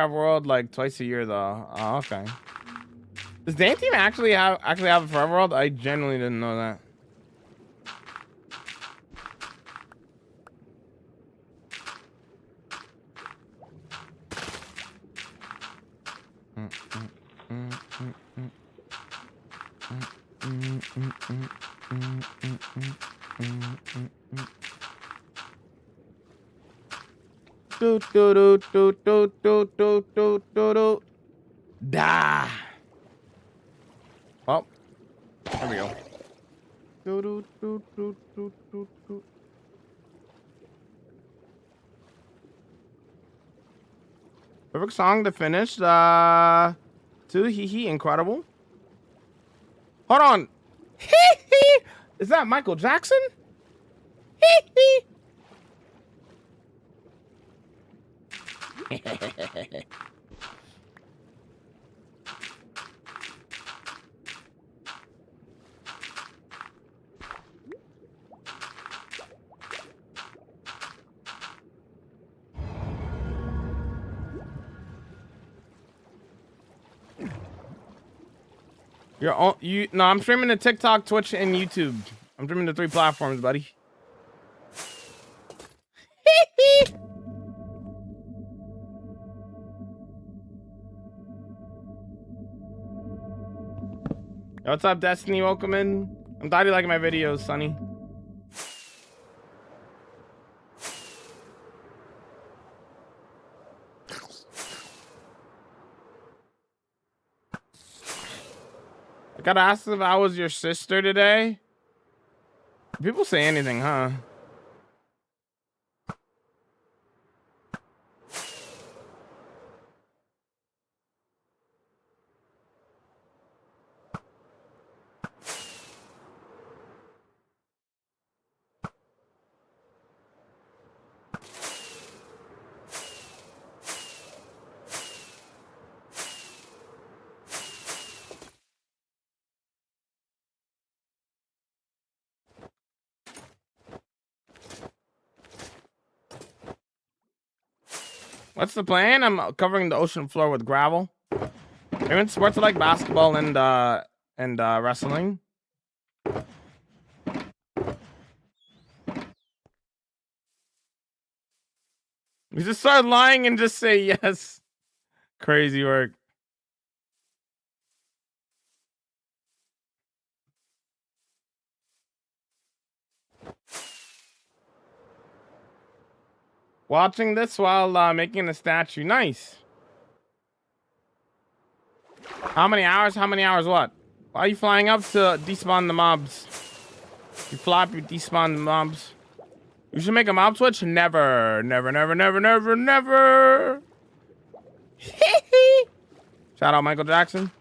World like twice a year, though. Oh, okay. Does Dan Team actually have a Forever World? I genuinely didn't know that. Do do do do do do do do do do. Da. Well, there we go. Do do do do do do do. Perfect song to finish. To hee hee, incredible. Hold on. Hee hee. Is that Michael Jackson? Hee hee. No, I'm streaming to TikTok, Twitch, and YouTube. I'm streaming to 3 platforms, buddy. Yo, what's up, Destiny? Welcome in. I'm glad you like my videos, Sonny. I got asked if I was your sister today. People say anything, huh? What's the plan? I'm covering the ocean floor with gravel. Even sports like basketball and wrestling. You just start lying and just say yes. Crazy work. Watching this while making a statue. Nice. How many hours? How many hours what? Why are you flying up to despawn the mobs? You fly up, you despawn the mobs. You should make a mob switch? Never. Never, never, never, never, never. Shout out Michael Jackson.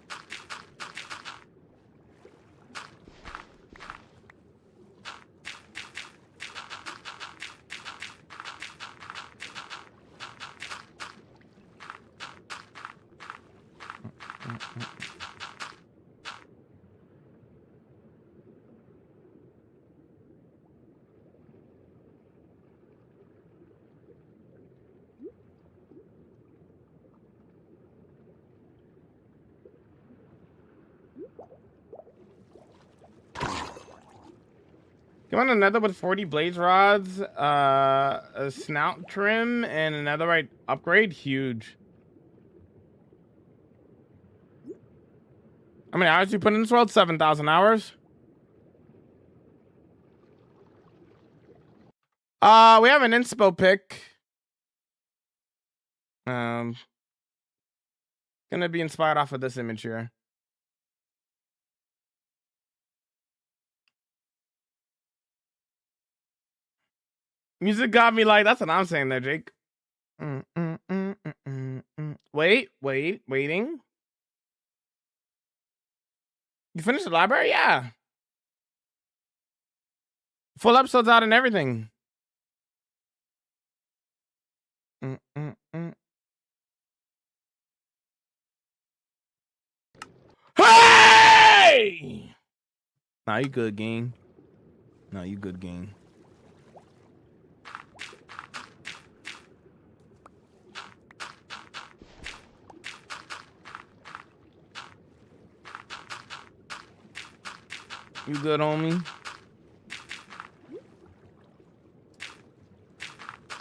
You want another with 40 blaze rods, a snout trim, and another right upgrade? Huge. How many hours you put in this world? 7,000 hours. We have an inspo pick. Gonna be inspired off of this image here. Music got me like, that's what I'm saying there, Jake. Waiting. You finished the library? Yeah. Full episodes out and everything. Hey! Nah, you good, gang. Nah, you good, gang. You good, homie?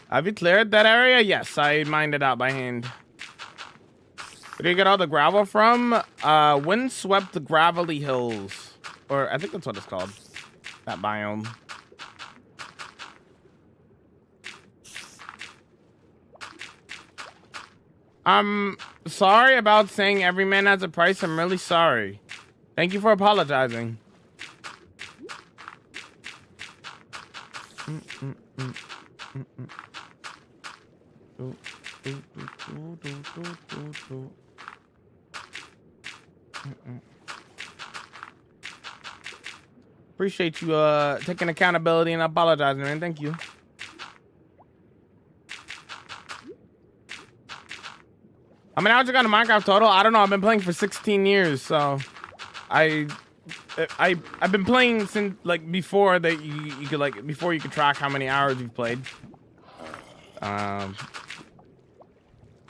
Have you cleared that area? Yes, I mined it out by hand. Where do you get all the gravel from? Windswept gravelly hills. Or I think that's what it's called. That biome. I'm sorry about saying every man has a price. I'm really sorry. Thank you for apologizing. Appreciate you taking accountability and apologizing, man. Thank you. How many hours you got in Minecraft total? I don't know. I've been playing for 16 years, so I've been playing since like before that you could like before you could track how many hours you've played.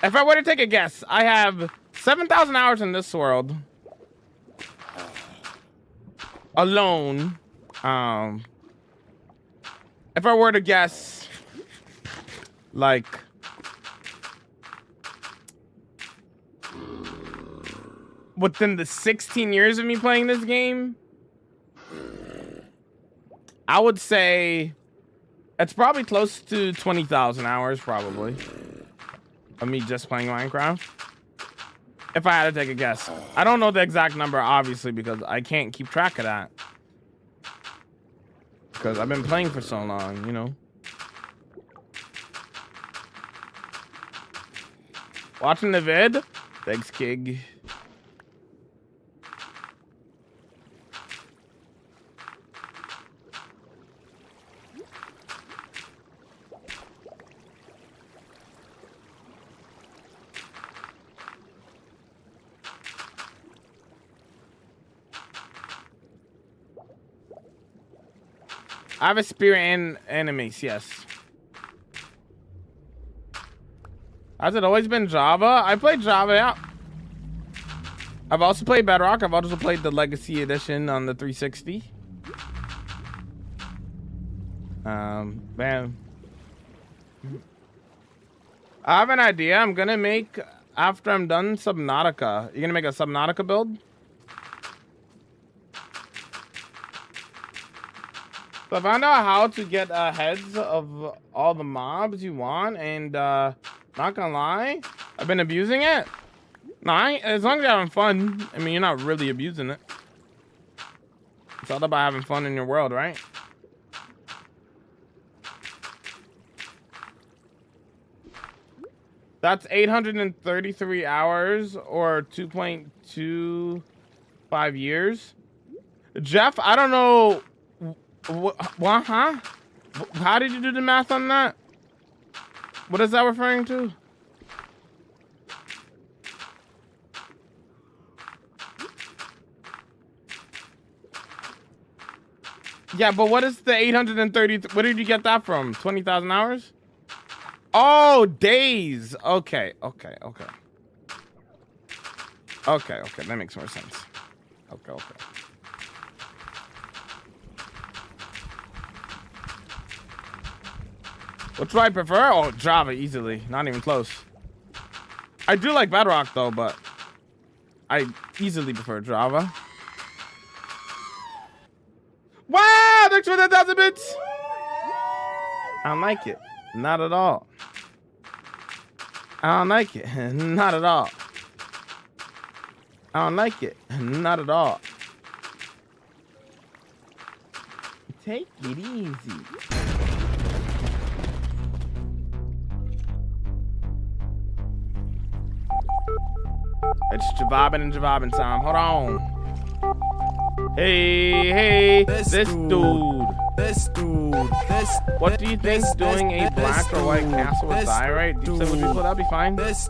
If I were to take a guess, I have 7,000 hours in this world alone. If I were to guess, like, within the 16 years of me playing this game, I would say it's probably close to 20,000 hours, probably, of me just playing Minecraft. If I had to take a guess. I don't know the exact number, obviously, because I can't keep track of that. Because I've been playing for so long, you know. Watching the vid? Thanks, Kig. I have a spear and enemies, yes. Has it always been Java? I played Java, yeah. I've also played Bedrock. I've also played the Legacy Edition on the 360. Man. I have an idea. I'm gonna make, after I'm done, Subnautica. You're gonna make a Subnautica build? So I found out how to get heads of all the mobs you want, and not gonna lie, I've been abusing it. No, as long as you're having fun. I mean, you're not really abusing it. It's all about having fun in your world, right? That's 833 hours or 2.25 years. Jeff, I don't know. What, huh? How did you do the math on that? What is that referring to? Yeah, but what is the 830? Where did you get that from? 20,000 hours? Oh, days. Okay. Okay. That makes more sense. Okay. Which do I prefer? Oh, Java, easily. Not even close. I do like Bedrock, though, but I easily prefer Java. Wow! Thanks for 10,000 bits! I don't like it. Not at all. I don't like it. Not at all. I don't like it. Not at all. Take it easy. It's Javabbin and Javabbin time. Hold on. Hey, this dude. What do you think doing a black or white castle with diorite? Do you say with people that'll be fine? Hector,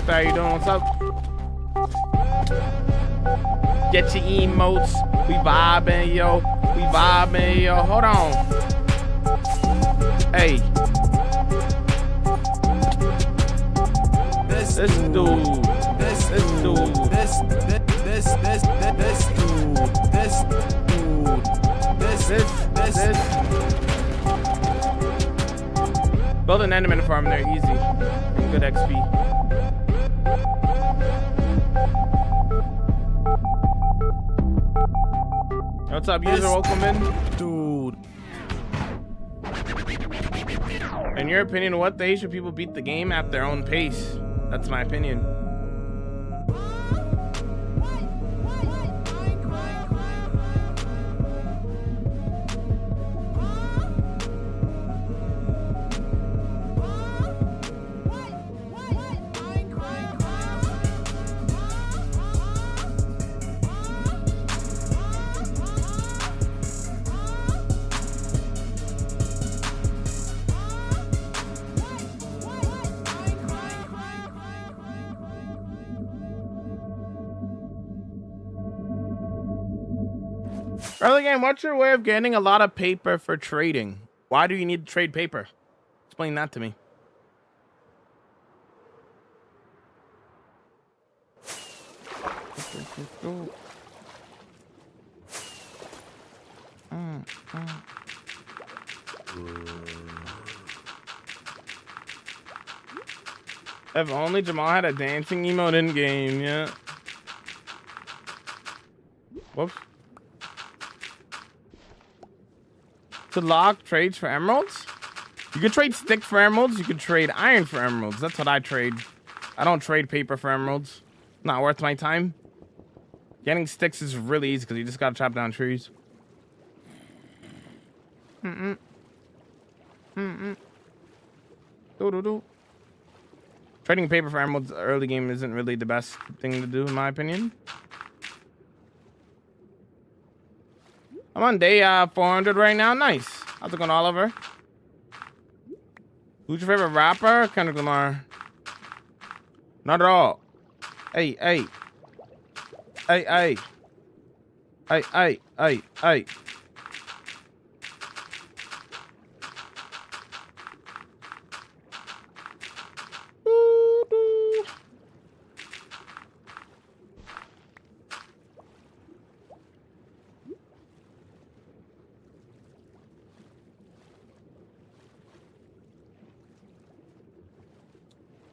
how you doing? What's up? Get your emotes. We vibing, yo. We vibing, yo. Hold on. Hey. This dude. Build an enderman farm there, easy. Good XP. What's up, user? Welcome in. Dude. In your opinion, what day should people beat the game at their own pace? That's my opinion. Early game, what's your way of getting a lot of paper for trading? Why do you need to trade paper? Explain that to me. If only Jamal had a dancing emote in game, yeah. Whoops. To lock trades for emeralds? You could trade stick for emeralds. You could trade iron for emeralds. That's what I trade. I don't trade paper for emeralds. Not worth my time. Getting sticks is really easy because you just gotta chop down trees. Do. Trading paper for emeralds early game isn't really the best thing to do in my opinion. I'm on day 400 right now. Nice. How's it going, Oliver? Who's your favorite rapper? Kendrick Lamar. Not at all. Hey.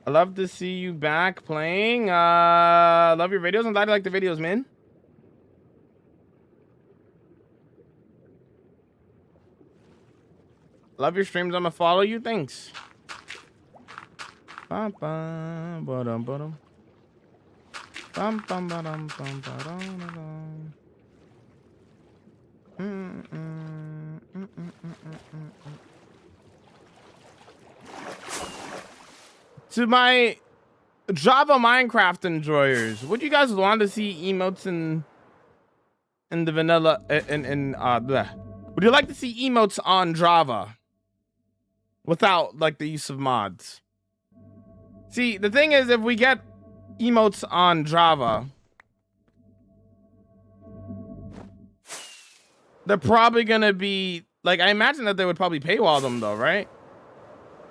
I love to see you back playing. Love your videos. I'm glad you like the videos, man. Love your streams. I'm gonna follow you. Thanks. Bum bum ba-dum ba-dum. Bum bum ba-dum bum ba-dum ba-dum. To my Java Minecraft enjoyers, would you guys want to see emotes in the vanilla would you like to see emotes on Java without like the use of mods? See, the thing is, if we get emotes on Java, they're probably gonna be like, I imagine that they would probably paywall them though, right?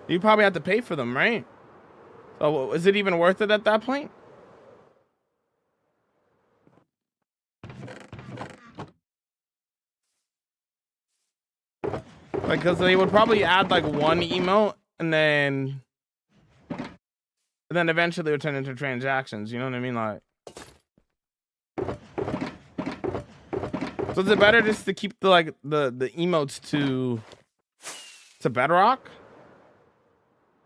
You probably have to pay for them, right? So is it even worth it at that point? Because they would probably add like one emote and then eventually it would turn into transactions. You know what I mean? Like, so is it better just to keep the the emotes to Bedrock?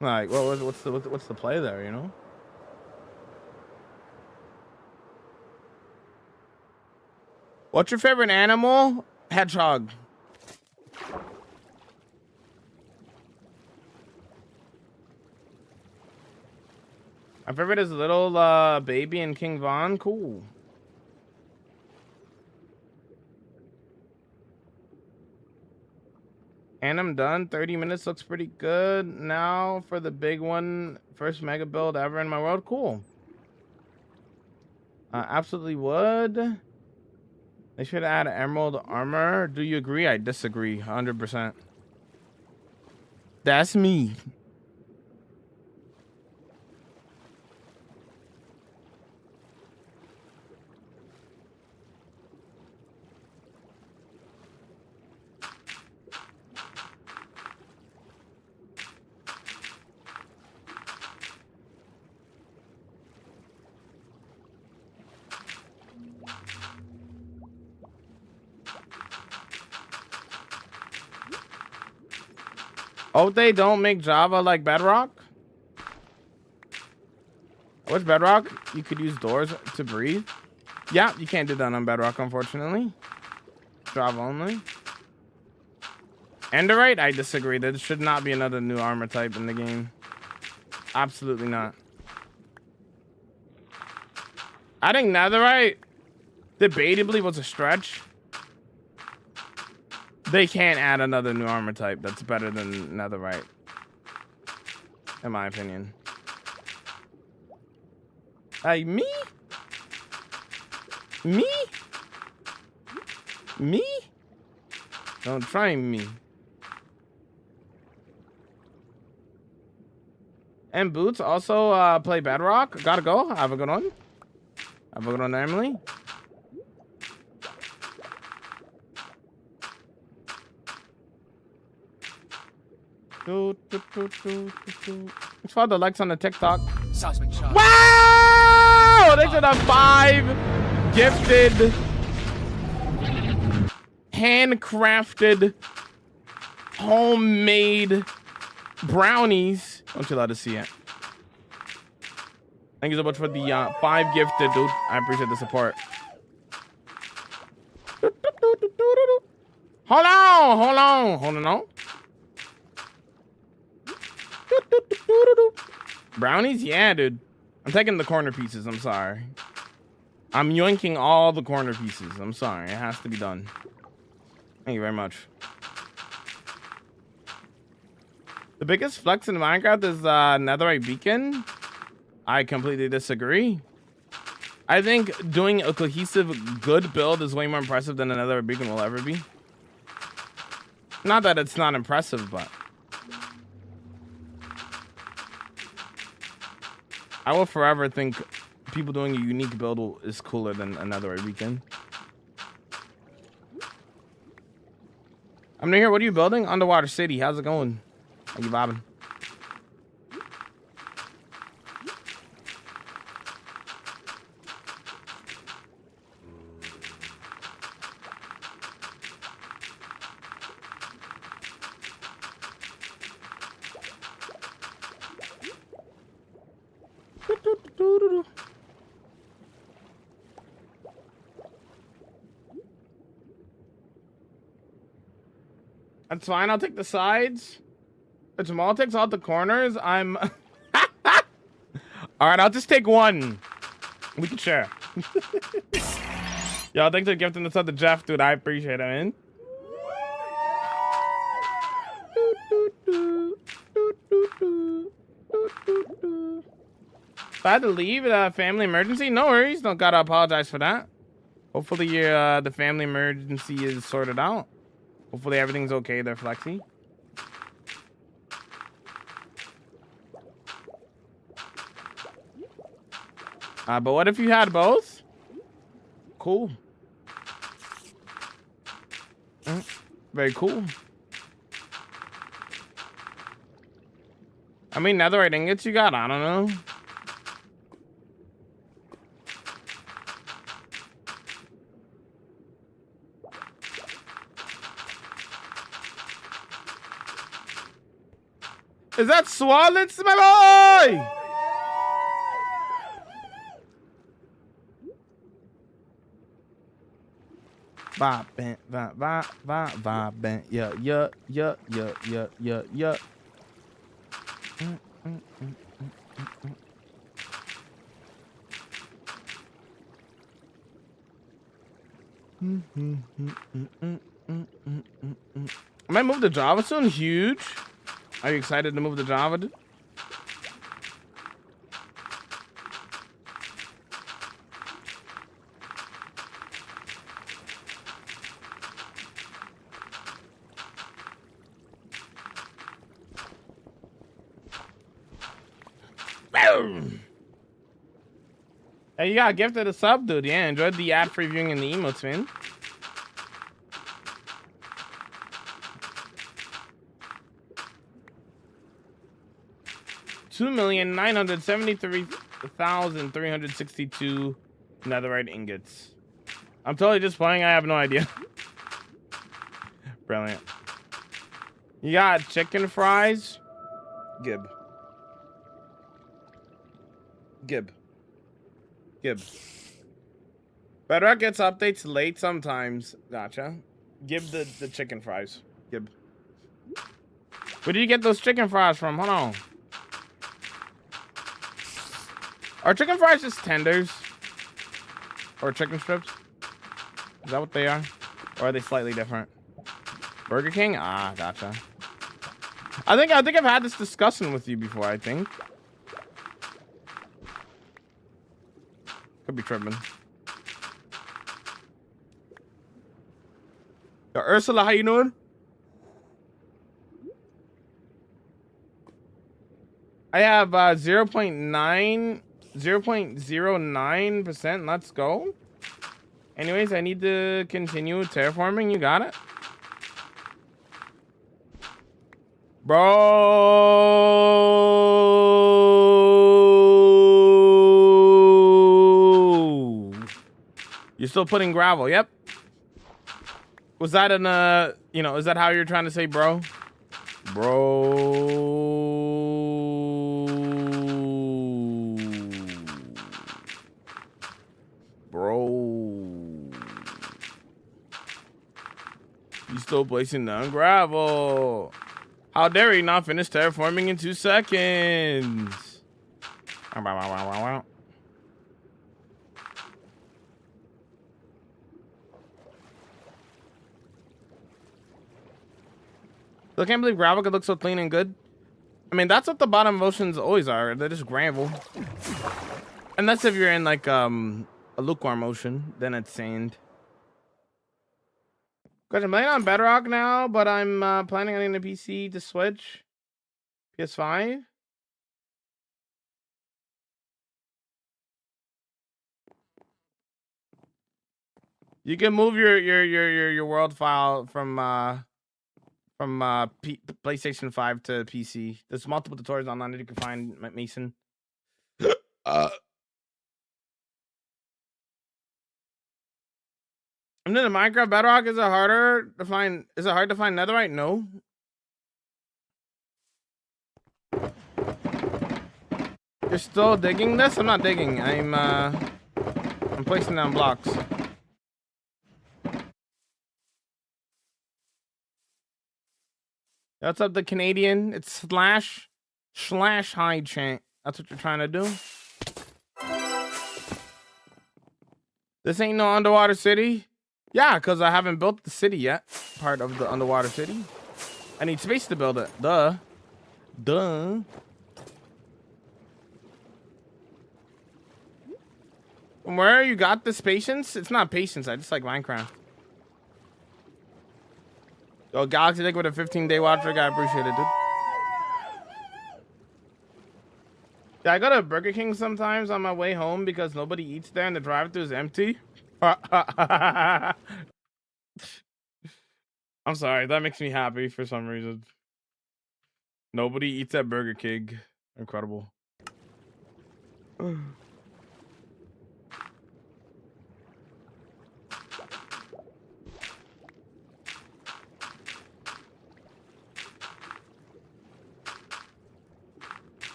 Like, well, what's the play there, you know? What's your favorite animal? Hedgehog. My favorite is Little Baby and King Von. Cool. And I'm done. 30 minutes looks pretty good. Now for the big one. First mega build ever in my world. Cool. Absolutely would. They should add emerald armor. Do you agree? I disagree. 100%. That's me. Oh, they don't make Java like Bedrock? What's Bedrock? You could use doors to breathe. Yeah, you can't do that on Bedrock, unfortunately. Java only. Enderite? I disagree. There should not be another new armor type in the game. Absolutely not. Adding Netherite debatably was a stretch. They can't add another new armor type that's better than Netherite, in my opinion. Hey, me? Don't try me. And Boots also play Bedrock. Gotta go. Have a good one. Have a good one, Emily. Do. Thanks for the likes on the TikTok. Seismic charge. Wow! Thanks for the 5 gifted, handcrafted, homemade brownies. Don't you let us see it. Thank you so much for the 5 gifted, dude. I appreciate the support. Hold on. Brownies? Yeah, dude. I'm taking the corner pieces. I'm sorry. I'm yoinking all the corner pieces. I'm sorry. It has to be done. Thank you very much. The biggest flex in Minecraft is Netherite Beacon. I completely disagree. I think doing a cohesive, good build is way more impressive than another Beacon will ever be. Not that it's not impressive, but I will forever think people doing a unique build is cooler than another Beacon. I'm new here. What are you building? Underwater City. How's it going? How you bobbing? That's fine. I'll take the sides. If Jamal takes out the corners, I'm... All right, I'll just take one. We can share. Yo, thanks for gifting this up to Jeff, dude. I appreciate it, man. If I had to leave a family emergency, no worries. Don't gotta apologize for that. Hopefully your the family emergency is sorted out. Hopefully everything's okay there, Flexi. But what if you had both? Cool. Very cool. I mean, netherite ingots you got? I don't know. Is that Swallets, my boy? Vibe bent, vibe bent, yeah. I might move to Java soon. Huge. Are you excited to move to Java, dude? Hey, you got gifted a sub, dude. Yeah, enjoyed the ad-free viewing and the emotes, man. $2,973,362 netherite ingots. I'm totally just playing. I have no idea. Brilliant. You got chicken fries? Gib. Bedrock gets updates late sometimes. Gotcha. Give the chicken fries. Gib. Where do you get those chicken fries from? Hold on. Are chicken fries just tenders? Or chicken strips? Is that what they are? Or are they slightly different? Burger King? Ah, gotcha. I think I've had this discussion with you before, I think. Could be tripping. Yo, Ursula, how you doing? I have 0.09%. Let's go. Anyways, I need to continue terraforming. You got it? Bro. You're still putting gravel. Yep. Was that in you know, is that how you're trying to say bro? Bro. You still placing down gravel. How dare you not finish terraforming in 2 seconds? I can't believe gravel could look so clean and good. I mean, that's what the bottom oceans always are. They're just gravel. Unless if you're in like a lukewarm ocean, then it's sand. Because I'm playing on Bedrock now, but I'm planning on getting a PC to switch. PS5. You can move your world file from PlayStation 5 to PC. There's multiple tutorials online that you can find, Mason. I'm in Minecraft Bedrock. Is it harder to find? Is it hard to find netherite? No. You're still digging this? I'm not digging. I'm placing down blocks. What's up, the Canadian? It's slash hide chant. That's what you're trying to do. This ain't no underwater city. Yeah, because I haven't built the city yet. Part of the underwater city. I need space to build it. Duh. From where you got this patience? It's not patience. I just like Minecraft. Yo, Galaxy Dick with a 15-day watch rig. I appreciate it, dude. Yeah, I go to Burger King sometimes on my way home because nobody eats there and the drive-thru is empty. I'm sorry. That makes me happy for some reason. Nobody eats at Burger King. Incredible.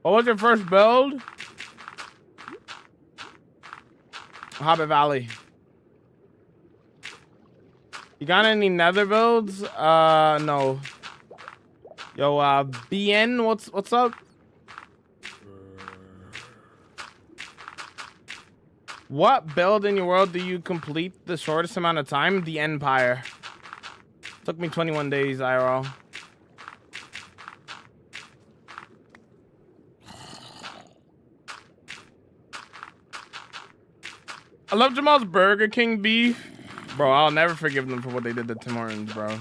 What was your first build? Hobbit Valley. You got any nether builds? No. Yo, BN, what's up? What build in your world do you complete the shortest amount of time? The Empire. Took me 21 days, IRL. I love Jamal's Burger King beef. Bro, I'll never forgive them for what they did to Tim Hortons, bro.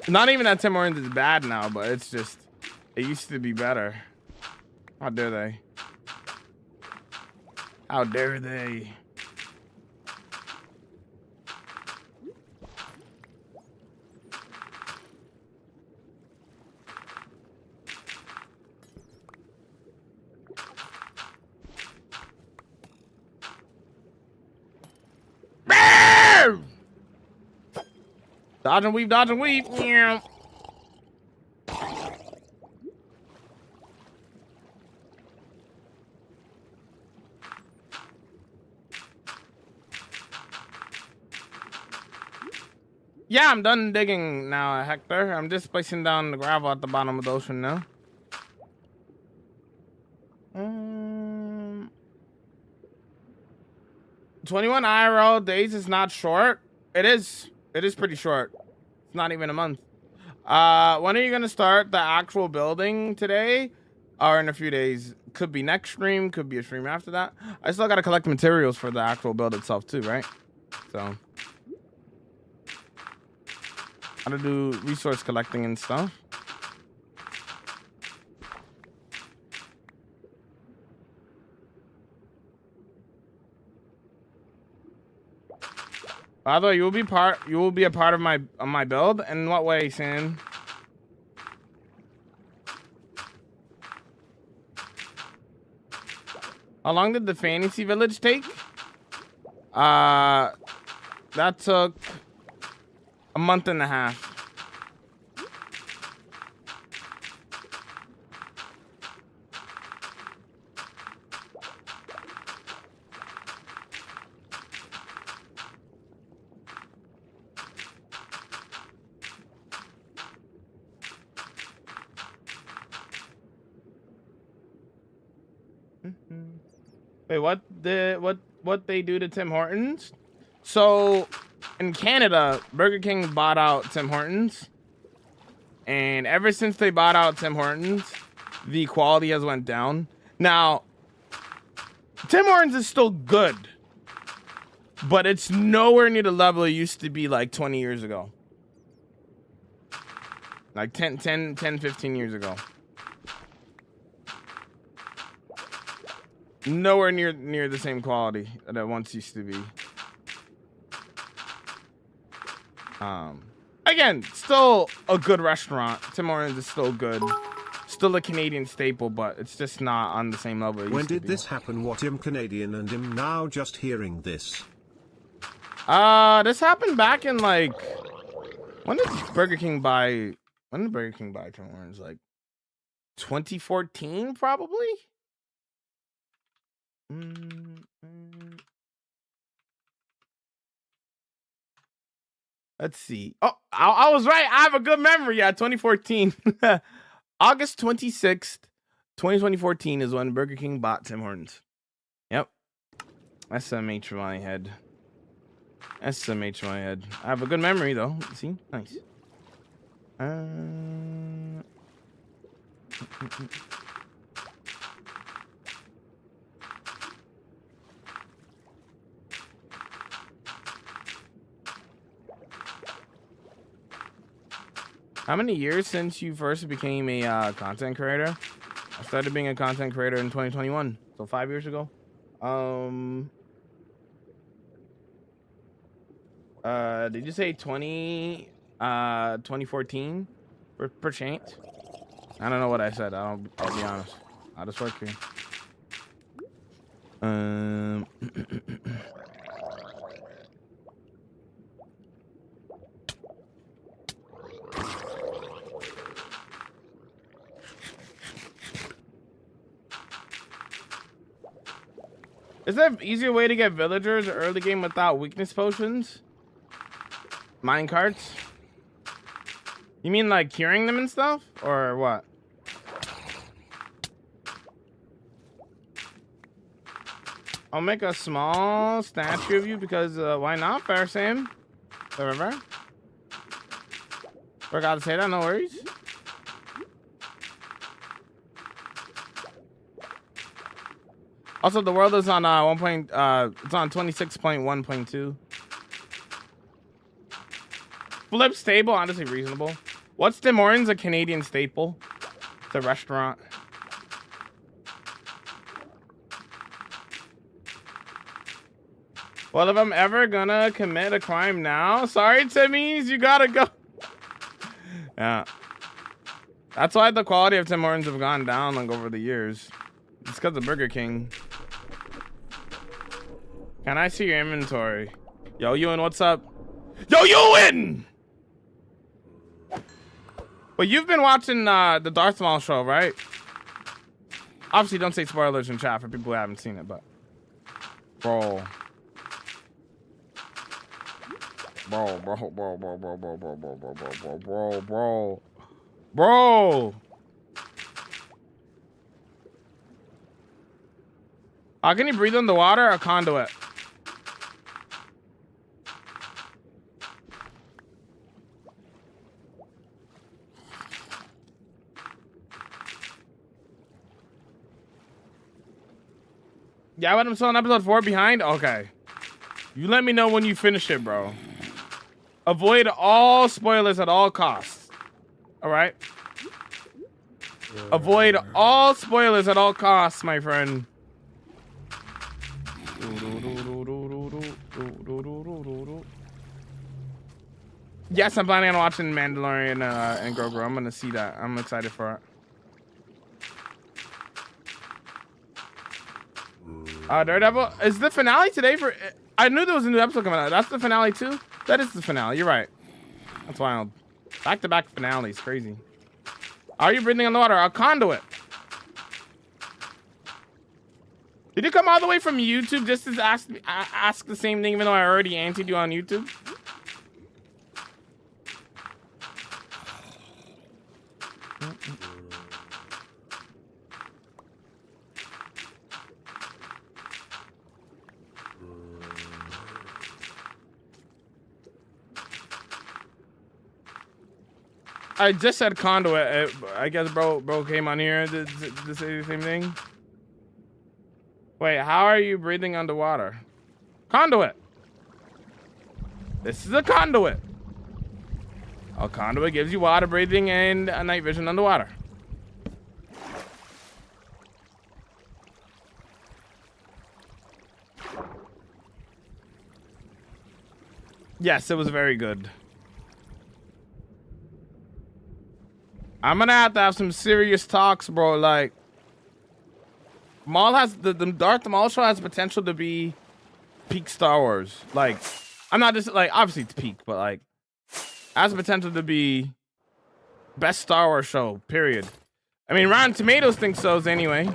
Not even that Tim Hortons is bad now, but it's just, it used to be better. How dare they? How dare they? Dodge and weave, dodge and weave. Yeah, I'm done digging now, Hector. I'm just placing down the gravel at the bottom of the ocean now. 21 IRL days is not short. It is pretty short. It's not even a month. When are you gonna start the actual building? Today or in a few days? Could be next stream, could be a stream after that. I still gotta collect materials for the actual build itself too, right? So gotta do resource collecting and stuff. By the way, you will be a part of my build. In what way, Sam? How long did the fantasy village take? That took a month and a half. Wait, what they do to Tim Hortons? So in Canada, Burger King bought out Tim Hortons, and ever since they bought out Tim Hortons, the quality has went down. Now, Tim Hortons is still good, but it's nowhere near the level it used to be like 20 years ago. Like 10, 15 years ago. Nowhere near the same quality that it once used to be. Again, still a good restaurant. Tim Hortons is still good. Still a Canadian staple, but it's just not on the same level it used When to did be. this happen? What am Canadian and am now just hearing this? This happened back in like, when did Burger King buy Tim Hortons? Like 2014 probably? Let's see. Oh, I was right. I have a good memory. Yeah, 2014. August 26th, 2014 is when Burger King bought Tim Hortons. Yep. SMH my head. SMH my head. I have a good memory though. See? Nice. How many years since you first became a content creator? I started being a content creator in 2021, so 5 years ago. Did you say 2014 per chance? I don't know what I said. I'll be honest. I'll just work here. Is there an easier way to get villagers early game without weakness potions? Mine carts? You mean like curing them and stuff? Or what? I'll make a small statue of you because why not, Fair Sam? Whatever. Forgot to say that, no worries. Also, the world is on it's on 26.1.2. Flip stable, honestly reasonable. What's Tim Hortons? A Canadian staple. It's a restaurant. Well, if I'm ever gonna commit a crime now, sorry, Timmy's, you gotta go. Yeah. That's why the quality of Tim Hortons have gone down like over the years. It's because of Burger King. Can I see your inventory? Yo, Ewan, what's up? Yo, Ewan! But you've been watching the Darth Maul show, right? Obviously, don't say spoilers in chat for people who haven't seen it, but... Bro. Bro. Can you breathe on the water or conduit? Yeah, but I'm still on episode 4 behind? Okay. You let me know when you finish it, bro. Avoid all spoilers at all costs. Alright? Avoid all spoilers at all costs, my friend. Yes, I'm planning on watching Mandalorian and Grogu. I'm gonna see that. I'm excited for it. Daredevil is the finale today for. I knew there was a new episode coming out. That's the finale too. That is the finale. You're right. That's wild. Back-to-back finales, crazy. Are you breathing underwater? A conduit. Did you come all the way from YouTube just to ask the same thing, even though I already answered you on YouTube? I just said conduit. I guess bro came on here to say the same thing. Wait, how are you breathing underwater? Conduit. This is a conduit. A conduit gives you water breathing and a night vision underwater. Yes, it was very good. I'm gonna have to have some serious talks, bro. Like, Maul has the Darth Maul show has potential to be peak Star Wars. Like, I'm not just like obviously it's peak, but like has potential to be best Star Wars show. Period. I mean, Rotten Tomatoes thinks so anyway.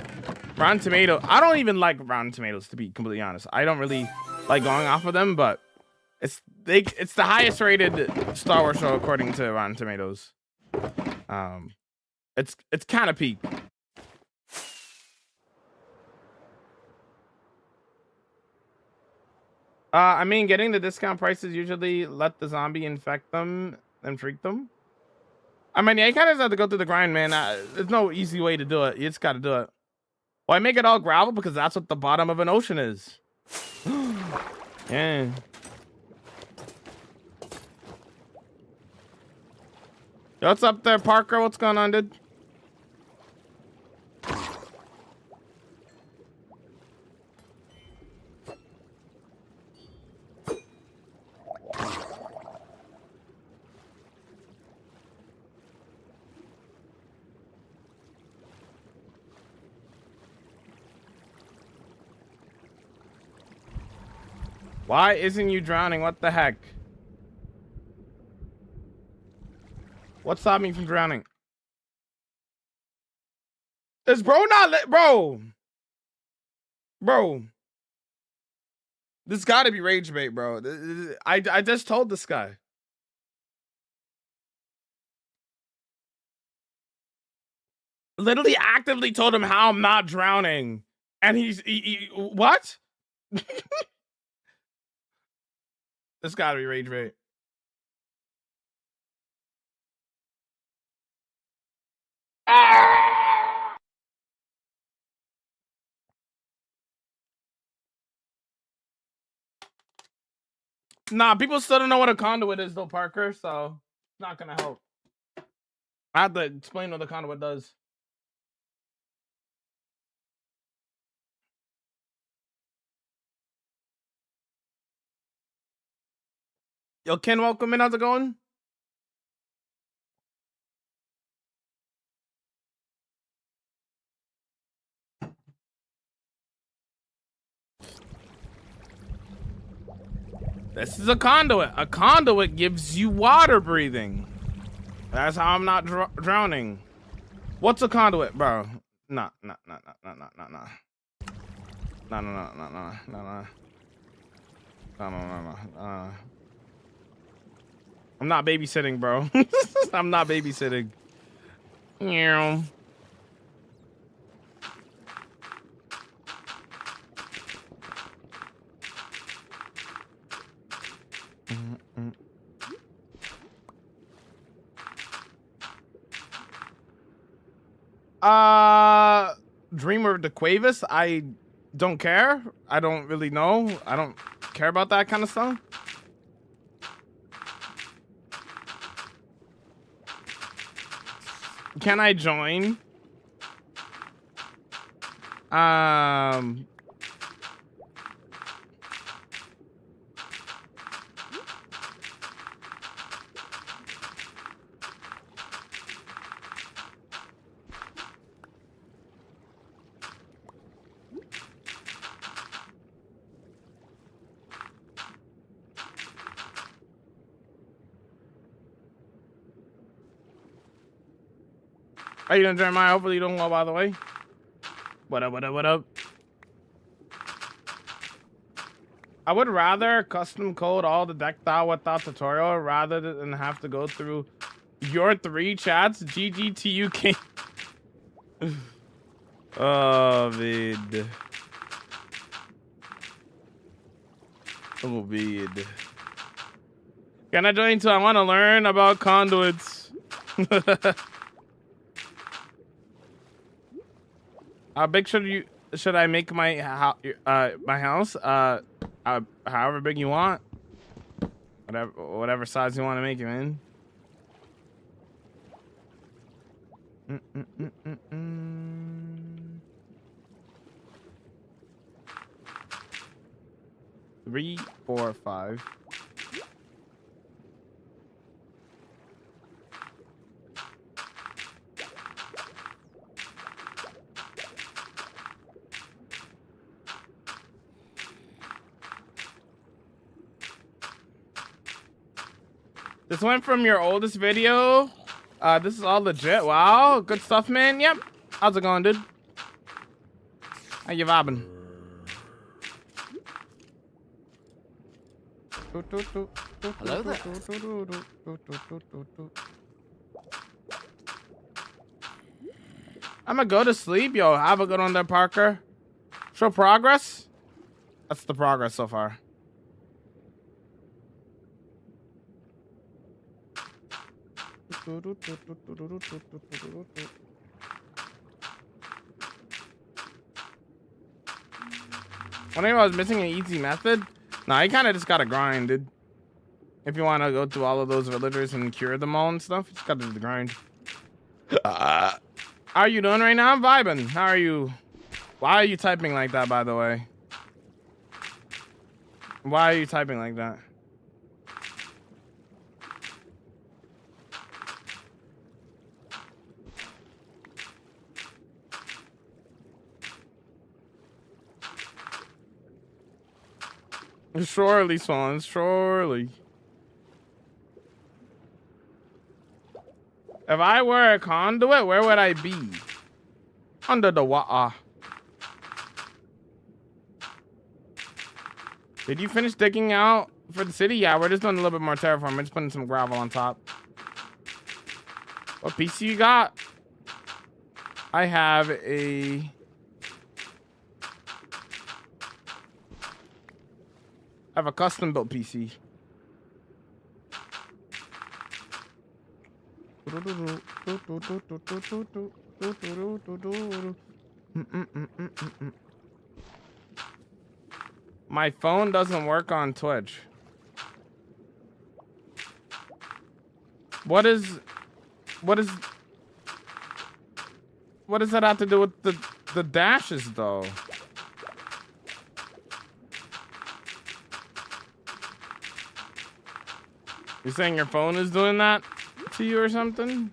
Rotten Tomato. I don't even like Rotten Tomatoes, to be completely honest. I don't really like going off of them, but it's the highest rated Star Wars show according to Rotten Tomatoes. It's kind of peak. I mean, getting the discount prices usually let the zombie infect them and freak them. I mean, yeah, you kind of have to go through the grind, man. There's no easy way to do it. You just got to do it. Well, I make it all gravel because that's what the bottom of an ocean is. Yeah. Yo, what's up there, Parker? What's going on, dude? Why isn't you drowning? What the heck? What stopped me from drowning? Is bro not bro? Bro. This gotta be rage bait, bro. I just told this guy. Literally actively told him how I'm not drowning. And he what? This gotta be rage bait. Nah, people still don't know what a conduit is though, Parker, so it's not gonna help. I have to explain what the conduit does. Yo, Ken, welcome in. How's it going? This is a conduit. A conduit gives you water breathing. That's how I'm not drowning. What's a conduit, bro? Nah. No. I'm not babysitting, bro. I'm not babysitting. Yeah. Dreamer of the Quavis. I don't care. I don't really know. I don't care about that kind of stuff. Can I join? How you doing, Jeremiah? Hopefully you doing well, by the way. What up, what up, what up? I would rather custom code all the deck style without tutorial rather than have to go through your 3 chats. GG to you, King. Oh, vid. Oh, vid. Can I join too? I want to learn about conduits. Big should I make my house? However big you want. Whatever size you want to make it, man. 3, 4, 5. This went from your oldest video. This is all legit. Wow, good stuff, man. Yep. How's it going, dude? How you vibing? Hello there. I'm gonna go to sleep. Yo, have a good one there, Parker. Show progress. That's the progress so far. Whenever I was missing an easy method, nah, you kind of just gotta grind, dude. If you want to go through all of those villagers and cure them all and stuff, you just gotta do the grind. How are you doing right now? I'm vibing. How are you? Why are you typing like that, by the way? Why are you typing like that? Surely, Swan, surely. If I were a conduit, where would I be? Under the water. Did you finish digging out for the city? Yeah, we're just doing a little bit more terraform. We're just putting some gravel on top. What PC you got? I have a... I have a custom built PC. My phone doesn't work on Twitch. What does that have to do with the dashes though? You're saying your phone is doing that to you or something?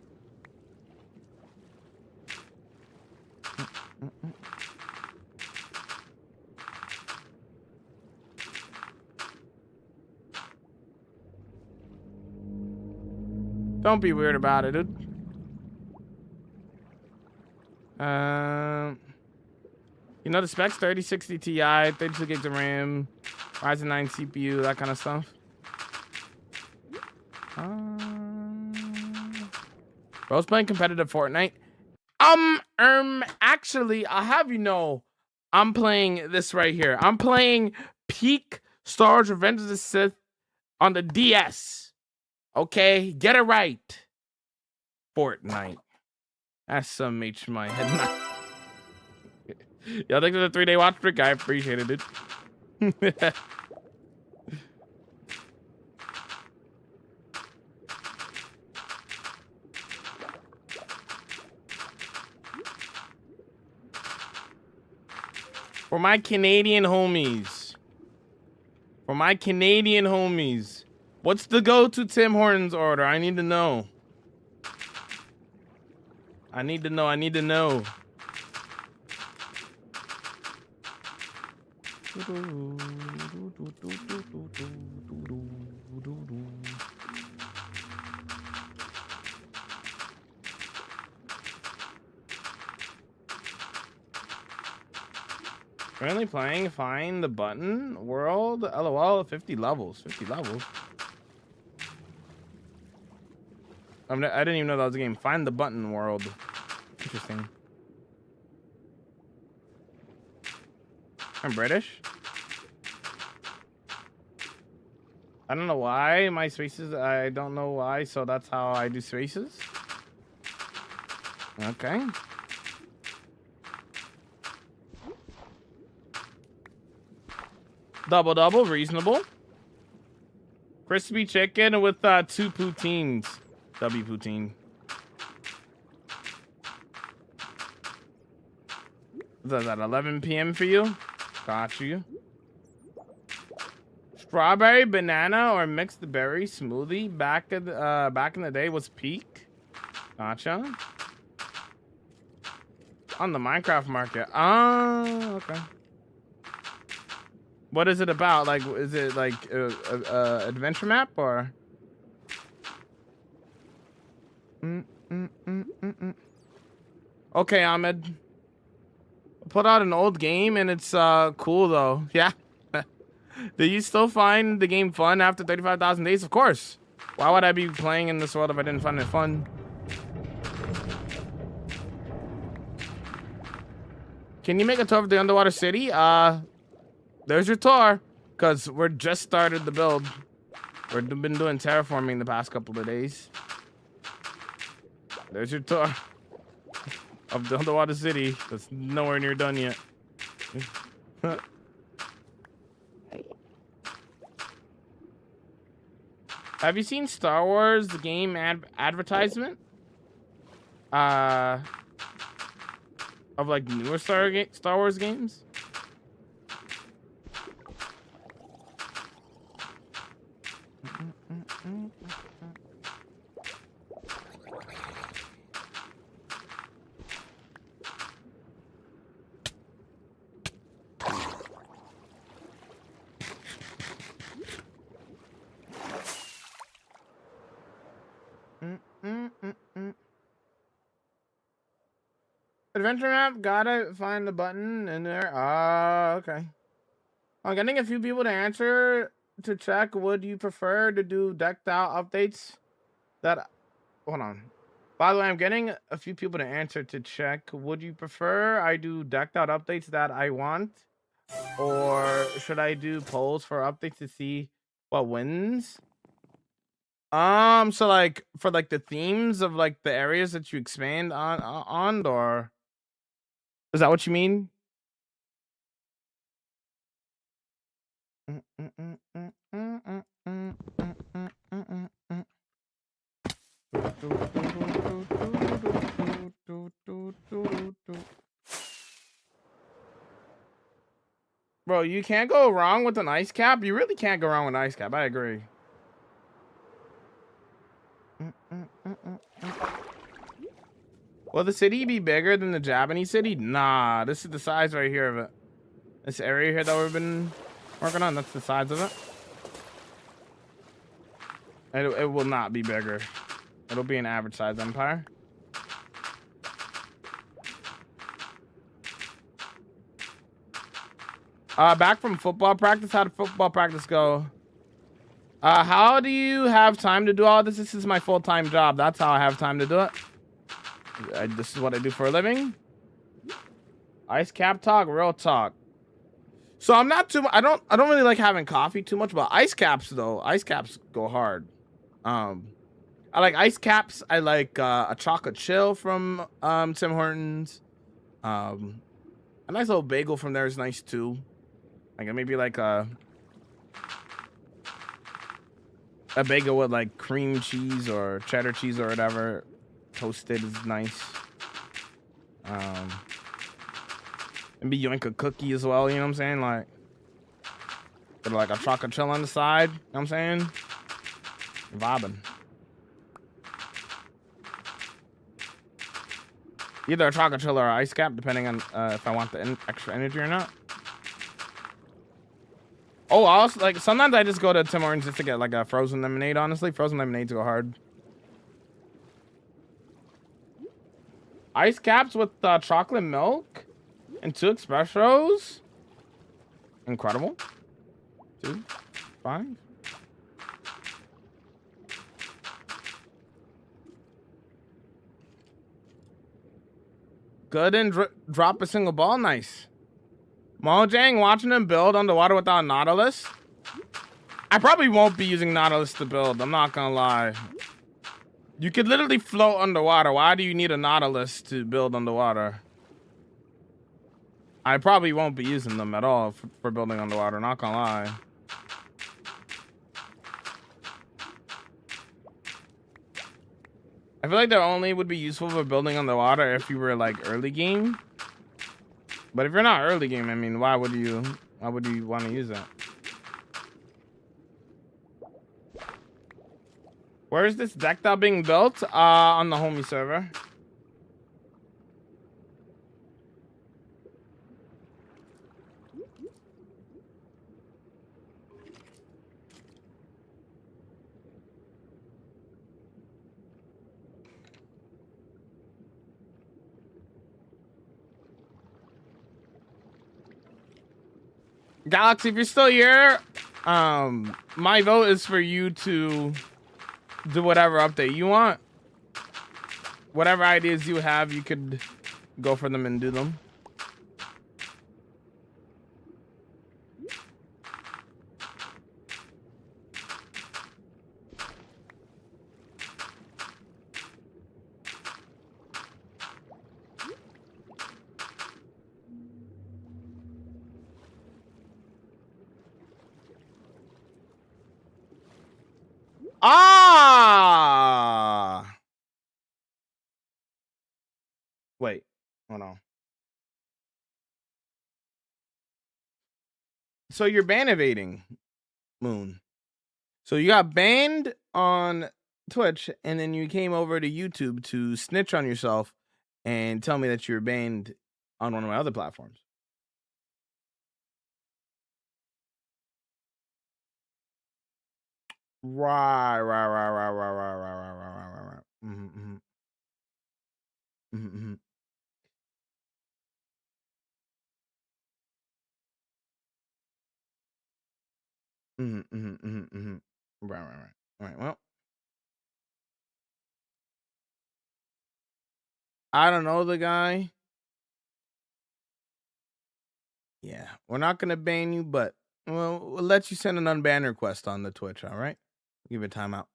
Don't be weird about it, dude. You know the specs: 3060 Ti, 32 gigs of RAM, Ryzen 9 CPU, that kind of stuff. Bro's playing competitive Fortnite. Actually, I'll have you know, I'm playing this right here. I'm playing Peak Star Wars Revenge of the Sith on the DS. Okay, get it right. Fortnite. That's some H my head. Yo, thanks for the 3-day watch break. I appreciate it, dude. For my Canadian homies. For my Canadian homies. What's the go-to Tim Hortons order? I need to know. I need to know. I need to know. Currently playing Find the Button World. LOL. 50 levels. 50 levels. I didn't even know that was a game. Find the Button World. Interesting. I'm British. I don't know why my spaces. I don't know why. So that's how I do spaces. Okay. Double, reasonable. Crispy chicken with 2 poutines. W poutine. Is that 11 p.m. for you? Got you. Strawberry, banana, or mixed berry smoothie back in the day was peak. Gotcha. On the Minecraft market. Oh, okay. What is it about? Like, is it like a adventure map or? Okay, Ahmed. Put out an old game and it's cool though. Yeah. Do you still find the game fun after 35,000 days? Of course. Why would I be playing in this world if I didn't find it fun? Can you make a tour of the underwater city? There's your tour, because we're just started the build. We've been doing terraforming the past couple of days. There's your tour of the underwater city. That's nowhere near done yet. Have you seen Star Wars the game advertisement? Of like newer Star Wars games? Adventure map, gotta find the button in there. Okay. I'm getting a few people to answer to check. Would you prefer to do decked out updates? Hold on. By the way, I'm getting a few people to answer to check. Would you prefer I do decked out updates that I want? Or should I do polls for updates to see what wins? So like for like the themes of like the areas that you expand on, or is that what you mean? Bro, you can't go wrong with an ice cap. You really can't go wrong with an ice cap. I agree. Will the city be bigger than the Japanese city? Nah, this is the size right here of it. This area here that we've been working on, that's the size of it. It will not be bigger. It'll be an average size empire. Back from football practice. How did football practice go? How do you have time to do all this? This is my full-time job. That's how I have time to do it. This is what I do for a living. Ice cap talk, real talk. So I'm not too. I don't really like having coffee too much, but ice caps though. Ice caps go hard. I like ice caps. I like a chocolate chill from Tim Hortons. A nice little bagel from there is nice too. Like maybe like a bagel with like cream cheese or cheddar cheese or whatever. Toasted is nice. Maybe yoink a cookie as well, you know what I'm saying? Like, put like a chocolate chill on the side, you know what I'm saying? Vibing. Either a chocolate chill or an ice cap, depending on if I want the extra energy or not. Oh, also, like, sometimes I just go to Tim Hortons just to get like a frozen lemonade, honestly. Frozen lemonades go hard. Ice caps with chocolate milk and 2 espressos. Incredible. 2, 5. Good and drop a single ball. Nice. Mojang, watching him build underwater without Nautilus. I probably won't be using Nautilus to build. I'm not gonna lie. You could literally float underwater. Why do you need a Nautilus to build underwater? I probably won't be using them at all for building underwater. Not gonna lie. I feel like they only would be useful for building underwater if you were like early game. But if you're not early game, I mean, why would you want to use that? Where is this deck now being built? On the homie server. Galaxy, if you're still here, my vote is for you to do whatever update you want. Whatever ideas you have, you could go for them and do them. Ah! Wait, hold on. So you're ban evading, Moon. So you got banned on Twitch, and then you came over to YouTube to snitch on yourself and tell me that you're banned on one of my other platforms. Right. Mm-hmm. Mm-hmm. Right. Well, I don't know the guy. Yeah, we're not gonna ban you, but we'll let you send an unban request on the Twitch. All right, give it a timeout.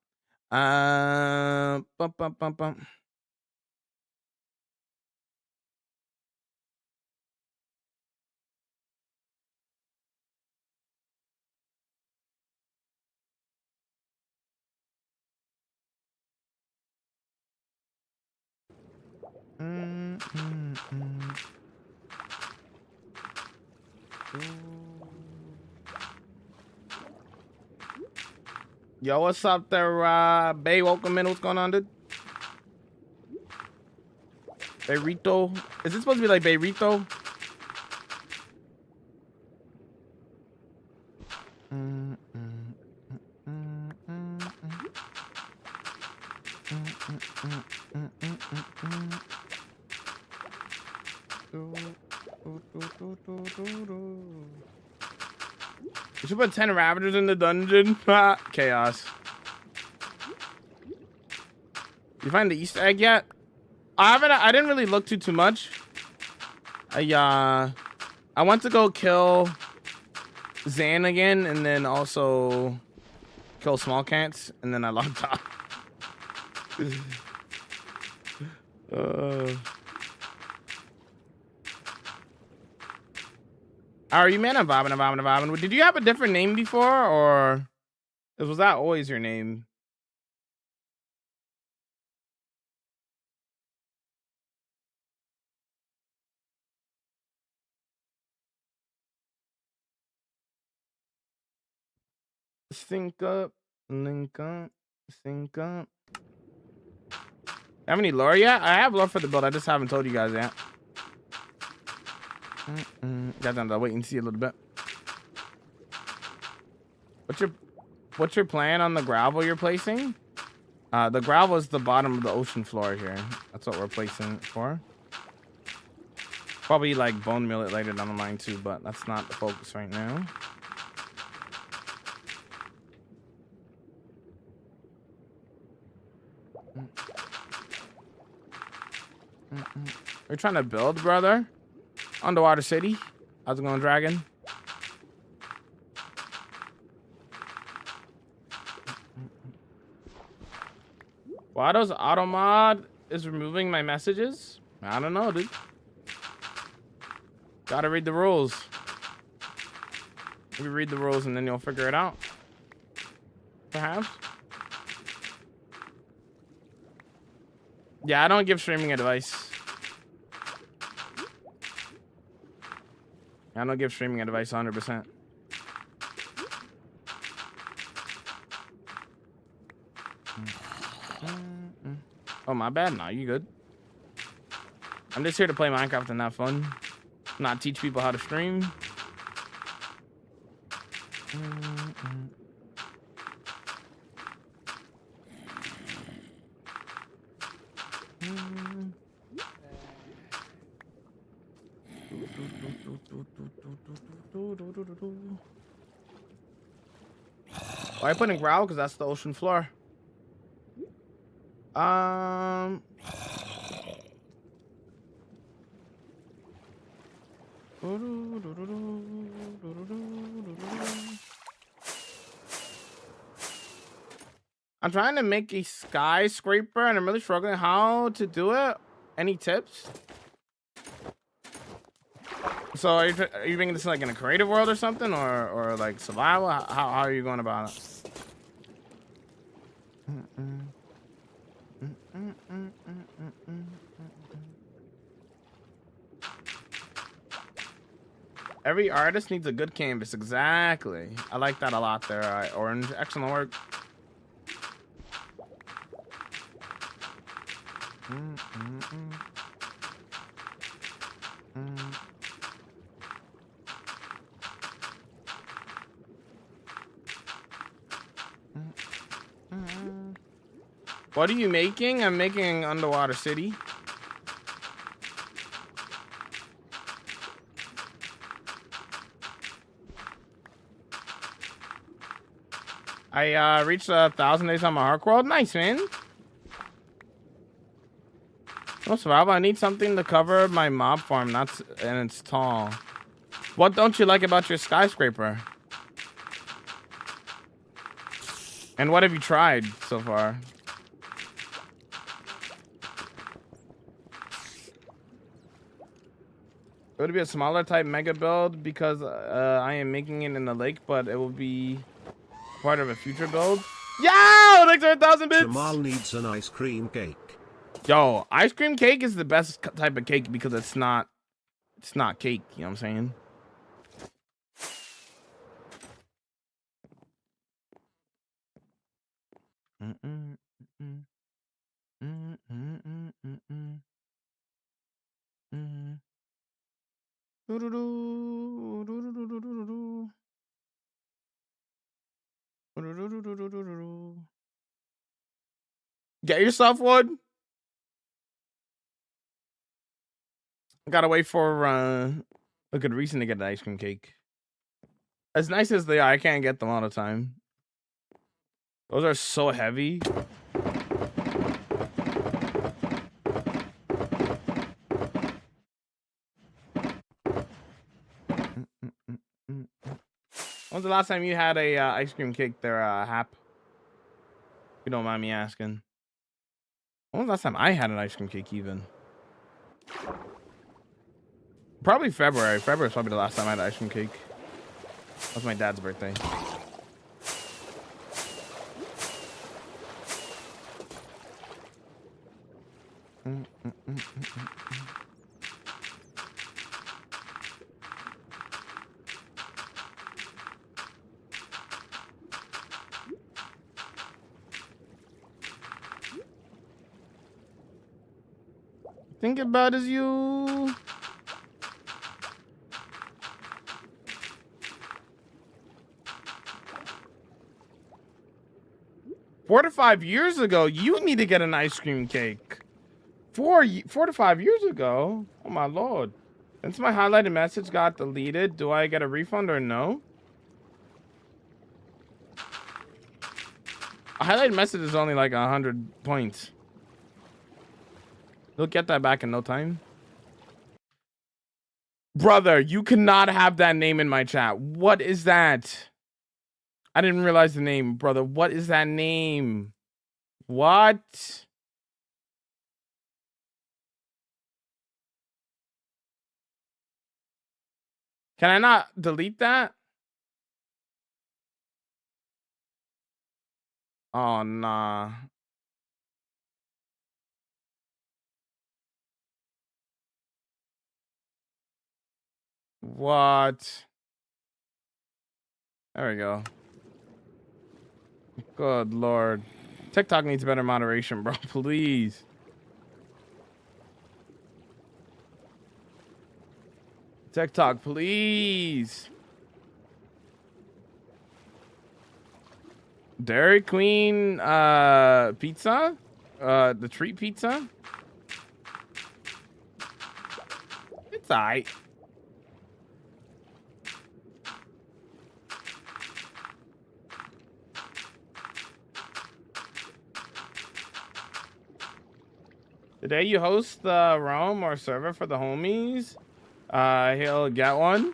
Bum. Yo, what's up there, Bay? Welcome in. What's going on, dude? Bayrito. Is it supposed to be like Bayrito? You should put 10 Ravagers in the dungeon. Chaos. You find the Easter egg yet? I didn't really look too much. I went to go kill Zan again, and then also kill Small Cats, and then I logged off. Are you man? I'm vibing. Did you have a different name before, or was that always your name? Sync up, link up, sync up. Have any lore yet? I have lore for the build. I just haven't told you guys yet. Got down to wait and see a little bit. What's your plan on the gravel you're placing? The gravel is the bottom of the ocean floor here. That's what we're placing it for. Probably like bone meal it later down the line too, but that's not the focus right now. We're trying to build, brother. Underwater City. How's it going, Dragon? Wado's auto mod is removing my messages? I don't know, dude. Gotta read the rules. You read the rules and then you'll figure it out. Perhaps. Yeah, I don't give streaming advice. I don't give streaming advice 100%. Oh, my bad. No, you good. I'm just here to play Minecraft and have fun. Not teach people how to stream. Why are you putting growl? Because that's the ocean floor. I'm trying to make a skyscraper and I'm really struggling how to do it. Any tips? So are you making this like in a creative world or something, or like survival? How are you going about it? Every artist needs a good canvas. Exactly. I like that a lot there. Orange, excellent work. What are you making? I'm making Underwater City. I reached 1,000 days on my Ark World. Nice, man. No survival. I need something to cover my mob farm. And it's tall. What don't you like about your skyscraper? And what have you tried so far? It would be a smaller type mega build because I am making it in the lake, but it will be part of a future build. Yo, thanks for 1,000 bits. Jamal needs an ice cream cake. Yo, ice cream cake is the best type of cake because it's not cake. You know what I'm saying? Get yourself one. Gotta wait for a good reason to get an ice cream cake. As nice as they are, I can't get them all the time. Those are so heavy. When's the last time you had a ice cream cake there, Hap? If you don't mind me asking. When was the last time I had an ice cream cake even? Probably February. February is probably the last time I had an ice cream cake. That was my dad's birthday. Think about is you. Four to 5 years ago, you need to get an ice cream cake. 4 to 5 years ago? Oh my lord. Since my highlighted message got deleted, do I get a refund or no? A highlighted message is only like 100 points. You'll get that back in no time. Brother, you cannot have that name in my chat. What is that? I didn't realize the name, brother. What is that name? What? Can I not delete that? Oh, nah. What? There we go. Good Lord. TikTok needs better moderation, bro. Please. TikTok, please. Dairy Queen pizza? The treat pizza? It's alright. Today you host the Rome or server for the homies. He'll get one.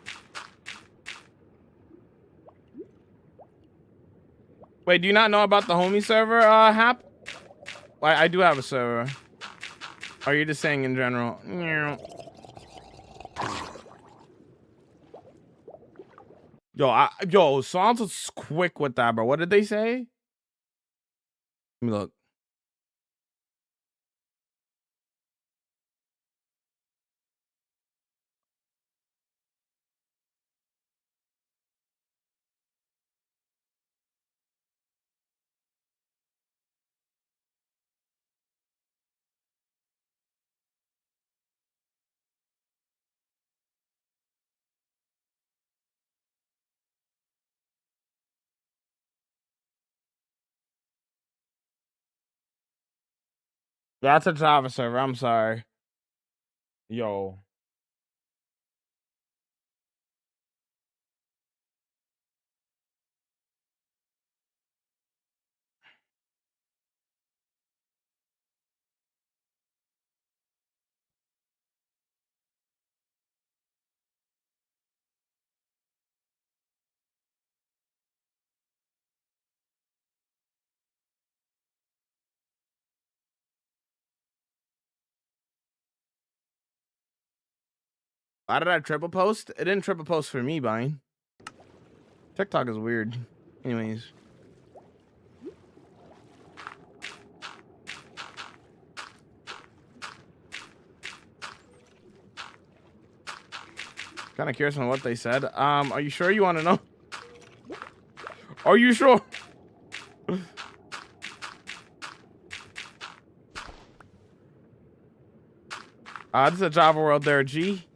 Wait, do you not know about the homie server, Hap? Well, I do have a server. Or are you just saying in general? Yo, Sansa's quick with that, bro. What did they say? Let me look. That's a Java server. I'm sorry. Yo. Why did I triple post? It didn't triple post for me, Bine. TikTok is weird. Anyways. Kind of curious on what they said. Are you sure you want to know? Are you sure? This is a Java world there, G.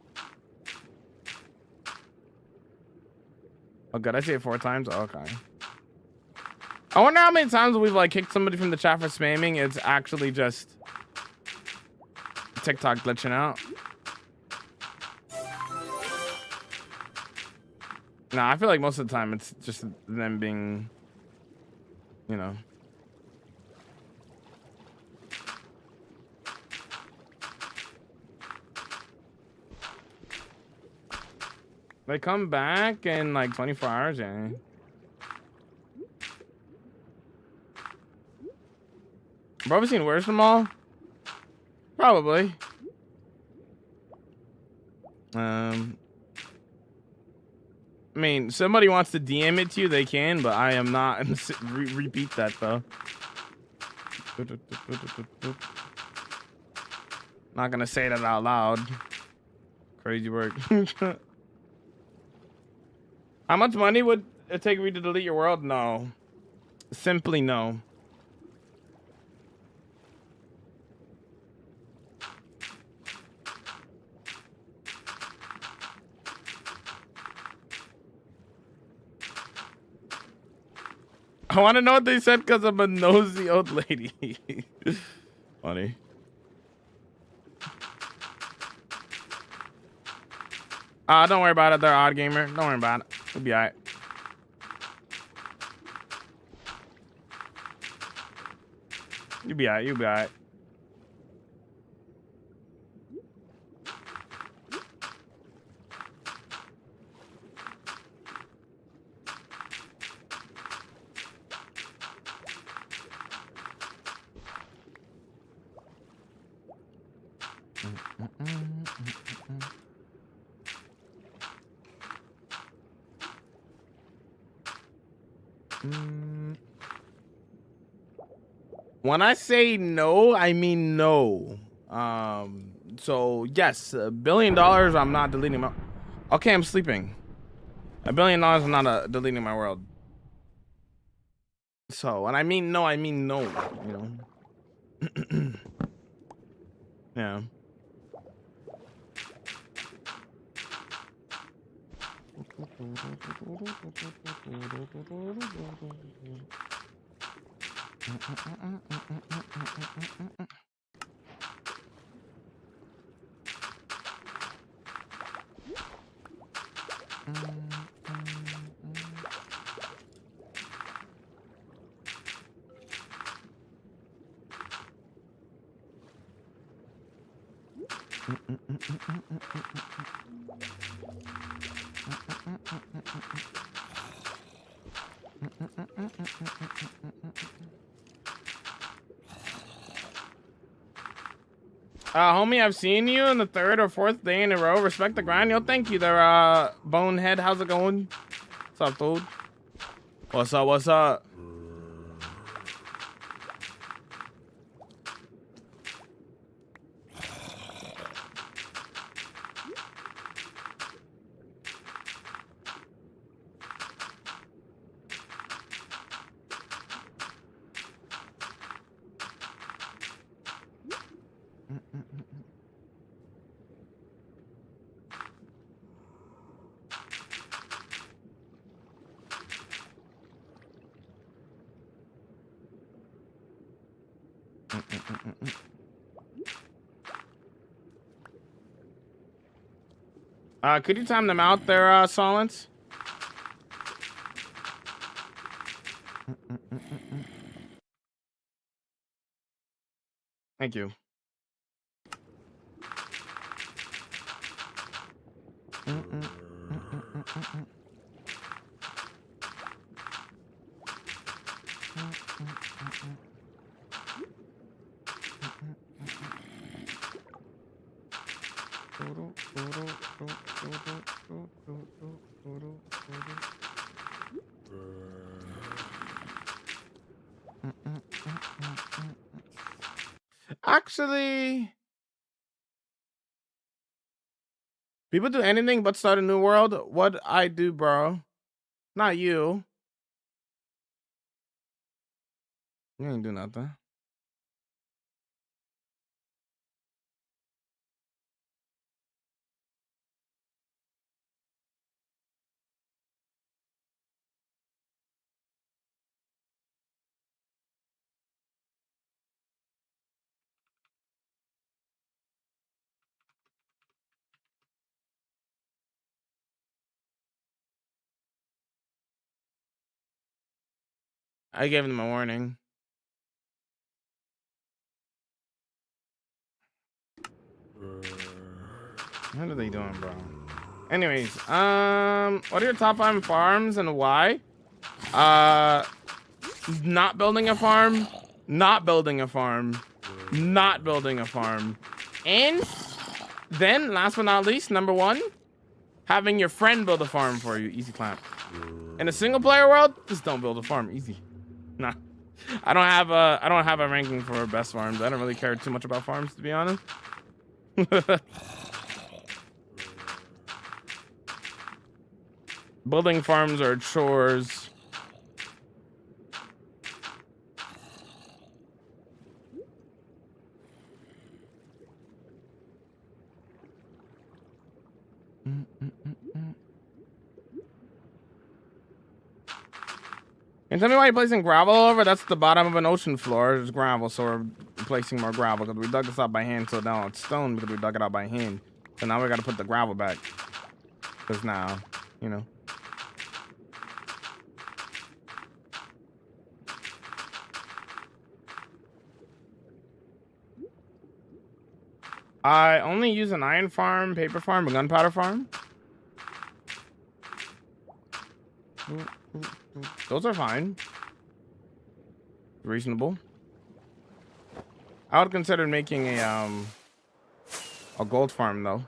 Oh, good. I see it 4 times. Oh, okay. I wonder how many times we've like kicked somebody from the chat for spamming. It's actually just TikTok glitching out. Nah, I feel like most of the time it's just them being, you know. They come back in like 24 hours, yeah. Probably seen worse than them all. Probably. I mean, somebody wants to DM it to you, they can, but I am not gonna repeat that though. Not gonna say that out loud. Crazy work. How much money would it take me to delete your world? No. Simply no. I want to know what they said because I'm a nosy old lady. Funny. Don't worry about it. They're odd gamer. Don't worry about it. We'll be alright. You'll be alright. You'll be alright. When I say no, I mean no. So yes, $1 billion. I'm not deleting my. Okay, I'm sleeping. $1 billion. I'm not deleting my world. So when I mean no, I mean no. You know. Yeah. Homie, I've seen you in the 3rd or 4th day in a row. Respect the grind. Yo, thank you there, Bonehead. How's it going? What's up, dude? What's up, what's up? Could you time them out there, Solence? Thank you. Actually, people do anything but start a new world. What I do, bro? Not you. You ain't do nothing. I gave them a warning. What are they doing, bro? Anyways, what are your top 5 farms and why? Not building a farm, not building a farm, not building a farm. And then, last but not least, number 1, having your friend build a farm for you. Easy clap. In a single player world, just don't build a farm. Easy. Nah. I don't have a ranking for best farms. I don't really care too much about farms, to be honest. Building farms are chores. And tell me why you're placing gravel over? That's the bottom of an ocean floor. It's gravel, so we're placing more gravel because we dug this out by hand. So now it's stone because we dug it out by hand. So now we got to put the gravel back. Because now, you know. I only use an iron farm, paper farm, a gunpowder farm. Those are fine. Reasonable. I would consider making a gold farm though.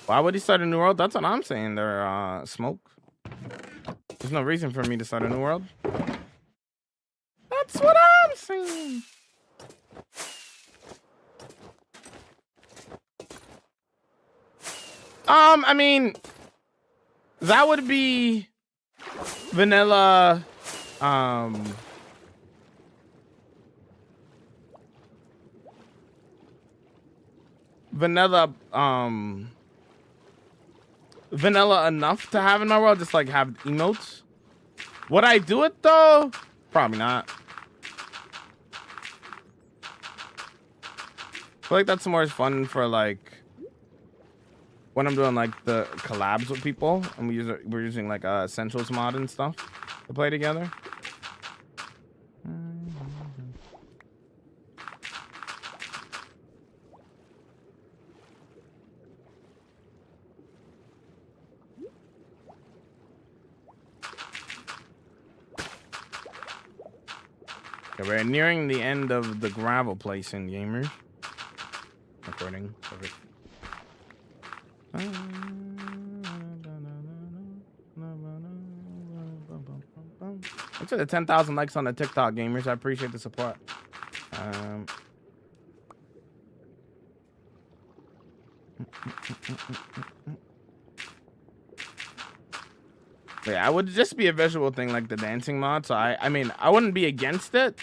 Why would he start a new world? That's what I'm saying there, Smoke. There's no reason for me to start a new world. That's what I'm saying. I mean, that would be vanilla, vanilla enough to have in my world, just like have emotes. Would I do it though? Probably not. I feel like that's more fun for like when I'm doing like the collabs with people and we're using like Essentials mod and stuff to play together. Okay, we're nearing the end of the gravel placing, gamers. Recording. Perfect. Thanks for the 10,000 likes on the TikTok, gamers. I appreciate the support. Yeah, it would just be a visual thing like the dancing mod. So I mean, I wouldn't be against it,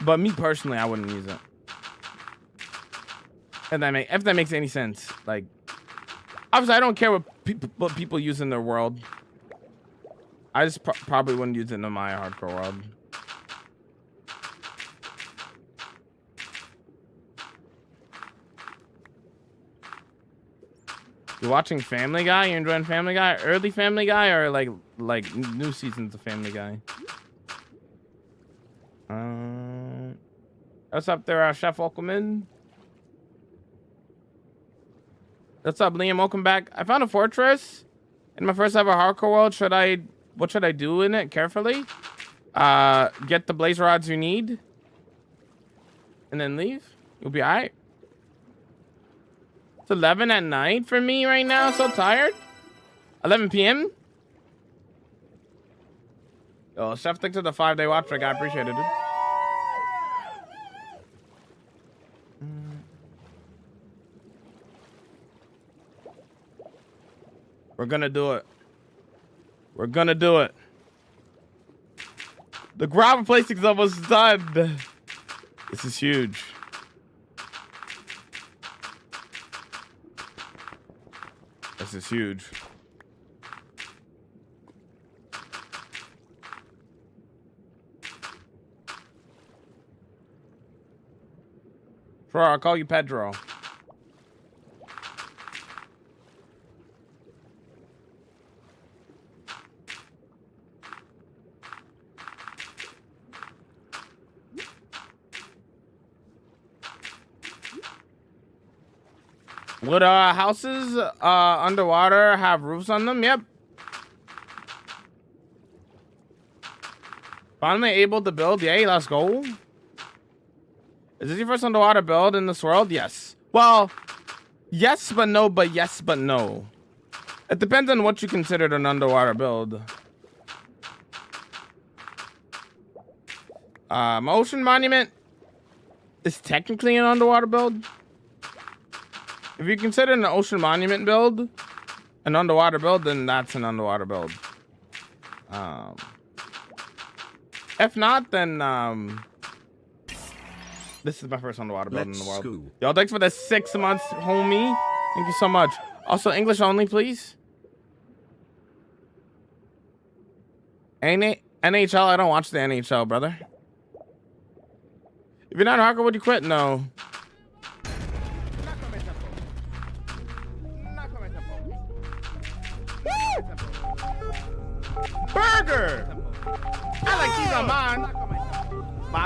but me personally, I wouldn't use it. If that makes any sense. Like, obviously, I don't care what people use in their world. I just probably wouldn't use it in my hardcore world. You're watching Family Guy? You're enjoying Family Guy? Early Family Guy or like new seasons of Family Guy? What's up there, Chef Welcome? What's up, Liam? Welcome back. I found a fortress in my first ever hardcore world. What should I do in it? Carefully. Get the blaze rods you need. And then leave. You'll be alright. It's 11 at night for me right now. So tired. 11 p.m. Yo, Chef, thanks for the 5-day watch break. I appreciate it, dude. We're gonna do it. We're gonna do it. The gravel placing is almost done. This is huge. This is huge. Sure, I'll call you Pedro. Would houses underwater have roofs on them? Yep. Finally able to build. Yay, let's go. Is this your first underwater build in this world? Yes. Well, yes, but no, but yes, but no. It depends on what you considered an underwater build. My ocean monument is technically an underwater build. If you consider an ocean monument build an underwater build, then that's an underwater build. If not, then this is my first underwater build in the world. Yo, thanks for the 6 months, homie. Thank you so much. Also, English only, please. NHL, I don't watch the NHL, brother. If you're not hardcore, would you quit? No.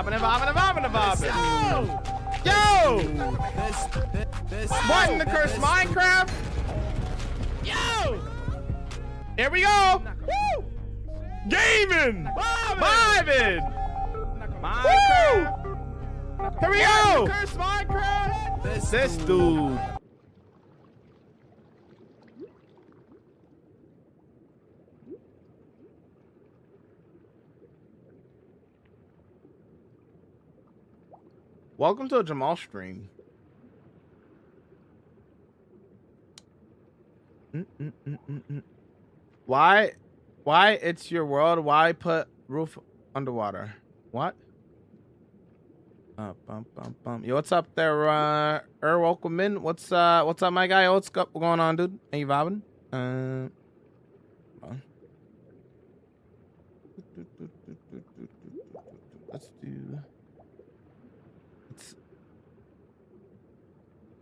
Bobbing and bobbing and bobbing and bobbing. Yo! What in the curse Minecraft? Yo! Here we go! Woo! Gaming! Vibing! Minecraft! Here we go! Curse Minecraft! This dude. Welcome to a Jamal stream. Why it's your world? Why put roof underwater? What? Yo, what's up there, welcome in. What's up, my guy? What's going on, dude? Are you vibing? Let's do. Let's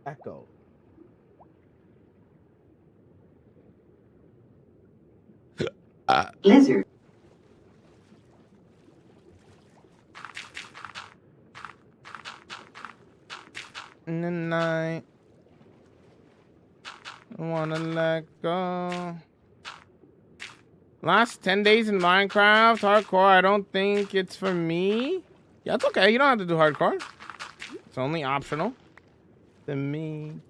echo. Lizard. In the night, I wanna let go. Last 10 days in Minecraft hardcore. I don't think it's for me. Yeah, it's okay. You don't have to do hardcore. It's only optional. To me.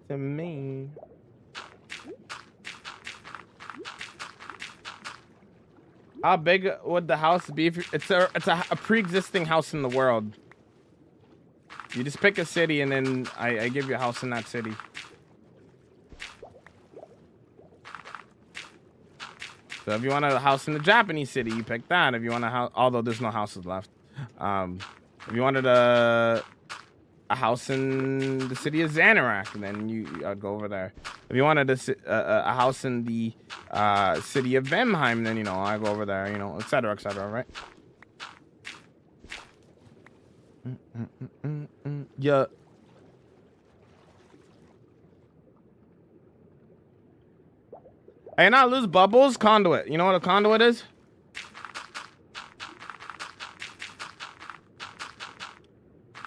How big would the house be if it's a pre-existing house in the world? You just pick a city and then I give you a house in that city. So if you want a house in the Japanese city, you pick that. If you want a house, although there's no houses left. If you wanted a house in the city of Xanarak, then I'd go over there. If you wanted a house in the city of Vemheim, then I go over there, etc., right? Yeah. Hey, not lose bubbles. Conduit. You know what a conduit is?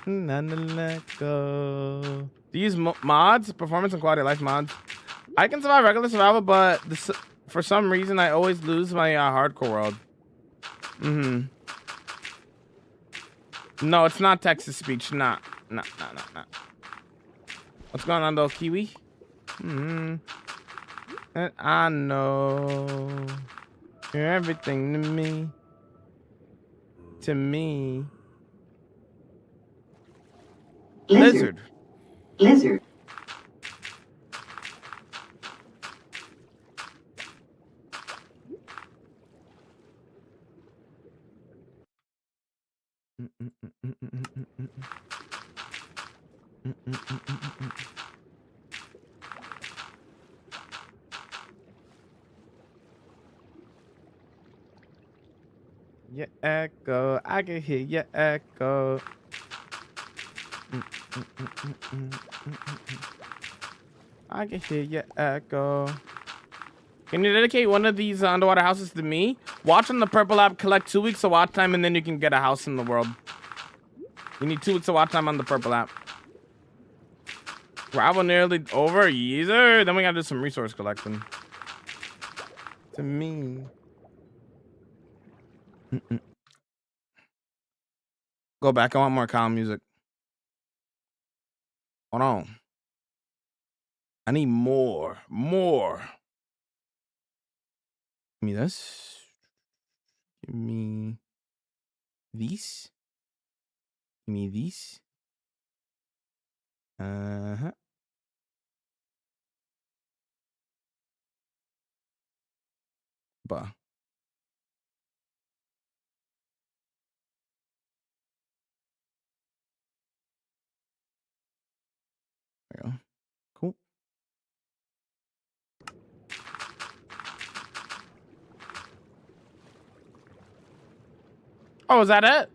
Let go. These mods, performance and quality of life mods. I can survive regular survival, but for some reason I always lose my hardcore world. No, it's not Texas speech. Nah. What's going on though, Kiwi? I know you're everything to me. Lizard. Your echo, I can hear your echo. I can hear your echo. Can you dedicate one of these underwater houses to me? Watch on the Purple app, collect 2 weeks of watch time, and then you can get a house in the world. You need 2 weeks of watch time on the Purple app. Rival nearly over, yeezer. Then we gotta do some resource collecting. To me. Go back. I want more calm music. Hold on. I need more. Give me this. Give me these. Give me these. Bah. There we go. Cool. Oh, is that it?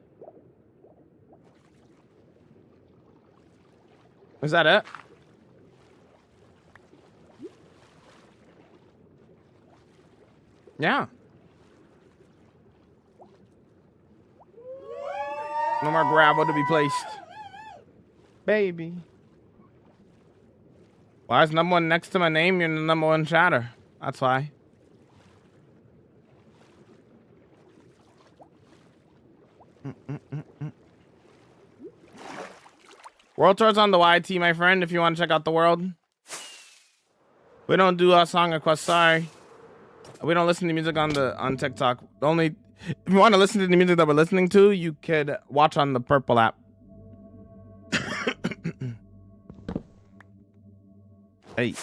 Is that it? Yeah. No more gravel to be placed. Baby. Why is number one next to my name? You're the number one chatter. That's why. World Tour's on the YT, my friend, if you want to check out the world. We don't do a song requests, sorry. We don't listen to music on TikTok. Only if you want to listen to the music that we're listening to, you could watch on the Purple app. Hey.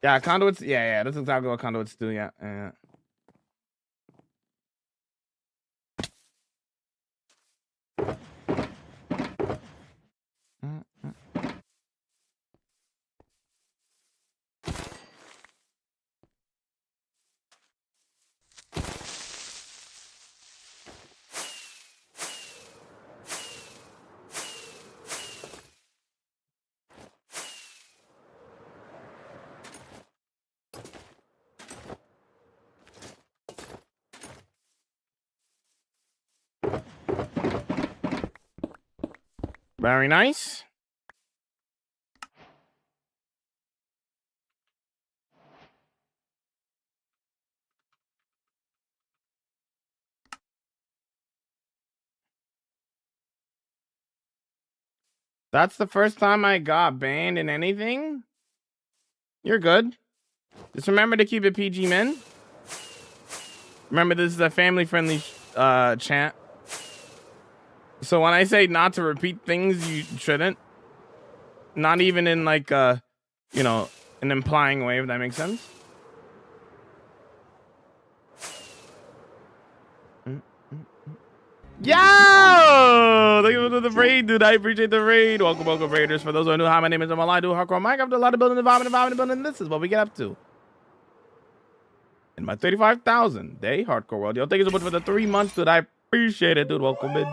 Yeah, conduits. Yeah, that's exactly what conduits do. Yeah. Very nice. That's the first time I got banned in anything. You're good. Just remember to keep it PG, men. Remember, this is a family-friendly chant. So when I say not to repeat things, you shouldn't. Not even in like an implying way, if that makes sense. Yo! Thank you for the raid, dude. I appreciate the raid. Welcome, raiders. For those who are new, hi, my name is Amalai. Do hardcore Mike. I've done a lot of building, building. This is what we get up to. In my 35,000 day hardcore world. Yo, thank you so much for the 3 months, dude. I appreciate it, dude. Welcome in.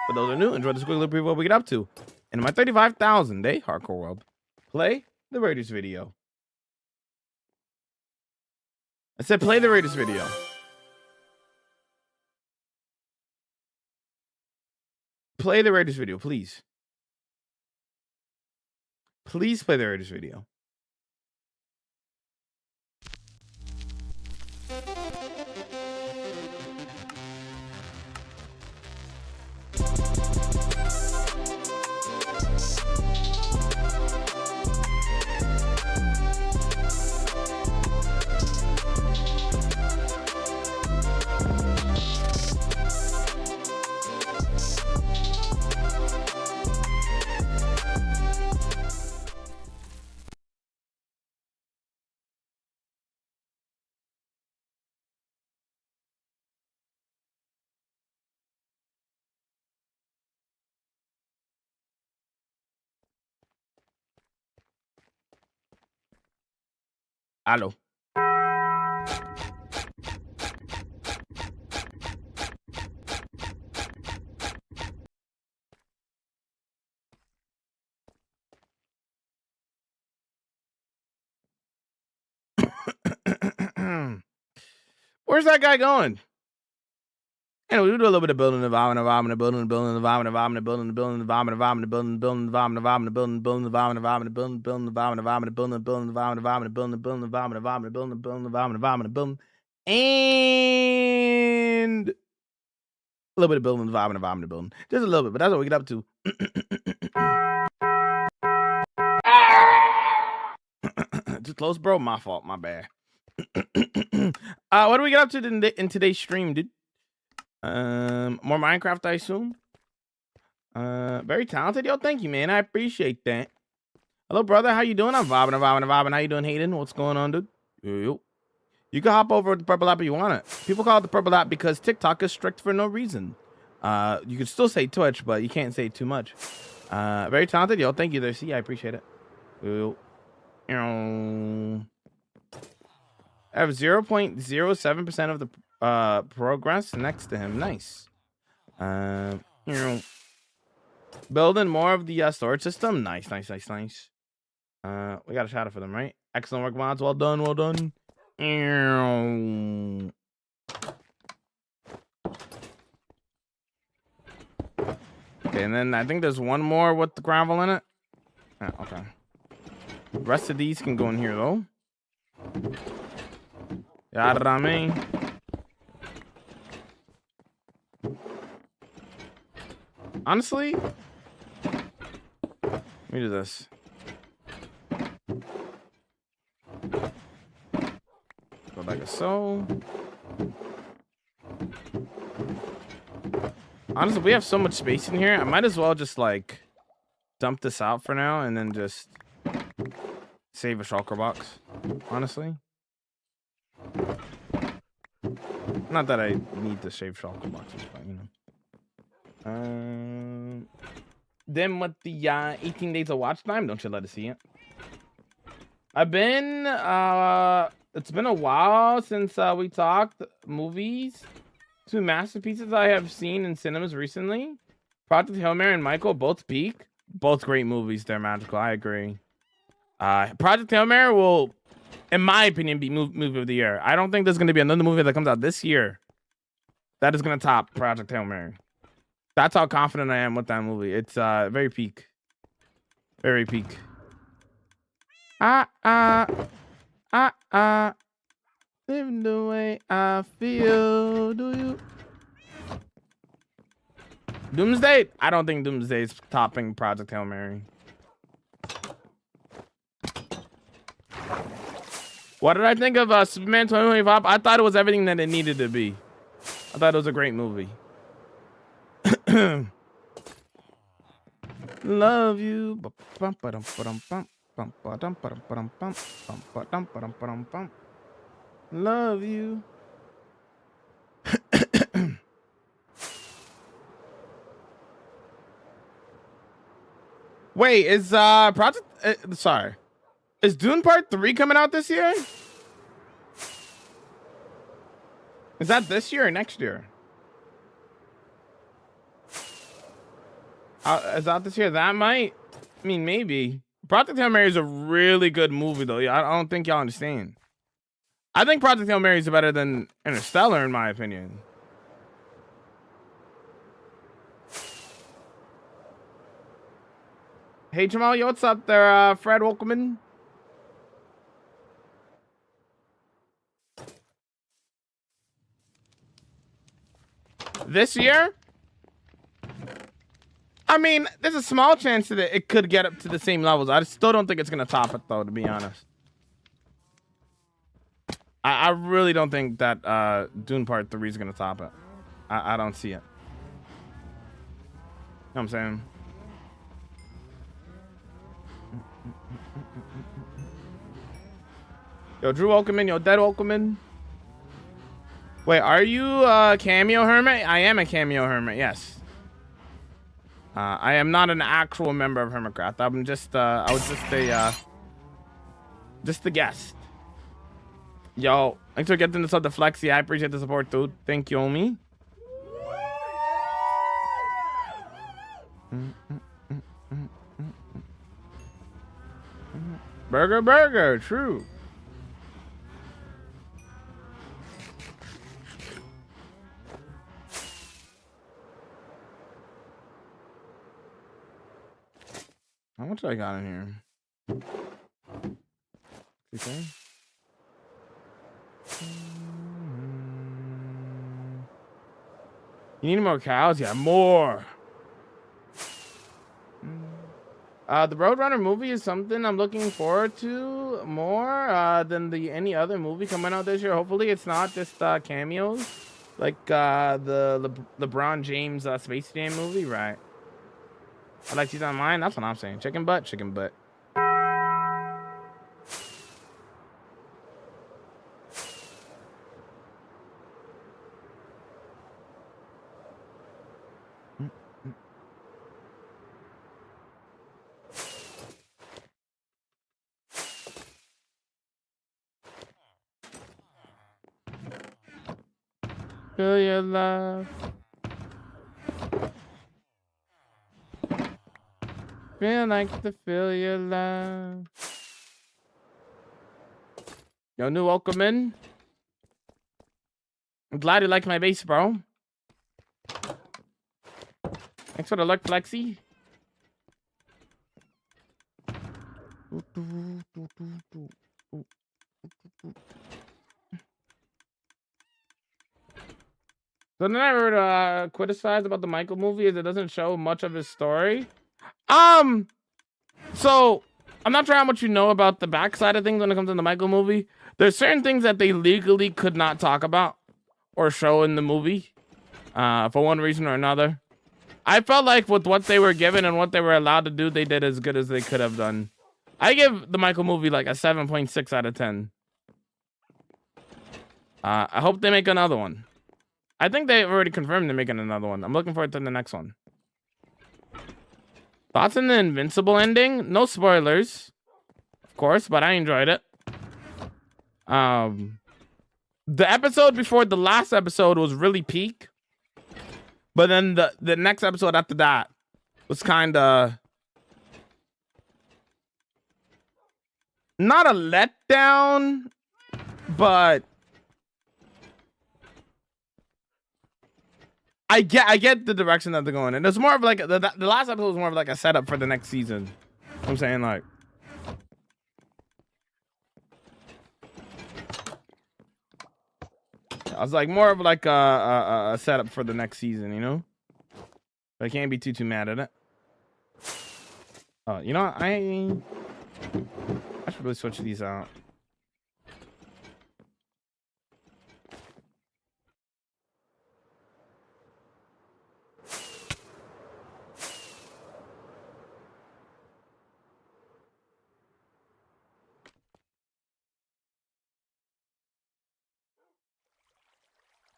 For those who are new, enjoy this quick little preview of what we get up to. In my 35,000 day hardcore world, play the Raiders video. I said play the Raiders video. Play the Raiders video, please. Please play the Raiders video. Aló. Where's that guy going? And we do a little bit of building, building, and a little bit of building, just a little bit, but that's what we get up to. Too close, bro. My fault. My bad. What do we get up to in today's stream, dude? More Minecraft, I assume. Very talented. Yo, thank you, man. I appreciate that. Hello, brother. How you doing? I'm vibing. How you doing, Hayden? What's going on, dude? Yo. You can hop over to the Purple app if you want it. People call it the Purple app because TikTok is strict for no reason. You could still say Twitch, but you can't say too much. Very talented. Yo, thank you there. See, I appreciate it. Yo. I have 0.07% of the progress next to him. Nice. Building more of the storage system. Nice. We got a shout out for them, right? Excellent work, mods. Well done. Okay, and then I think there's one more with the gravel in it. Oh, okay. The rest of these can go in here though. Yeah, I mean. Honestly, let me do this. Go like so. Honestly, we have so much space in here. I might as well just like dump this out for now and then just save a shulker box. Honestly, not that I need to save shulker boxes, but you know. Then with the 18 days of watch time, don't you let us see it. I've been it's been a while since we talked movies. Two masterpieces I have seen in cinemas recently. Project Hail Mary and Michael, both peak. Both great movies. They're magical. I agree. Project Hail Mary will, in my opinion, be movie of the year. I don't think there's going to be another movie that comes out this year that is going to top Project Hail Mary. That's how confident I am with that movie. It's very peak. Very peak. Living the way I feel. Do you? Doomsday? I don't think Doomsday's topping Project Hail Mary. What did I think of Superman 2025? I thought it was everything that it needed to be. I thought it was a great movie. Love you. Love you. Wait, is Project sorry. Is Dune Part 3 coming out this year? Is that this year or next year? Is that this year? That might, I mean, maybe. Project Hail Mary is a really good movie, though. I don't think y'all understand. I think Project Hail Mary is better than Interstellar, in my opinion. Hey, Jamal, yo, what's up there, Fred Wolkerman? This year? I mean, there's a small chance that it could get up to the same levels. I still don't think it's going to top it, though, to be honest. I really don't think that Dune Part 3 is going to top it. I don't see it. You know what I'm saying? Yo, Drew Wolkerman, yo, Dead Wolkerman. Wait, are you a Cameo Hermit? I am a Cameo Hermit, yes. I am not an actual member of Hermitcraft. I'm just, I was just a guest. Yo, thanks for getting this up to Flexi. I appreciate the support, dude. Thank you, Omi. Burger, true. How much I got in here? Okay. You need more cows? Yeah, more. The Roadrunner movie is something I'm looking forward to more than any other movie coming out this year. Hopefully it's not just cameos like the LeBron James Space Jam movie, right? I like she's online. That's what I'm saying. Chicken butt, chicken butt. Feel your love. Feel like to feel your love. Yo, new welcome in. I'm glad you like my base, bro. Thanks for the luck, Flexi. So then I heard criticized about the Michael movie is it doesn't show much of his story. So I'm not sure how much you know about the backside of things when it comes to the Michael movie. There's certain things that they legally could not talk about or show in the movie, for one reason or another. I felt like with what they were given and what they were allowed to do, they did as good as they could have done. I give the Michael movie like a 7.6 out of 10. I hope they make another one. I think they've already confirmed they're making another one. I'm looking forward to the next one. Thoughts on the Invincible ending? No spoilers, of course, but I enjoyed it. The episode before the last episode was really peak. But then the next episode after that was kind of not a letdown, but I get the direction that they're going in. It's more of like the last episode was more of like a setup for the next season. I'm saying like I was like more of like a setup for the next season, you know. But I can't be too mad at it. You know what? I should really switch these out.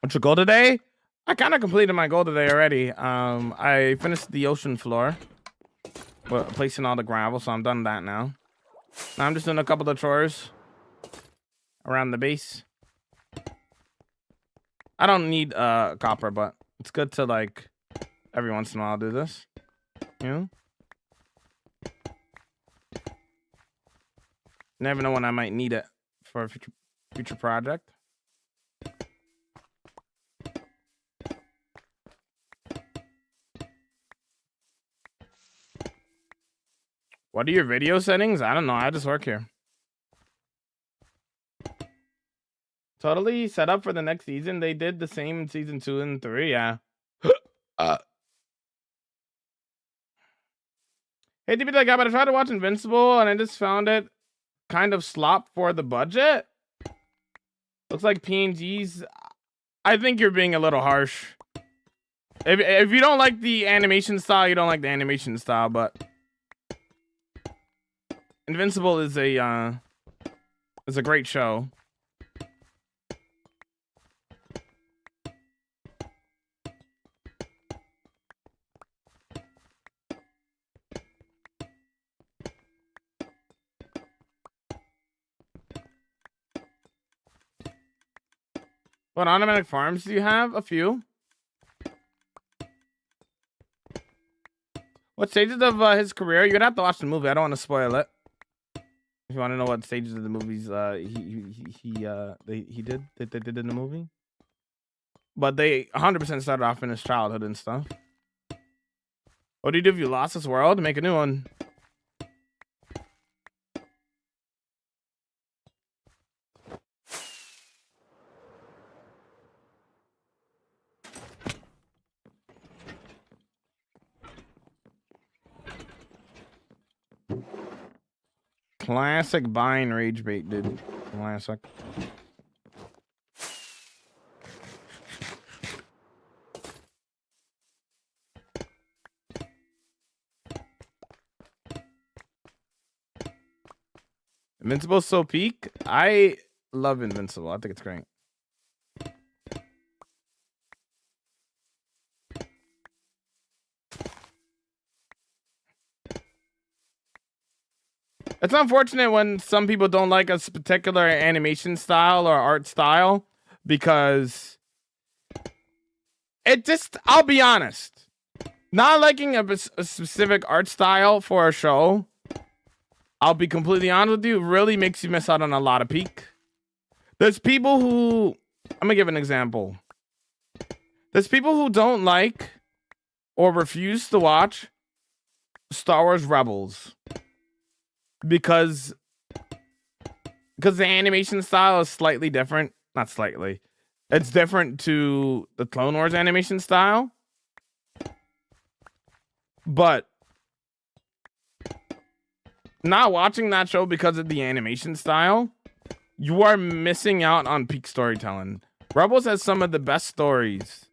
What's your goal today? I kind of completed my goal today already. I finished the ocean floor, placing all the gravel, so I'm done that now. Now I'm just doing a couple of chores around the base. I don't need copper, but it's good to like every once in a while do this. You know? Never know when I might need it for a future project. What are your video settings? I don't know. I just work here. Totally set up for the next season. They did the same in season 2 and 3. Yeah. Hey, DB, like, but I tried to watch Invincible and I just found it kind of slop for the budget. Looks like PNGs. I think you're being a little harsh. If you don't like the animation style, you don't like the animation style, but Invincible is a great show. What automatic farms do you have? A few. What stages of his career? You're gonna have to watch the movie. I don't want to spoil it. If you want to know what stages of the movies he did in the movie, but they 100% started off in his childhood and stuff. What do you do if you lost this world? Make a new one. Classic buying rage bait, dude. Classic. Invincible's so peak. I love Invincible. I think it's great. It's unfortunate when some people don't like a particular animation style or art style because it just, I'll be honest, not liking a specific art style for a show, I'll be completely honest with you, really makes you miss out on a lot of peak. There's people who, I'm gonna give an example. There's people who don't like or refuse to watch Star Wars Rebels because the animation style is slightly different. Not slightly. It's different to the Clone Wars animation style. But not watching that show because of the animation style, you are missing out on peak storytelling. Rebels has some of the best stories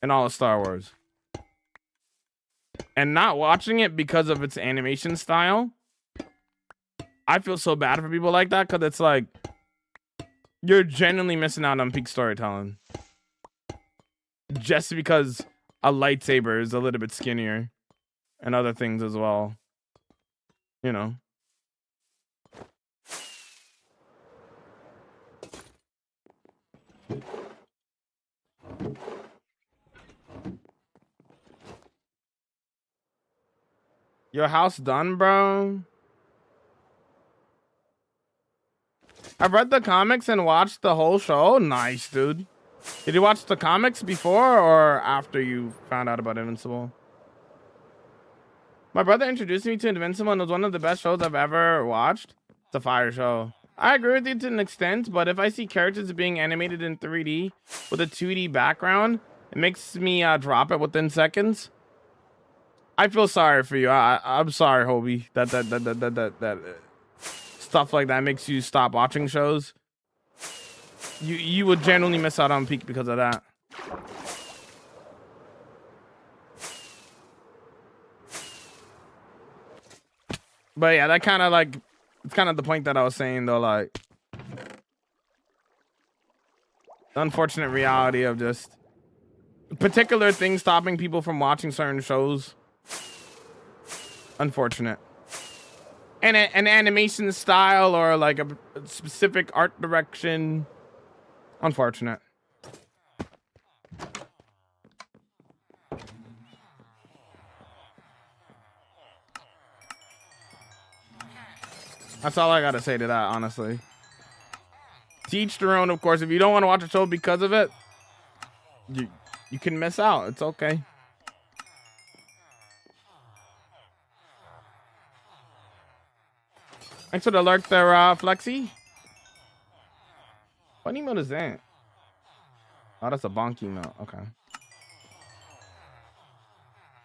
in all of Star Wars. And not watching it because of its animation style, I feel so bad for people like that, because it's like, you're genuinely missing out on peak storytelling. Just because a lightsaber is a little bit skinnier. And other things as well. You know. Your house done, bro? I've read the comics and watched the whole show. Nice, dude. Did you watch the comics before or after you found out about Invincible? My brother introduced me to Invincible and it was one of the best shows I've ever watched. It's a fire show. I agree with you to an extent, but if I see characters being animated in 3D with a 2D background, it makes me drop it within seconds. I feel sorry for you. I'm sorry, Hobie. That stuff like that makes you stop watching shows. You would generally miss out on peak because of that. But yeah, that kind of like, it's kind of the point that I was saying though, like the unfortunate reality of just particular things stopping people from watching certain shows. Unfortunate. And an animation style or like a specific art direction. Unfortunate. That's all I gotta say to that, honestly. To each their own, of course. If you don't want to watch a show because of it, you can miss out. It's okay. Thanks for the alert there, Flexi. What emote is that? Oh, that's a bonk emote. Okay.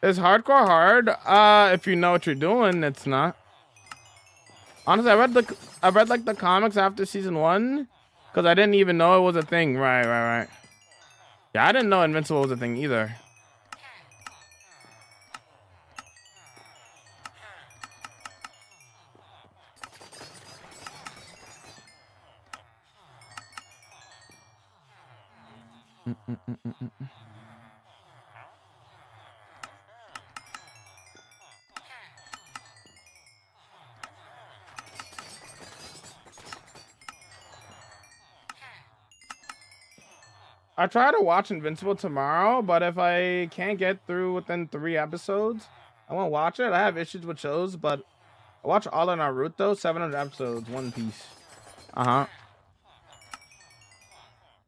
Is hardcore hard? If you know what you're doing, it's not. Honestly, I read like the comics after season 1 because I didn't even know it was a thing. Right. Yeah, I didn't know Invincible was a thing either. I try to watch Invincible tomorrow, but if I can't get through within 3 episodes, I won't watch it. I have issues with shows, but I watch all of Naruto, 700 episodes, One Piece.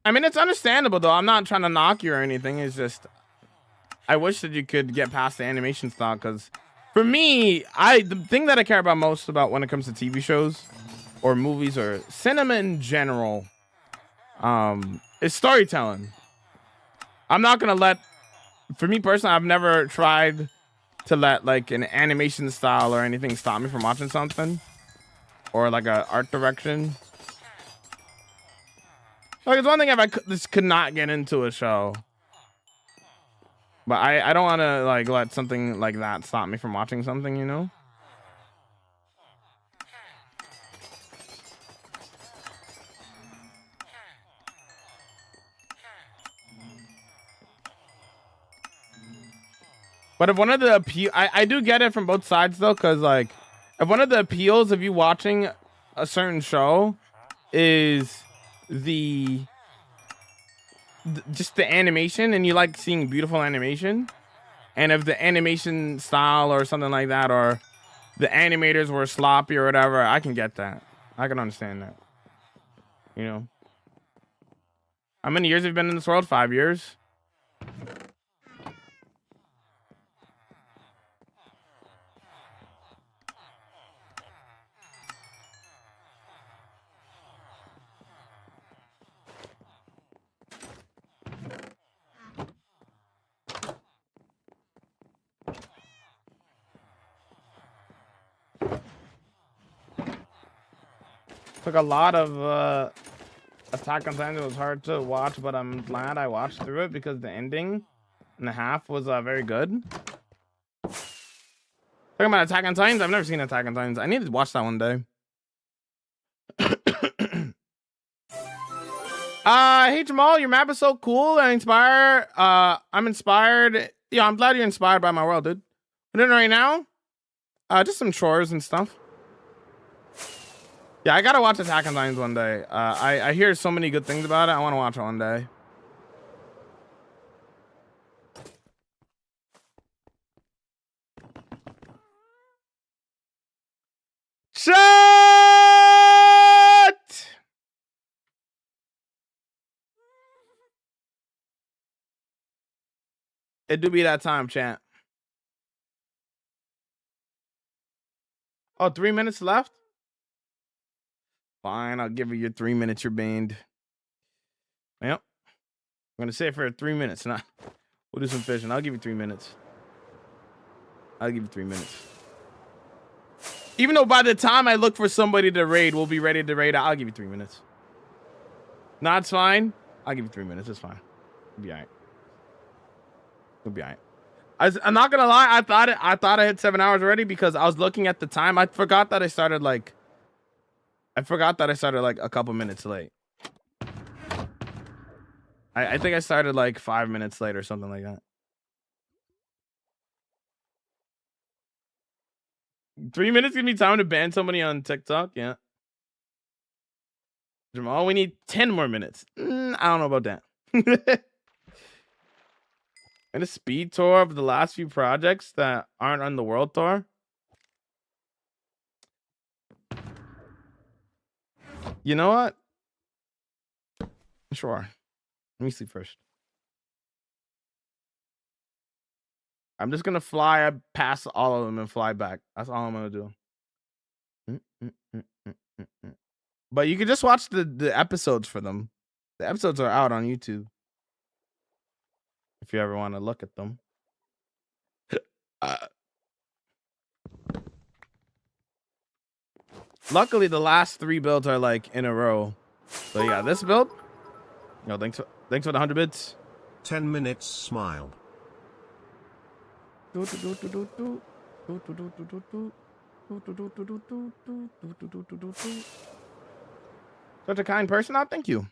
I mean, it's understandable though. I'm not trying to knock you or anything. It's just, I wish that you could get past the animation style, because for me, the thing that I care about most about when it comes to TV shows or movies or cinema in general, is storytelling. I'm not gonna let, for me personally, I've never tried to let like an animation style or anything stop me from watching something, or like a art direction. Like, it's one thing if I just could not get into a show, but I don't want to like let something like that stop me from watching something, you know. But if one of the appeal, I do get it from both sides though, because like if one of the appeals of you watching a certain show is just the animation, and you like seeing beautiful animation, and if the animation style or something like that, or the animators were sloppy or whatever, I can get that. I can understand that. You know. How many years have you been in this world? 5 years. Took a lot of Attack on Titan. It was hard to watch, but I'm glad I watched through it because the ending and the half was very good. Talking about Attack on Titans, I've never seen Attack on Titans. I need to watch that one day. Hey Jamal, your map is so cool and inspired. I'm inspired. Yeah, I'm glad you're inspired by my world, dude. I'm doing it right now. Just some chores and stuff. Yeah, I gotta watch Attack on Titans one day. I hear so many good things about it. I want to watch it one day. Shut! It do be that time, champ. Oh, 3 minutes left? Fine, I'll give you your 3 minutes. You're banned. Yep. I'm gonna say it for 3 minutes. Not. We'll do some fishing. I'll give you 3 minutes. I'll give you 3 minutes. Even though by the time I look for somebody to raid, we'll be ready to raid. I'll give you 3 minutes. No, it's fine. I'll give you 3 minutes. It's fine. We'll be alright. We'll be alright. I'm not gonna lie. I thought I had 7 hours already because I was looking at the time. I forgot that I started like a couple minutes late. I think I started like 5 minutes late or something like that. 3 minutes give me time to ban somebody on TikTok. Yeah. Jamal, we need 10 more minutes. I don't know about that. And a speed tour of the last few projects that aren't on the world tour. You know what? Sure. Let me see first. I'm just gonna fly past all of them and fly back. That's all I'm gonna do. But you can just watch the episodes for them. The episodes are out on YouTube. If you ever want to look at them. Luckily, the last 3 builds are like in a row. So you got this build. Yo, thanks for the 100 bits. 10 minutes smile. Such a kind person. Oh, thank you.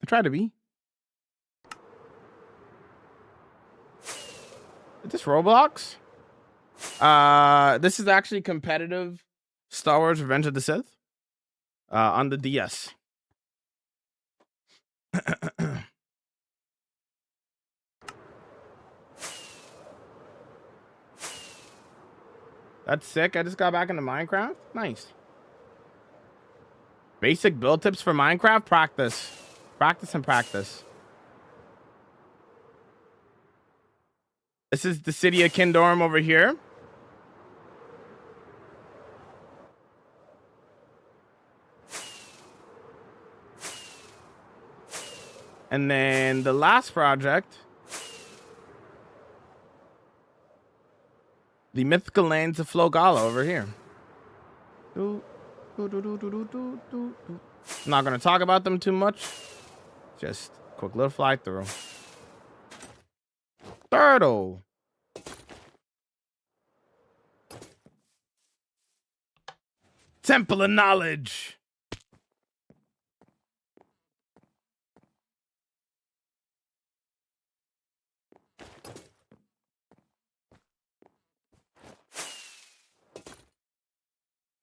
I try to be. Is this Roblox? This is actually competitive Star Wars Revenge of the Sith on the DS. That's sick. I just got back into Minecraft. Nice. Basic build tips for Minecraft. Practice. Practice and practice. This is the city of Kindorm over here. And then the last project, the mythical lands of Flogala over here. I'm not going to talk about them too much. Just quick little fly through. Turtle. Temple of Knowledge.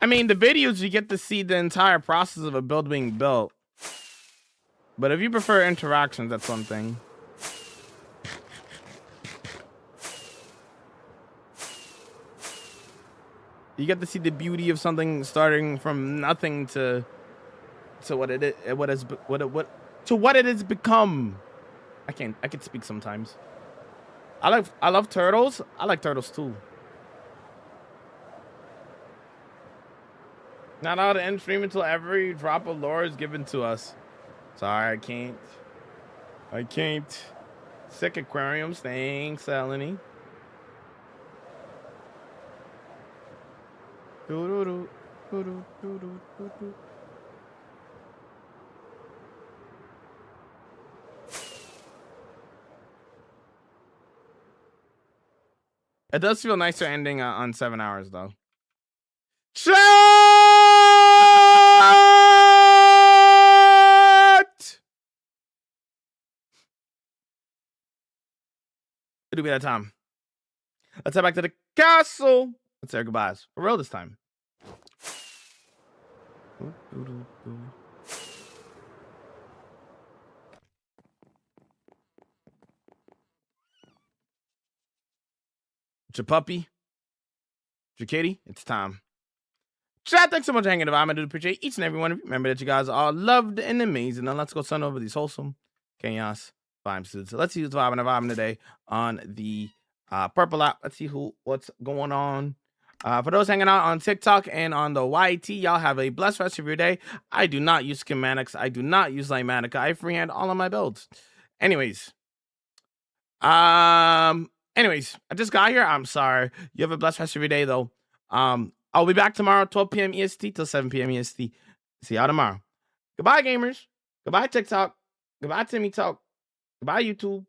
I mean, the videos, you get to see the entire process of a build being built. But if you prefer interactions, that's one thing. You get to see the beauty of something starting from nothing to to what it is, to what it has become. I can speak sometimes. I love turtles. I like turtles too. Not allowed to end stream until every drop of lore is given to us. Sorry, I can't. Sick aquariums. Thanks, Eleni. It does feel nicer ending on 7 hours though. Chat! It'll be that time. Let's head back to the castle. Let's say our goodbyes. For real this time. It's your puppy. It's your kitty. It's time. Chat, thanks so much for hanging out. I do appreciate each and every one of you. Remember that you guys are loved and amazing. Now let's go send over these wholesome chaos vibes. So let's see who's vibing today on the purple app. Let's see what's going on. For those hanging out on TikTok and on the YT, y'all have a blessed rest of your day. I do not use schematics. I do not use Lymatica. I freehand all of my builds. Anyways, I just got here. I'm sorry. You have a blessed rest of your day, though. I'll be back tomorrow, 12 p.m. EST till 7 p.m. EST. See y'all tomorrow. Goodbye, gamers. Goodbye, TikTok. Goodbye, Timmy Talk. Goodbye, YouTube.